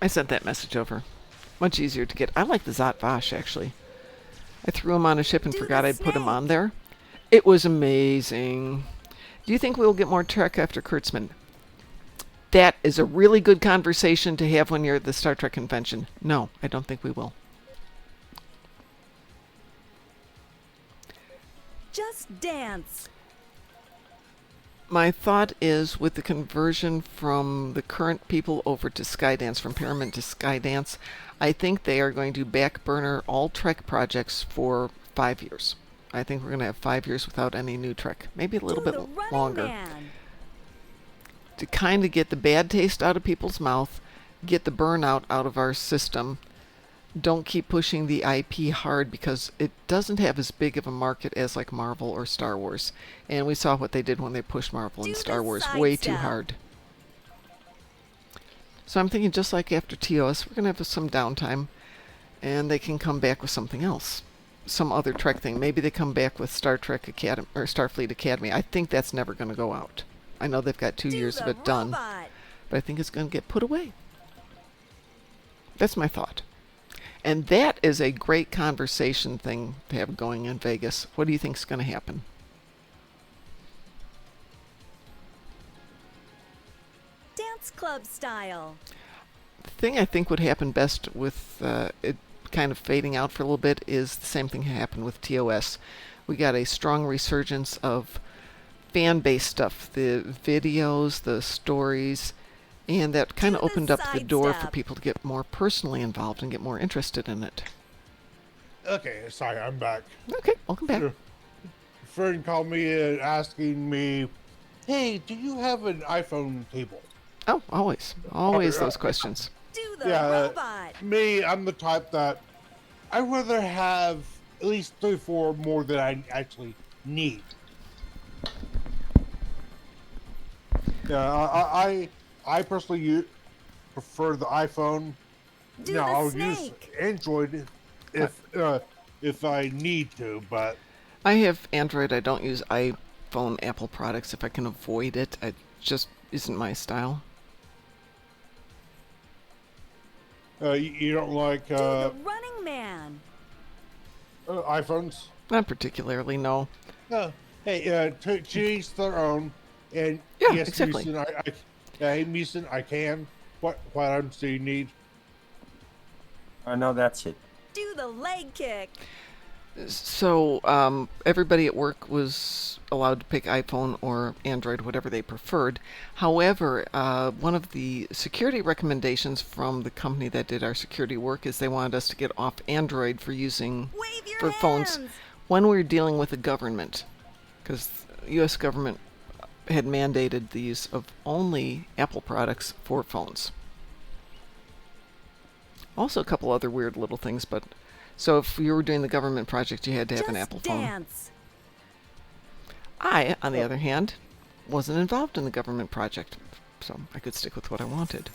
I sent that message over. Much easier to get. I like the Zot Vash, actually. I threw him on a ship and Do forgot the I'd put him snake. on there. It was amazing. Do you think we'll get more Trek after Kurtzman? That is a really good conversation to have when you're at the Star Trek convention. No, I don't think we will. Just dance. My thought is, with the conversion from the current people over to Skydance, from Pyramid to Skydance, I think they are going to back burner all Trek projects for 5 years. I think we're going to have 5 years without any new Trek. Maybe a little Do bit the running longer. man. To kind of get the bad taste out of people's mouth, get the burnout out of our system. Don't keep pushing the IP hard, because it doesn't have as big of a market as like Marvel or Star Wars. And we saw what they did when they pushed Marvel Do and the Star Wars way too sidestep. hard. So I'm thinking, just like after TOS, we're going to have some downtime, and they can come back with something else. Some other Trek thing. Maybe they come back with Star Trek Academy or Starfleet Academy. I think that's never going to go out. I know they've got 2 Do years the of it done, robot. but I think it's going to get put away. That's my thought. And that is a great conversation thing to have going in Vegas. What do you think is going to happen? Dance club style. The thing I think would happen best with it kind of fading out for a little bit is the same thing happened with TOS. We got a strong resurgence of fan-based stuff, the videos, the stories, and that kind of Do the opened up the door for sidestep. people to get more personally involved and get more interested in it. Okay, sorry, I'm back. Okay, welcome back. A friend called me and asking me, "Hey, do you have an iPhone cable?" Oh, always those questions. Do the Yeah, robot. me, I'm the type that I'd rather have at least 3 or 4 more than I actually need. Yeah, I personally prefer the iPhone. Do Now, the I'll use snake. Android if I need to, but I have Android. I don't use iPhone, Apple products if I can avoid it. It just isn't my style. you don't like Do the running man. iPhones? Not particularly, no. No. Hey, to each their own. And Yeah, yes, exactly. Mason, hey, Mason, I can. What items do you need? No, that's it. Do the leg kick. So everybody at work was allowed to pick iPhone or Android, whatever they preferred. However, one of the security recommendations from the company that did our security work is they wanted us to get off Android for using Wave your for phones hands. when we were dealing with the government, because the U.S. government had mandated the use of only Apple products for phones. Also, a couple other weird little things, but so if you were doing the government project, you had to have an Just Apple phone. dance. I, on the other hand, wasn't involved in the government project, so I could stick with what I wanted.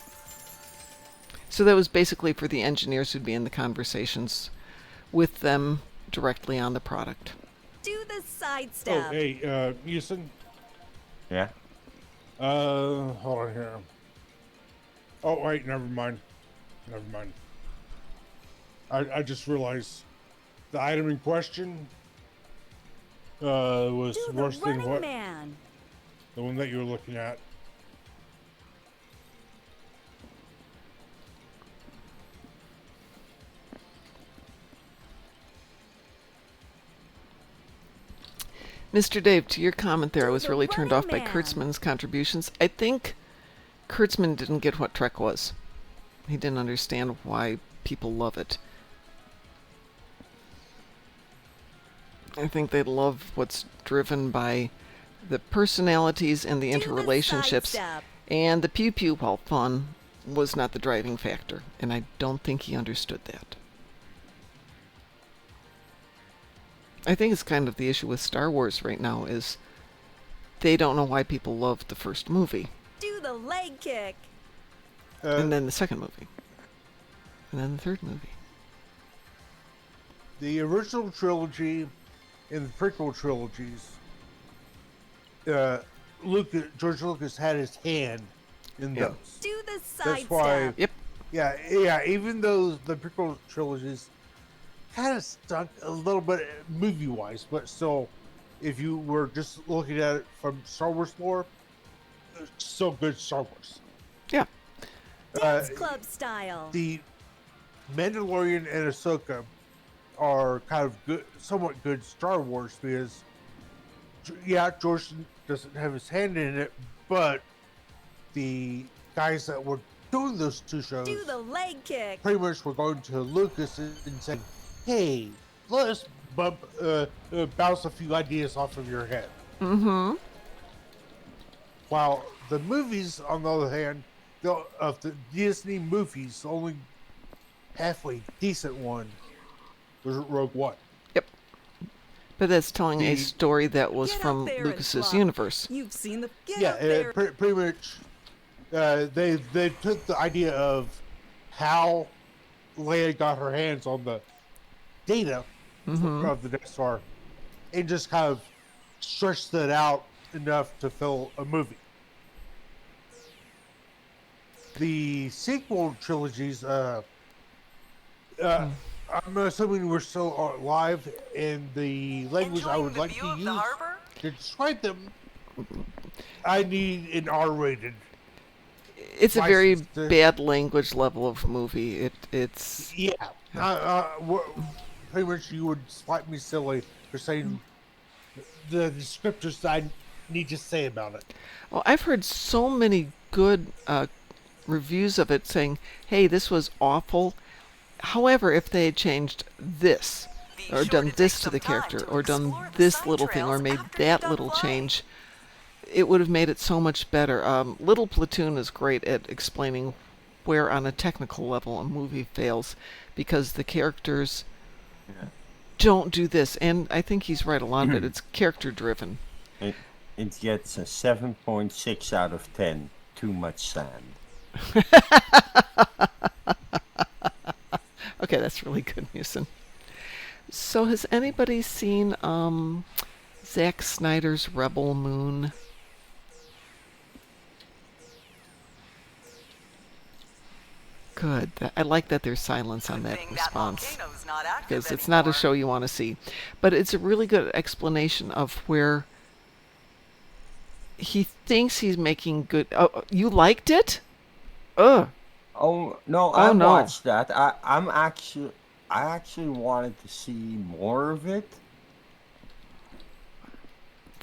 So that was basically for the engineers who'd be in the conversations with them directly on the product. Do the side Oh, step. hey, Houston. Yeah. Hold on here. Oh, wait, never mind. I just realized the item in question was Do the worse than running what man. the one that you were looking at. Mr. Dave, to your comment there, I was the really turned off by running man. Kurtzman's contributions. I think Kurtzman didn't get what Trek was. He didn't understand why people love it. I think they love what's driven by the personalities and the Do the interrelationships, sidestep. and the pew pew while fun was not the driving factor, and I don't think he understood that. I think it's kind of the issue with Star Wars right now is they don't know why people loved the first movie, Do the leg kick. and then the second movie, and then the third movie. The original trilogy and the prequel trilogies, George Lucas had his hand in Yeah. those. Do the side That's why. step. Yep. Yeah. Even though the prequel trilogies kind of stuck a little bit movie-wise, but still, if you were just looking at it from Star Wars lore, it's still good Star Wars. Yeah. Dance club style. The Mandalorian and Ahsoka are kind of good, somewhat good Star Wars because, yeah, George doesn't have his hand in it, but the guys that were doing those two shows Do the leg kick. pretty much were going to Lucas and saying, "Hey, let us bounce a few ideas off of your head." Mm-hmm. While the movies, on the other hand, of the Disney movies, the only halfway decent one was Rogue One. Yep. But that's telling a The- story that was Get out from there and Lucas's fly. universe. You've seen the. Get Yeah, out there. pretty much. They took the idea of how Leia got her hands on the data of the Death Star and just kind of stretched it out enough to fill a movie. The sequel trilogies, I'm assuming we're still live, and the language I Enjoying would the like view to of the use harbor? to describe them, I need an R-rated. It's a very Licensed to- bad language level of movie. It's Yeah. Pretty much you would slap me silly for saying the descriptors I need to say about it? Well, I've heard so many good reviews of it saying, hey, this was awful. However, if they had changed this, Be or sure done to this take to the some time character, to or done explore the this side little thing, or trails made after you're that done little playing. change, it would have made it so much better. Little Platoon is great at explaining where, on a technical level, a movie fails, because the characters Yeah. don't do this. And I think he's right, a lot of it. It's character driven. It it gets a 7.6 out of 10. Too much sand. Okay, that's really good, Musin. So has anybody seen Zack Snyder's Rebel Moon? Good. I like that there's silence on that Thing response, volcano's not active because it's not a anymore. show you want to see. But it's a really good explanation of where he thinks he's making good. Oh, you liked it? Ugh. Oh no, Oh I no. watched that. I actually wanted to see more of it.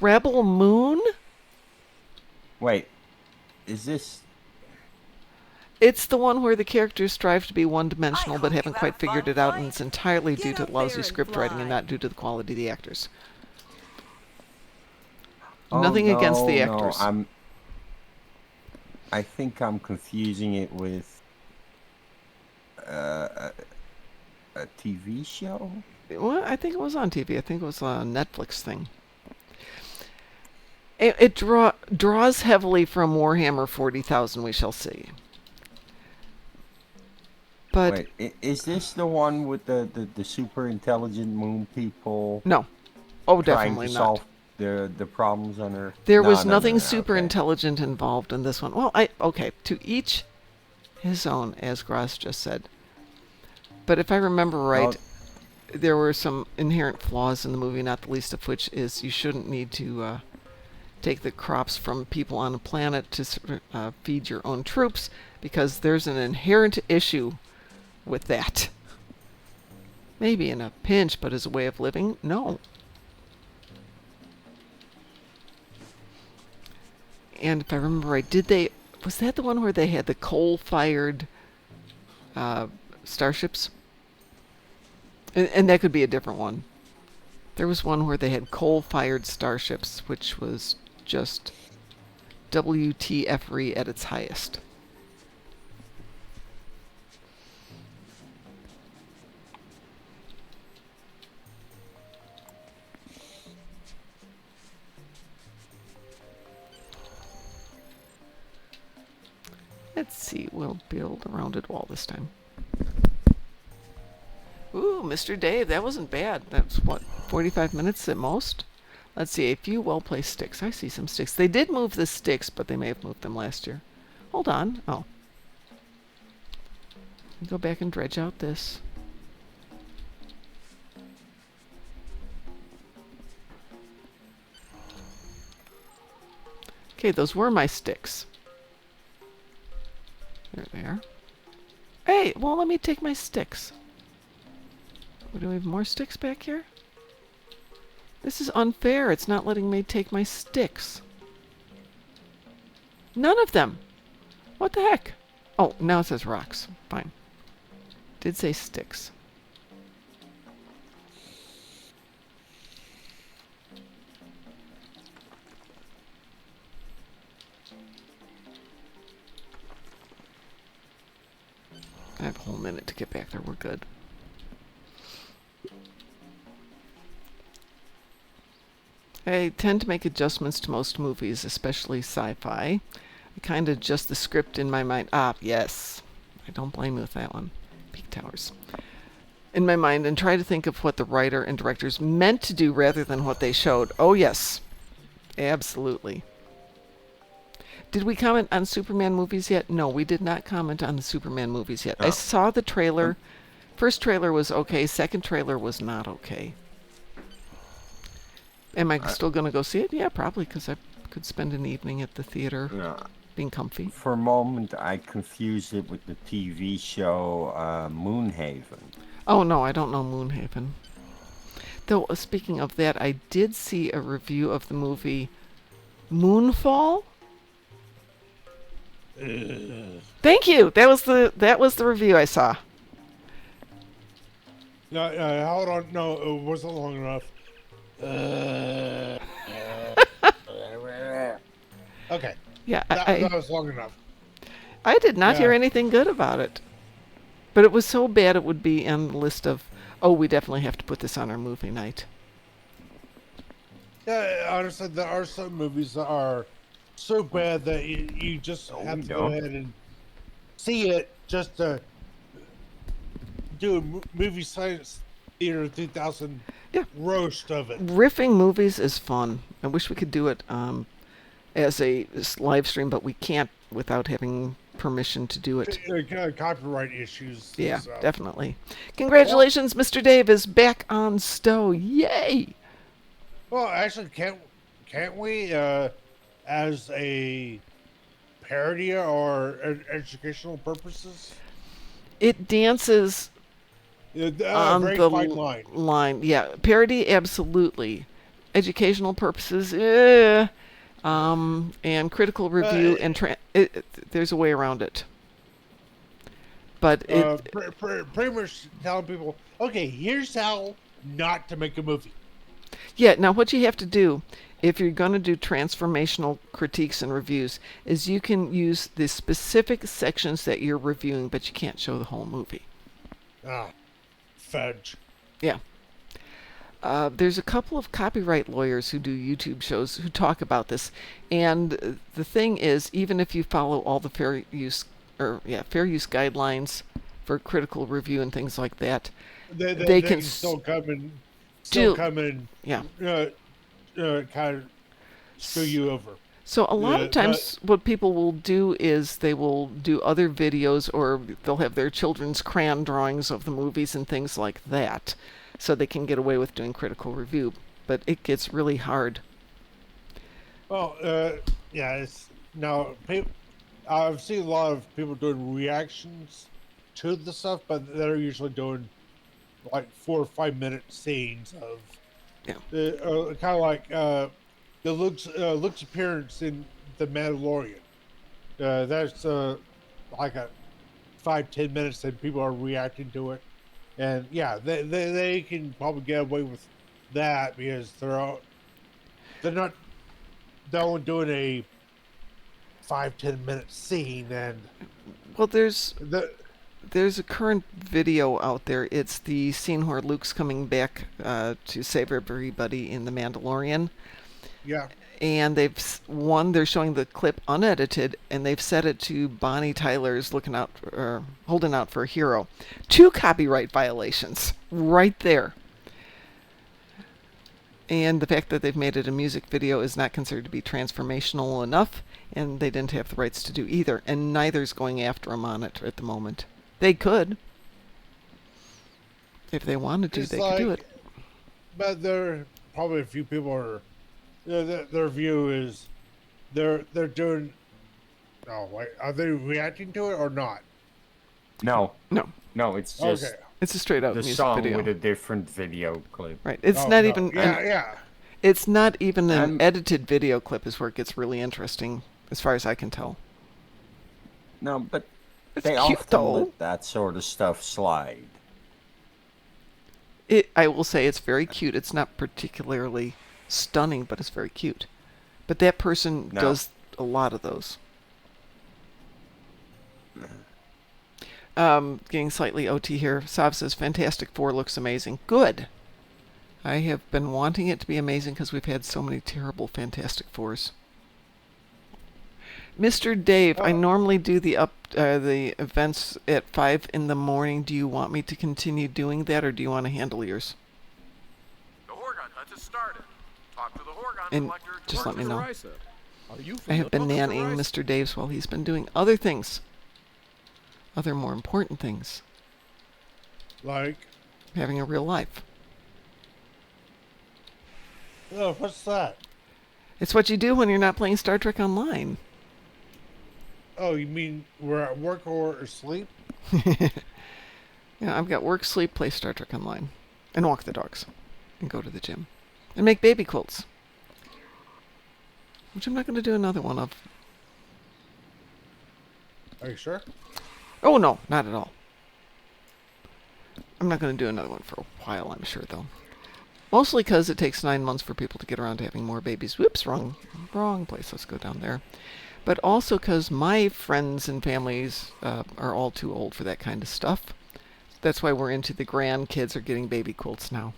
Rebel Moon? Wait, is this? It's the one where the characters strive to be one-dimensional I but hope haven't you quite have figured fun it out, and flying. it's entirely due Get to up lousy there and script writing and fly. not due to the quality of the actors. Oh, Nothing against the no, actors. I think I'm confusing it with a TV show. Well, I think it was on TV. I think it was a Netflix thing. It draws heavily from Warhammer 40,000, we shall see. But Wait, is this the one with the super intelligent moon people no. Oh, trying definitely to not. solve the problems on Earth? There No, was no, nothing no, super okay. intelligent involved in this one. Well, okay, to each his own, as Gross just said. But if I remember right, there were some inherent flaws in the movie, not the least of which is you shouldn't need to take the crops from people on a planet to feed your own troops, because there's an inherent issue with that. Maybe in a pinch, but as a way of living, no. And if I remember right, was that the one where they had the coal-fired starships? And that could be a different one. There was one where they had coal-fired starships, which was just WTF-y at its highest. Let's see, we'll build a rounded wall this time. Ooh, Mr. Dave, that wasn't bad. That's what, 45 minutes at most? Let's see, a few well-placed sticks. I see some sticks. They did move the sticks, but they may have moved them last year. Hold on. Oh. Go back and dredge out this. Okay, those were my sticks. There they are. Hey, well, let me take my sticks. Do we have more sticks back here? This is unfair. It's not letting me take my sticks. None of them. What the heck? Oh, now it says rocks. Fine. Did say sticks. I have a whole minute to get back there. We're good. I tend to make adjustments to most movies, especially sci-fi. I kind of adjust the script in my mind. Ah, yes. I don't blame you with that one. Peak Towers. In my mind, and try to think of what the writer and directors meant to do rather than what they showed. Oh, yes. Absolutely. Did we comment on Superman movies yet? No, we did not comment on the Superman movies yet. I Oh. saw the trailer. First trailer was okay. Second trailer was not okay. Am I still going to go see it? Yeah, probably, because I could spend an evening at the theater Yeah. being comfy. For a moment, I confused it with the TV show Moonhaven. Oh, no, I don't know Moonhaven. Though, speaking of that, I did see a review of the movie Moonfall? Thank you. That was the review I saw. No, hold on. No, it wasn't long enough. Okay. Yeah, That was long enough. I did not hear Yeah. anything good about it. But it was so bad it would be on the list of, oh, we definitely have to put this on our movie night. Yeah, honestly, there are some movies that are so bad that you just have to go ahead and see it just to do a movie science theater 2000 roast of it. Riffing movies is fun. I wish we could do it as a live stream, but we can't without having permission to do it. Copyright issues. Yeah, so. definitely. Congratulations, Mr. Dave is back on Stowe. Yay! Well, actually, can't we, as a parody or educational purposes? It dances on very the fine line. Yeah, parody, absolutely. Educational purposes, and critical review and there's a way around it. But it pretty much telling people, okay, here's how not to make a movie. Yeah, now what you have to do if you're going to do transformational critiques and reviews is you can use the specific sections that you're reviewing, but you can't show the whole movie. Fudge. Yeah. There's a couple of copyright lawyers who do YouTube shows who talk about this, and the thing is, even if you follow all the fair use guidelines for critical review and things like that, they can still come and kind of screw you over. So a lot of times what people will do is they will do other videos, or they'll have their children's crayon drawings of the movies and things like that, so they can get away with doing critical review. But it gets really hard. Well, it's now I've seen a lot of people doing reactions to the stuff, but they're usually doing like 4 or 5 minute scenes of kind of like the Luke's appearance in The Mandalorian. That's like a 5-10 minutes that people are reacting to it, and they can probably get away with that because they're not only doing a 5-10 minute scene. And well, there's a current video out there. It's the scene where Luke's coming back to save everybody in The Mandalorian. Yeah. And they're showing the clip unedited, and they've set it to Bonnie Tyler's holding out for a hero. 2 copyright violations right there. And the fact that they've made it a music video is not considered to be transformational enough, and they didn't have the rights to do either. And neither's going after them on it at the moment. They could. If they wanted to, they could do it. But there are probably a few people are... Their view is they're doing. Oh wait, are they reacting to it or not? No. No, it's just it's a straight up the music song video with a different video clip. Right. It's not even. Yeah. It's not even an edited video clip. Is where it gets really interesting, as far as I can tell. No, but it's they cute, often though. let that sort of stuff slide. I will say it's very cute. It's not particularly stunning, but it's very cute. But that person does a lot of those. Getting slightly OT here. Sav says Fantastic Four looks amazing. Good. I have been wanting it to be amazing because we've had so many terrible Fantastic Fours. Mr. Dave, I normally do the events at 5 in the morning. Do you want me to continue doing that, or do you want to handle yours? The Horgon hunt has started. Talk to the Horgon And collector. just let me know. Are you I have been nannying Mr. Dave's while he's been doing other things. Other more important things. Like? Having a real life. Oh, what's that? It's what you do when you're not playing Star Trek Online. Oh, you mean we're at work or asleep? Yeah, I've got work, sleep, play Star Trek Online. And walk the dogs. And go to the gym. And make baby quilts. which I'm not going to do another one of. Are you sure? Oh, no, not at all. I'm not going to do another one for a while, I'm sure, though. Mostly because it takes 9 months for people to get around to having more babies. Whoops, wrong place. Let's go down there. But also because my friends and families are all too old for that kind of stuff. That's why we're into the grandkids are getting baby quilts now.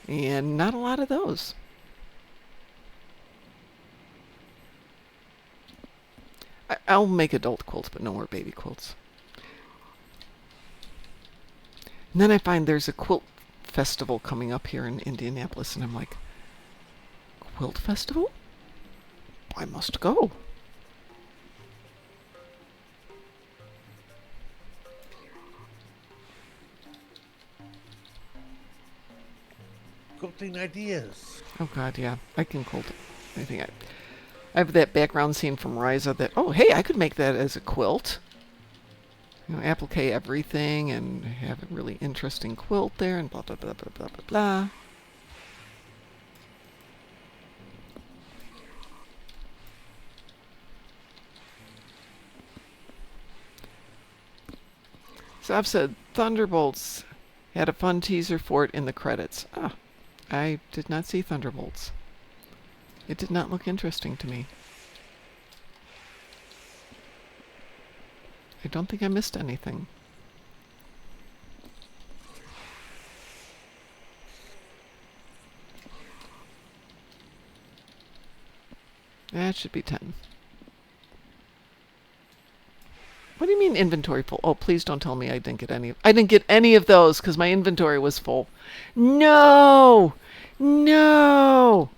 And not a lot of those. I'll make adult quilts, but no more baby quilts. And then I find there's a quilt festival coming up here in Indianapolis, and I'm like, quilt festival? I must go. Quilting ideas. Oh God, yeah, I can quilt anything. I have that background scene from Ryza that, oh hey, I could make that as a quilt. You know, applique everything and have a really interesting quilt there and blah blah blah blah blah blah blah. So I've said Thunderbolts had a fun teaser for it in the credits. Ah, I did not see Thunderbolts. It did not look interesting to me. I don't think I missed anything. That should be 10. What do you mean inventory full? Oh, please don't tell me I didn't get any of those because my inventory was full. No! No!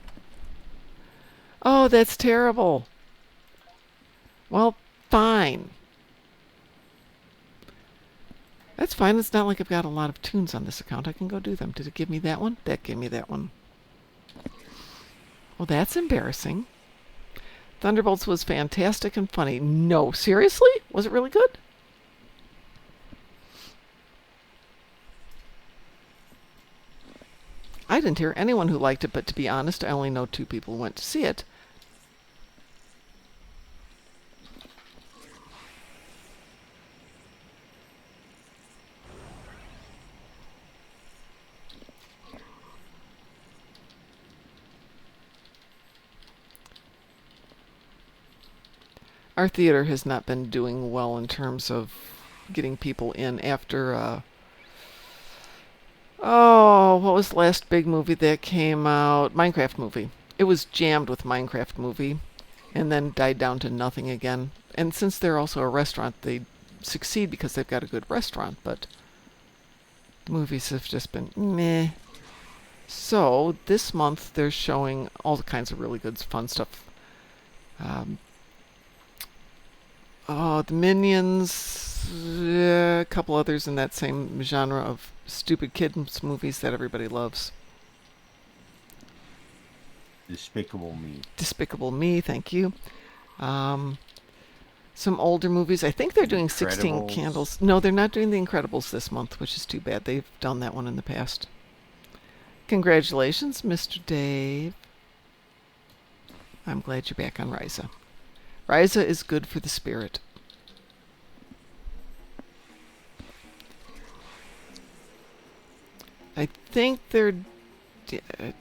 Oh, that's terrible. Well, fine. That's fine. It's not like I've got a lot of tunes on this account. I can go do them. Did it give me that one? That gave me that one. Well, that's embarrassing. Thunderbolts was fantastic and funny. No, seriously? Was it really good? I didn't hear anyone who liked it, but to be honest, I only know 2 people who went to see it. Our theater has not been doing well in terms of getting people in after, oh, what was the last big movie that came out? Minecraft movie. It was jammed with Minecraft movie and then died down to nothing again. And since they're also a restaurant, they succeed because they've got a good restaurant, but the movies have just been meh. So this month they're showing all kinds of really good, fun stuff. The Minions, a couple others in that same genre of stupid kids movies that everybody loves. Despicable Me. Despicable Me, thank you. Some older movies. I think they're doing 16 Incredibles. Candles. No, they're not doing The Incredibles this month, which is too bad. They've done that one in the past. Congratulations, Mr. Dave. I'm glad you're back on Ryza. Ryza is good for the spirit. I think they're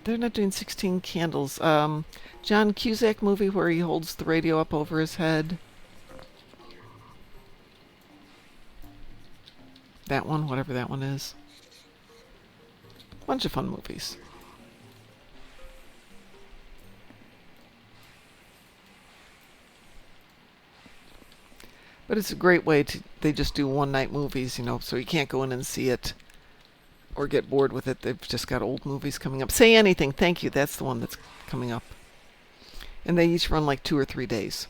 not doing 16 Candles. John Cusack movie where he holds the radio up over his head. That one, whatever that one is. Bunch of fun movies. But it's a great way to, they just do one-night movies, you know, so you can't go in and see it or get bored with it. They've just got old movies coming up. Say Anything, thank you. That's the one that's coming up. And they each run like 2 or 3 days.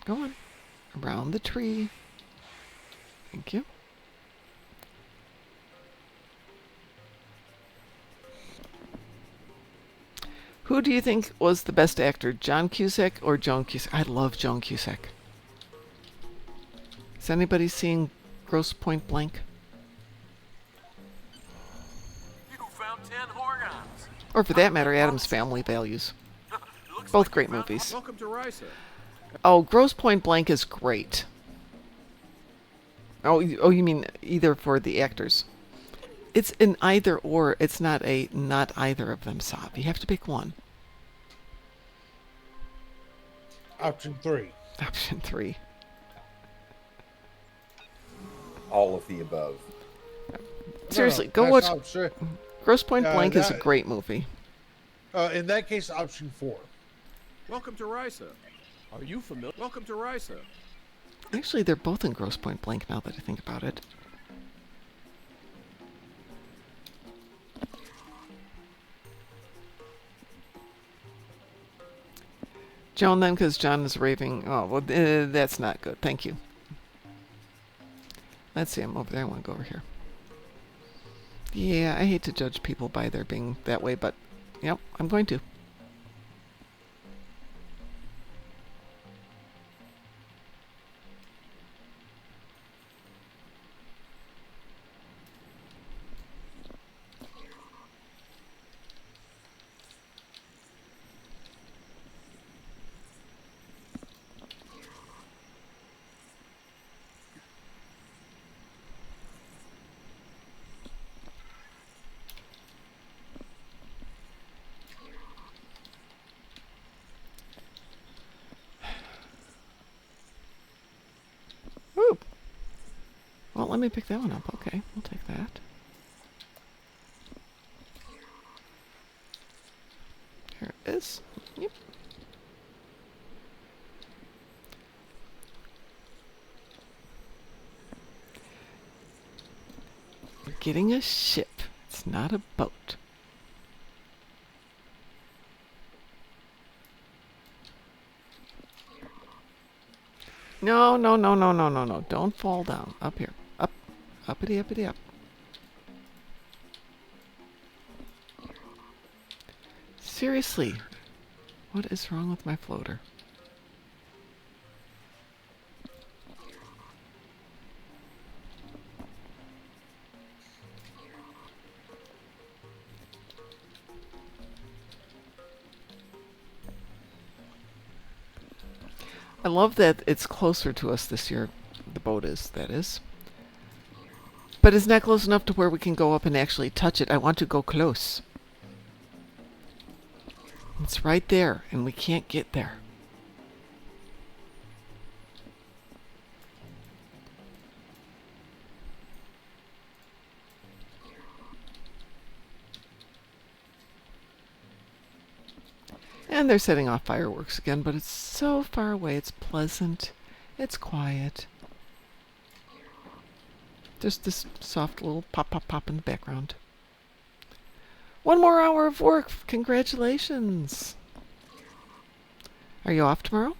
Go on. Around the tree. Thank you. Who do you think was the best actor, John Cusack or Joan Cusack? I love Joan Cusack. Has anybody seen Gross Point Blank? You found 10 Horgons. Or for that matter, Adam's Family Values. Looks Both like great you found- movies. Welcome to Risa. Oh, Gross Point Blank is great. Oh, you mean either for the actors? It's an either or. It's not a not either of them, Saab. You have to pick one. Option 3. Option 3. All of the above. Seriously, No, go that's watch. Option, Gross Point Blank is a that- great movie. in that case, option 4. Welcome to Risa. Are you familiar? Welcome to Risa. Actually, they're both in Gross Point Blank now that I think about it. Joan then, because John is raving. Oh, well, that's not good. Thank you. Let's see, I'm over there. I want to go over here. Yeah, I hate to judge people by their being that way, but, yep, I'm going to. Ooh. Well, let me pick that one up. Okay, we'll take that. Here it is. Yep. We're getting a ship. It's not a boat. No, no, no, no, no, no, no. Don't fall down. Up here. Up. Uppity, uppity, up. Seriously. What is wrong with my floater? I love that it's closer to us this year. The boat is, that is. But it's not close enough to where we can go up and actually touch it. I want to go close. It's right there, and we can't get there. And they're setting off fireworks again, but it's so far away. It's pleasant. It's quiet. Just this soft little pop, pop, pop in the background. One more hour of work. Congratulations. Are you off tomorrow?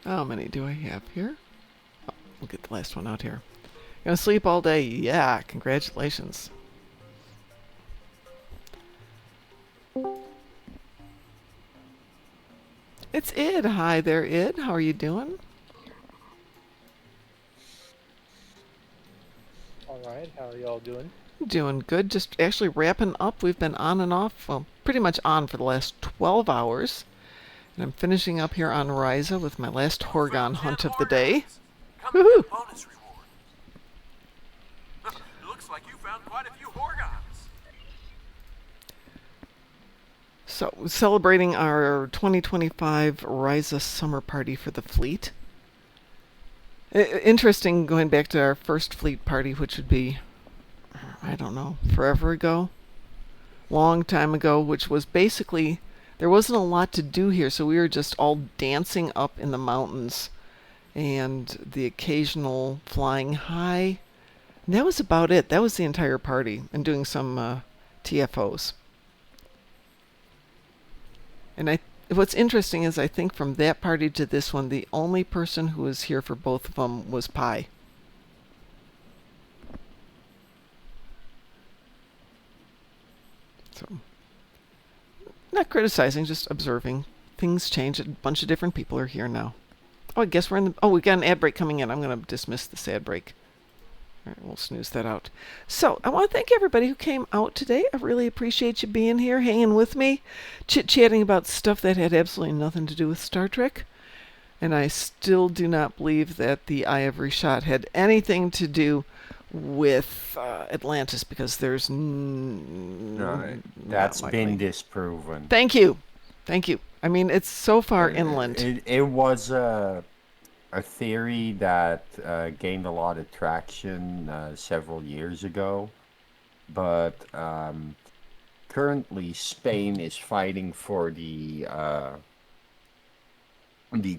How many do I have here? Oh, we'll get the last one out here. Gonna sleep all day. Yeah, congratulations. It's Id. Hi there, Id. How are you doing? Alright, how are y'all doing? Doing good. Just actually wrapping up. We've been on and off, well, pretty much on for the last 12 hours. And I'm finishing up here on Ryza with my last Horgon hunt of the day. Woohoo! Bonus reward. Looks like you found quite a few Horgons. So, celebrating our 2025 Ryza summer party for the fleet. Interesting going back to our first fleet party, which would be, I don't know, forever ago. Long time ago, which was basically, there wasn't a lot to do here, so we were just all dancing up in the mountains and the occasional flying high. And that was about it. That was the entire party, and doing some TFOs. And what's interesting is I think from that party to this one, the only person who was here for both of them was Pi. So, not criticizing, just observing. Things change. A bunch of different people are here now. Oh, I guess we're in the... Oh, we got an ad break coming in. I'm going to dismiss this ad break. All right, we'll snooze that out. So, I want to thank everybody who came out today. I really appreciate you being here, hanging with me, chit-chatting about stuff that had absolutely nothing to do with Star Trek. And I still do not believe that the Eye of Reshot had anything to do with Atlantis, because there's... No, that's been disproven. Thank you. Thank you. I mean, it's so far inland. It was a theory that gained a lot of traction several years ago, but currently Spain is fighting for the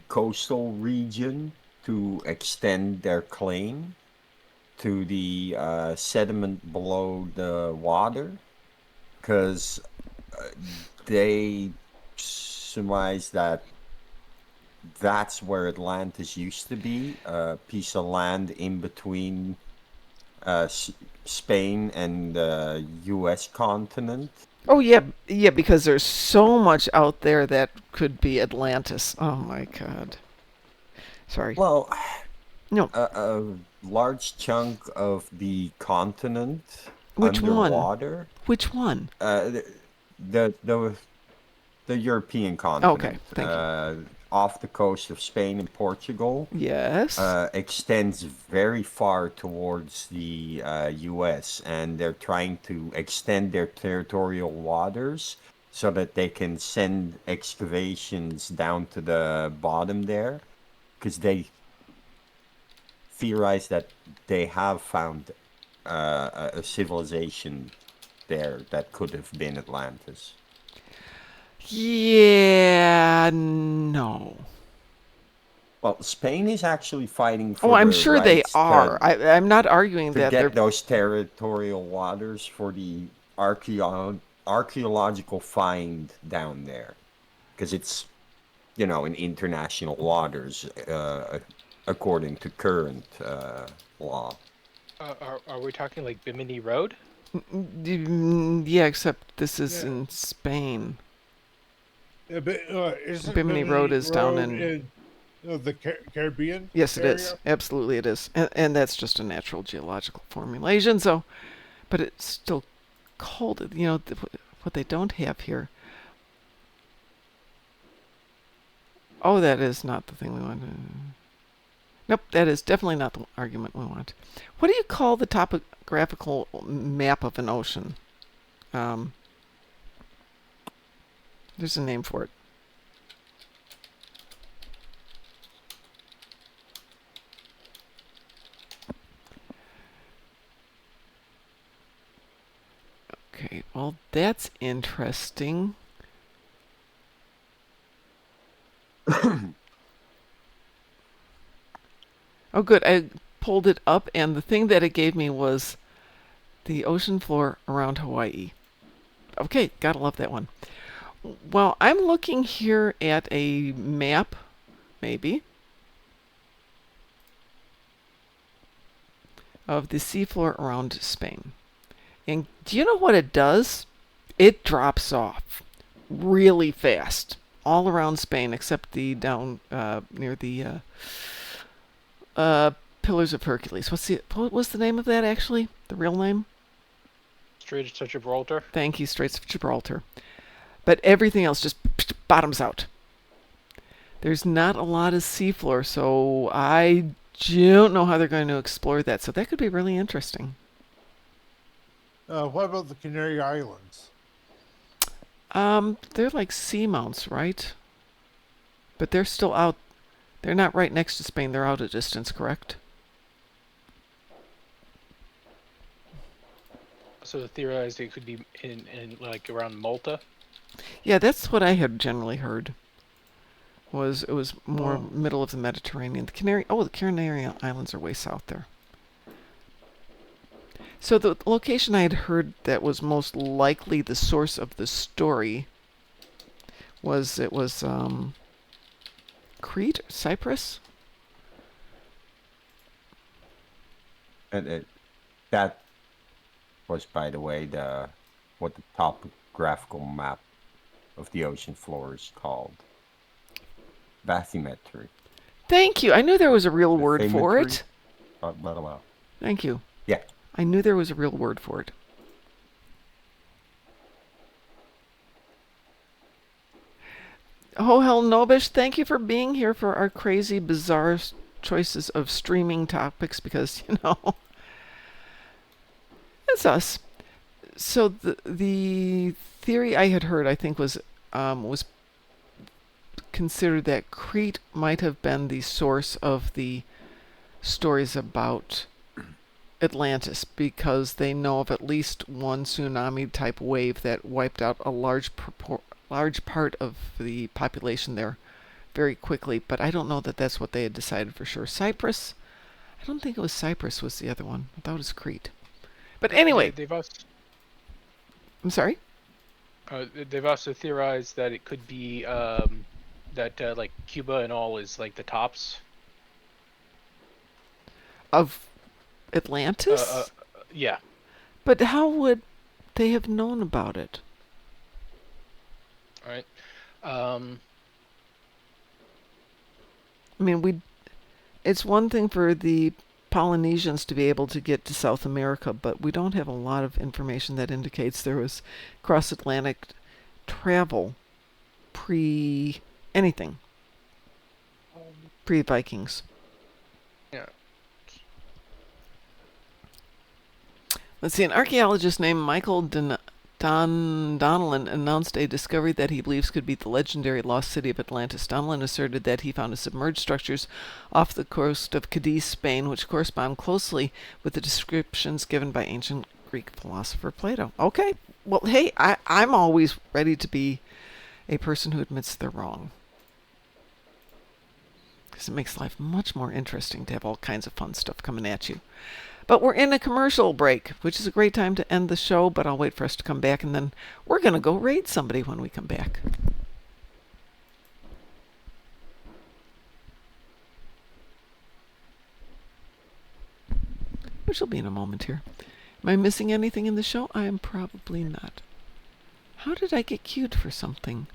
coastal region to extend their claim to the sediment below the water, because they surmise that that's where Atlantis used to be, a piece of land in between Spain and the U.S. continent. Oh, yeah, because there's so much out there that could be Atlantis. Oh, my God. Sorry. Well, no. A large chunk of the continent Which underwater. One? Which one? The European continent. Okay, thank you. Off the coast of Spain and Portugal. Yes. Extends very far towards the U.S., and they're trying to extend their territorial waters so that they can send excavations down to the bottom there, because they theorize that they have found a civilization there that could have been Atlantis. Yeah, no. Well, Spain is actually fighting for. Oh, I'm sure they are. I'm not arguing that they're those territorial waters for the archaeological find down there, because it's, in international waters, according to current law. Are we talking like Bimini Road? Yeah, except this is in Spain. Yeah, but, Bimini Road is down in the Caribbean. Yes, it area? is. Absolutely, it is, and that's just a natural geological formulation. So, but it's still cold. What they don't have here. Oh, that is not the thing we want. Nope, that is definitely not the argument we want. What do you call the topographical map of an ocean? There's a name for it. Okay, well, that's interesting. Oh, good. I pulled it up, and the thing that it gave me was the ocean floor around Hawaii. Okay, gotta love that one. Well, I'm looking here at a map, maybe, of the seafloor around Spain. And do you know what it does? It drops off really fast all around Spain, except the down near the Pillars of Hercules. What was the name of that, actually? The real name? Straits of Gibraltar. Thank you, Straits of Gibraltar. But everything else just bottoms out. There's not a lot of seafloor, so I don't know how they're going to explore that. So that could be really interesting. What about the Canary Islands? They're like seamounts, right? But they're still out. They're not right next to Spain. They're out a distance, correct? So theorized it could be in like around Malta. Yeah, that's what I had generally heard. It was more middle of the Mediterranean. The Canary Islands are way south there. So the location I had heard that was most likely the source of the story was Crete, Cyprus. And that was, by the way, what the topographical map of the ocean floor is called. Bathymetry. Thank you. I knew there was a real word for it. Thank you. Yeah. I knew there was a real word for it. Oh, hell, Nobish, thank you for being here for our crazy, bizarre choices of streaming topics because, it's us. So the theory I had heard, I think, was considered that Crete might have been the source of the stories about Atlantis because they know of at least one tsunami-type wave that wiped out a large part of the population there very quickly. But I don't know that that's what they had decided for sure. Cyprus? I don't think it was Cyprus was the other one. I thought it was Crete. But anyway. They've also, I'm sorry? They've also theorized that it could be that like Cuba and all is like the tops of Atlantis? Yeah. But how would they have known about it? All right. I mean, it's one thing for the Polynesians to be able to get to South America, but we don't have a lot of information that indicates there was cross-Atlantic travel pre-anything. Pre-Vikings. Yeah. Let's see, an archaeologist named Michael Donnellan announced a discovery that he believes could be the legendary lost city of Atlantis. Donnellan asserted that he found submerged structures off the coast of Cadiz, Spain, which correspond closely with the descriptions given by ancient Greek philosopher Plato. Okay, well, hey, I'm always ready to be a person who admits they're wrong. Because it makes life much more interesting to have all kinds of fun stuff coming at you. But we're in a commercial break, which is a great time to end the show, but I'll wait for us to come back, and then we're going to go raid somebody when we come back. Which will be in a moment here. Am I missing anything in the show? I am probably not. How did I get queued for something?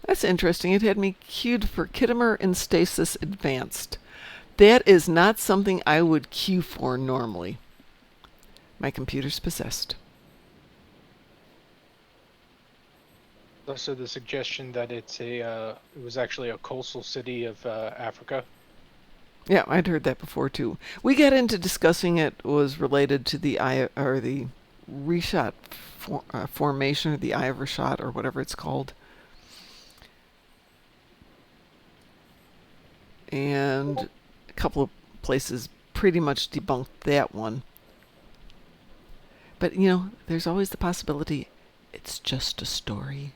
That's interesting. It had me queued for Kittimer and Stasis Advanced. That is not something I would queue for normally. My computer's possessed. Also, the suggestion that it was actually a coastal city of Africa. Yeah, I'd heard that before too. We got into discussing it was related to the Reshot formation, or the Eye of Reshot, or whatever it's called. And a couple of places pretty much debunked that one. But, there's always the possibility it's just a story.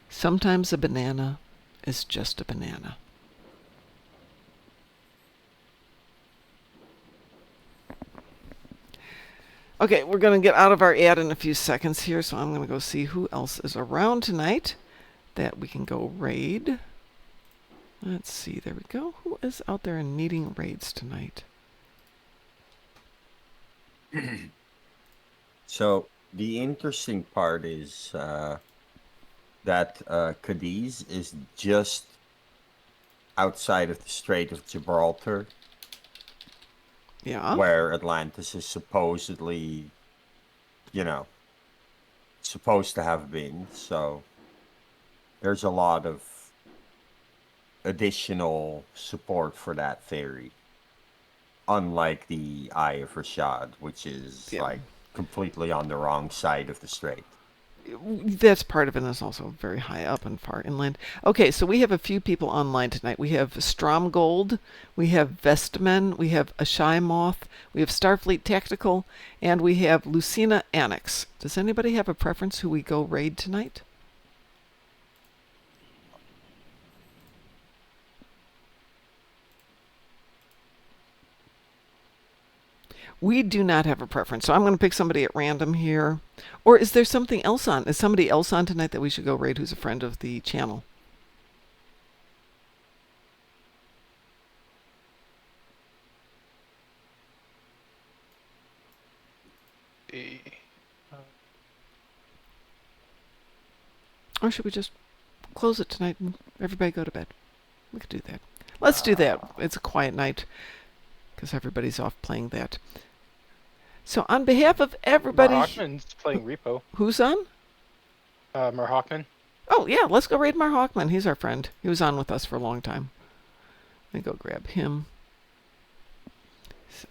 Sometimes a banana is just a banana. Okay, we're going to get out of our ad in a few seconds here, so I'm going to go see who else is around tonight that we can go raid. Let's see, there we go. Who is out there and needing raids tonight? So, the interesting part is that Cadiz is just outside of the Strait of Gibraltar. Yeah. Where Atlantis is supposedly, supposed to have been. So, there's a lot of additional support for that theory, unlike the Eye of Rashad, which is completely on the wrong side of the strait. That's part of it, and it's also very high up and far inland. Okay, so we have a few people online tonight. We have Stromgold, we have Vestman, we have Ashai Moth, we have Starfleet Tactical, and we have Lucina Annex. Does anybody have a preference who we go raid tonight? We do not have a preference, so I'm going to pick somebody at random here. Or is there something else on? Is somebody else on tonight that we should go raid who's a friend of the channel? Or should we just close it tonight and everybody go to bed? We could do that. Let's do that. It's a quiet night because everybody's off playing that. So on behalf of everybody... Marhawkman's playing Repo. Who's on? Marhawkman. Oh, yeah, let's go raid Marhawkman. He's our friend. He was on with us for a long time. Let me go grab him. So,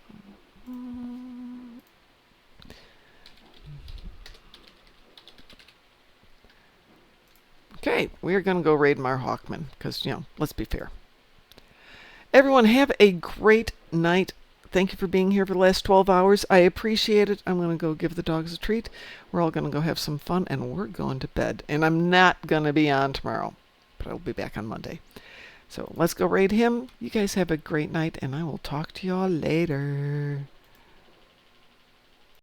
okay, we're going to go raid Marhawkman because, let's be fair. Everyone, have a great night. Thank you for being here for the last 12 hours. I appreciate it. I'm going to go give the dogs a treat. We're all going to go have some fun, and we're going to bed. And I'm not going to be on tomorrow, but I'll be back on Monday. So let's go raid him. You guys have a great night, and I will talk to y'all later.